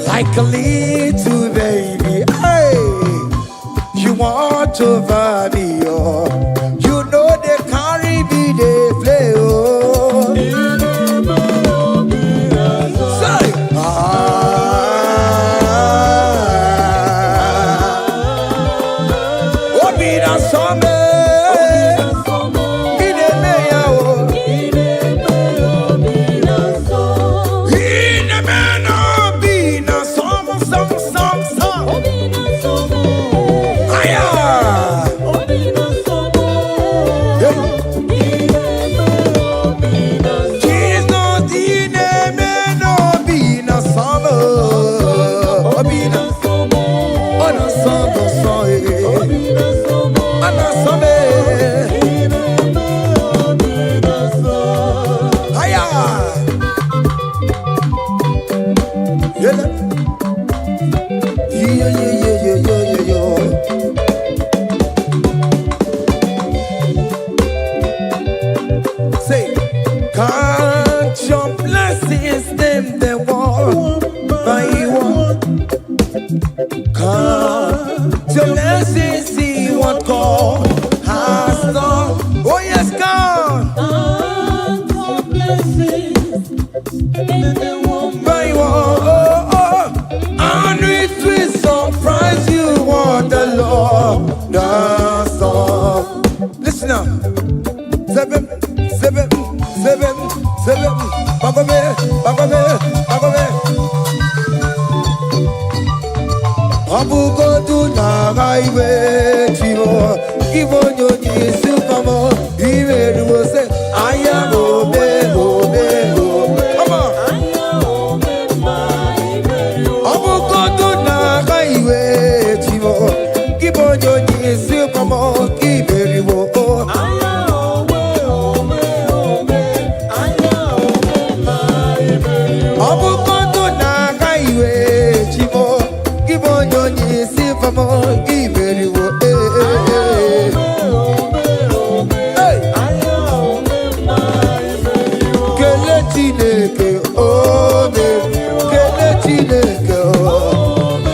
like a little baby. Hey, you want over me. Oh, you know they carry me, they play. Oh. Say, Obina some. Say, count your blessings, them they walk by one. Count your blessings, see what God has done. Oh yes, God. Count your blessings, By one, and with sweet surprise you what the Lord does done. Listen now. Seven. Bagome. Abugo tu na gaiwe chivo. Ibo nyoni sukamo. Iwe ruo se aya obe. Come on. Abugo tu na gaiwe chivo. Ibo nyoni sukamo. Iwe ruo. Abukondo na kaiwe chivo Kibonyo nyisi famo Iberiwo Kele chineke ome Kele chineke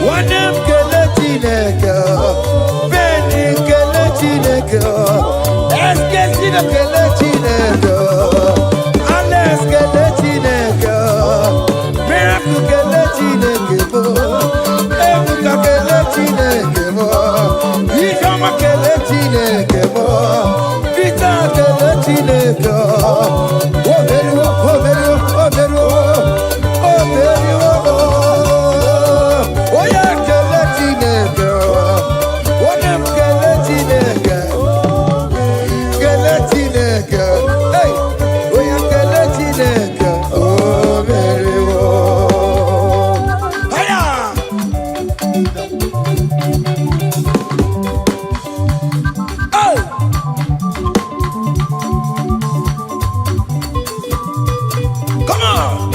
Wanem kele chineke Beni kele chineke Eske sino kele chineke Ales kele chineke Miracle kele chineke mo Ebuka kele chineke mo Ikama kele chineke mo Vita kele chineke Oberuo Oya kele chineke Onem kele chineke Kele chineke Hey Oya kele chineke Oberuo Aya Oh Come on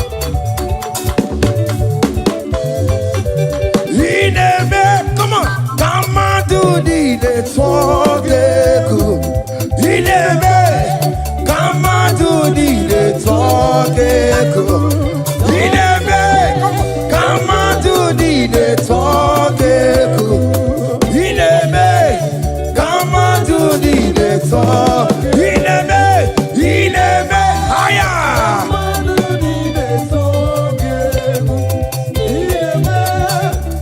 Ineme Come on Come on do the talk Ineme Come on do the talk Ineme Come on do the talk Ineme Come on do the talk Ineme Higher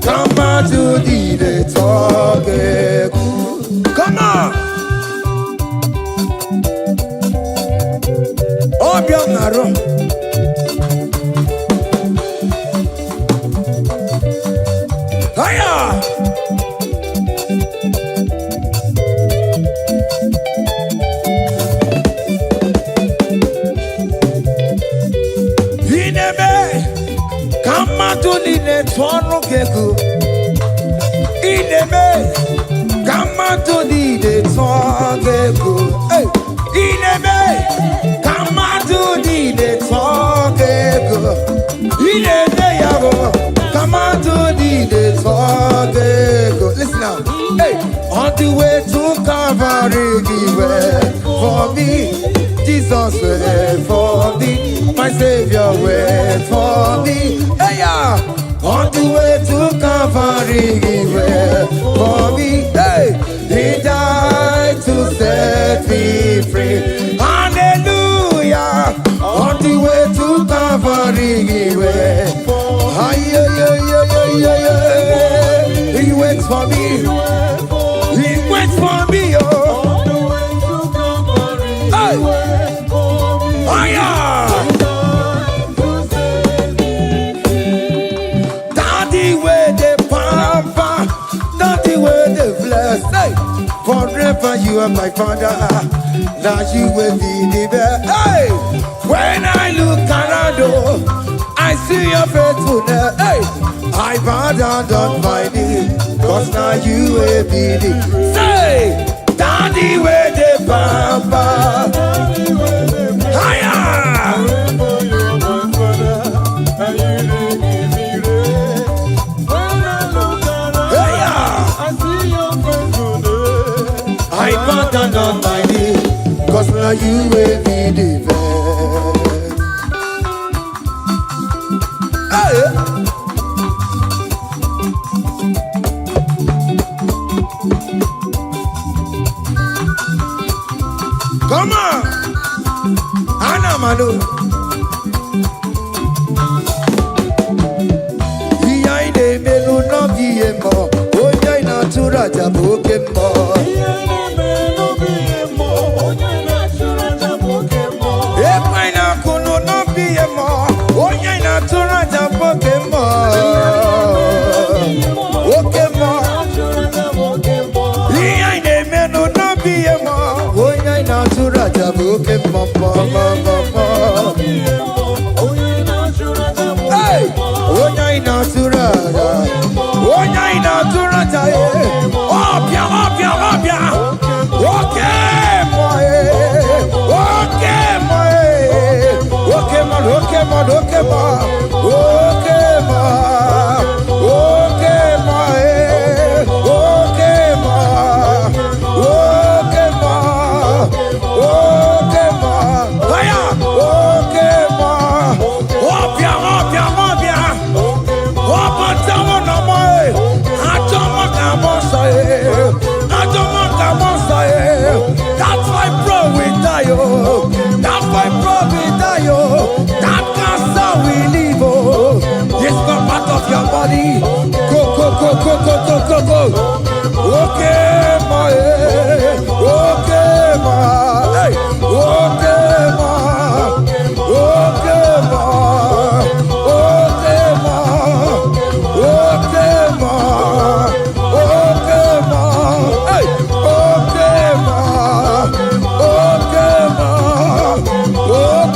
Come on to the talk. Come on. Oh, Bionaro. Hiya. Ineme. Come on to the talk. Ineme, come on to the talk. Hey, Ineme, come on to the talk. Ineme, come on to the talk. Listen now. Hey, on the way to Calvary, he went for me. Jesus went for me. My Savior went for me. Hey, yeah. On the way to Calvary, he went for me. Hey, he died to set me free. Hallelujah. On the way to Calvary, he went. He waits for me. He waits for me. Oh. Hey. Oh, yeah. Hey, forever you are my father, now you will be the best. Hey, when I look around, I see your faithfulness. Hey, I bow down on my knees, cause now you will be the. Say, Daddy, where the papa. Higher. now you will be the best. Hey. Come on, Anna Manu. Iyaine melu no biemo, oya ina turaja bokemo. Iyaine melu biemo, oya ina turaja bokemo. Epaina kuno no biemo, oya ina turaja bokemo. Bokemo. Iyaine melu no biemo, oya ina turaja bokemo. Hey, oya ina turaja, oya ina turaja, opia, opia, opia, okay, boy, okay, boy, okay, man, okay, man, okay, man, okay, man, okay, man, okay, man, okay, man, okay, man, hiya, okay, man, opia, opia, opia. That's why bro we die, oh. That's why bro we die, oh. That cancer we live, oh. This not part of your body. Go, go, go, go, go, go, go, go. Okay, my, okay, my, hey, okay, my, okay, my, okay, my, okay, my, okay, my, hey, okay, my, okay, my, okay,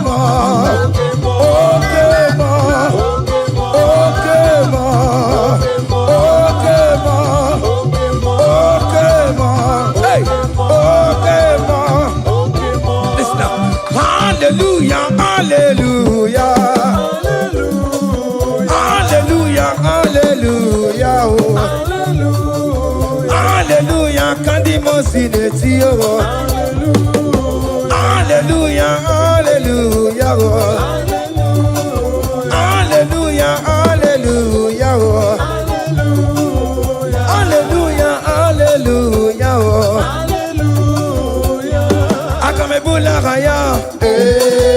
my, okay, my, okay, my, okay, my, okay, my, hey, okay, my. Listen up. Hallelujah, hallelujah, hallelujah, hallelujah, oh. Hallelujah, kandi mosineti, oh. Hallelujah, hallelujah, oh. Hallelujah, hallelujah, oh. Hallelujah, hallelujah, oh. Akamebula raya, hey,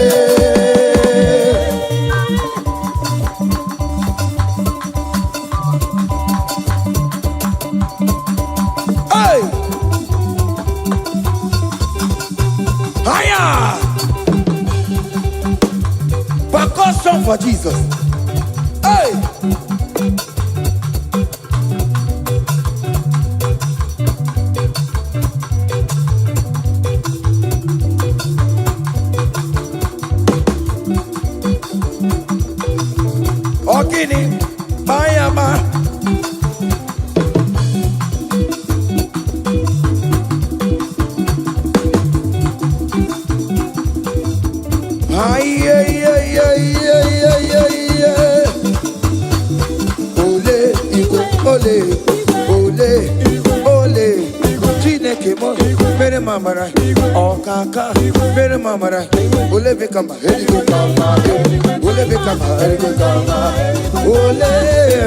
higher, percussion for Jesus, hey. Ogini, Bayama. Ay, ay, ay, ay, ay, ay, ay, ay. Ole, Igbo, ole, ole, ole. Chineke mo, mere mamara, okaka, mere mamara. Ole bekama, heligo kama, ole bekama, heligo kama, ole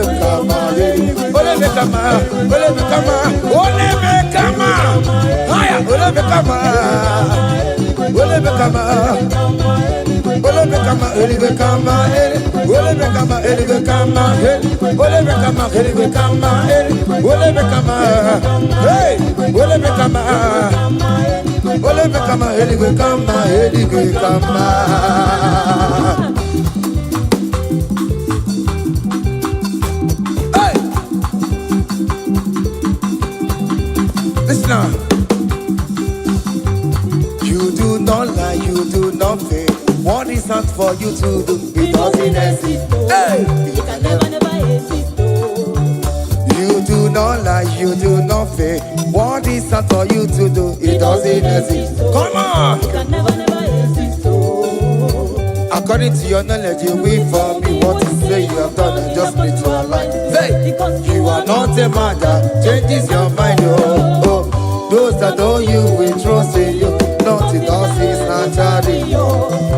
bekama, ole bekama, ole bekama, ole bekama, haya, ole bekama, ole bekama. Ole bekama, heligo kama, ole bekama, heligo kama, ole bekama, heligo kama, ole bekama, hey, ole bekama, ole bekama, heligo kama, heligo kama. Hey, listen now. You do not lie, you do not fail. What is not for you to do? It doesn't exist. Hey! It can never exist. You do not lie, you do not fail. What is not for you to do? It doesn't exist. Come on! It can never exist. According to your knowledge, you will for me. What you say you have done, and just need to align. Hey! You are not a man that changes your mind, oh, oh. Those that know you will trust in you, not in all.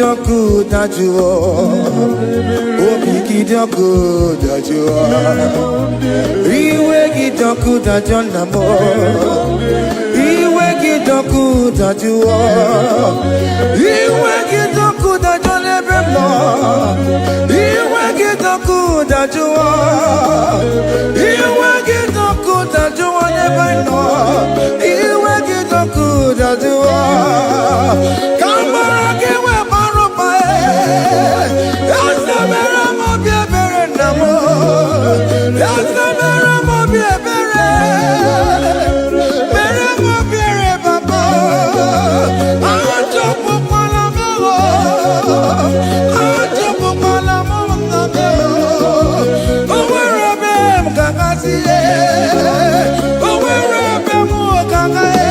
gidoku dajuo. Obi gidoku dajuo. Iwe gidoku dajonamo. Iwe gidoku dajuo. Iwe gidoku dajonebemo. Iwe gidoku dajuo. Iwe gidoku dajuo nebeno. Iwe gidoku dajuo. Kamara kiwe marupa Yasamera mo biebere namo Yasamera mo biebere Mere mo biere baba Ajo pupala mo Ajo pupala mo Owerebe mkakasiye Owerebe mo kakaye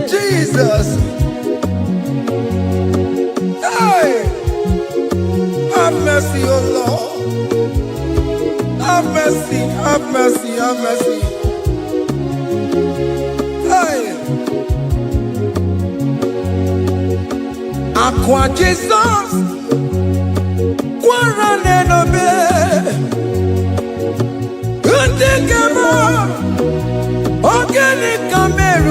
Jesus. Hey, have mercy, oh Lord. Have mercy, have mercy, have mercy. Hey, Aqua Jesus, Quarane no be, Organic Cameroon.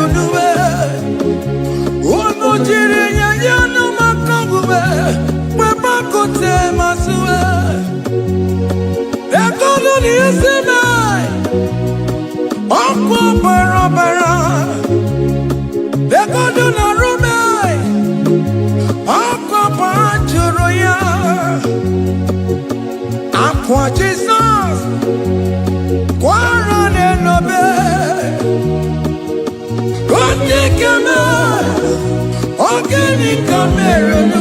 Aqua Jesus, Quarane no be, Organic Cameroon.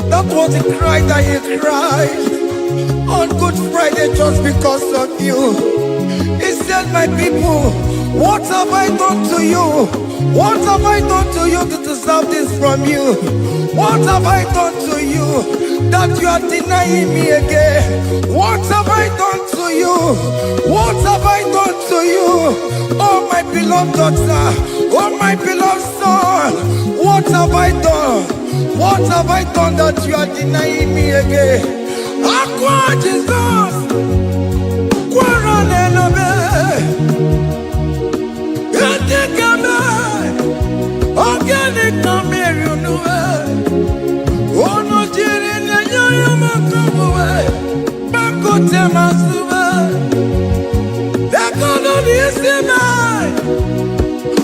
That was the cry that he cried on Good Friday just because of you. He said, my people, what have I done to you? What have I done to you to deserve this from you? What have I done to you that you are denying me again? What have I done to you? What have I done to you? Oh my beloved daughter, oh my beloved son, what have I done? What have I done that you are denying me again? Aqua Jesus, Quarane no be, Yatekame, Organic Cameroon no be, Ono jiri na yoyo makabuwe, Bakote masuwe, Dekono nisime,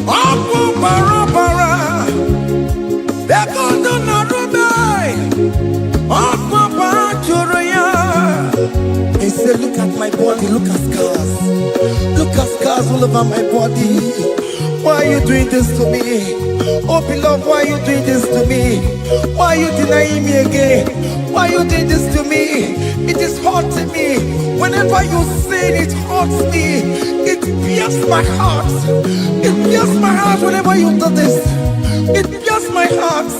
Opu barabara, Dekono narube, Opu bajuruya. He said, look at my body, look at scars. Look at scars all over my body. Why are you doing this to me? Oh beloved, why are you doing this to me? Why are you denying me again? Why are you doing this to me? It is hurting me. Whenever you sin, it hurts me. It pierces my heart. It pierces my heart whenever you do this. It pierces my heart.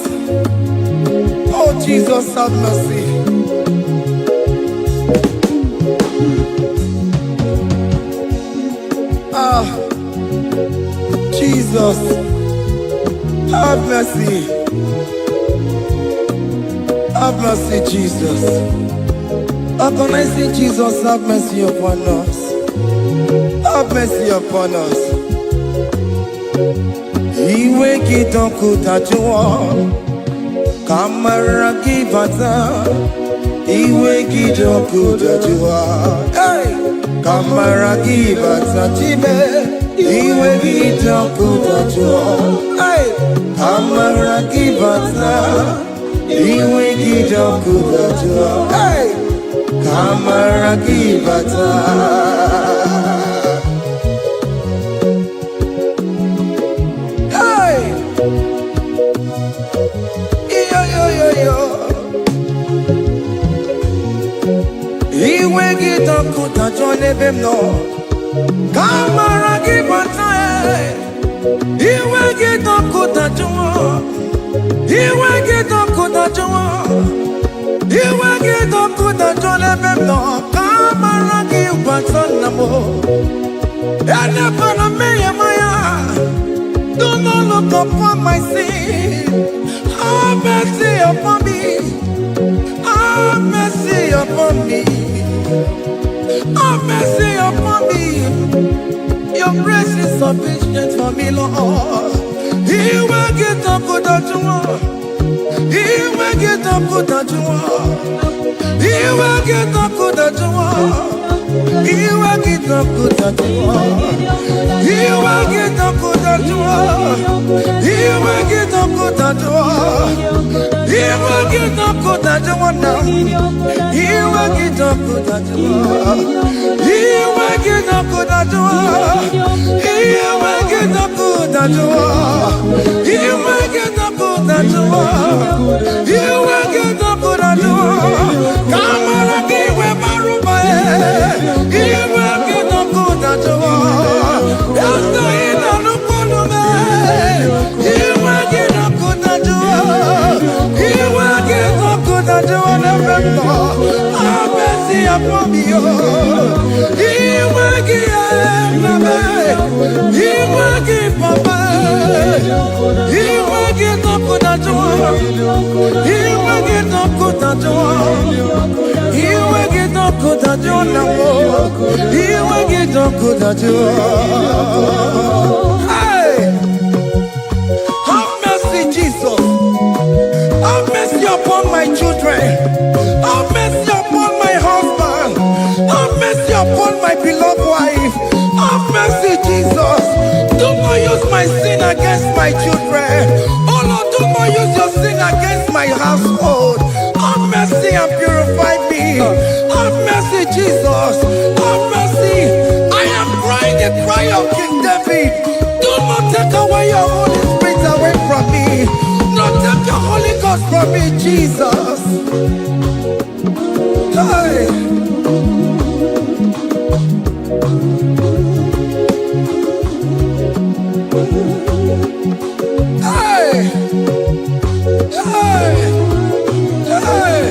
Oh Jesus, have mercy. Jesus, have mercy. Have mercy, Jesus. Agonizing Jesus, have mercy upon us. Have mercy upon us. Iwe kidoku tajua Kamara kibata Iwe kidoku tajua Hey! Kamara kibata chibe Iwe kidoku tajua Hey! Kamara kibata Iwe kidoku tajua Hey! Kamara kibata Iwe gidoku tajone bemno Kamara gibata Iwe gidoku tajwa Iwe gidoku tajwa Iwe gidoku tajone bemno Kamara gibata namo Ene pana meye maya Do not look upon my sin Have mercy upon me Have mercy upon me Have mercy upon me. Your grace is sufficient for me, Lord. He will get up with that you want. He will get up with that you want. He will get up with that you want. He will get up with that you want. He will get up with that you want. He will get up with that you want. He will get up with that you want now. He will get up with that you want. He will get up with that you want. He will get up with that you want. He will get up with that you want. He will get up with that you want. Come on, give me my room. He will get up with that you want. That's the end of the problem. He will get up with that you want. He will get up with that you want. Have mercy upon me. He will give He will give Papa. He will get up with that you want. He will get up with that you want. He will get up with that you want. He will get up with that you want. Hey! Have mercy, Jesus. Have mercy upon my children. Have mercy upon my husband. Have mercy upon my beloved wife. Have mercy, Jesus. Do not use my sin against my children. Oh Lord, do not use your sin against my household. Have mercy and purify me. Have mercy, Jesus. Have mercy. I am crying the cry of King David. Do not take away your Holy Spirit away from me. Not take your Holy Ghost from me, Jesus. Hey. Hey! Hey! Hey!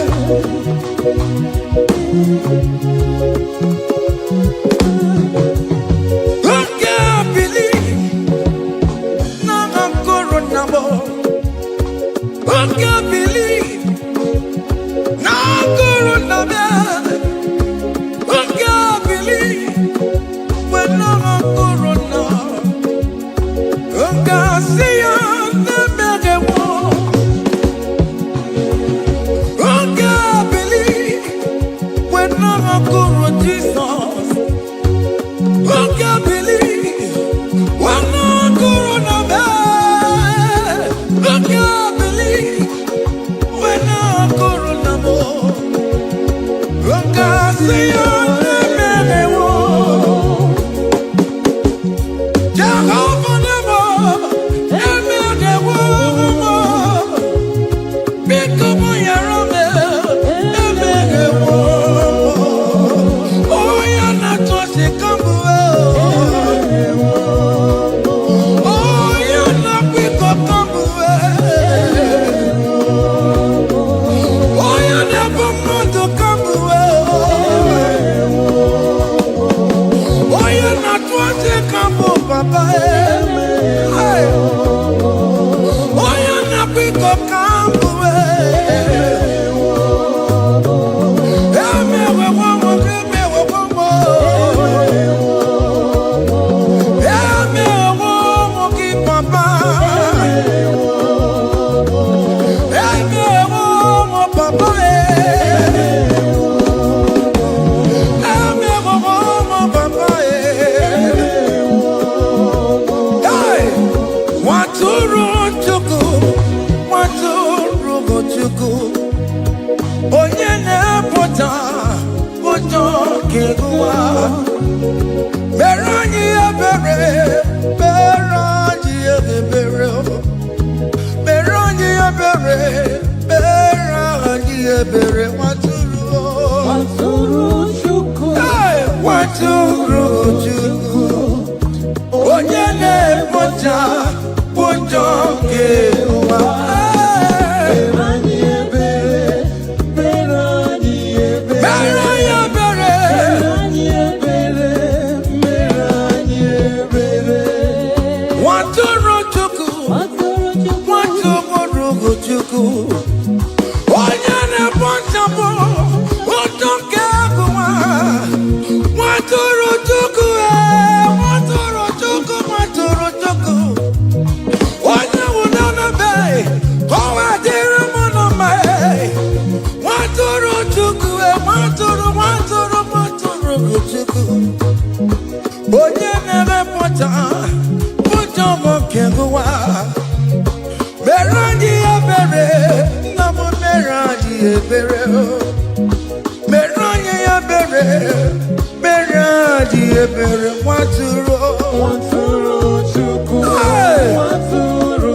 Who can believe? Now I'm going number. Who can believe? Now I'm going number. Who can believe? When I'm going number. Who can see you? Jesus, who can believe when no corona man? Who can believe when no corona more? Who can see on the man? Jehovah never, the world, become your own. kewa. Berani ebere, berani ebere, berani ebere, berani ebere. Waturu chuku, waturu chuku. Onye na-emoja ụjọ kewa. berani ebere, berani ebere, Berani ebere, berani ebere, berani ebere. waturu chuku, Waturu chuku, waturu chuku. Onye na-emoja ụjọ kewa. Waturu chuku, waturu chuku, waturu chuku. Onye wụna na be, ọwa dịrị mụ na mma. Waturu chuku, waturu chuku. Onye na-emepụta ụjọ bụ nke gụwa. Mere anyị ebere, nna m mere anyị ebere. Mere anyị ebere, mere anyị ebere. Waturu chuku, Hey! waturu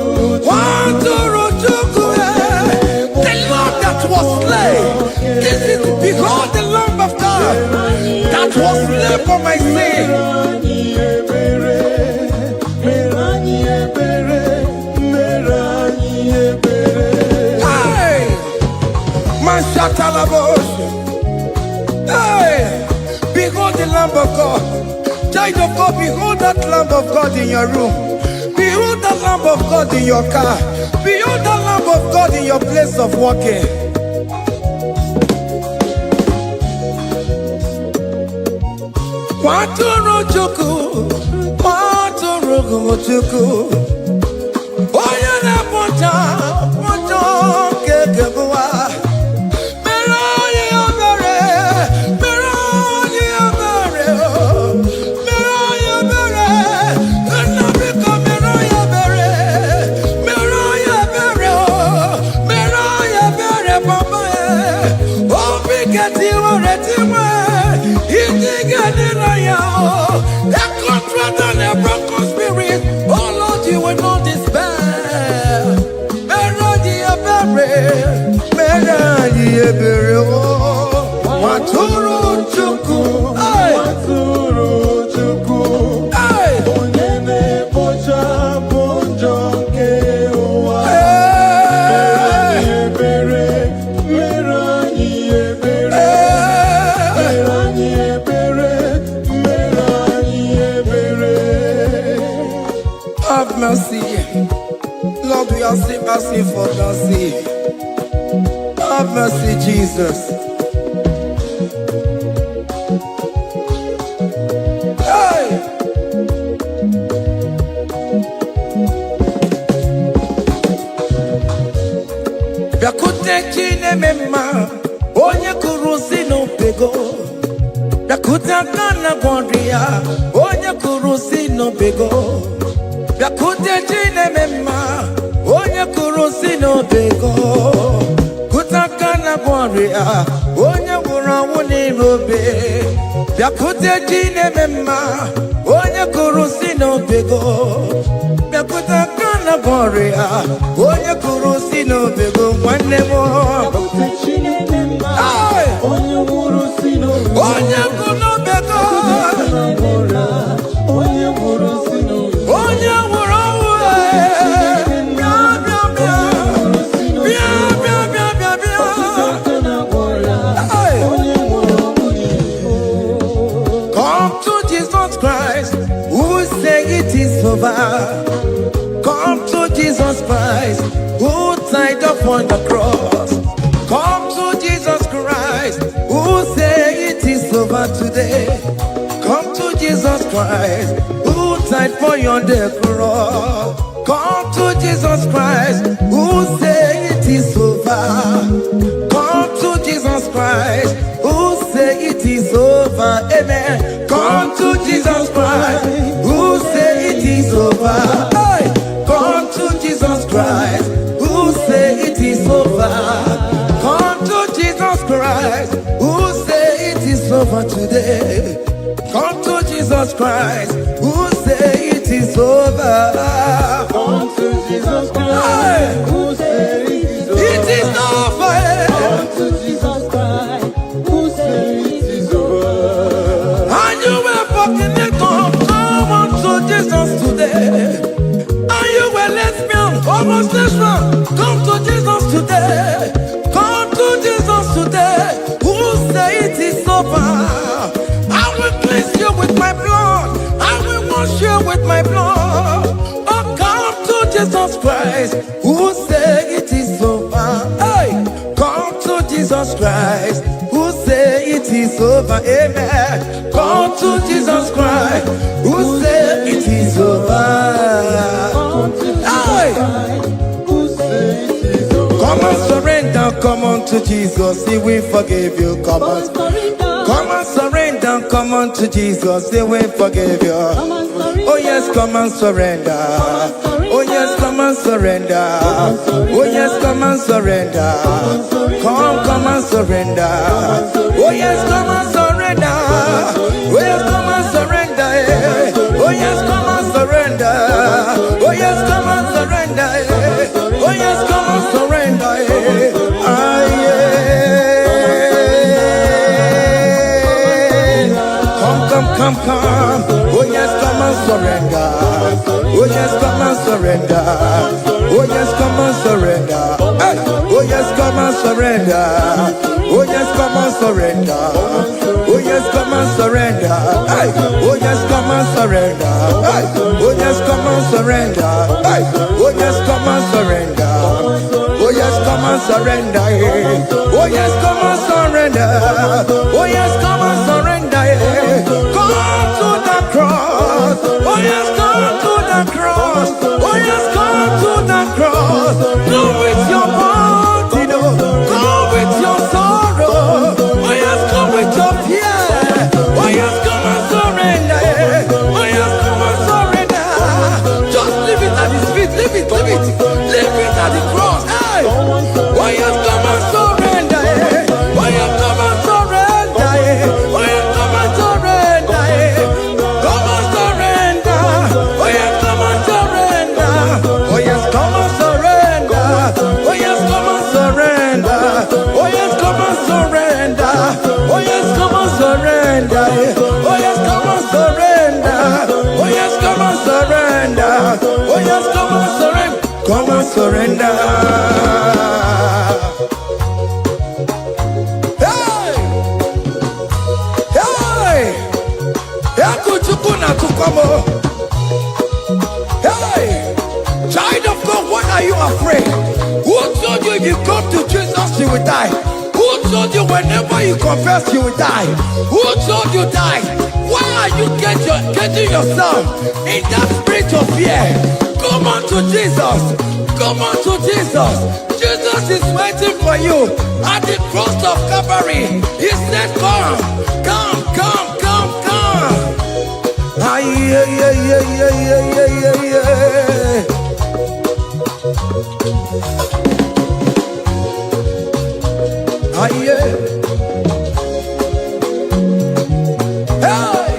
Waturu chuku, the Lamb that was slain. This is, behold, the Lamb of God that was slain for my sin. berani ebere, berani ebere, berani ebere. Hey! Mashatalabos. Hey! Behold the Lamb of God. Child of God, behold that Lamb of God in your room. Behold that Lamb of God in your car. Behold that Lamb of God in your place of working. Waturu chuku, waturu chuku. Onye na-apụta ụjọ kekewa. Mere anyị ebere, mere anyị ebere, mere anyị ebere. Nna biko mere anyị ebere, mere anyị ebere, mere anyị ebere papa. Obi ga-etiwere tiwe, iji ga-adịrị ya. A contrite and a broken spirit, oh Lord, you will not despair. Meradi ebere, waturu chuku, hey, Waturu chuku, hey, onye na-ekpocha bụ njọ nke ụwa. hey, Ebere, mere anyị ebere, hey. mere anyị ebere, mere anyị ebere. Have mercy, Lord, we are still asking for mercy. Have mercy, Jesus. Hey! Bịakute Chineke mma, onye kụrụ si n'obego. Bịakute aka na gwọrọ ya, onye kụrụ si n'obego. Bịakute Chineke mma, onye kụrụ si n'obego. Kutaka na gwọrọ ya, onye gwụrụ ọnwụ n'ime obe. Bịakute Chineke mma, onye kụrụ si n'obego. Bịakute aka na gwọrọ ya, onye kụrụ si n'obego. Nwanne m, Bịakute Chineke mma, Hey! onye nwụrụ si n'obe. onye kụ n'obego, Onye nwụrụ si n'obe. onye gwụrụ ọnwụ. Bịa, bịa, bịa. Bịa, bịa, bịa, bịa, bịa. Hey! Come to Jesus Christ, who say it is over. Come to Jesus Christ, who died upon the cross. Come to Jesus Christ, who say it is over today. Come to Jesus Christ, who died for you on the cross. Come to Jesus Christ, who say it is over. Come to Jesus Christ, who say it is over. Amen. Come to Jesus Christ, who say it is over. Hey! Come to Jesus Christ, who say it is over. Come to Jesus Christ, who say it is over. over today. Come to Jesus Christ, who say it is over. Come to Jesus Christ, who say It is over. Come to Jesus Christ, who say it is over. And you were fucking it up. Come on to Jesus today. And you were lesbian, homosexual. Come to Jesus today. Come to Jesus today. Who say it is over? I will cleanse you with my blood. I will wash you with my blood. Oh, come to Jesus Christ. Who say it is over? Hey, come to Jesus Christ. Who say it is over? Amen. Come to Jesus Christ. Who say it is over? Hey, Who say it is over. come and surrender. Come on to Jesus. He will forgive you. Come on. Come and surrender, come on to Jesus, He will forgive you. Oh yes, come and surrender. Oh yes, come and surrender. Oh yes, come and surrender. Come and surrender. Oh yes, come and surrender. Oh yes, come and surrender. Oh yes, come and surrender. Oh yes, come and surrender. Oh yes, come and surrender. Come, oh yes, come and surrender. Oh yes, come and surrender. Oh yes, come and surrender. Hey. Oh yes, come and surrender. Oh yes, come and surrender. Oh yes, come and surrender. Hey. Oh yes, come and surrender. Hey. Oh yes, come and surrender. Hey. Oh yes, come and surrender. Oh yes, come and surrender. Oh yes, come and surrender. Oh yes, come and surrender. Come to the cross. Oh yes, come to the cross. Oh yes, come to the cross. Come with your body, come with your sorrow. Oh yes, come with your fear. Oh yes, come and surrender. Oh yes, come and surrender. Just leave it at His feet. Leave it, leave it, leave it at the cross. Hey. Oh yes, come and surrender. Oh yes, come and surrender. Oh yes, come and surrender. Come and surrender. Oh yes, come and surrender. Oh yes, come and surrender. Oh yes, come and surrender. Oh yes, come and surrender. Oh yes, come and surrender. Oh yes, come and surrender. Oh yes, come and surrender. Oh yes, come and surrender. Come and surrender. Hey! Hey! Hey! Child of God, why are you afraid? Who told you if you come to Jesus you will die? Who told you whenever you confess you will die? Who told you die? Why are you getting yourself in that spirit of fear? Come on to Jesus. Come on to Jesus. Jesus is waiting for you at the cross of Calvary. He said, come, come, come, come, come. Aye, yeah, yeah, yeah, yeah, yeah, yeah, yeah. Aye, yeah. Hey.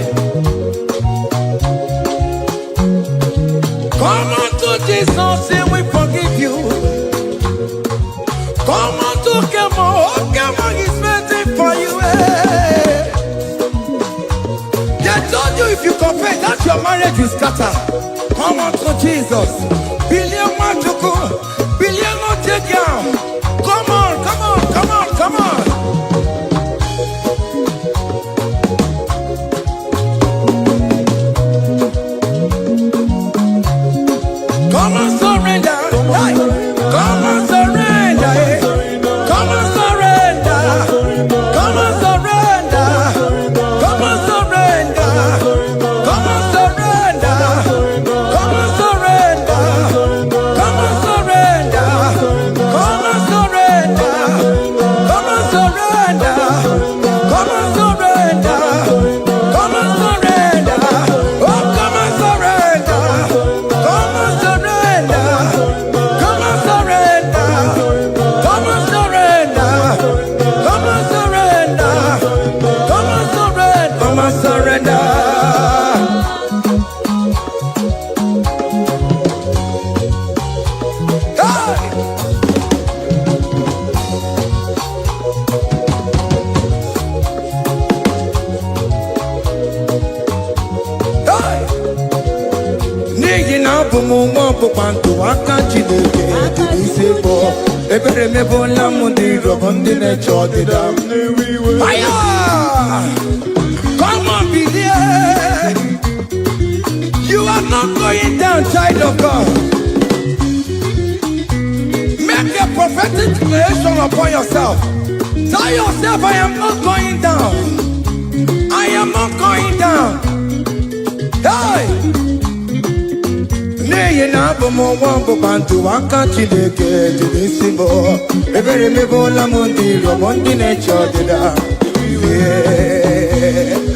Come on to Jesus, He will forgive you. Come on to Kemo, He's waiting for you. Hey. They told you if you confess that your marriage will scatter. Come on to Jesus. Billion Machuku, billion no take down. Come on, come on, come on, come on. Come on, surrender. Hey. Come on, surrender. Hey. Come on, surrender. Come on, surrender. Come on, surrender. Come on, surrender. Come on, surrender. Come on, surrender. Come on, surrender. Come on, surrender. Come on, surrender. Come on, surrender. Oh, come on, surrender. Come on, surrender. Come on, surrender. Come on, surrender. Come on, surrender. Come on, surrender. abụmụnwa ọbụkwantu aka Chineke dị n'isi bụ ebere mebola m ndị rọbọ ndị na-eche ọdịda. Fire! Come on, believe. You are not going down, child of God. Make a prophetic declaration upon yourself. Tell yourself, I am not going down. I am not going down. Hey! Nay, na abụmụnwa ọbụkwantu aka Chineke dị n'isi bụ ebere mebola m ndị rọbọ ndị na-eche ọdịda.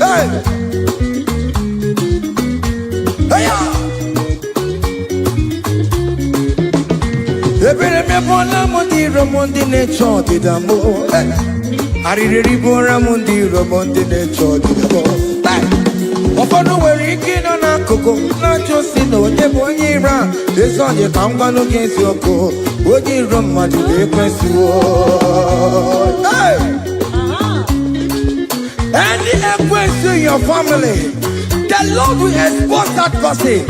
Hey! Ebere mebola m ndị rọbọ ndị na-eche ọdịda m. Arịrịrị bụra m ndị rọbọ ndị na-eche ọdịda m. Ụfọdụ nwere ike ịnọ n'akụkụ na-achọ si na onye bụ onye iro a. Ezi onye ka m gwanụ gị eziokwu, onye iro mmadụ ga-ekwesịwo. Any equation in your family, the Lord will expose that person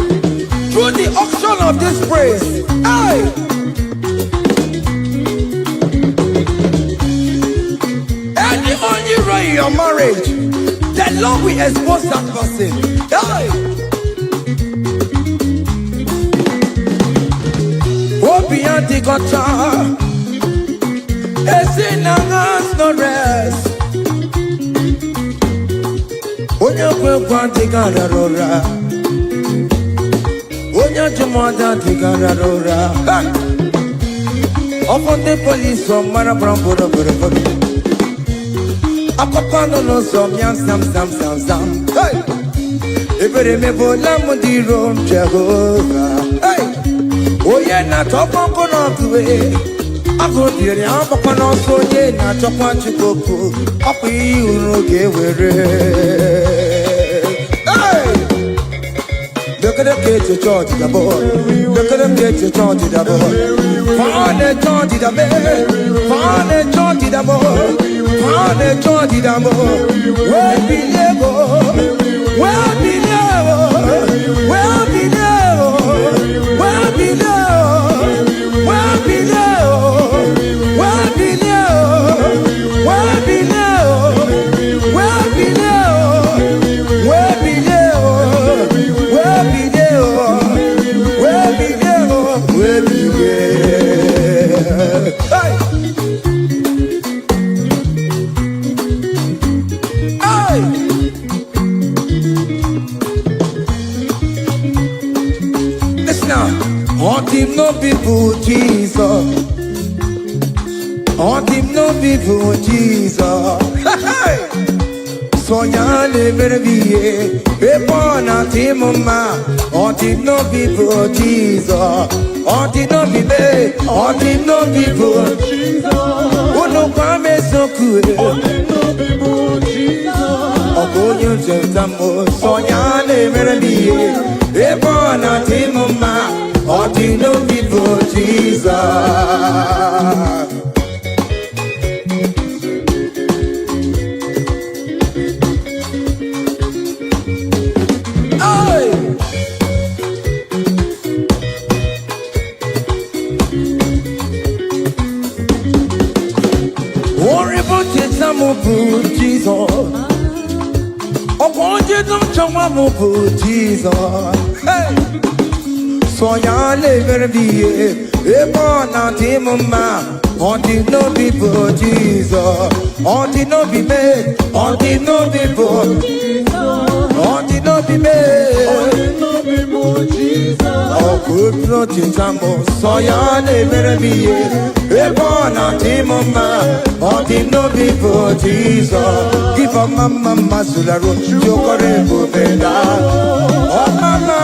through the auction of this praise. Hey! Any only right in your marriage, the Lord will expose that person. Hey! Obian the gotcha, it's in a hands no rest. Onya kwekwa tigararora, onya jumada tigararora. Upon the police from Marabrambo. Akopano no some young sam. Hey! Ebere mebola m ndị rom Jehova. Hey! Onye na-achọkwa nkụ n'ọkụwe, agụ dịrị agbakwa n'ọsọ onye na-achọkwa Chukwu, ọkwa ihe uru ga-ewere. Look at them get your charge, the boy. Look at them get your charge, the boy. Find the charge, the boy. Find the charge, the boy. Find the charge, the boy. Where be level? Where be level? Where be level? Where be level? Where be level? Where be level? Where be level? Where be level? Where be no people, Jesus. On him no people, Jesus. So ya never be a born at him, ma. On him no people, Jesus. On him no be me. On him no people, Jesus. Oh no, come so good. On him no people, Jesus. Oh go you just so ya never be a born at him, ma. On him no people, Jesus. Jesus, oh, won't you don't show up, Jesus? Hey, so ya never be a born at him, ma. On the no people, Jesus. On the no be made. On the no people. On the no be made. On the no people, Jesus. Oh, good Lord, Jesus. So ya never be a born at him, ma. On the no people, Jesus. Give up mama sularo. Jokore bubeda. Oh mama,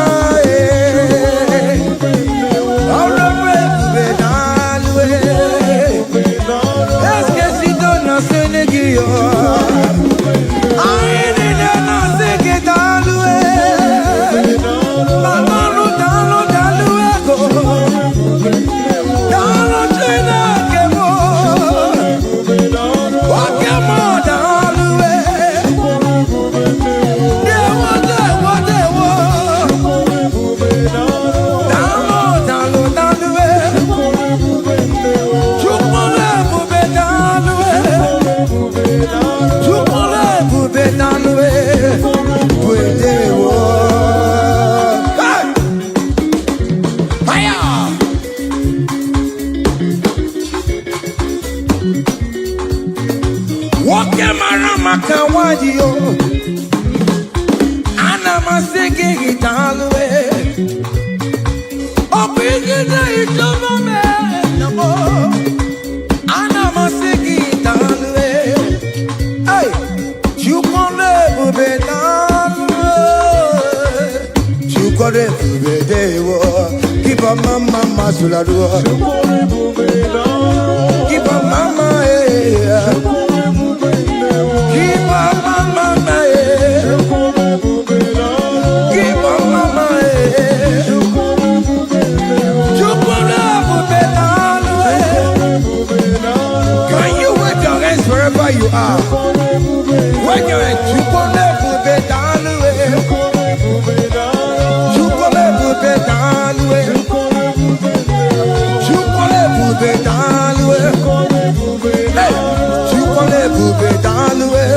Yamaramakawadio. Anamasiki Italwe. Opigida Italwe. Anamasiki Italwe. Hey, you can live with you can live with keep a mama Suladua. Keep a mama. Keep a mama. Keep a mama. Can you wave your hands wherever you are? Wave your hands. You can live with it all the way. You can live with it all the way. You can live with it all the way. Hey, you can live with it all the way.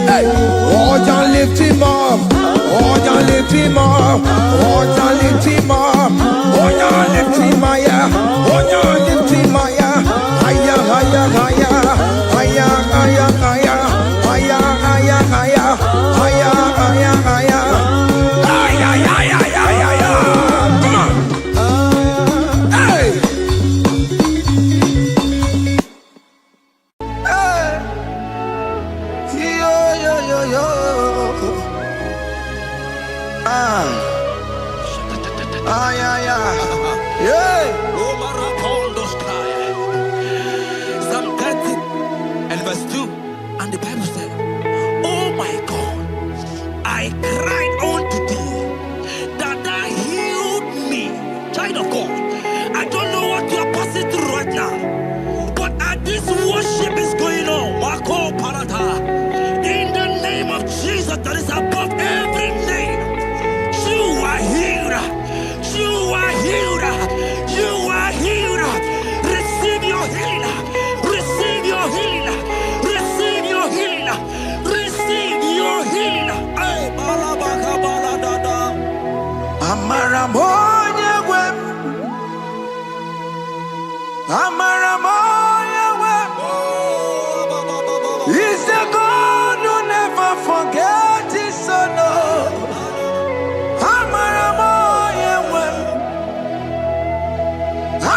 Hey, oh, you lift him up. Oh, you lift him up. Oh, you lift him up. Oh, you lift him higher. Oh, you lift him higher. Higher, higher, higher. Higher, higher, higher. Higher, higher, higher. Higher, higher, higher. Higher, higher, higher, higher. Come on. Hey. Hey. Yo, yo, yo, yo. Ah, yeah, yeah. Yeah. Psalm 30 and verse 2, and the Bible said, oh my God, I cried unto thee, that thou healed me. Child of God, I don't know what you are passing through right now, but as this worship is going on, Wako Parata, in the name of Jesus that is above every name, you are healed. You are healed. You are healed. Receive your healing. Receive your healing. Receive your healing. Receive your healing. Hey, balabaka baladada. Amaramoya wem. Amaramoya wem. He's the God who never forgets his son. Amaramoya wem.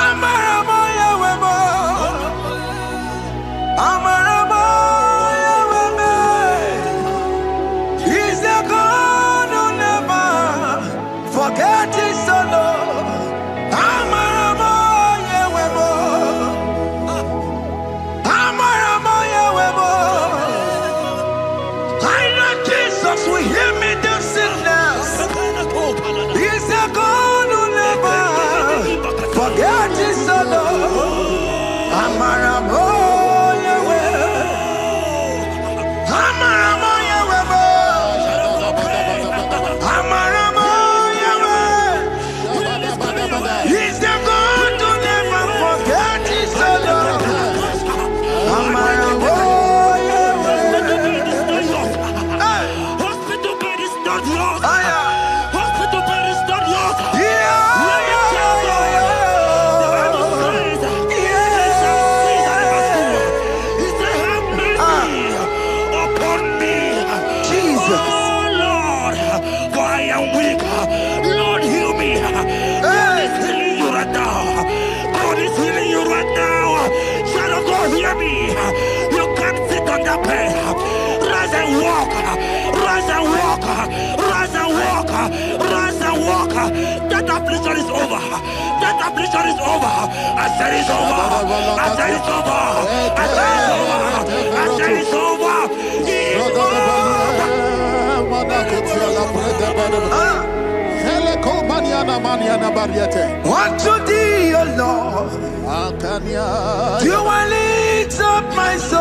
Amaramoya wem. Amaramoya wem. He's the God who never forgets his son. Amaramoya wem. Amaramoya wem. I know Jesus will hear me this sickness. He's the God who never forgets his son. Amaramoya wem. Amaramoya wem. Amaramoya wem. He's the God who never forgets his son. Amaramoya wem. Hospital bed is not yours. Aya. Hospital bed is not yours. Yeah, yeah, yeah, The Bible says, "He shall see thy mercy." He said, have mercy upon me. Jesus. Oh Lord, for I am weak. Lord, heal me. God is healing you right now. God is healing you right now. Child of God, hear me. You can't sit on that bed. Rise and walk. Rise and walk. Rise and walk. Rise and walk. That affliction is over. That affliction is over. I said it's over. I said it's over. I said it's over. I said it's over. It's over. Unto thee, O Lord, do I lift up my soul.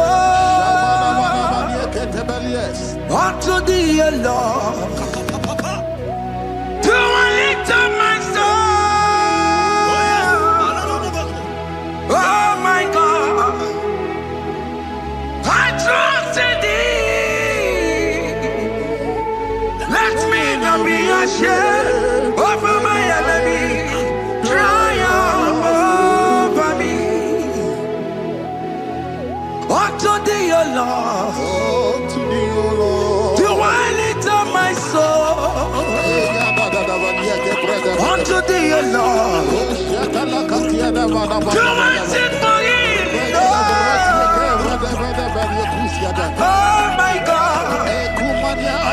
Unto thee, O Lord, do I lift up my soul. Oh my God, I trust in thee. Let me not be ashamed over my enemy. Triumph over me. Unto thee, O Lord. Do I lift up my soul unto thee, O Lord? Do I sing for him, Lord? Oh my God,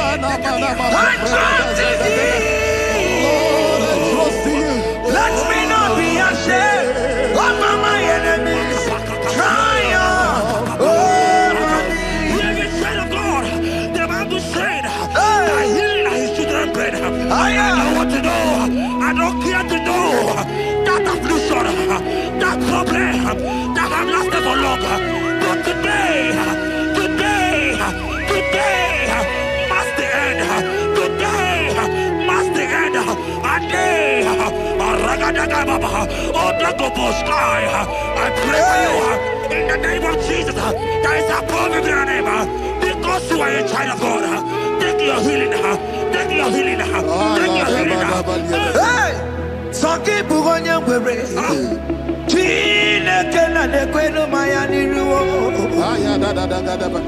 I trust in thee. Let me not be ashamed of my enemies. Triumph over me. Hear the child of God. The Bible said, "I heal his children bread." I want to know. I don't care to know that affliction, that problem, that have lasted for long. But today must the end. Today must the end. And day, I pray for you in the name of Jesus. There is a problem in your name. Because you are a child of God. Take your healing. Take your healing. Take your healing. Hey! Sanki bugonya wewe. Chine kena de kwenu mayani ruo.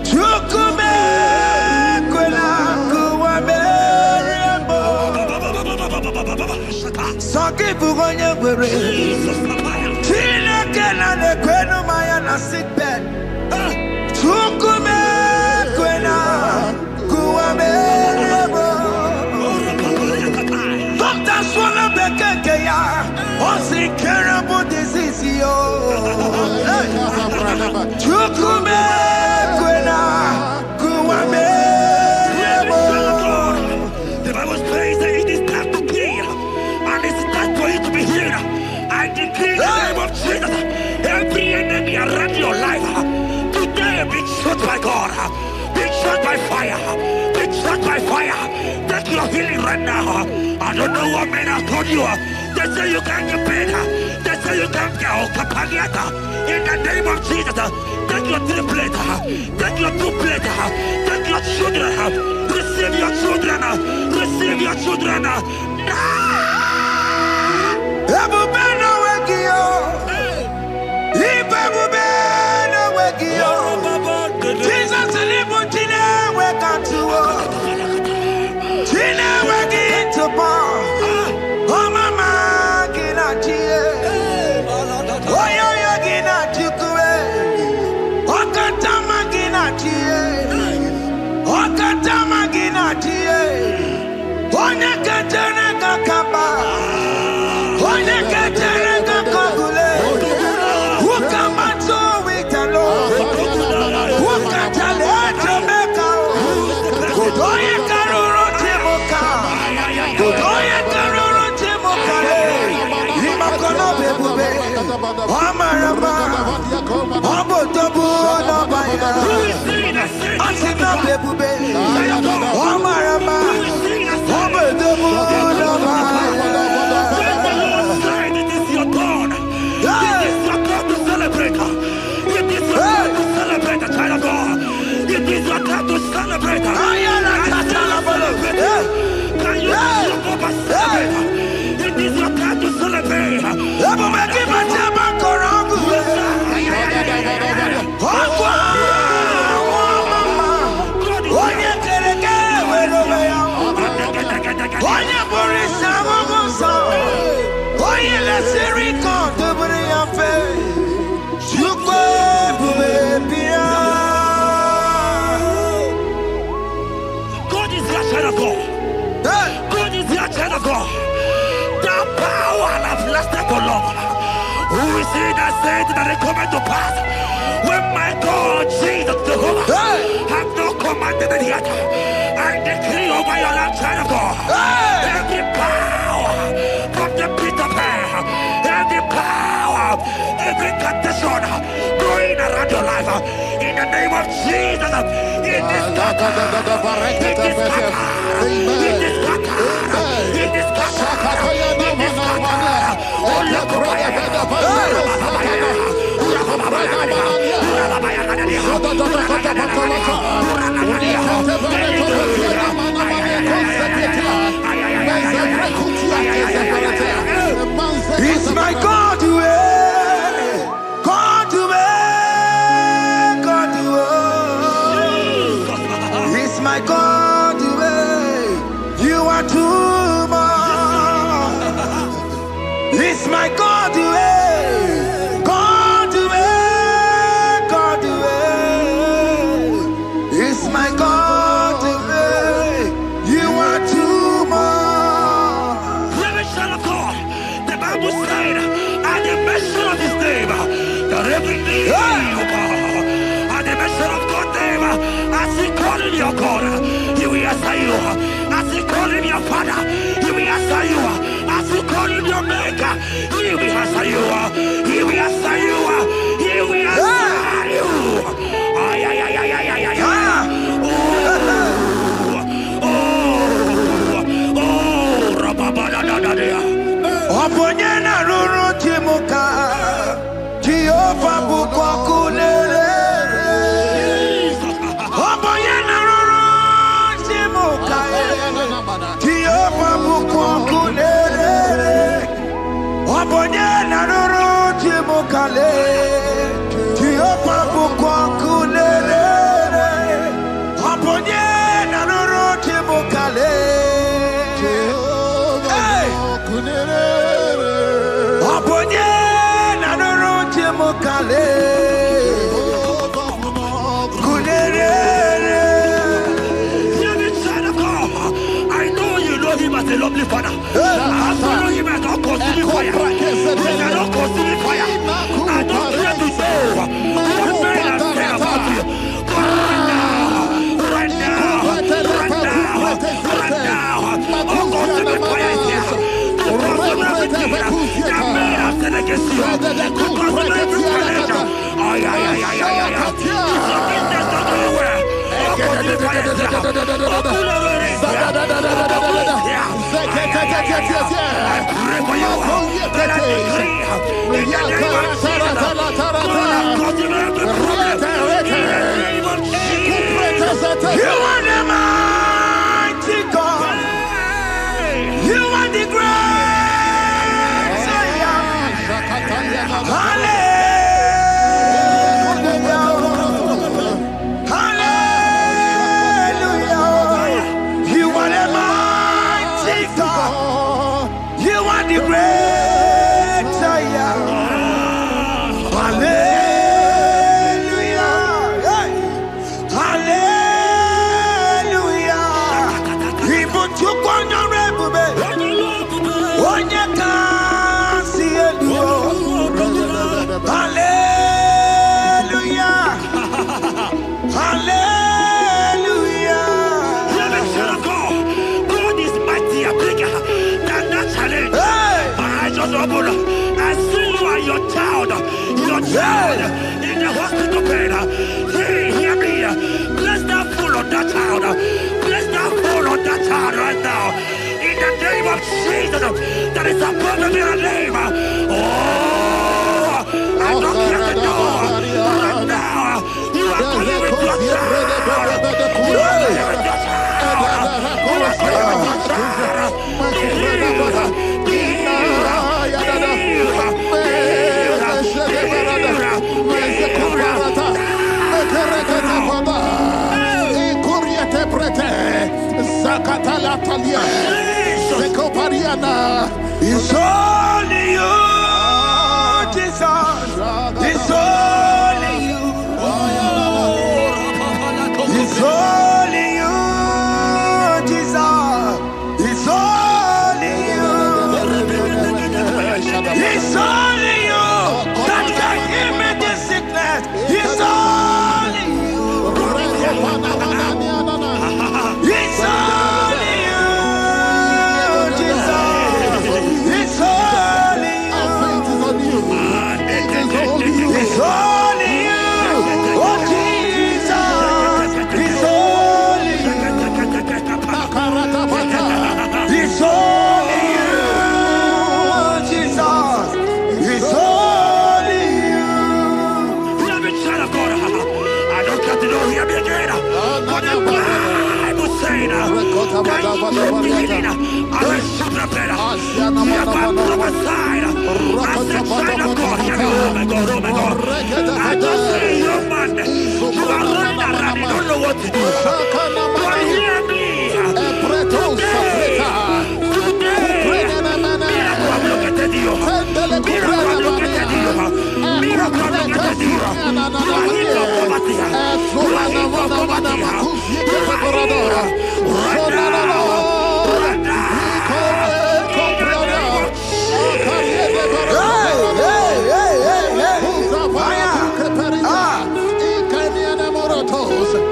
Chukume kwena kuwa meremo. Sanki bugonya wewe. Chine kena de kwenu mayana sick bed. Chukume kwena kuwa meremo. Doctor swallow bekeke ya. Onsi terrible disease yo. Chukume kwena kuwa meremo. The Bible says that it is time to kill, and it is time for you to be healed. I decree in the name of Jesus, every enemy around your life, today be shot by God, be shot by fire, be shot by fire. Take your healing right now. I don't know what men have told you. They say you can't get paid. They say you can't get kapaniata. In the name of Jesus, take your 3 plate, take your 2 plate, take your children, receive your children, receive your children. Ebubeno wegio. Ibebubeno wegio. Jesus libu chine wekantuo. Chine wegi intupo. Oh mama gina chie. Oh yo yo gina chukue. Okatama gina chie. Okatama gina chie. Onye kejene kakamba. Onye kejene kakogule. Ukamato witalo. Ukatale Jamaica. Godoye karuro timoka. Godoye karuro timoka. Imakono bebube. Amarama. Abotobu no baya. Asina bebube. Amarama. Abotobu no baya. It is your turn. It is your turn to celebrate. It is your turn to celebrate, child of God. It is your turn to celebrate. Can you look up and celebrate? It is your turn to celebrate. God is your child of God. God is your child of God. The power have lasted for long. Who is he that said that it coming to pass? When my God, Jesus Jehovah, have not commanded it yet. I decree over your life, child of God. Every power from the pit of hell, every power, every condition going around your life, in the name of Jesus, it is scattered. It is scattered. It is scattered. It is scattered. It is scattered. Oh, look it's my God to God to God to my God, you are too much. It's my God, God, God, it's my God, you are too much. Revelation of God. The Bible said, at the mention of his name, that every knee will bow. At the mention of God's name, as he called him your God, he will answer you. As he called him your Father, he will answer you. As he called him your Maker, he will answer you. He will answer you. He will answer you. Ay, ay, ay, ay, ay, ay, ay, ay. Oponyena ruru timuka, Jehovah bukwakulele. Oponyena ruru timuka, Jehovah bukwakulele. Oponyena ruru timuka le, Jehovah bukwakulele. Oponyena ruru timuka le. I know you know him as a lovely Father. I follow him as a consuming fire. He is not consuming fire. I don't care to know what men are saying about you. But right now, all consuming fire is here. To consume everything that men are saying against you. To consume every challenge. Ay, ay, ay, ay, ay, ay. It's your business not going well. All consuming fire is here. I pray for you that I decree in the name of Jesus, you are the mighty God. You are the great Hallelujah. Hallelujah. You are the mighty God. You are the great Hallelujah. Hallelujah. Even to go on your rebbe. On your see Hallelujah. Hallelujah. God is mightier, bigger than that challenge. I just open. I see you and your child in the hospital bed. Hear me. Bless that fool on that child. Bless that fool on that child right now. In the name of Jesus, that is above every name. Oh, I don't care the door. Right now, you are going with your child. You are going with your child. You are going It's only you, Jesus. It's only you. It's only you, Jesus. It's only you. It's only you that can heal me this sickness. It's only you. It's only you, Jesus. It's only you. It's only you. Oh, Jesus. It's only you. It's only you, Jesus. It's only you. Child of God, I don't got to know hear me again. What the Bible saying, I will shoot the better. You have been prophesied. I said, child of God, hear me. Oh my God, oh my God. I just say, young man, you are running around, you don't know what to do. God,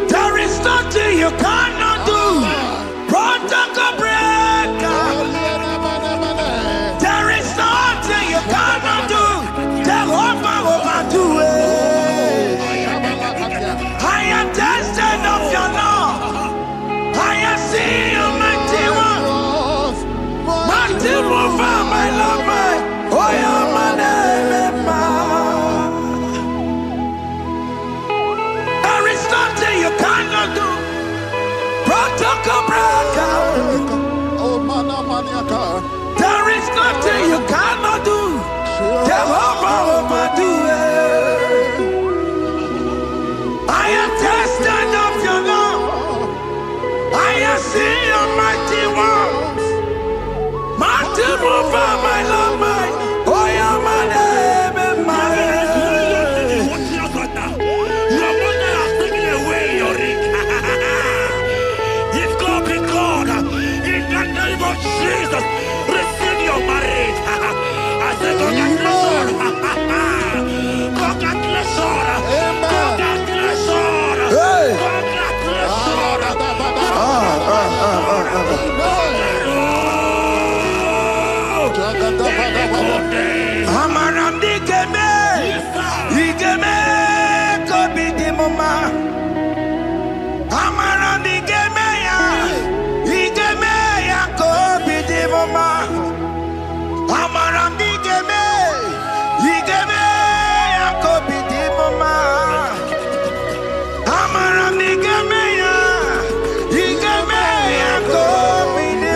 There is nothing you cannot do. Protocol breaker. There is nothing you cannot do. Jehovah overdo it. I am tested of your law. I am seeing you, mighty one. Mighty mover, my lover. Oh, you're my name, there is nothing you cannot do. Protocol breaker. There is nothing you cannot do. Jehovah overdo it. I am tested of your love. I am seeing your mighty ones. Mighty mover, my love, my. Oh, you're my name and my. Your mother has taken away your ring. If God be God, in the name of Jesus, receive your marriage. I say congratulations. Congratulations. Congratulations. Hey. Congratulations. Amaram digeme, digeme, kobi di mama. Amaram digeme ya kobi di mama. Amaram digeme, digeme ya kobi di mama. Amaram digeme ya, digeme ya kobi di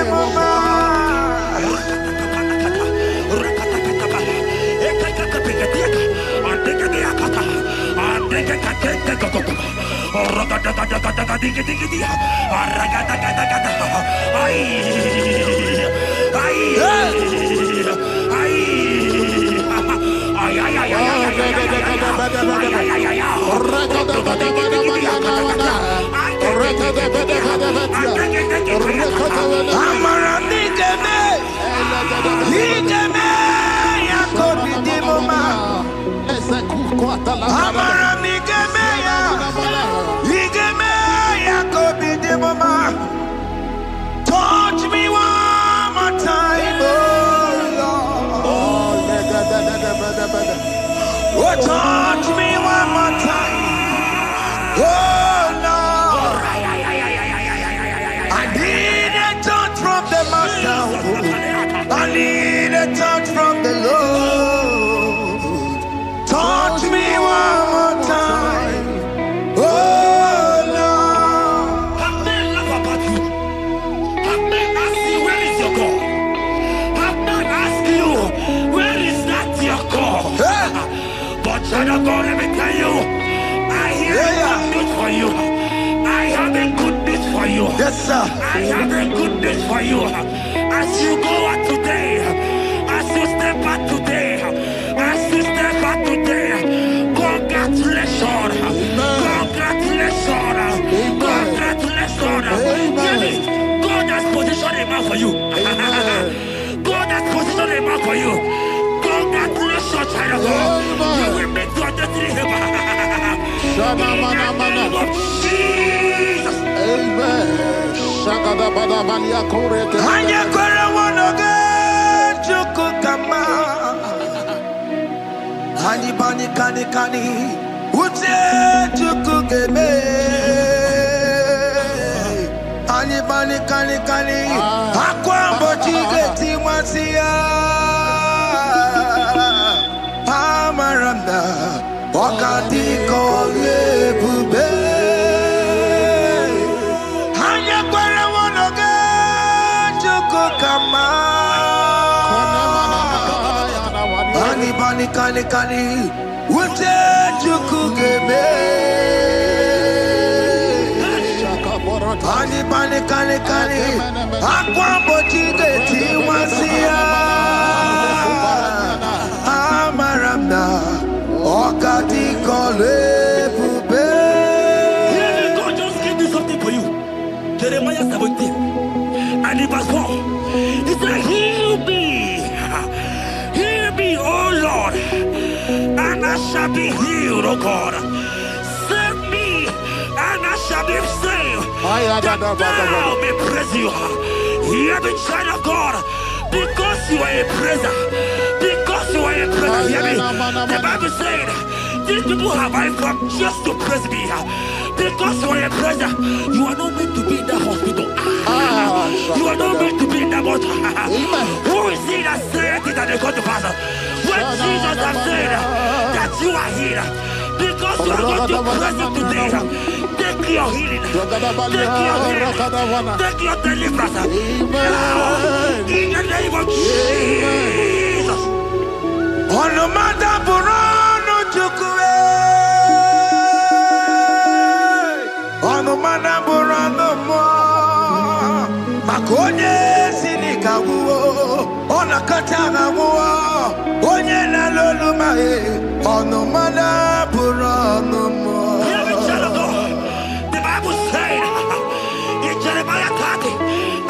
mama. Touch me one more time, oh Lord. Oh, touch me one more time, oh Lord. I need a touch from the Master. I need a touch from the Lord. Touch me one more time, oh Lord. Have men laugh about you? Have men ask you, where is your God? Have men ask you, where is that your God? But child of God, let me tell you, I hear a good news for you. I have a good news for you. Yes, sir. I have a good news for you. As you go out today, as you step out today, as you step out today, congratulations. Congratulations. Congratulations. Really, God has positioned a man for you. God has positioned a man for you. Congratulations, child of God. You will make your destiny helper. In the name of Jesus. Amen. Hanya kwara wanoge chukukama. Hani bani kani kani ute chukugeme. Hani bani kani kani akwambo chigeti mwasiya. Amaramda wakati kole bube. Hanya kwara wanoge chukukama. Hani bani kani kani ute chukugeme. Hani bani kani kani akwambo chigeti mwasiya. Amaramda wakati kole bube. God just gave me something for you. Jeremiah 17 and in verse 4. He said, heal me, O Lord, and I shall be healed, O God. Save me, and I shall be saved. That thou may praise you. Hear me, child of God. Because you are a praiser. Because you are a praiser. Hear me. The Bible said, these people have I come just to praise me. Because you are a praiser, you are not meant to be in that hospital. You are not meant to be in that water. Who is it that said it and they got to pass? When Jesus has said that you are healed, because you are going to praise him today, take your healing, take your deliverance. Now, in the name of Jesus. On the matter, Burano Chukwe. On the matter, Burano Mo. Makonye Sinikawu. On a Katana War. Onye Naloluma. On the matter, Burano Mo. The Bible said in Jeremiah 30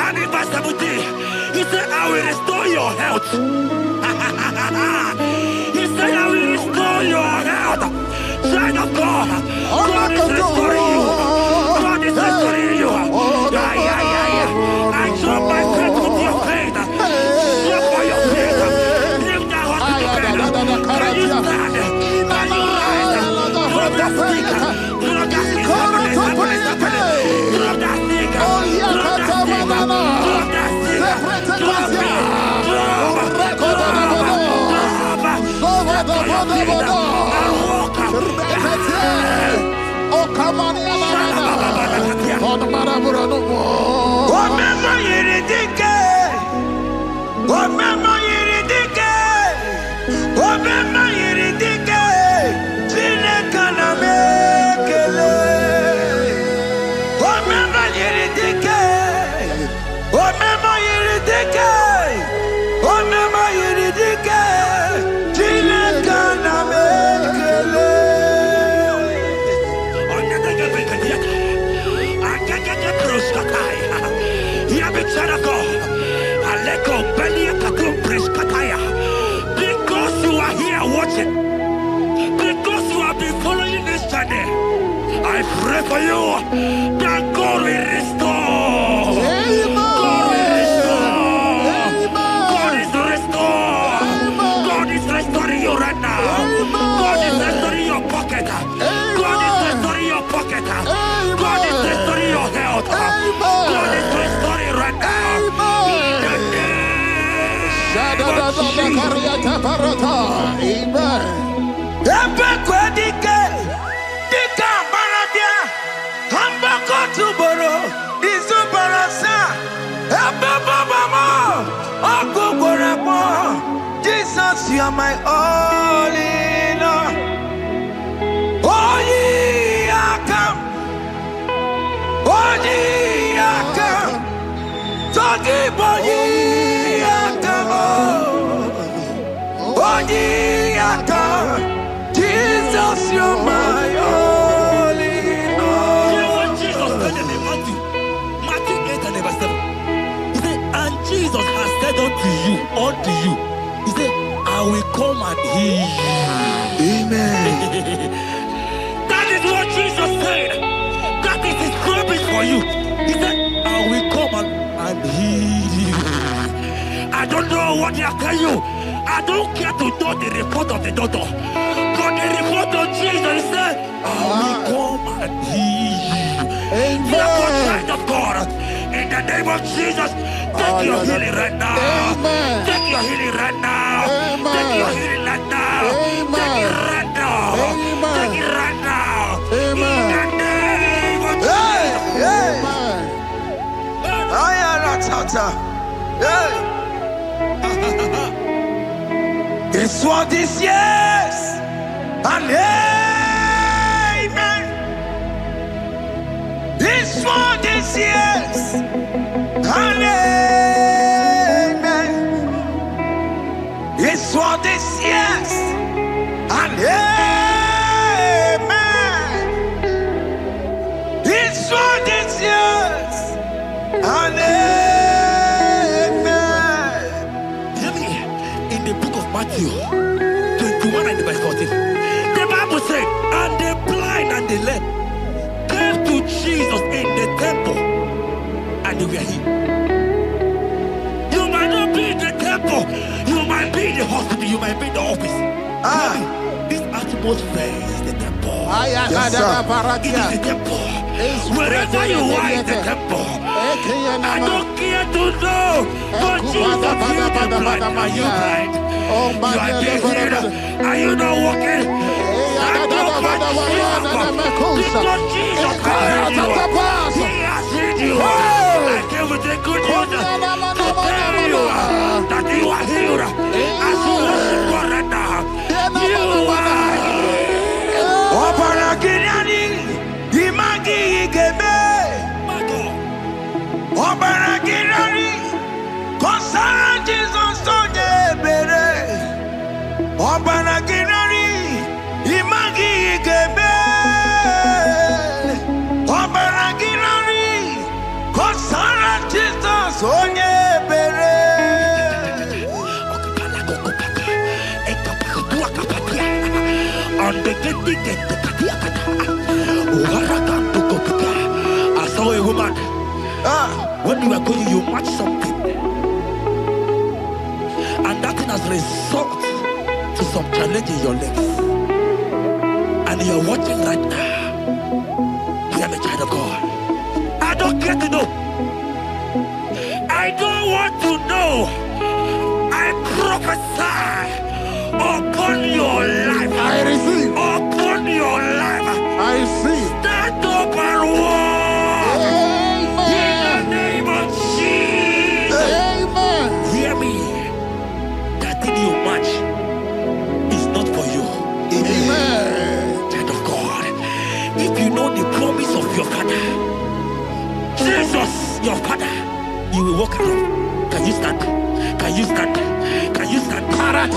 and in verse 17, he said, I will restore your health. He said, I will restore your health. Child of God, God is restoring you. God is restoring you. I drop my faith with your faith. Drop for your faith. Lift that hospital bed. Can you stand? Can you rise? Drop that stick. Drop that stick. Drop that stick. Because you are here watching, because you have been following this journey, I pray for you that God will restore. God will restore. God is restoring. God is restoring you right now. God is restoring your pocket. God is restoring your pocket. God is restoring your health. God is restoring right now. Jesus, you are my all in all. Oh, ye are come. Oh, ye are come. Talking about ye are come. Oh, ye are come. Jesus, you are my all in all. You know what Jesus said in Matthew 8 and verse 7? He said, and Jesus has said unto you, he said, I will come and heal you. Amen. That is what Jesus said. That is his promise for you. He said, I will come and heal you. I don't know what they are telling you. I don't care to know the report of the doctor. But the report of Jesus, he said, I will come and heal you. Therefore, child of God, in the name of Jesus, take your healing right now. Amen. Take your healing right now. Amen. Take your healing right now. Amen. Take it right now. Amen. Take it right now. Amen. In the name of Hey, hey. Amen. I am a tata. Hey. It's what this yes and amen. It's what this yes and amen. It's what this yes and amen. It's what this yes and amen. Hear me. In the book of Matthew 21 and verse 14, the Bible said, and the blind and the lame came to Jesus. hospital, you might be in the office. This atmosphere is the temple. Yes, It is the temple. Wherever you are in the temple. I don't care to know. But Jesus healed the blind. Are you blind? You are dead here. Are you not walking? Because Jesus has you. He has healed you. I came with the good news to tell you that you are healed. As you worship God right now, you are healed. Obaragirani, imagi igebe. Obaragirani, kosara Jesus sonye bere. Obaragirani, imagi igebe. Obaragirani, kosara Jesus sonye bere. I saw a woman. When you are going, you watch something, and that thing has result to some challenge in your legs, and you are watching right now. I am a child of God. I don't care to know. I don't want to know. I prophesy upon your life. I receive. Upon your life. I receive. Stand up and walk. In the name of Jesus. Amen. Hear me. That thing you match is not for you. Amen. Child of God. If you know the promise of your father, Jesus, your father, you will walk around. Can you stand? Can you stand? Can you stand? Can you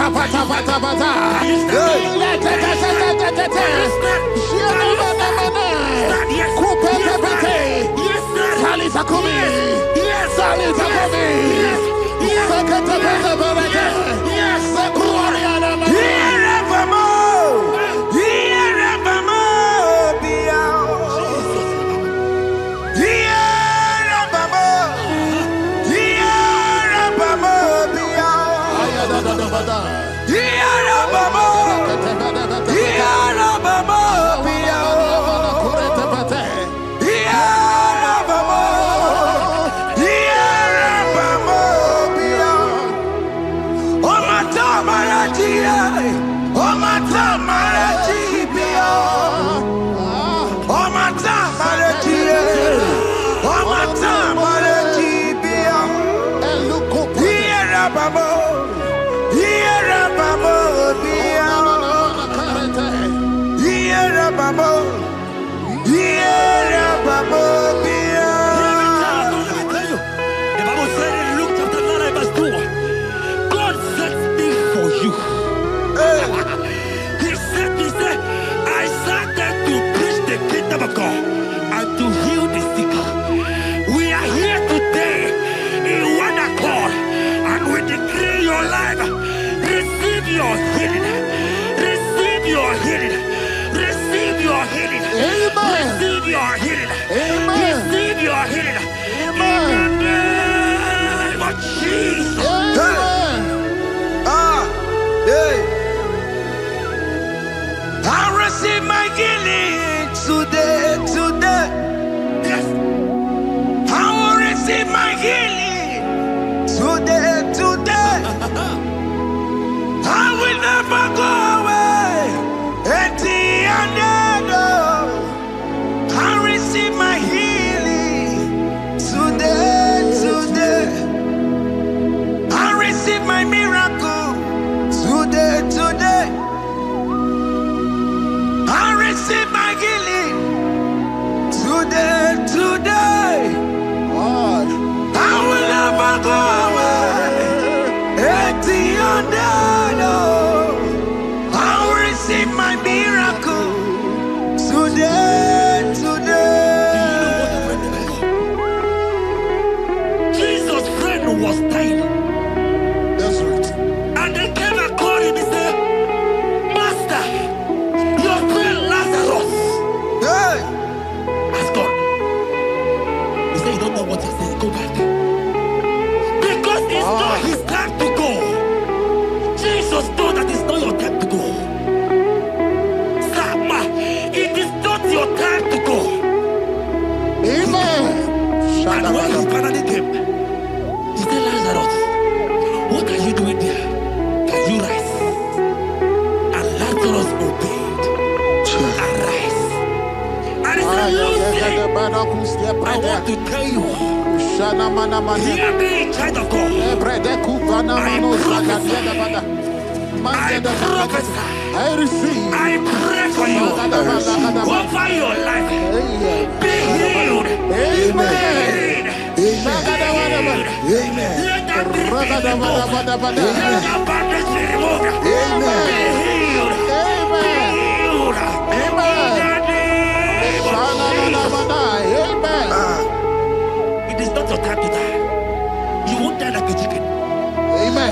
Today, I will Amen. And when he finally came, he said, Lazarus, what are you doing there? Can you rise? And Lazarus obeyed and rise. And he said, Lucy, I want to tell you, hear me, child of God. I prophesy. I receive. I pray for you. Over your life. Be healed. Amen. Amen. Let that be removed. Let that bandage be removed. Amen. Be healed. Be healed. Amen. Amen. It is not your time to die. You won't die like a chicken. Amen.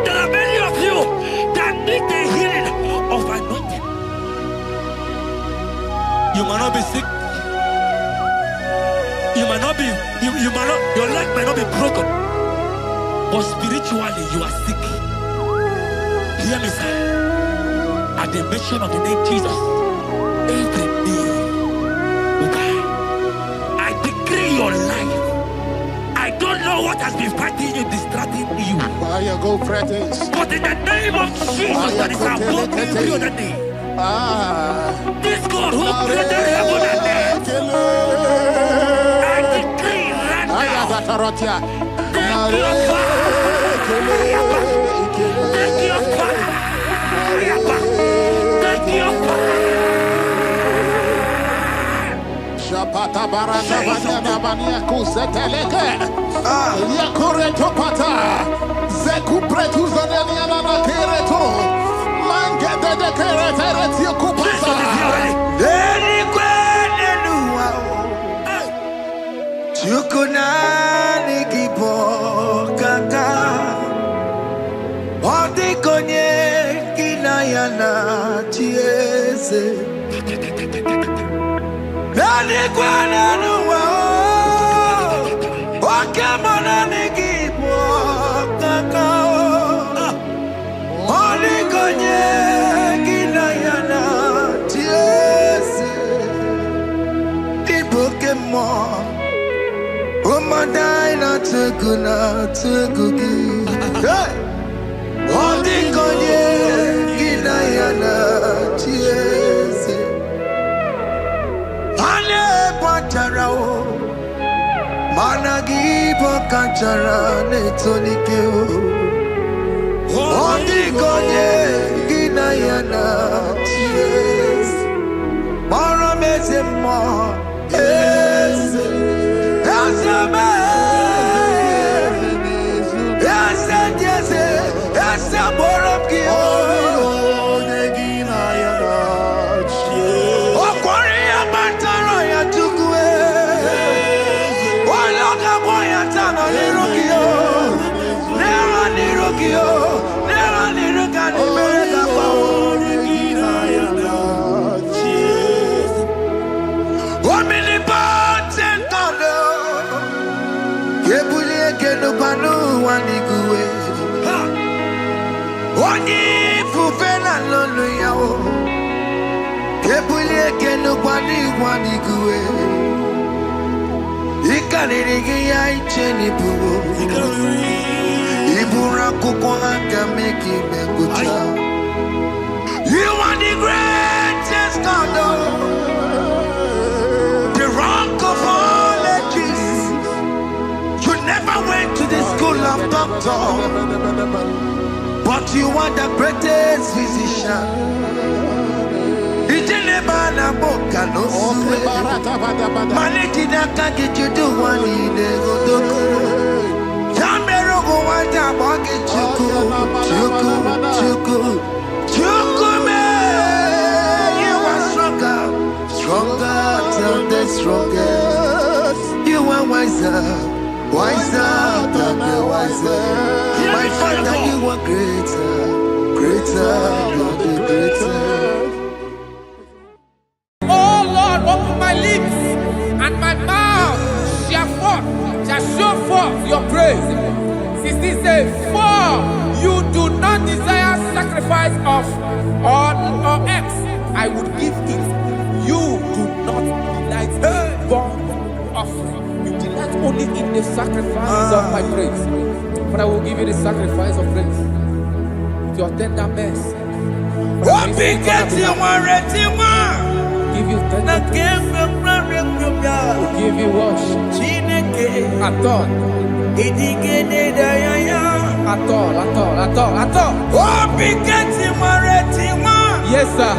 There are many of you that need the healing of anointing. You might not be sick. You might not be, your leg might not be broken. But spiritually you are sick. Hear me, sir. At the mention of the name Jesus, every day will die. I decree your life. I don't know what has been fighting you, distracting you. But in the name of Jesus, that is above every other name. This God who created heaven and earth, I decree right now, take your fire, take your fire, take your fire. Shapata baranda banya banya kuseteleke. Yakore topata. Zeku pretu zanenia na kereto. Mangede de kerete kupata. Deni kwene nuwa. Chukuna nikipo kaka. Odi konye kinayana chiese. Deni kwene nuwa. Wakamona nikipo kaka. Odi konye kinayana chiese. Pokemon, oh my dina tegugi. Hey, oh the konye kinayana chiese. Ale patarao, managi pokachara netonikeo. Oh the konye kinayana chiese. You are the greatest God, the rock of all ages. You never went to the school of doctor, but you are the greatest physician. You are stronger than the strongest. You are wiser than the wiser. My Father, you are greater than the greatest. Oh Lord, open my lips and my mouth shall show forth your praise. 16 says, for you do not desire sacrifice of or X, I would give it. You do not delight in burnt offering. You delight only in the sacrifice of my praise. But I will give you the sacrifice of praise with your tender mercy. Give you tender will give you worship. At all. Yes, sir.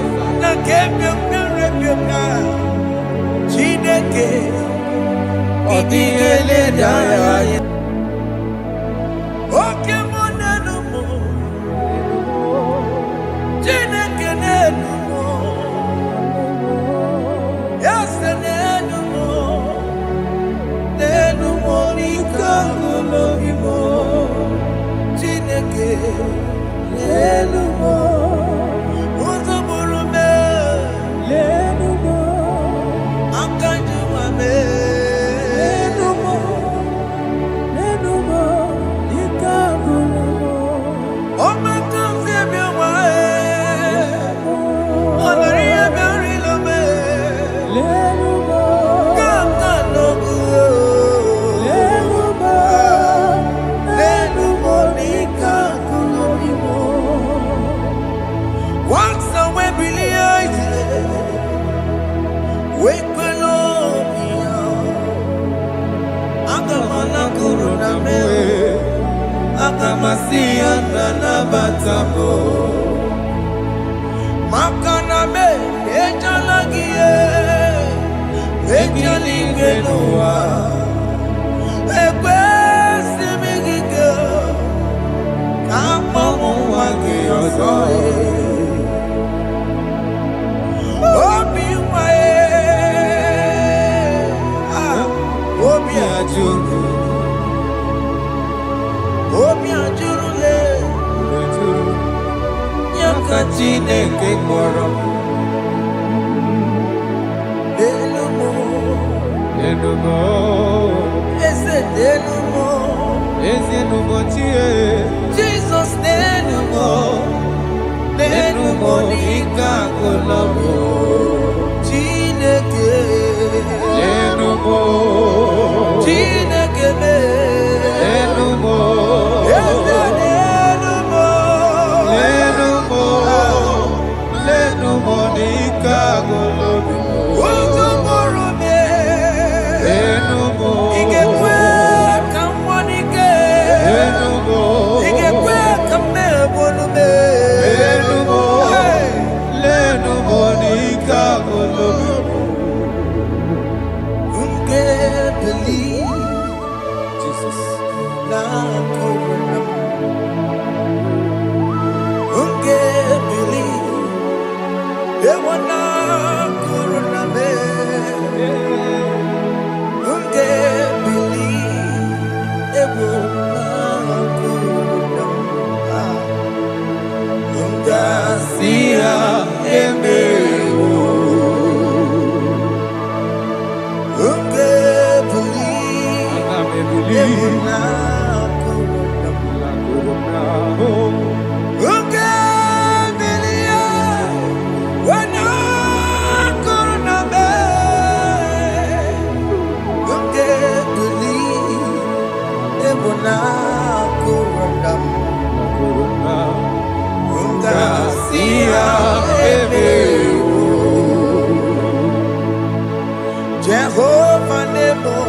Jehovah Nebo,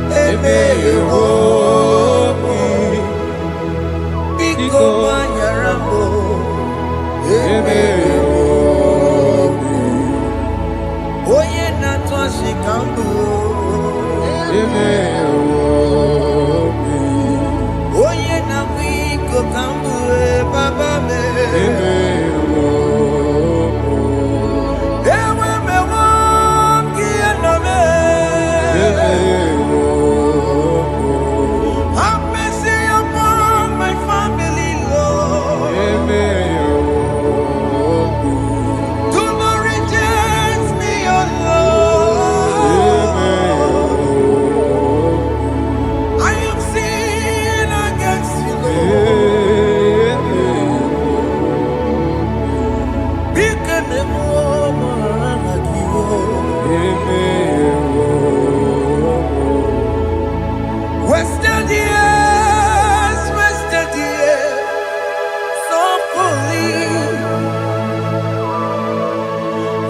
Eme Yehomi, Biko Manyarambo, Eme Yehomi, Oye Natwa Shikambu, Eme Yehomi, Oye Namiko Kambu, Baba Me, Eme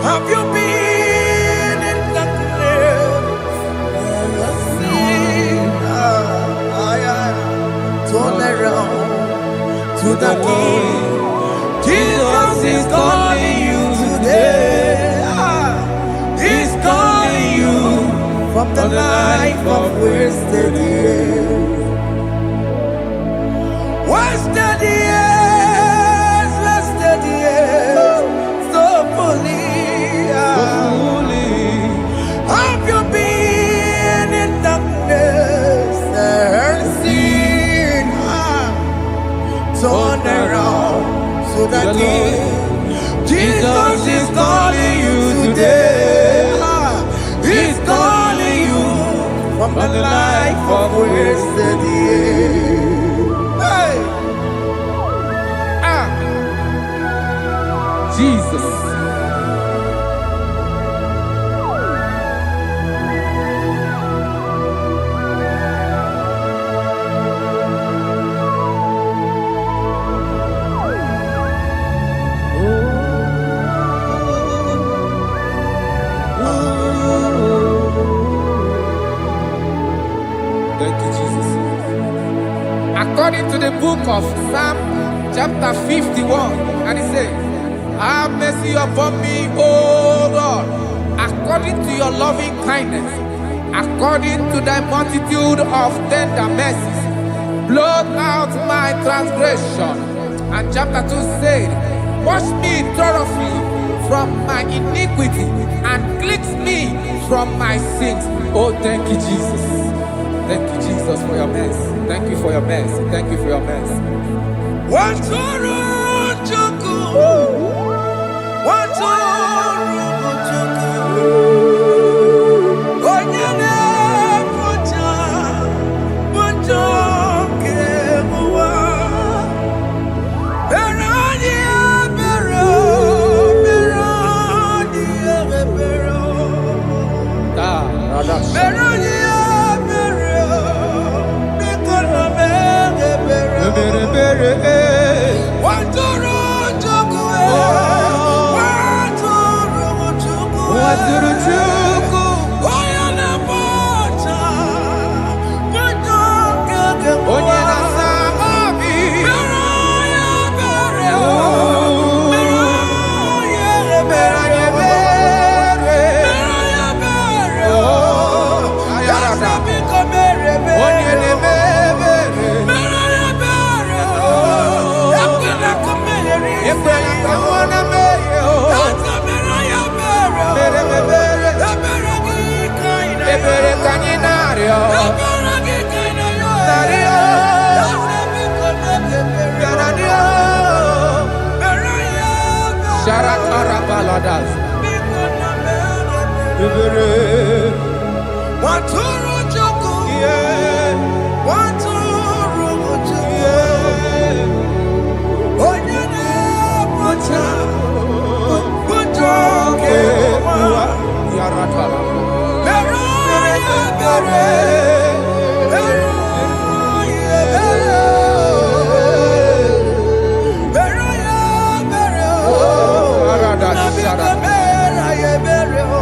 have you been in darkness? Turn around to the King. Jesus is calling you today. He's calling you from the life of wasted years. Wasted years, wasted years, so fully. Have you been in darkness and seen? Turn around to the King. Jesus is calling you today. He's calling you from the life of wasted years. Hey! Jesus. Thank you, Jesus. According to the book of Psalm chapter 51, and it says, have mercy upon me, O Lord, according to your loving kindness, according to thy multitude of tender mercies, blot out my transgression. And chapter 2 said, wash me thoroughly from my iniquity and cleanse me from my sins. Oh, thank you, Jesus. Thank you, Jesus, for your mercy. Thank you for your mercy. Thank you for your mercy.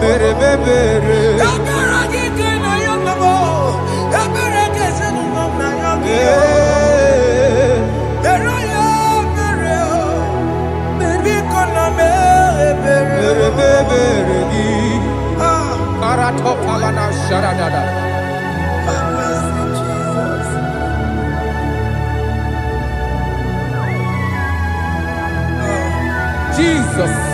Bere Jesus.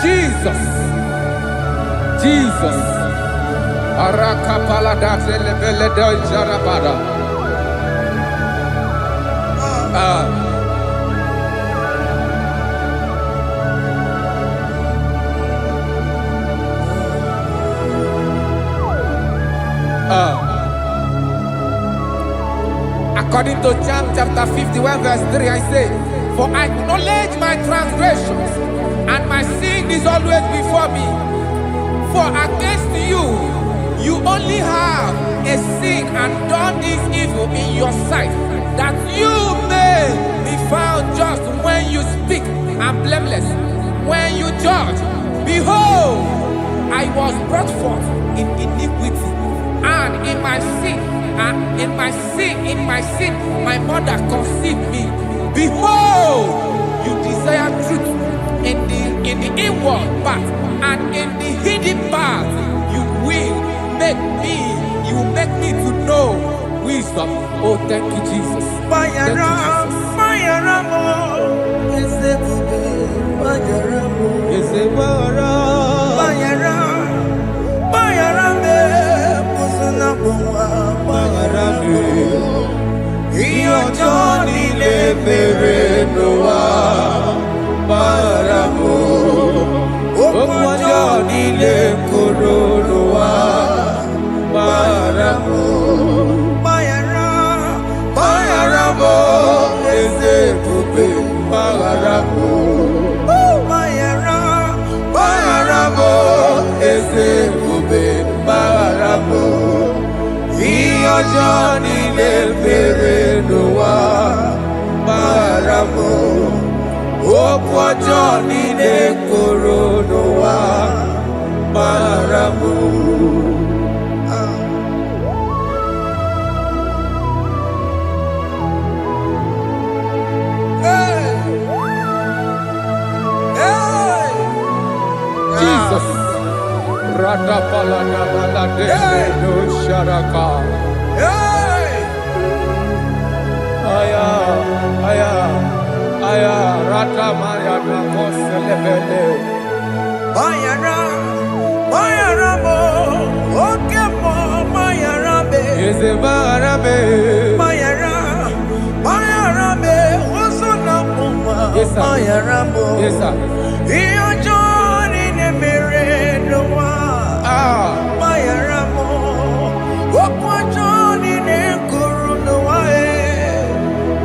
Jesus. Jesus. Arakapalada zelebeleda jarabada. According to John chapter 51 verse 3, I say, for I acknowledge my transgressions, and my sin is always before me. For against you, you only have a sin and done this evil in your sight, that you may be found just when you speak and blameless when you judge. Behold, I was brought forth in iniquity, and in my sin, my mother conceived me. Behold, you desire truth in the inward part, and in the hidden part you will make me to know wisdom. Oh, thank you, Jesus. Thank you, Johnny le mere noa maramo okwa Johnny le koro noa maramo. Jesus. Radapalana balade no sharaka. Aya, rata maya na koselebele. Bayara mo, oke mo, bayara be. Eze bayara be. Bayara be, osuna muma. Yes, sir. Bayara mo. Yes, sir. Iyo Johnny ne mere noa. Bayara mo, okwa Johnny ne kuru noa.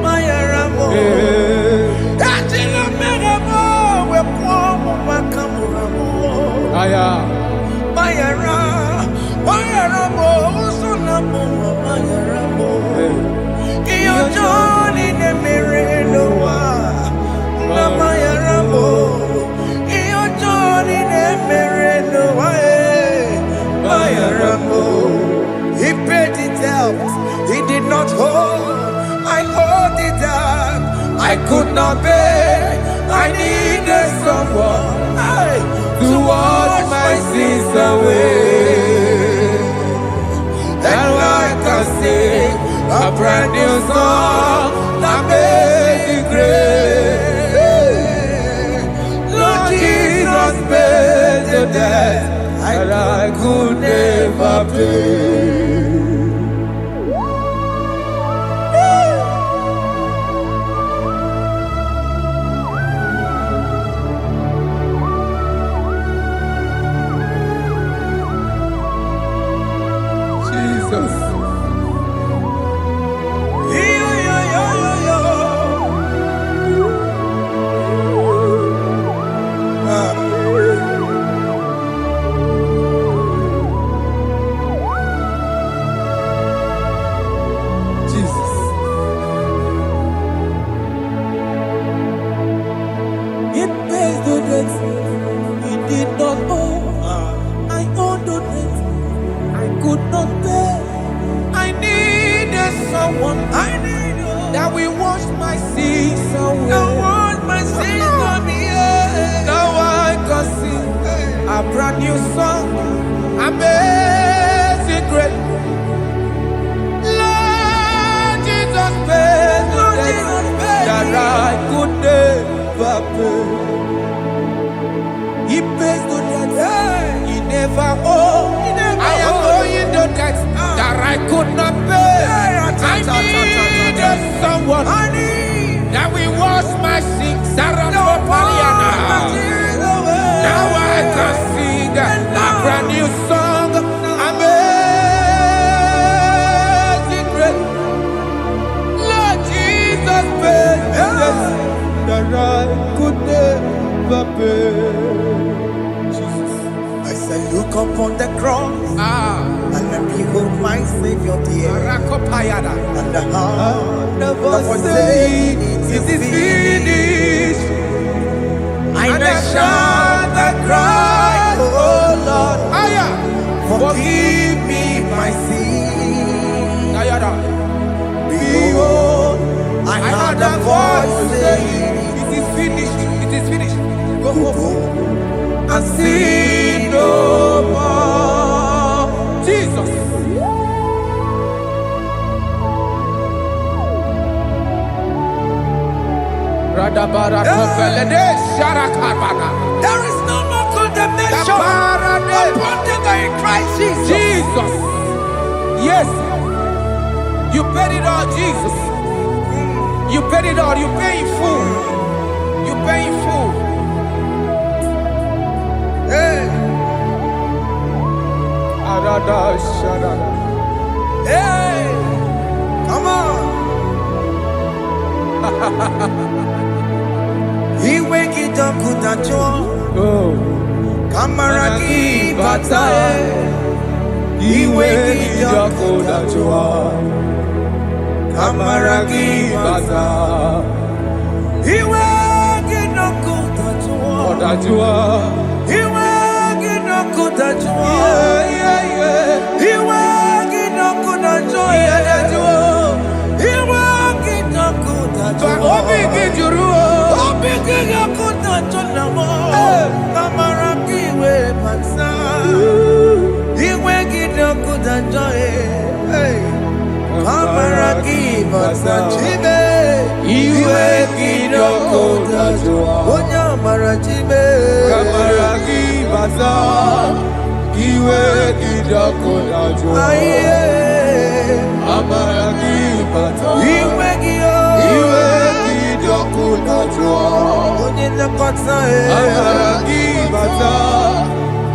Bayara mo. Ejila mere mo, we kwa mo makamura mo. Aya. Bayara mo, osuna muma. Bayara mo. Iyo Johnny ne mere noa. Na bayara mo. Iyo Johnny ne mere noa. Bayara mo. He paid it out. He did not hold. I owed it out. I could not pay. I needed someone to wash my sins away. And I can sing a brand new song that made me great. Lord Jesus paid the debt that I could never pay. Jesus. Jesus. It pays the debt we did not owe. I owed the debt I could not pay. I needed someone that will wash my sins away. Now I can sing a brand new song, amazing grace. Lord Jesus paid the debt that I could never pay. He pays the debt he never owed. I am owing the debt that I could not pay. I needed someone that will wash my sins. Now I can sing a brand new song, amazing upon the cross, and I behold my Savior dear. And the heart that was saying, it is finished. And I shout and cry, oh Lord, forgive me my sin. Behold, I heard a voice saying, it is finished, it is finished. go and sin no more. Jesus. There is no more condemnation upon them in Christ Jesus. Jesus. Yes. You paid it all, Jesus. You paid it all. You pay in full. You pay in full. Hey. Hey. Come on. He wake it up with a joy. Kamaraki batae. He wake it up with a joy. Kamaraki batae. He wake it up with a joy. He wake it up with a joy. He wake it up with a joy.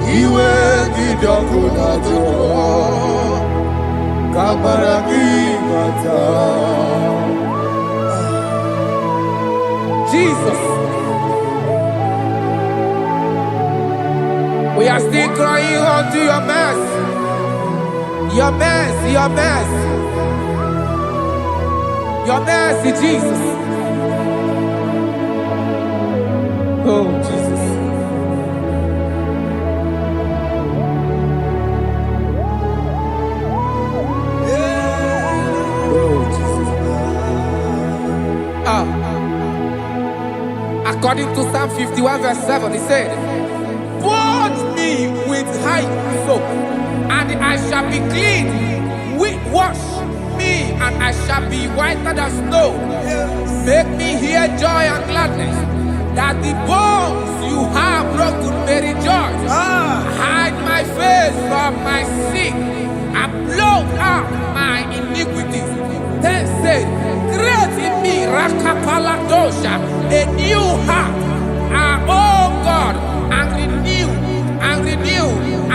He wake it up with a joy. Jesus. We are still crying unto your mercy. Your mercy, your mercy. Your mercy, Jesus. Oh, Jesus. According to Psalm 51 verse 7, he said, "Purge me with hyssop, and I shall be clean. Wash me, and I shall be whiter than snow. Make me hear joy and gladness, that the bones you have broken may rejoice. Hide my face from my sin, and blot out my iniquities." Then said, "Create in me Rakapaladosha, a new heart, oh God, and renew,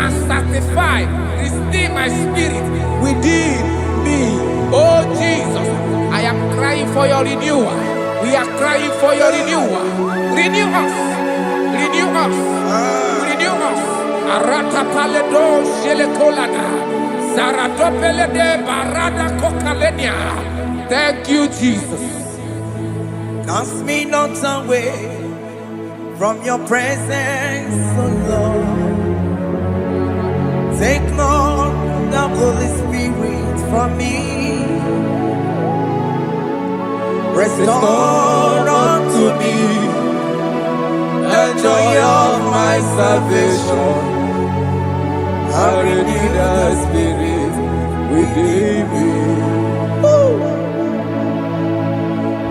and sanctify, restore my spirit within me." Oh Jesus, I am crying for your renewal. We are crying for your renewal. Renew us, renew us, renew us. Aratapaledo shelekolada, zaratopelede barada kokalenia. Thank you, Jesus. Cast me not away from your presence, oh Lord. Take not the Holy Spirit from me. Restore unto me the joy of my salvation. And renew the spirit within me.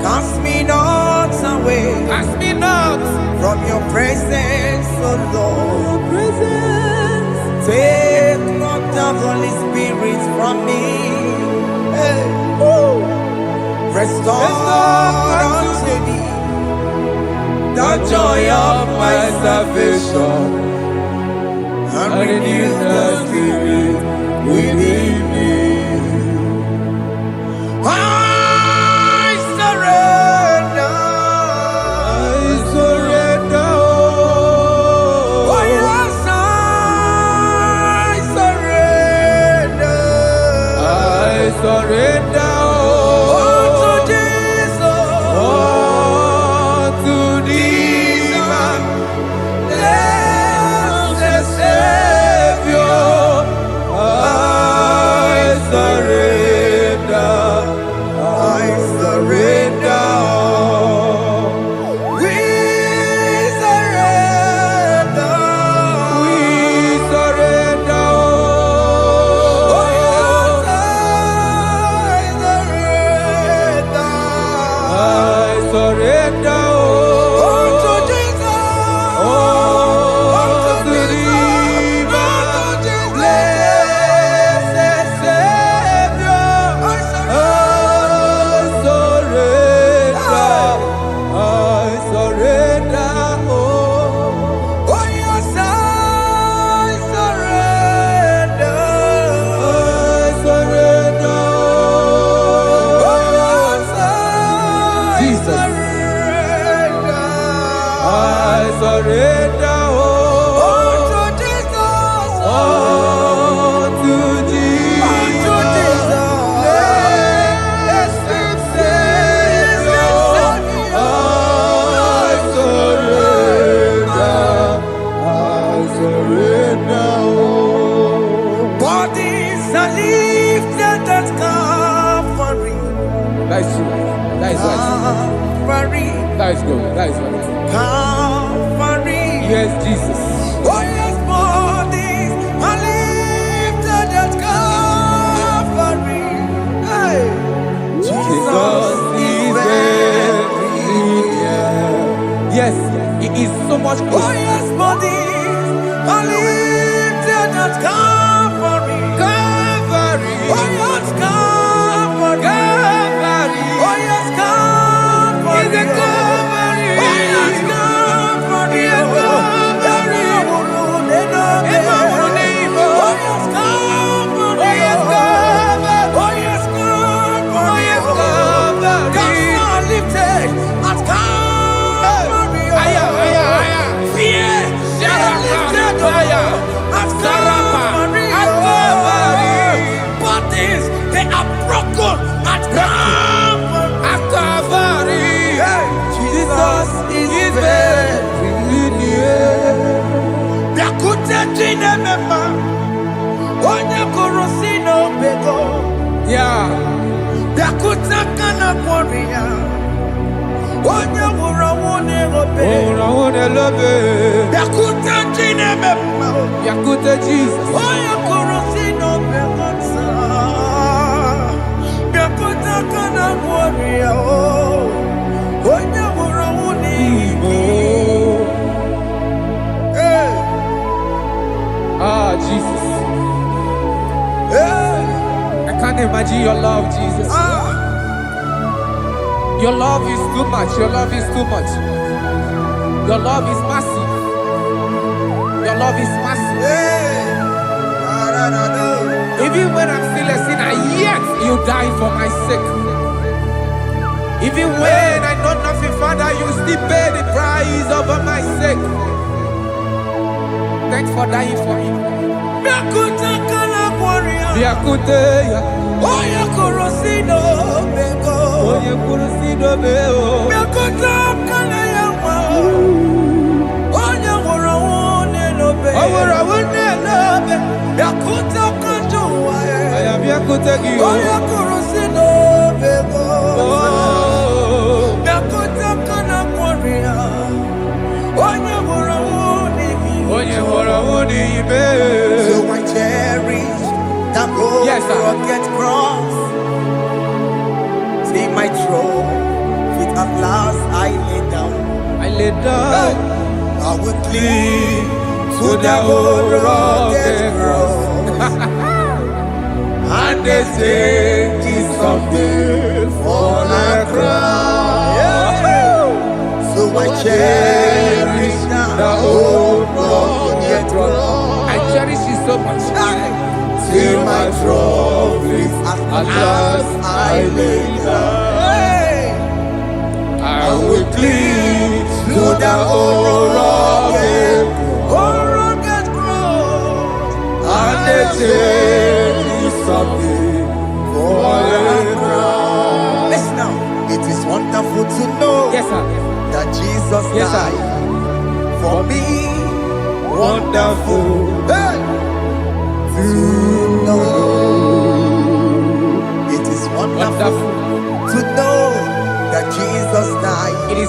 Cast me not away, Cast me not from your presence, oh Lord. Take not the Holy Spirit from me. Hey. Restore unto me the joy of my salvation, and renew the spirit within me. I surrender. Oh yes, I surrender. Unto Jesus. Unto thee, my blessed Savior, I surrender. I surrender. We surrender. We surrender. Oh, yes, I surrender. unto Jesus. Unto thee, my blessed Savior, I surrender. I surrender. Oh, yes, I surrender. I surrender. Oh, yes, I Jesus. surrender. I surrender. Unto Jesus. Unto thee, Unto Jesus. blessed Savior, I surrender. Bodies are lifted at Calvary. That is true. That is right. Calvary. That is good. That is right. Calvary. Yes, Jesus. Oh, yes, bodies are lifted at Calvary. Hey. Jesus is very near. Yes, He is so much Oh, closer. yes, bodies are lifted at Calvary. Calvary. Oh, yes, Calvary. Calvary. Oh, yes, Calvary. Is a Calvary. Oh, yes, Calvary. Is a Calvary. Oh, yes, Calvary. Oh, yes, Calvary. Oh, yes, Calvary. Oh, yes, Calvary. Gods are lifted at Calvary. Aya, aya, aya. Fear is lifted at Calvary. At Calvary. Bodies, they are broken at Calvary. At Calvary. Jesus is very near. Bịakwute Chineke ma, onye kụrụ si n'obego. Yeah. Bịakwute aka na kwọrị ya, onye nwụrụ ọnwụ n'ehobe. Oh, I love it. Bịakwute Chineke ma, Yakute Jesus. onye kụrụ si n'obego taa. Bịakwute aka na kwọrị ya, onye nwụrụ ọnwụ n'igwe. Oh. Hey, Ah, Jesus. hey, I can't imagine your love, Jesus. ah. Your love is too much. Your love is too much. Your love is massive. Your love is massive. Hey, Even when I'm still a sinner, yet you died for my sake. Even when I know nothing, Father, you still pay the price over my sake. Thanks for dying for me. Bịakwute aka na kwọrị ya, Biakute ya. onye kụrụ si n'obego. Onye kwuru si dobe o. Bịakwute aka na ya nwa, onye nwụrụ ọnwụ n'elobe. O nwere ọnwụ n'elobe. Bịakwute aka ndị ụwa ya, Aya biakute gị o. onye kụrụ si n'obego. Oh. Bịakwute aka na kwọrị ya, onye nwụrụ ọnwụ n'ihi. Onye nwụrụ ọnwụ n'ime. So I cherish that Yes, sir. rugged cross. See my throne, feet at last I lay down. I lay down I will cling to the old rugged cross. And they say it's someday for a crown. So I cherish the old rugged cross. I cherish you so much. Till my trophies at last I lay down. I will cling to the old rugged cross. And they take me something for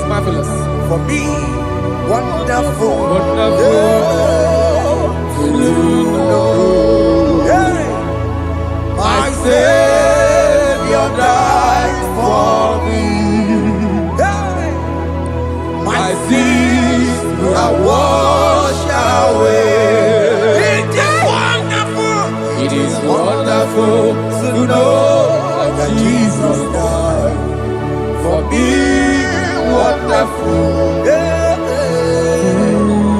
is marvelous. For me, wonderful. Hey, my Savior died for me. Hey, my sins are washed away. It is wonderful. It is wonderful To know that Jesus died for me. Wonderful. Yeah,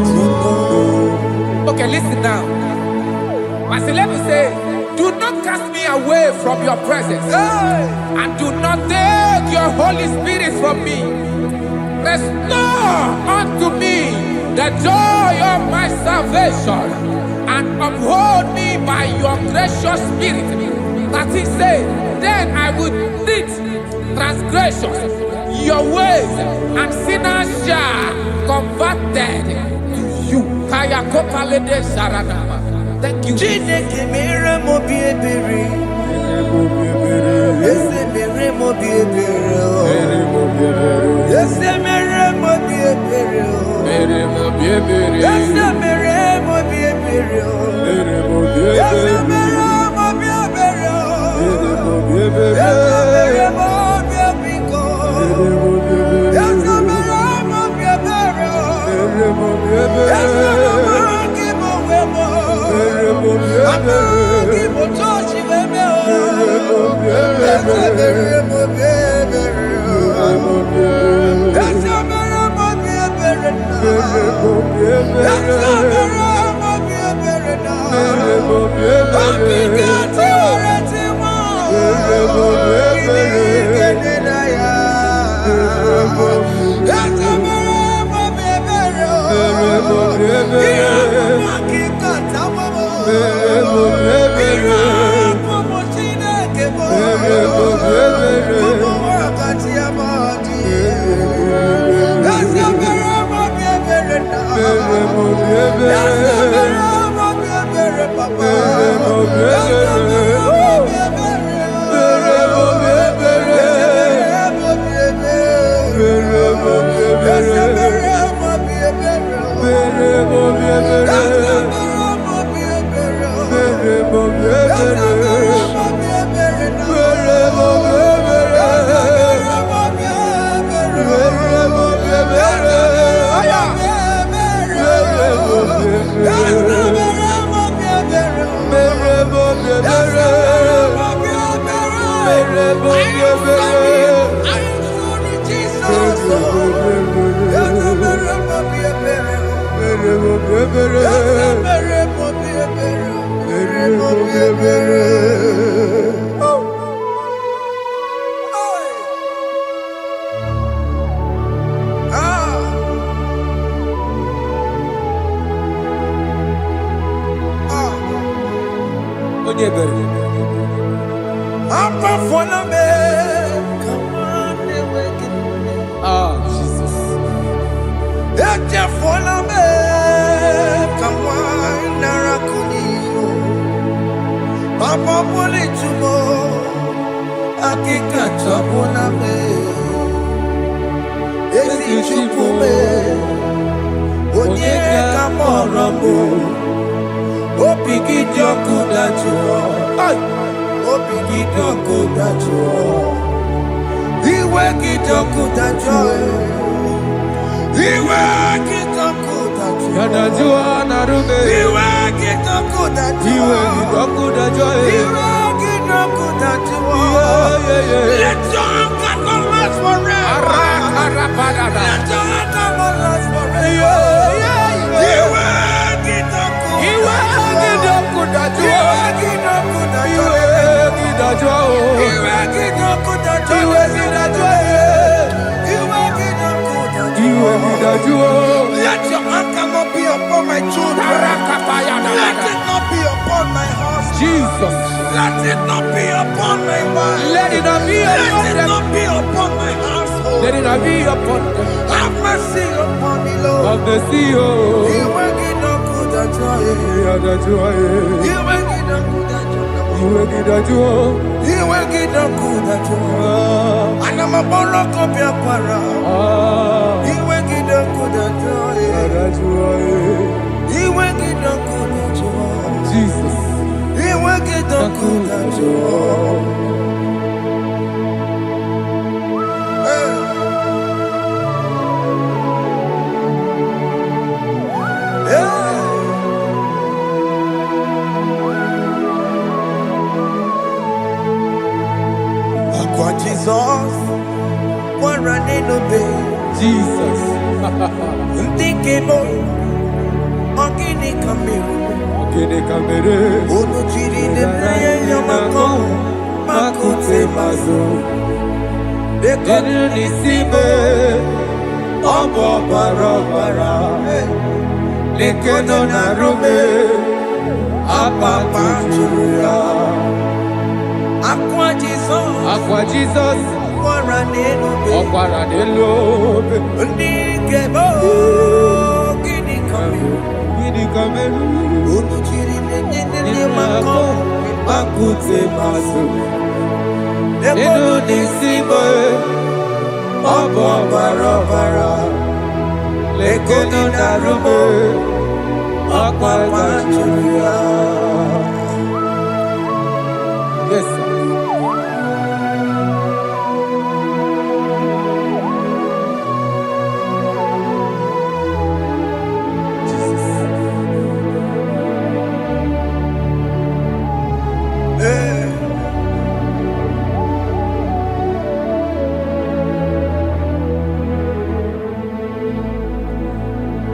to know. Okay, listen now. Verse 11 says, do not cast me away from your presence, Hey, and do not take your Holy Spirit from me. Restore unto me the joy of my salvation, and uphold me by your gracious spirit. That he said, then I would teach transgressions your ways, and sinners shall converted to you. Kaya kopalede sharanama. Thank you. Chineke mere mo bi ebere. Ese mere mo bi ebere. Ese mere mo bi ebere. Ese mere mo bi ebere. Ese mere mo bi ebere. Ese mere mo bi ebiko. Ese mere mo bi ebere. Ese mere ki mo wemo. Ama ki mo tochi wemo. Ese mere mo bi ebere. Ese mere mo bi ebere na. Ese mere mo bi ebere na. Akike ti ore ti mo. Kini na ya. Ese mere mo bi ebere. Iya mo kika ta mo. Iya mo Chineke mo. Mo wakati ya madi. Ese mere mo bi ebere na. Ese mere mo bi ebere papa. Ese mere mo bi ebere. Ese mere mo bi ebere. Ese mere mo bi ebere. Jesus. Papa poli tumo, akika chapona me, esi chupume, onye kamorambo, opiki joku dachuo, opiki joku dachuo, iwe kijoku dachuo, iwe kijoku dachuo, Yadajua narume. iwe kijoku dachuo, let your anger not last forever. Let your anger not last forever. Let your anger not be upon my children. Let it not be upon my house. Jesus. Let it not be upon my wife. Let it not be Let it upon them. not be upon my household. Let it not be upon them. Have mercy upon me, Lord. Of the CEO. You make it no good at all. You make it no good at all. Iwe gidajuo. Iwe gidajuo. Anamaboro kopya kwara. Iwe gidajuo. Iwe gidajuo. Jesus. Iwe gidajuo. Jesus, one running obey. Jesus. Ntikebo, ogini kamere. Ogini kamere. Ono chiri nene yamako, makute mazo. Dekonu nisibe, obo barabara. Lekeno narume, apa tuya. Aqua Jesus, Okwara nelobe, Ntikebo, ogini kamere. Ono chiri nene yamako, makute mazo. Dekonu nisibe, obo barabara. Lekeno narume, apa tuya. Yes, sir.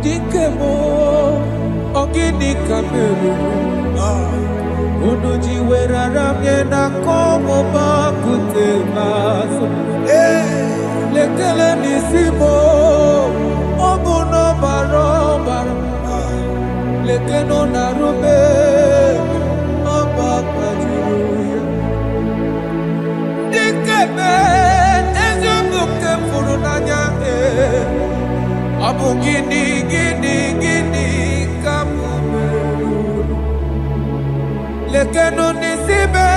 Dikemo, ogini kamere. Unuji werara mjena komo bakute maso. Lekele nisimo, obuno barobara. Lekeno narube, abakajuya. Dikeme, ezubuke furunanya. Abu gini kamumeru. Lekeno nisibe,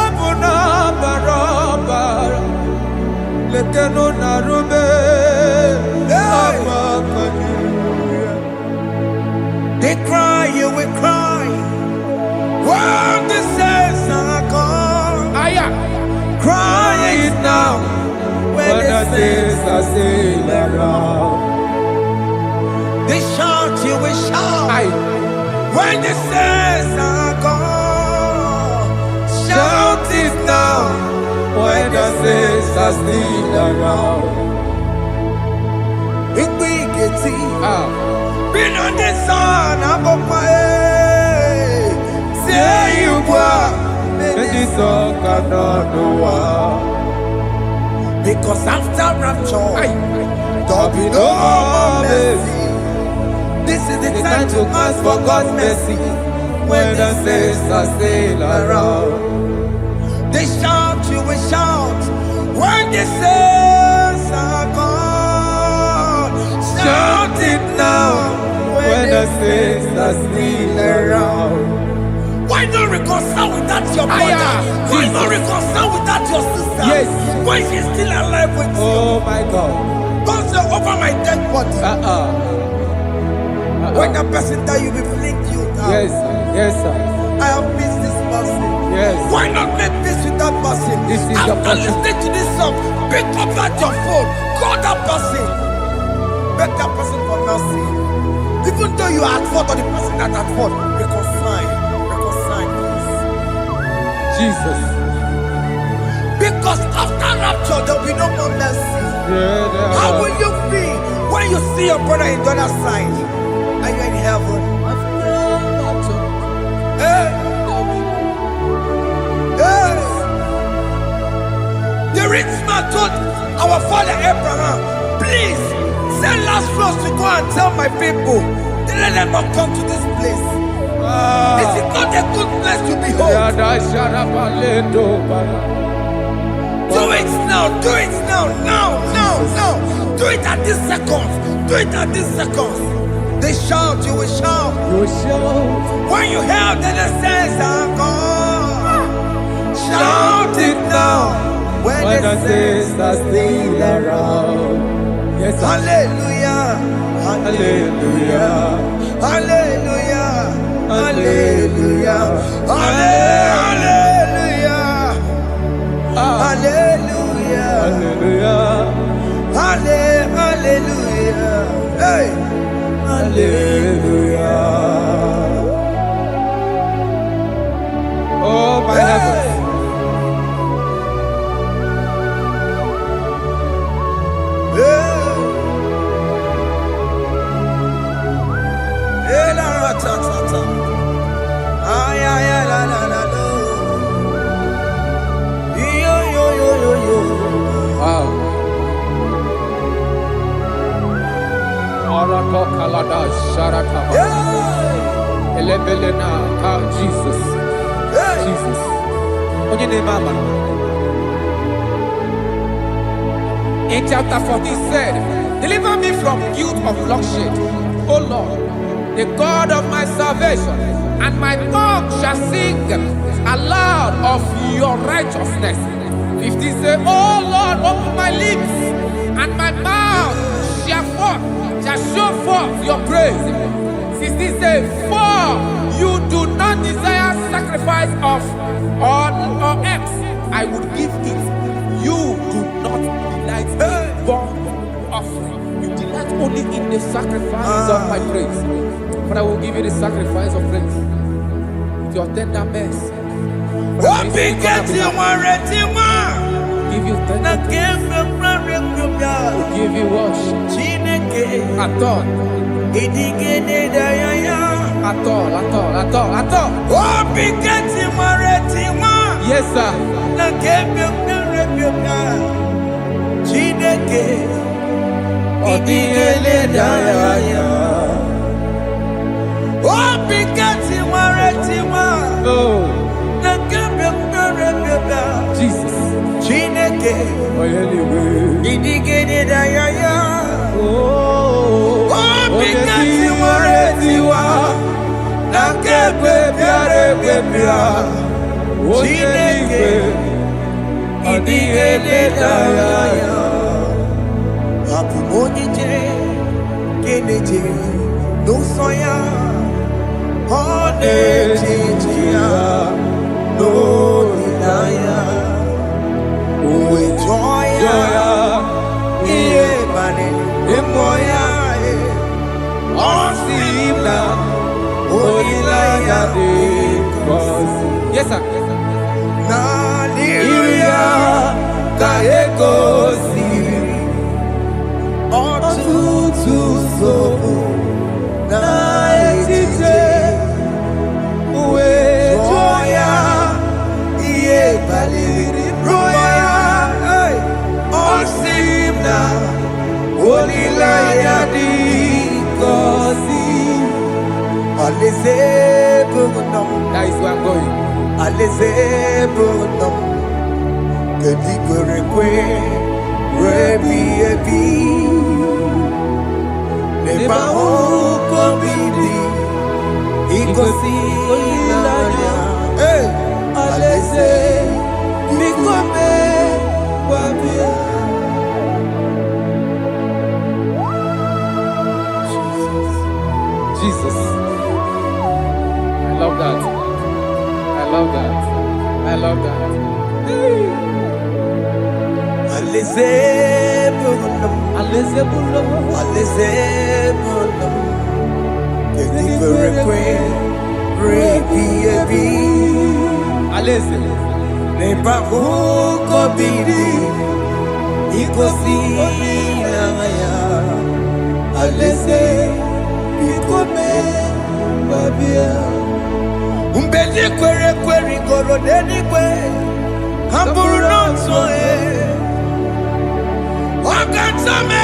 abu na barabara. Lekeno narube, abakajuya. They cry, you will cry. When the saints are gone, cry it now. When the saints are still around, they shout, you will shout. When the saints are gone, shout it now. when the saints are still around. Been on the sun, I'm on my head. Say you were, And the song cannot go on. because after rapture, There'll be no more mercy. this is the It's time to ask for God's mercy. when the saints are still around. They shout, you will shout. When the saints are gone, shout it now. When the saints are still around. Why not reconcile with that your brother? Why not reconcile with that your sister? Yes. Why she's still alive with you? Oh my God. God say over my dead body. When the person that you will fling you down. Yes, sir. Yes, sir. I have missed this person. Yes. Why not make peace with that person? This is the After person. listening to this song, pick up that your phone, call that person, beg that person for mercy. Even though you are at fault or the person that at fault, reconcile, please. Jesus. Because after rapture, there will be no more mercy. Yeah, How will you feel when you see your brother in the other side? Are you in heaven? Hey. Hey. The rich man told our father Abraham, please send Lazarus to go and tell my people, let them not come to this place. This is not a good place to behold. Do it now, do it now, now. Do it at this second. Do it at this second. They shout, you will shout. You shout. When you hear that the saints are gone, shout it now. When the saints are still around. Yes, hallelujah, hallelujah, hallelujah, hallelujah, hallelujah, hallelujah, hallelujah, hallelujah, hey, hallelujah. Oh my heavens. Jesus. Jesus. In chapter 14 said, deliver me from guilt of bloodshed, O Lord, the God of my salvation, and my tongue shall sing aloud of your righteousness. 15 say, O Lord, open my lips, and my mouth shall show forth your praise. 16 say, for you do not desire sacrifice of or eggs, I would give it. You do not delight in burnt offering. You delight only in the sacrifice of my praise. But I will give you the sacrifice of praise with your tender mercy. Give you tender praise. Will give you worship. At all. At all. Yes, sir. Jesus. Yes, sir. That is where I'm going. Jesus. I love that. I love that. I love that. Umbeli kwere kwere goro deni kwe Hamburu nonso Wakatame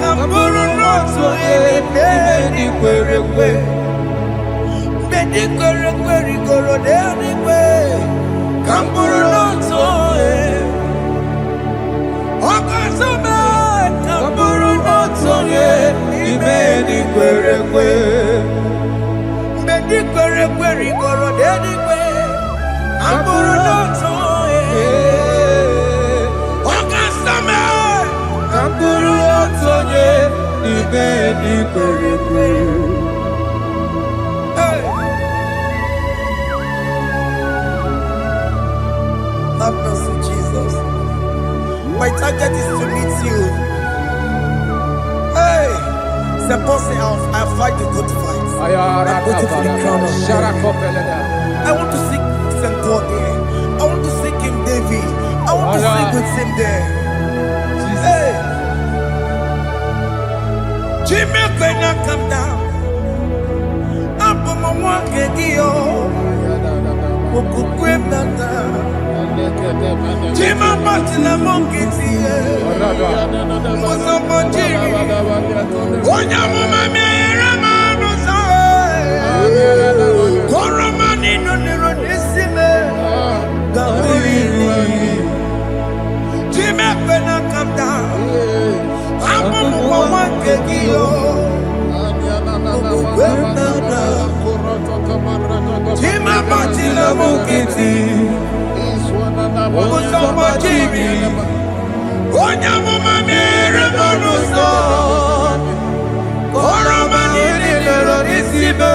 Hamburu nonso Deni kwere kwe Deni kwere kwere goro deni kwe Hamburu nonso Wakatame Hamburu nonso Deni kwere kwe Have mercy, Jesus. My target is to meet you. Hey, suppose I fight the good fight. I'm waiting for the crown of heaven. I want to seek St. God there. I want to seek King David. I want to sing with him there. Hey, Jimmy, when I come down, I'm from a walk Jima Batila Monkey, was a Monjiri. Onya Mummy, Ramano, Koramani, no Neronissime, Jimmy, when I come down, I'm from a walk Jima Batila Monkey. Onya Mummy, Ramano, Koramani, Neronissime,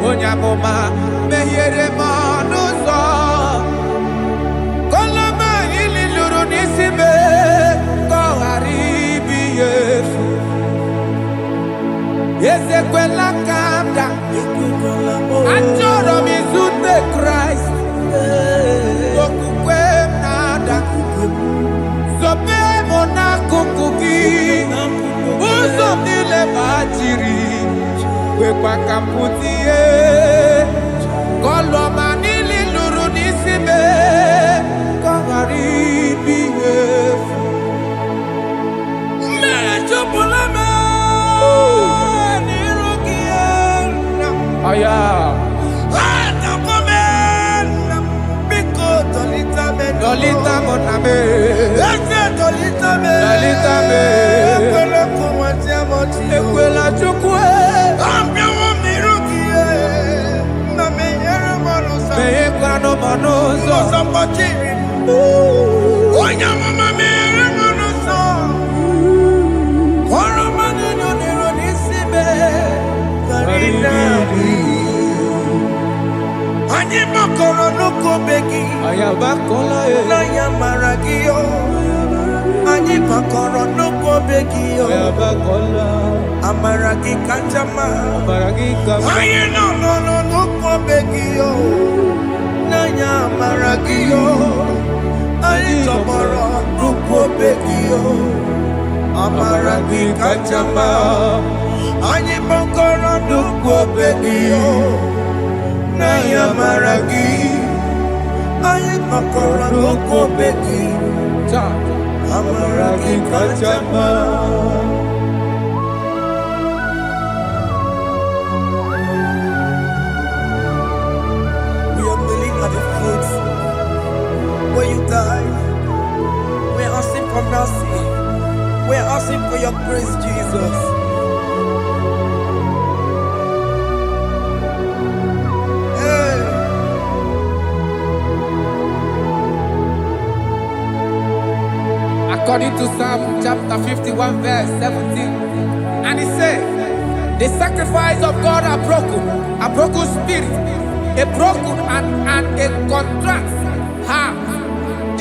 Onyamoma mehere manuzo kolama ililuru nisibe koharibi yefu Ezekwela kamda Achoro mizute Christ Okukwe nada Sobe mona kukuki Uzo nile bajiri Wekwa kamputie Koloma nili luru nisibe Koharibi yefu Mechopulame Aya Dolita moname Dolita me Ekwela chukwe Ambia wamirukie Meye kwano manozo Mozambachiri Onya mama mere manozo Koro manino nero nisibe Ani makoro nuko begi Ayabakola Naya maragio Ani makoro nuko begi Ayabakola Amaragi kanjama Amaragi kanjama Aye no nuko begi Naya maragio Ani tomoro nuko begi Amaragi kanjama Ani makoro nuko begi Naya maragi Aye makoro nuko begi Amaragi kanjama We are kneeling at the foot where you died. We are asking for mercy. We are asking for your grace, Jesus. According to Psalm chapter 51 verse 17, and he said, the sacrifice of God are broken spirit, a broken and a contract heart.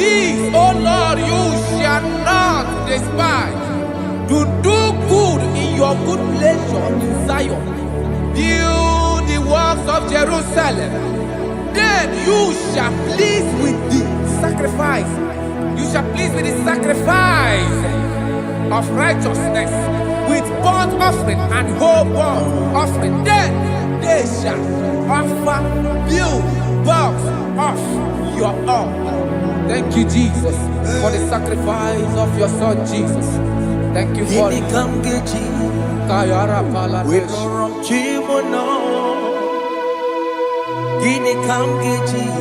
This, O Lord, you shall not despise. To do good in your good pleasure in Zion. Build the works of Jerusalem. Then you shall please with the sacrifice. You shall please with the sacrifice of righteousness, with burnt offering and whole burnt offering. Then they shall offer build works of your own. Thank you, Jesus, for the sacrifice of your Son, Jesus. Thank you for it. Kayara Pala. We don't wrong Chimono. Guinea come get you.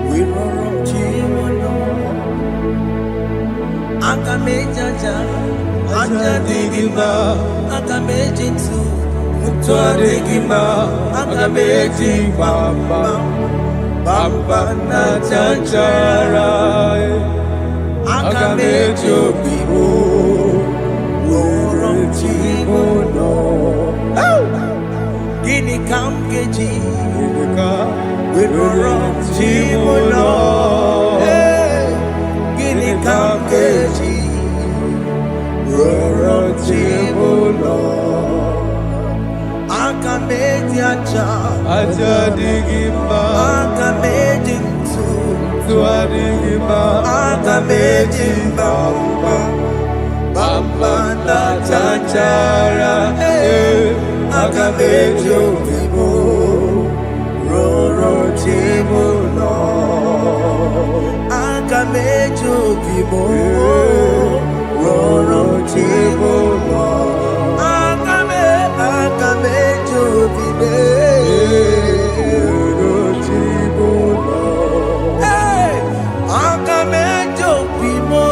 We don't wrong Chimono. Akamejaja. Aja digima. Akamejinsu. Mutwa digima. Akameji bamba. Bamba na chanchara. Akamejo bibo. Guinea come get you. We don't run Chimono. Guinea come get you. We don't run Chimono. Akamejaja. Aja digima. Akamejinsu. Tuadigima. Akamejimba. Bamba na chanchara, akamejo bibo, roro chimuno, akamejo bibo, roro chimuno, akamejo bibe, roro chimuno, akamejo bibo.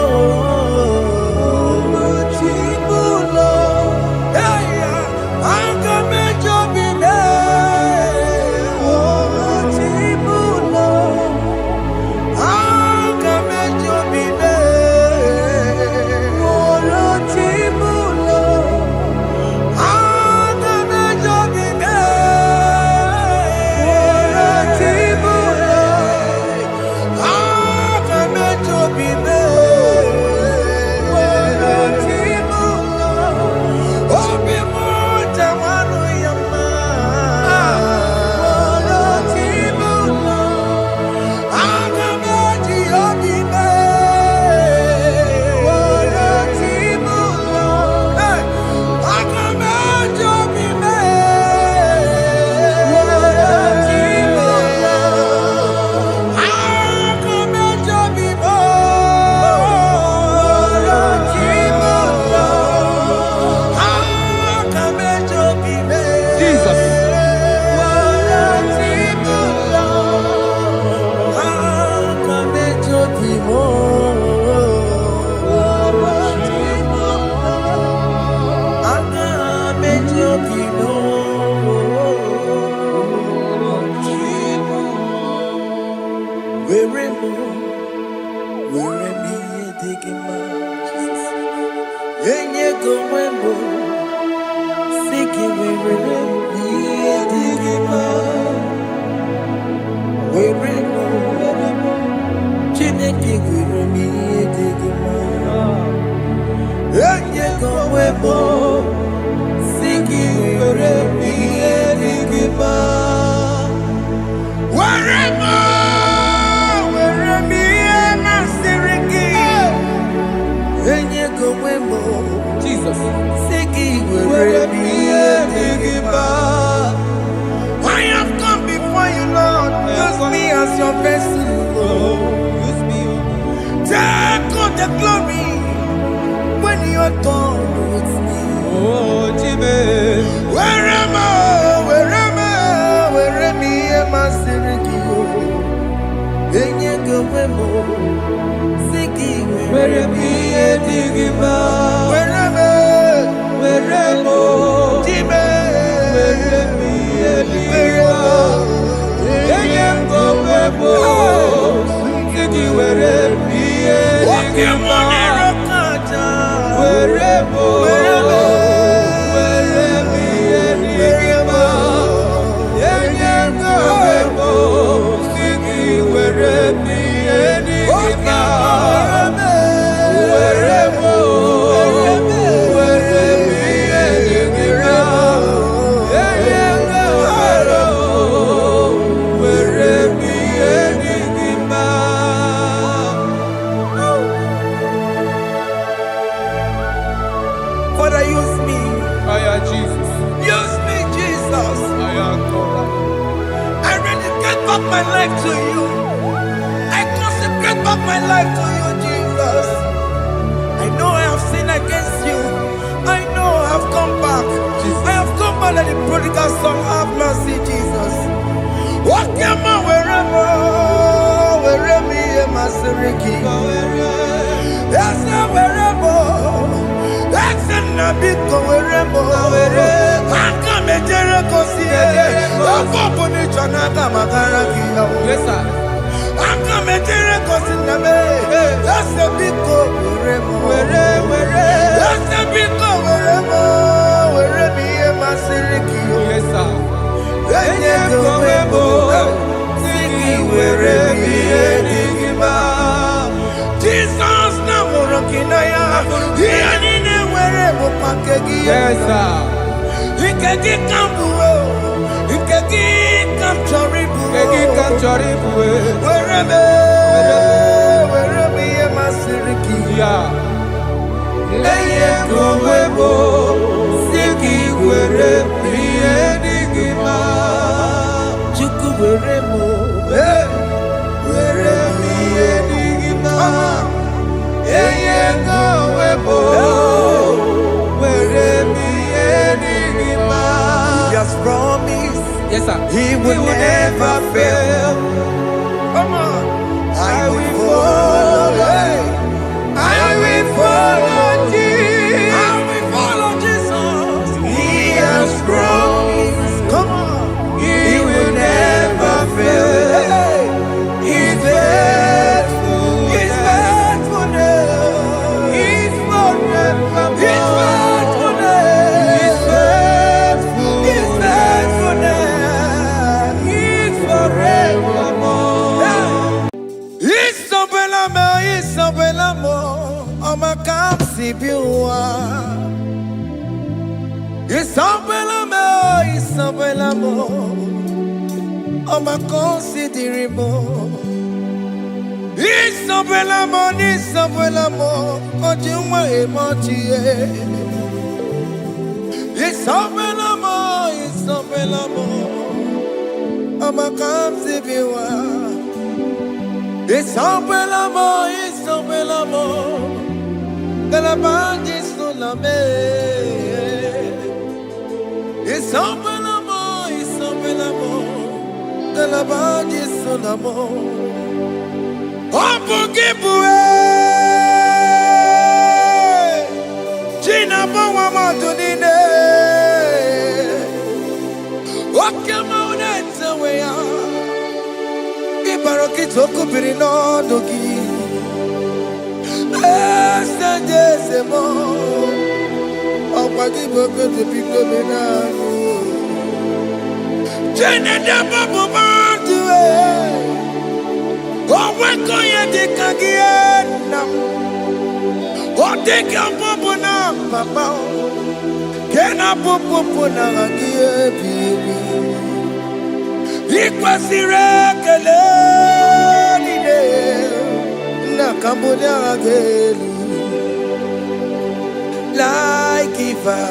Jesus. I have come before you, Lord. Use me as your vessel, Lord. Use me. Take all the glory when you're done with me. Oh, Jimmy. Where am I? Where life to you. I consecrate back my life to you, Jesus. I know I have sinned against you. I know I have come back. I have come back like the prodigal son. Have mercy, Jesus. Walk your man wherever me and my Siriki. That's not wherever. That's not big wherever. I come and Jericho see it. I'm going to Chanaga Magaraki. Yes, sir. I come and Jericho see the man. That's a big wherever. That's a big wherever me and my Siriki. Yes, sir. Jesus na morokinaya yanine wherever pakegi. Yes, sir. Ikegi kambuo, ikegi kamchoribu, wherever ye masiriki. Yeah. Eye kowebo, siki wherever ye digima. Chuku wherever, wherever ye digima. Eye kowebo, wherever ye digima. He has promised. Yes, sir. He will never fail. Come on. I will follow. I will follow Jesus. I will follow Jesus. He has promised. Come on. He will never fail. He's faithful. He's faithful. He's forever. He's faithful. He's faithful. He's faithful. He's forevermore. Isabelamo, I'ma come see you. Isabelamo, I'ma consider him. Isabelamo, Ojuma emoji. Isabelamo, I'ma come see you. Isabelamo, de la bande solame. Isabelamo, de la bande solamo. Opugibue, Gina Bawa Madunine. Wakamonete wea. Ibarokitoku birino dogi. Estendezemo, Opagi Boko de Picomenano. Jenna Babu Mantue, Owakoya de Kagiana, Oteka Popona, Papa, Kena Popona, baby. Equasire, Cambodia again, like Eva,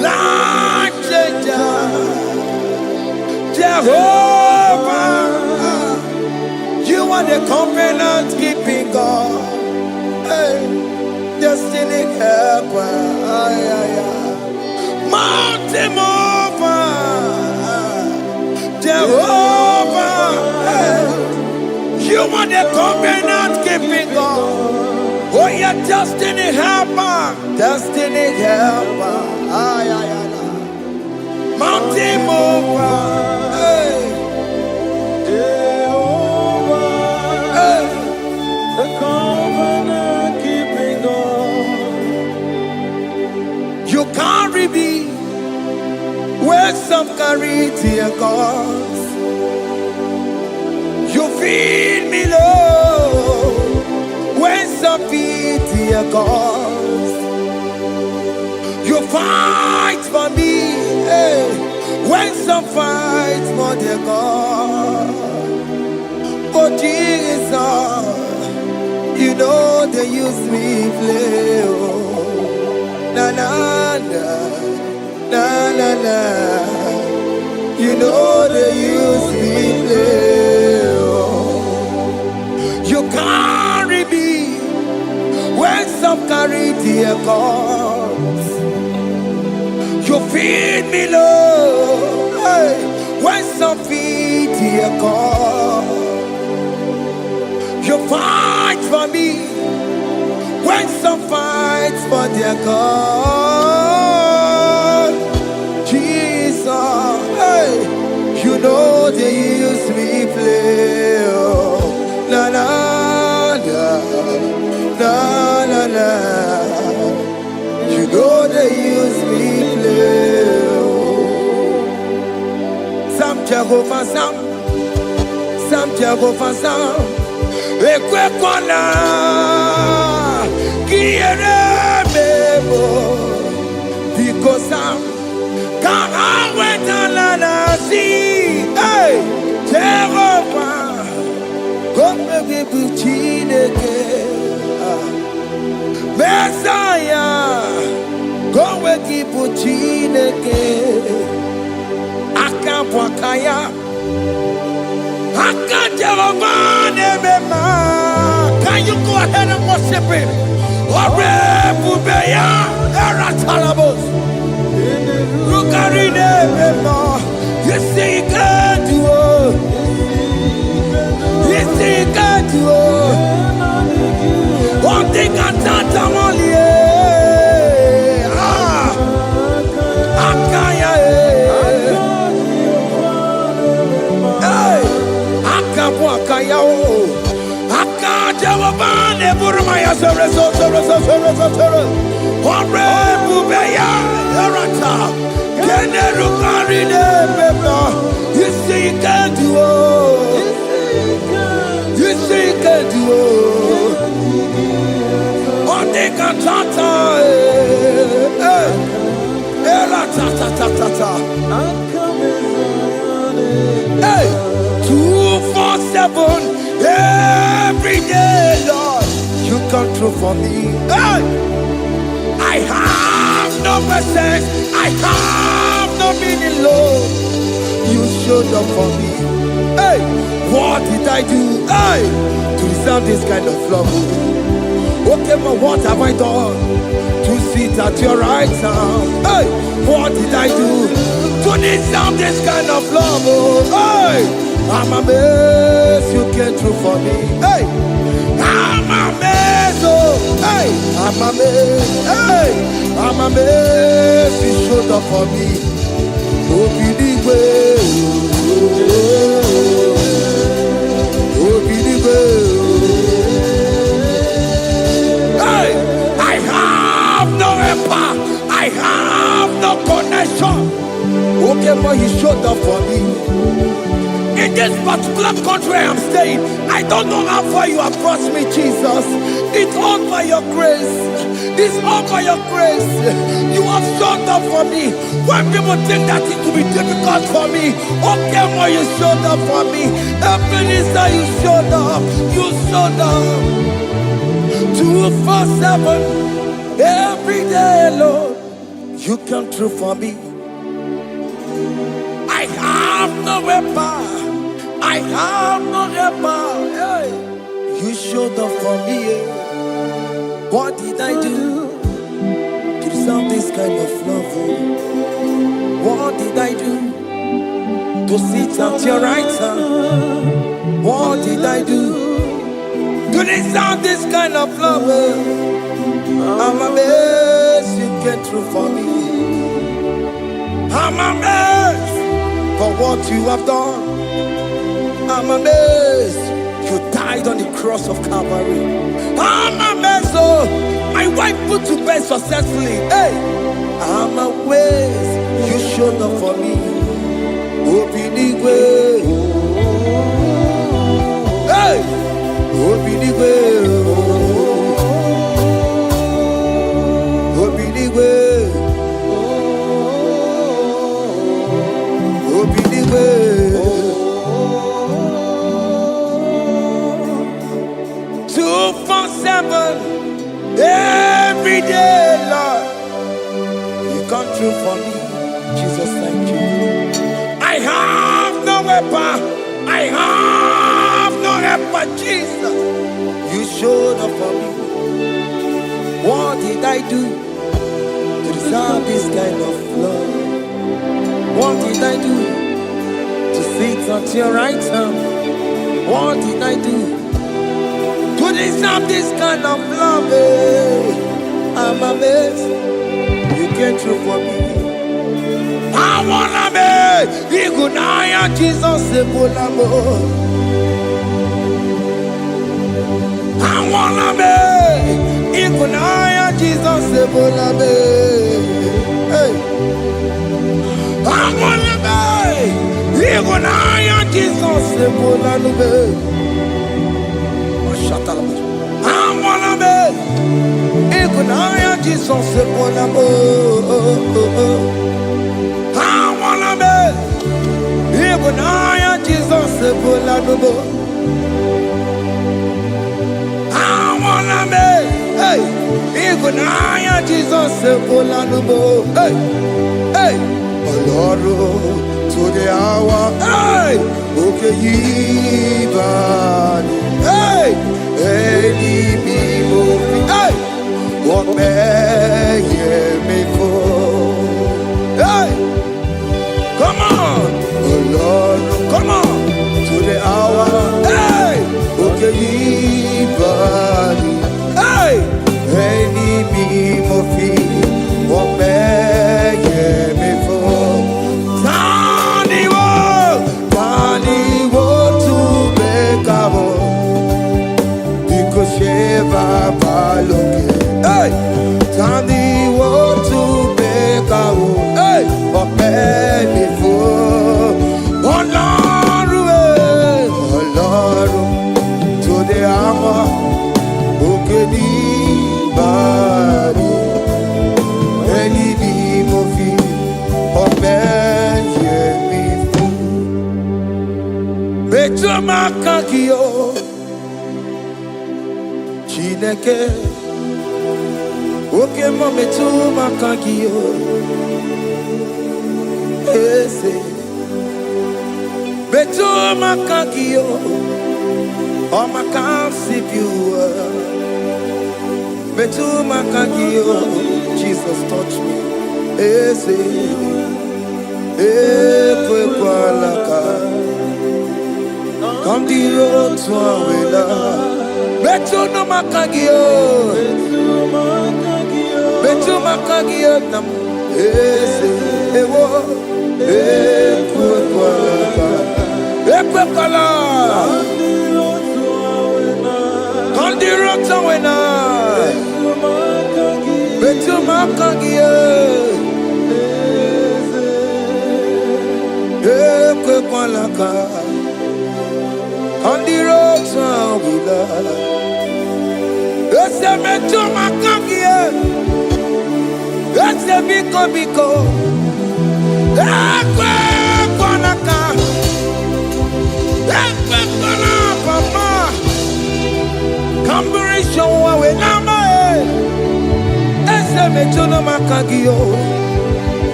like Jehovah, you are the covenant keeping God, hey, destiny helper, mountain mover, Jehovah, hey. You are the covenant keeping God. Oh, your destiny helper. Destiny helper. Mountain mover. Hey. Jehovah. Hey. The covenant keeping God. You carry me where some carry tear gods. You feed me, Lord, when some feed your cause. You fight for me, hey, when some fight for their God. Oh Jesus, you know they use me play. Oh, na na na, na na na. You know they use me. dear God. You feed me, Lord, hey, when some feed, dear God. You fight for me when some fights for their God. Jesus, hey, you know they use me play. Oh, na na na na na na. You know they use me play. Oh. Some Jehovah, some Jehovah, some. Ekwekwana kiere mebo because I'm can't wait to see. Hey, Jehovah, come baby buchineke. Messiah, come baby buchineke. Akapwakaya. Can you go ahead and worship him? You see, he can do it. You see, he can do it. One thing I can't only. You see, you can do it. You see, you can do it. On the cantata, hey, 247 every day, Lord, you come through for me. Hey, I have no message, I have no meaning, Lord. You showed up for me. Hey, what did I do? Hey, to deserve this kind of love? Okay, but what have I done to sit at your right hand? Hey, what did I do to deserve this kind of love? Hey, I'm amazed you came through for me. Hey, I'm amazed. Oh, hey, I'm amazed. Hey, I'm amazed you showed up for me. Oh, believe it. Oh, believe it. Hey, I have no empire. I have no connection. Okay, but he showed up for me. In this particular country I'm staying, I don't know how far you have brought me, Jesus. It's all by your grace. It's all by your grace. You have showed up for me. When people think that it will be difficult for me, okay, well, you showed up for me. Ebenezer, you showed up. You showed up. 247 every day, Lord. You come through for me. I have no weapon. I have no weapon. Hey. You showed up for me. What did I do to deserve this kind of love? What did I do to sit at your right hand? What did I do to deserve this kind of love? I'm amazed you came through for me. I'm amazed for what you have done. I'm amazed you died on the cross of Calvary. I'm amazed, oh, my wife put to bed successfully. Hey, I'm amazed you showed up for me. Obinigwe, hey, Obinigwe, Obinigwe, Obinigwe. 247 every day, Lord. You come through for me, Jesus. Thank you. I have no weapon. I have no weapon, Jesus. You showed up for me. What did I do to deserve this kind of love? What did I do to sit at your right hand? What did I do to deserve this kind of love? I'm amazed you came through for me. I wanna be Igunaya Jesus Sebulamo. I wanna be Igunaya Jesus Sebulame. Hey. I wanna be Igunaya Jesus Sebulame. Shut up. I wanna be Igunaya Jesus Sebulamo. I wanna be Igunaya Jesus Sebulamo. I wanna be hey Igunaya Jesus Sebulamo. Hey hey Oloro to the hour hey okay yibani hey any people hey what may me for hey come on oh Lord come on to the hour hey okay yibani hey any people what may me for hey, Tandy want to make a hey, but many for Lord, to the hour, okay, body, any movie, but many for Betumakakio. Chineke oke mome tu makagio ese betu makagio o makamsipiwa betu makagio Jesus touch me ese ekwe kwalaka come the road to awela betu no makagio betu makagio nam ese ewo ekwe kwala on the road to awela betu makagio ekwe kwala on the road to awela. It's a meto makagie. It's a biko. Ekwe kwanaka. Ekwe kwana papa. Kamburisho wawe nama it's a meto no makagio.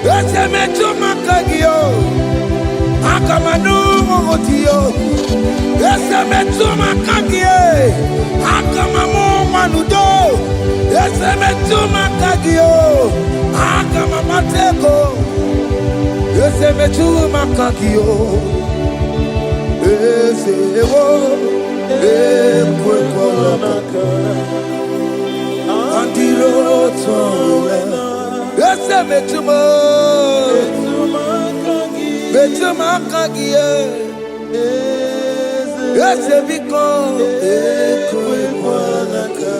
It's a meto makagio. Akamanu mogotio. It's a meto makagie. Akamamu manudo. It's a meto makagio. Akamamateko. It's a meto makagio. It's a wo. Ekwe kwalaka. Andiro towe. It's a meto makagio. Yes, because ekwe kwalaka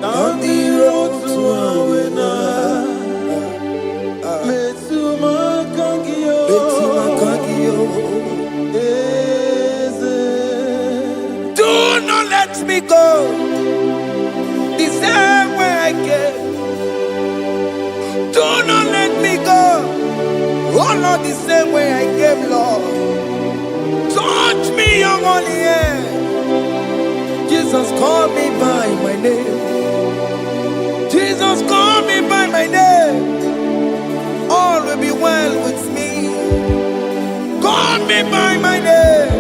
on the road to awena betumakagio do not let me go the same way I came. Do not let me go, oh Lord, the same way I came, Lord. Touch me, young only here. Jesus, call me by my name. Jesus, call me by my name. All will be well with me. Call me by my name.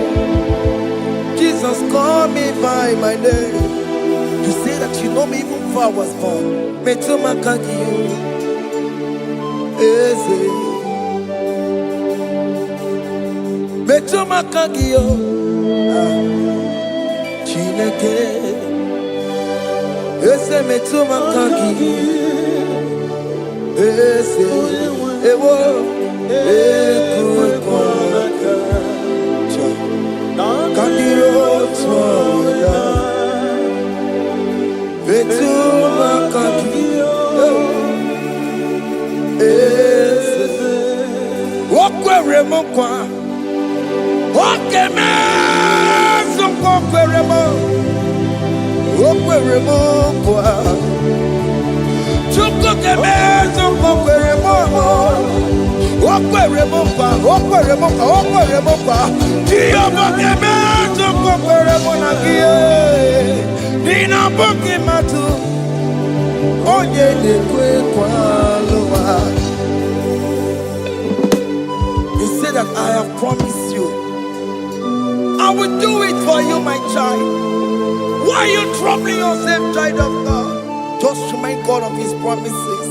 Jesus, call me by my name. You say that you know me even before I was born. Me to my kagi, easy. Me to my kagi, Chineke. Ese me to my kagi, ese. Ewo, ekwe. Kandiro tsoya vetu makakio ese okwere mokwa okeme zonko okwere mokwa chuko keme zonko okwere mokwa Dio bokeme zonko okwere monagie Nina boki matu onye dekwe kwa loa. He said that I have promised you. I will do it for you, my child. Why are you troubling yourself, child of God? Just remind God of His promises.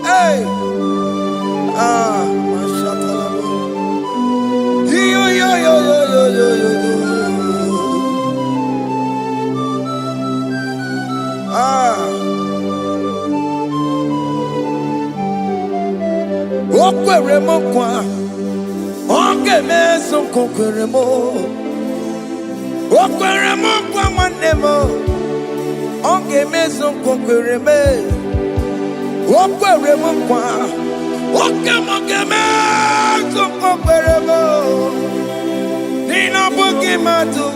Hey! Okwere mo kwa onge meso kokwere mo okwere mo kwa mane mo onge meso kokwere me okwere mo kwa oke mo ke meso kokwere mo nina buki matu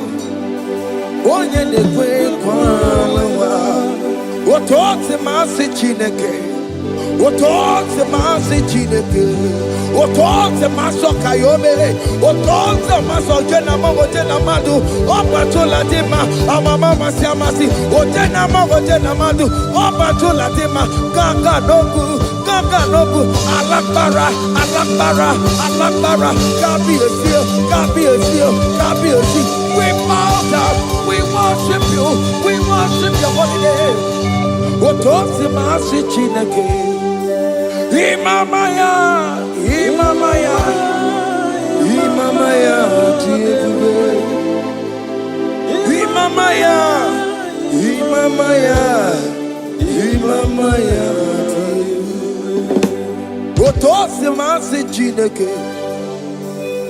onye nekwe kwa lewa otote masi Chineke otote masi Chineke otote maso kayome otote maso jena madu opatola dima amama masi amasi ojena madu opatola dima kanga nobu alakbara kabi esi we bow down we worship your holy name otote masi Chineke Imamaya,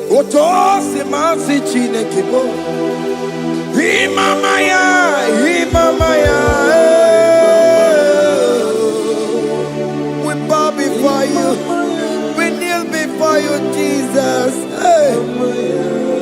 Otosi masi Chineke bo.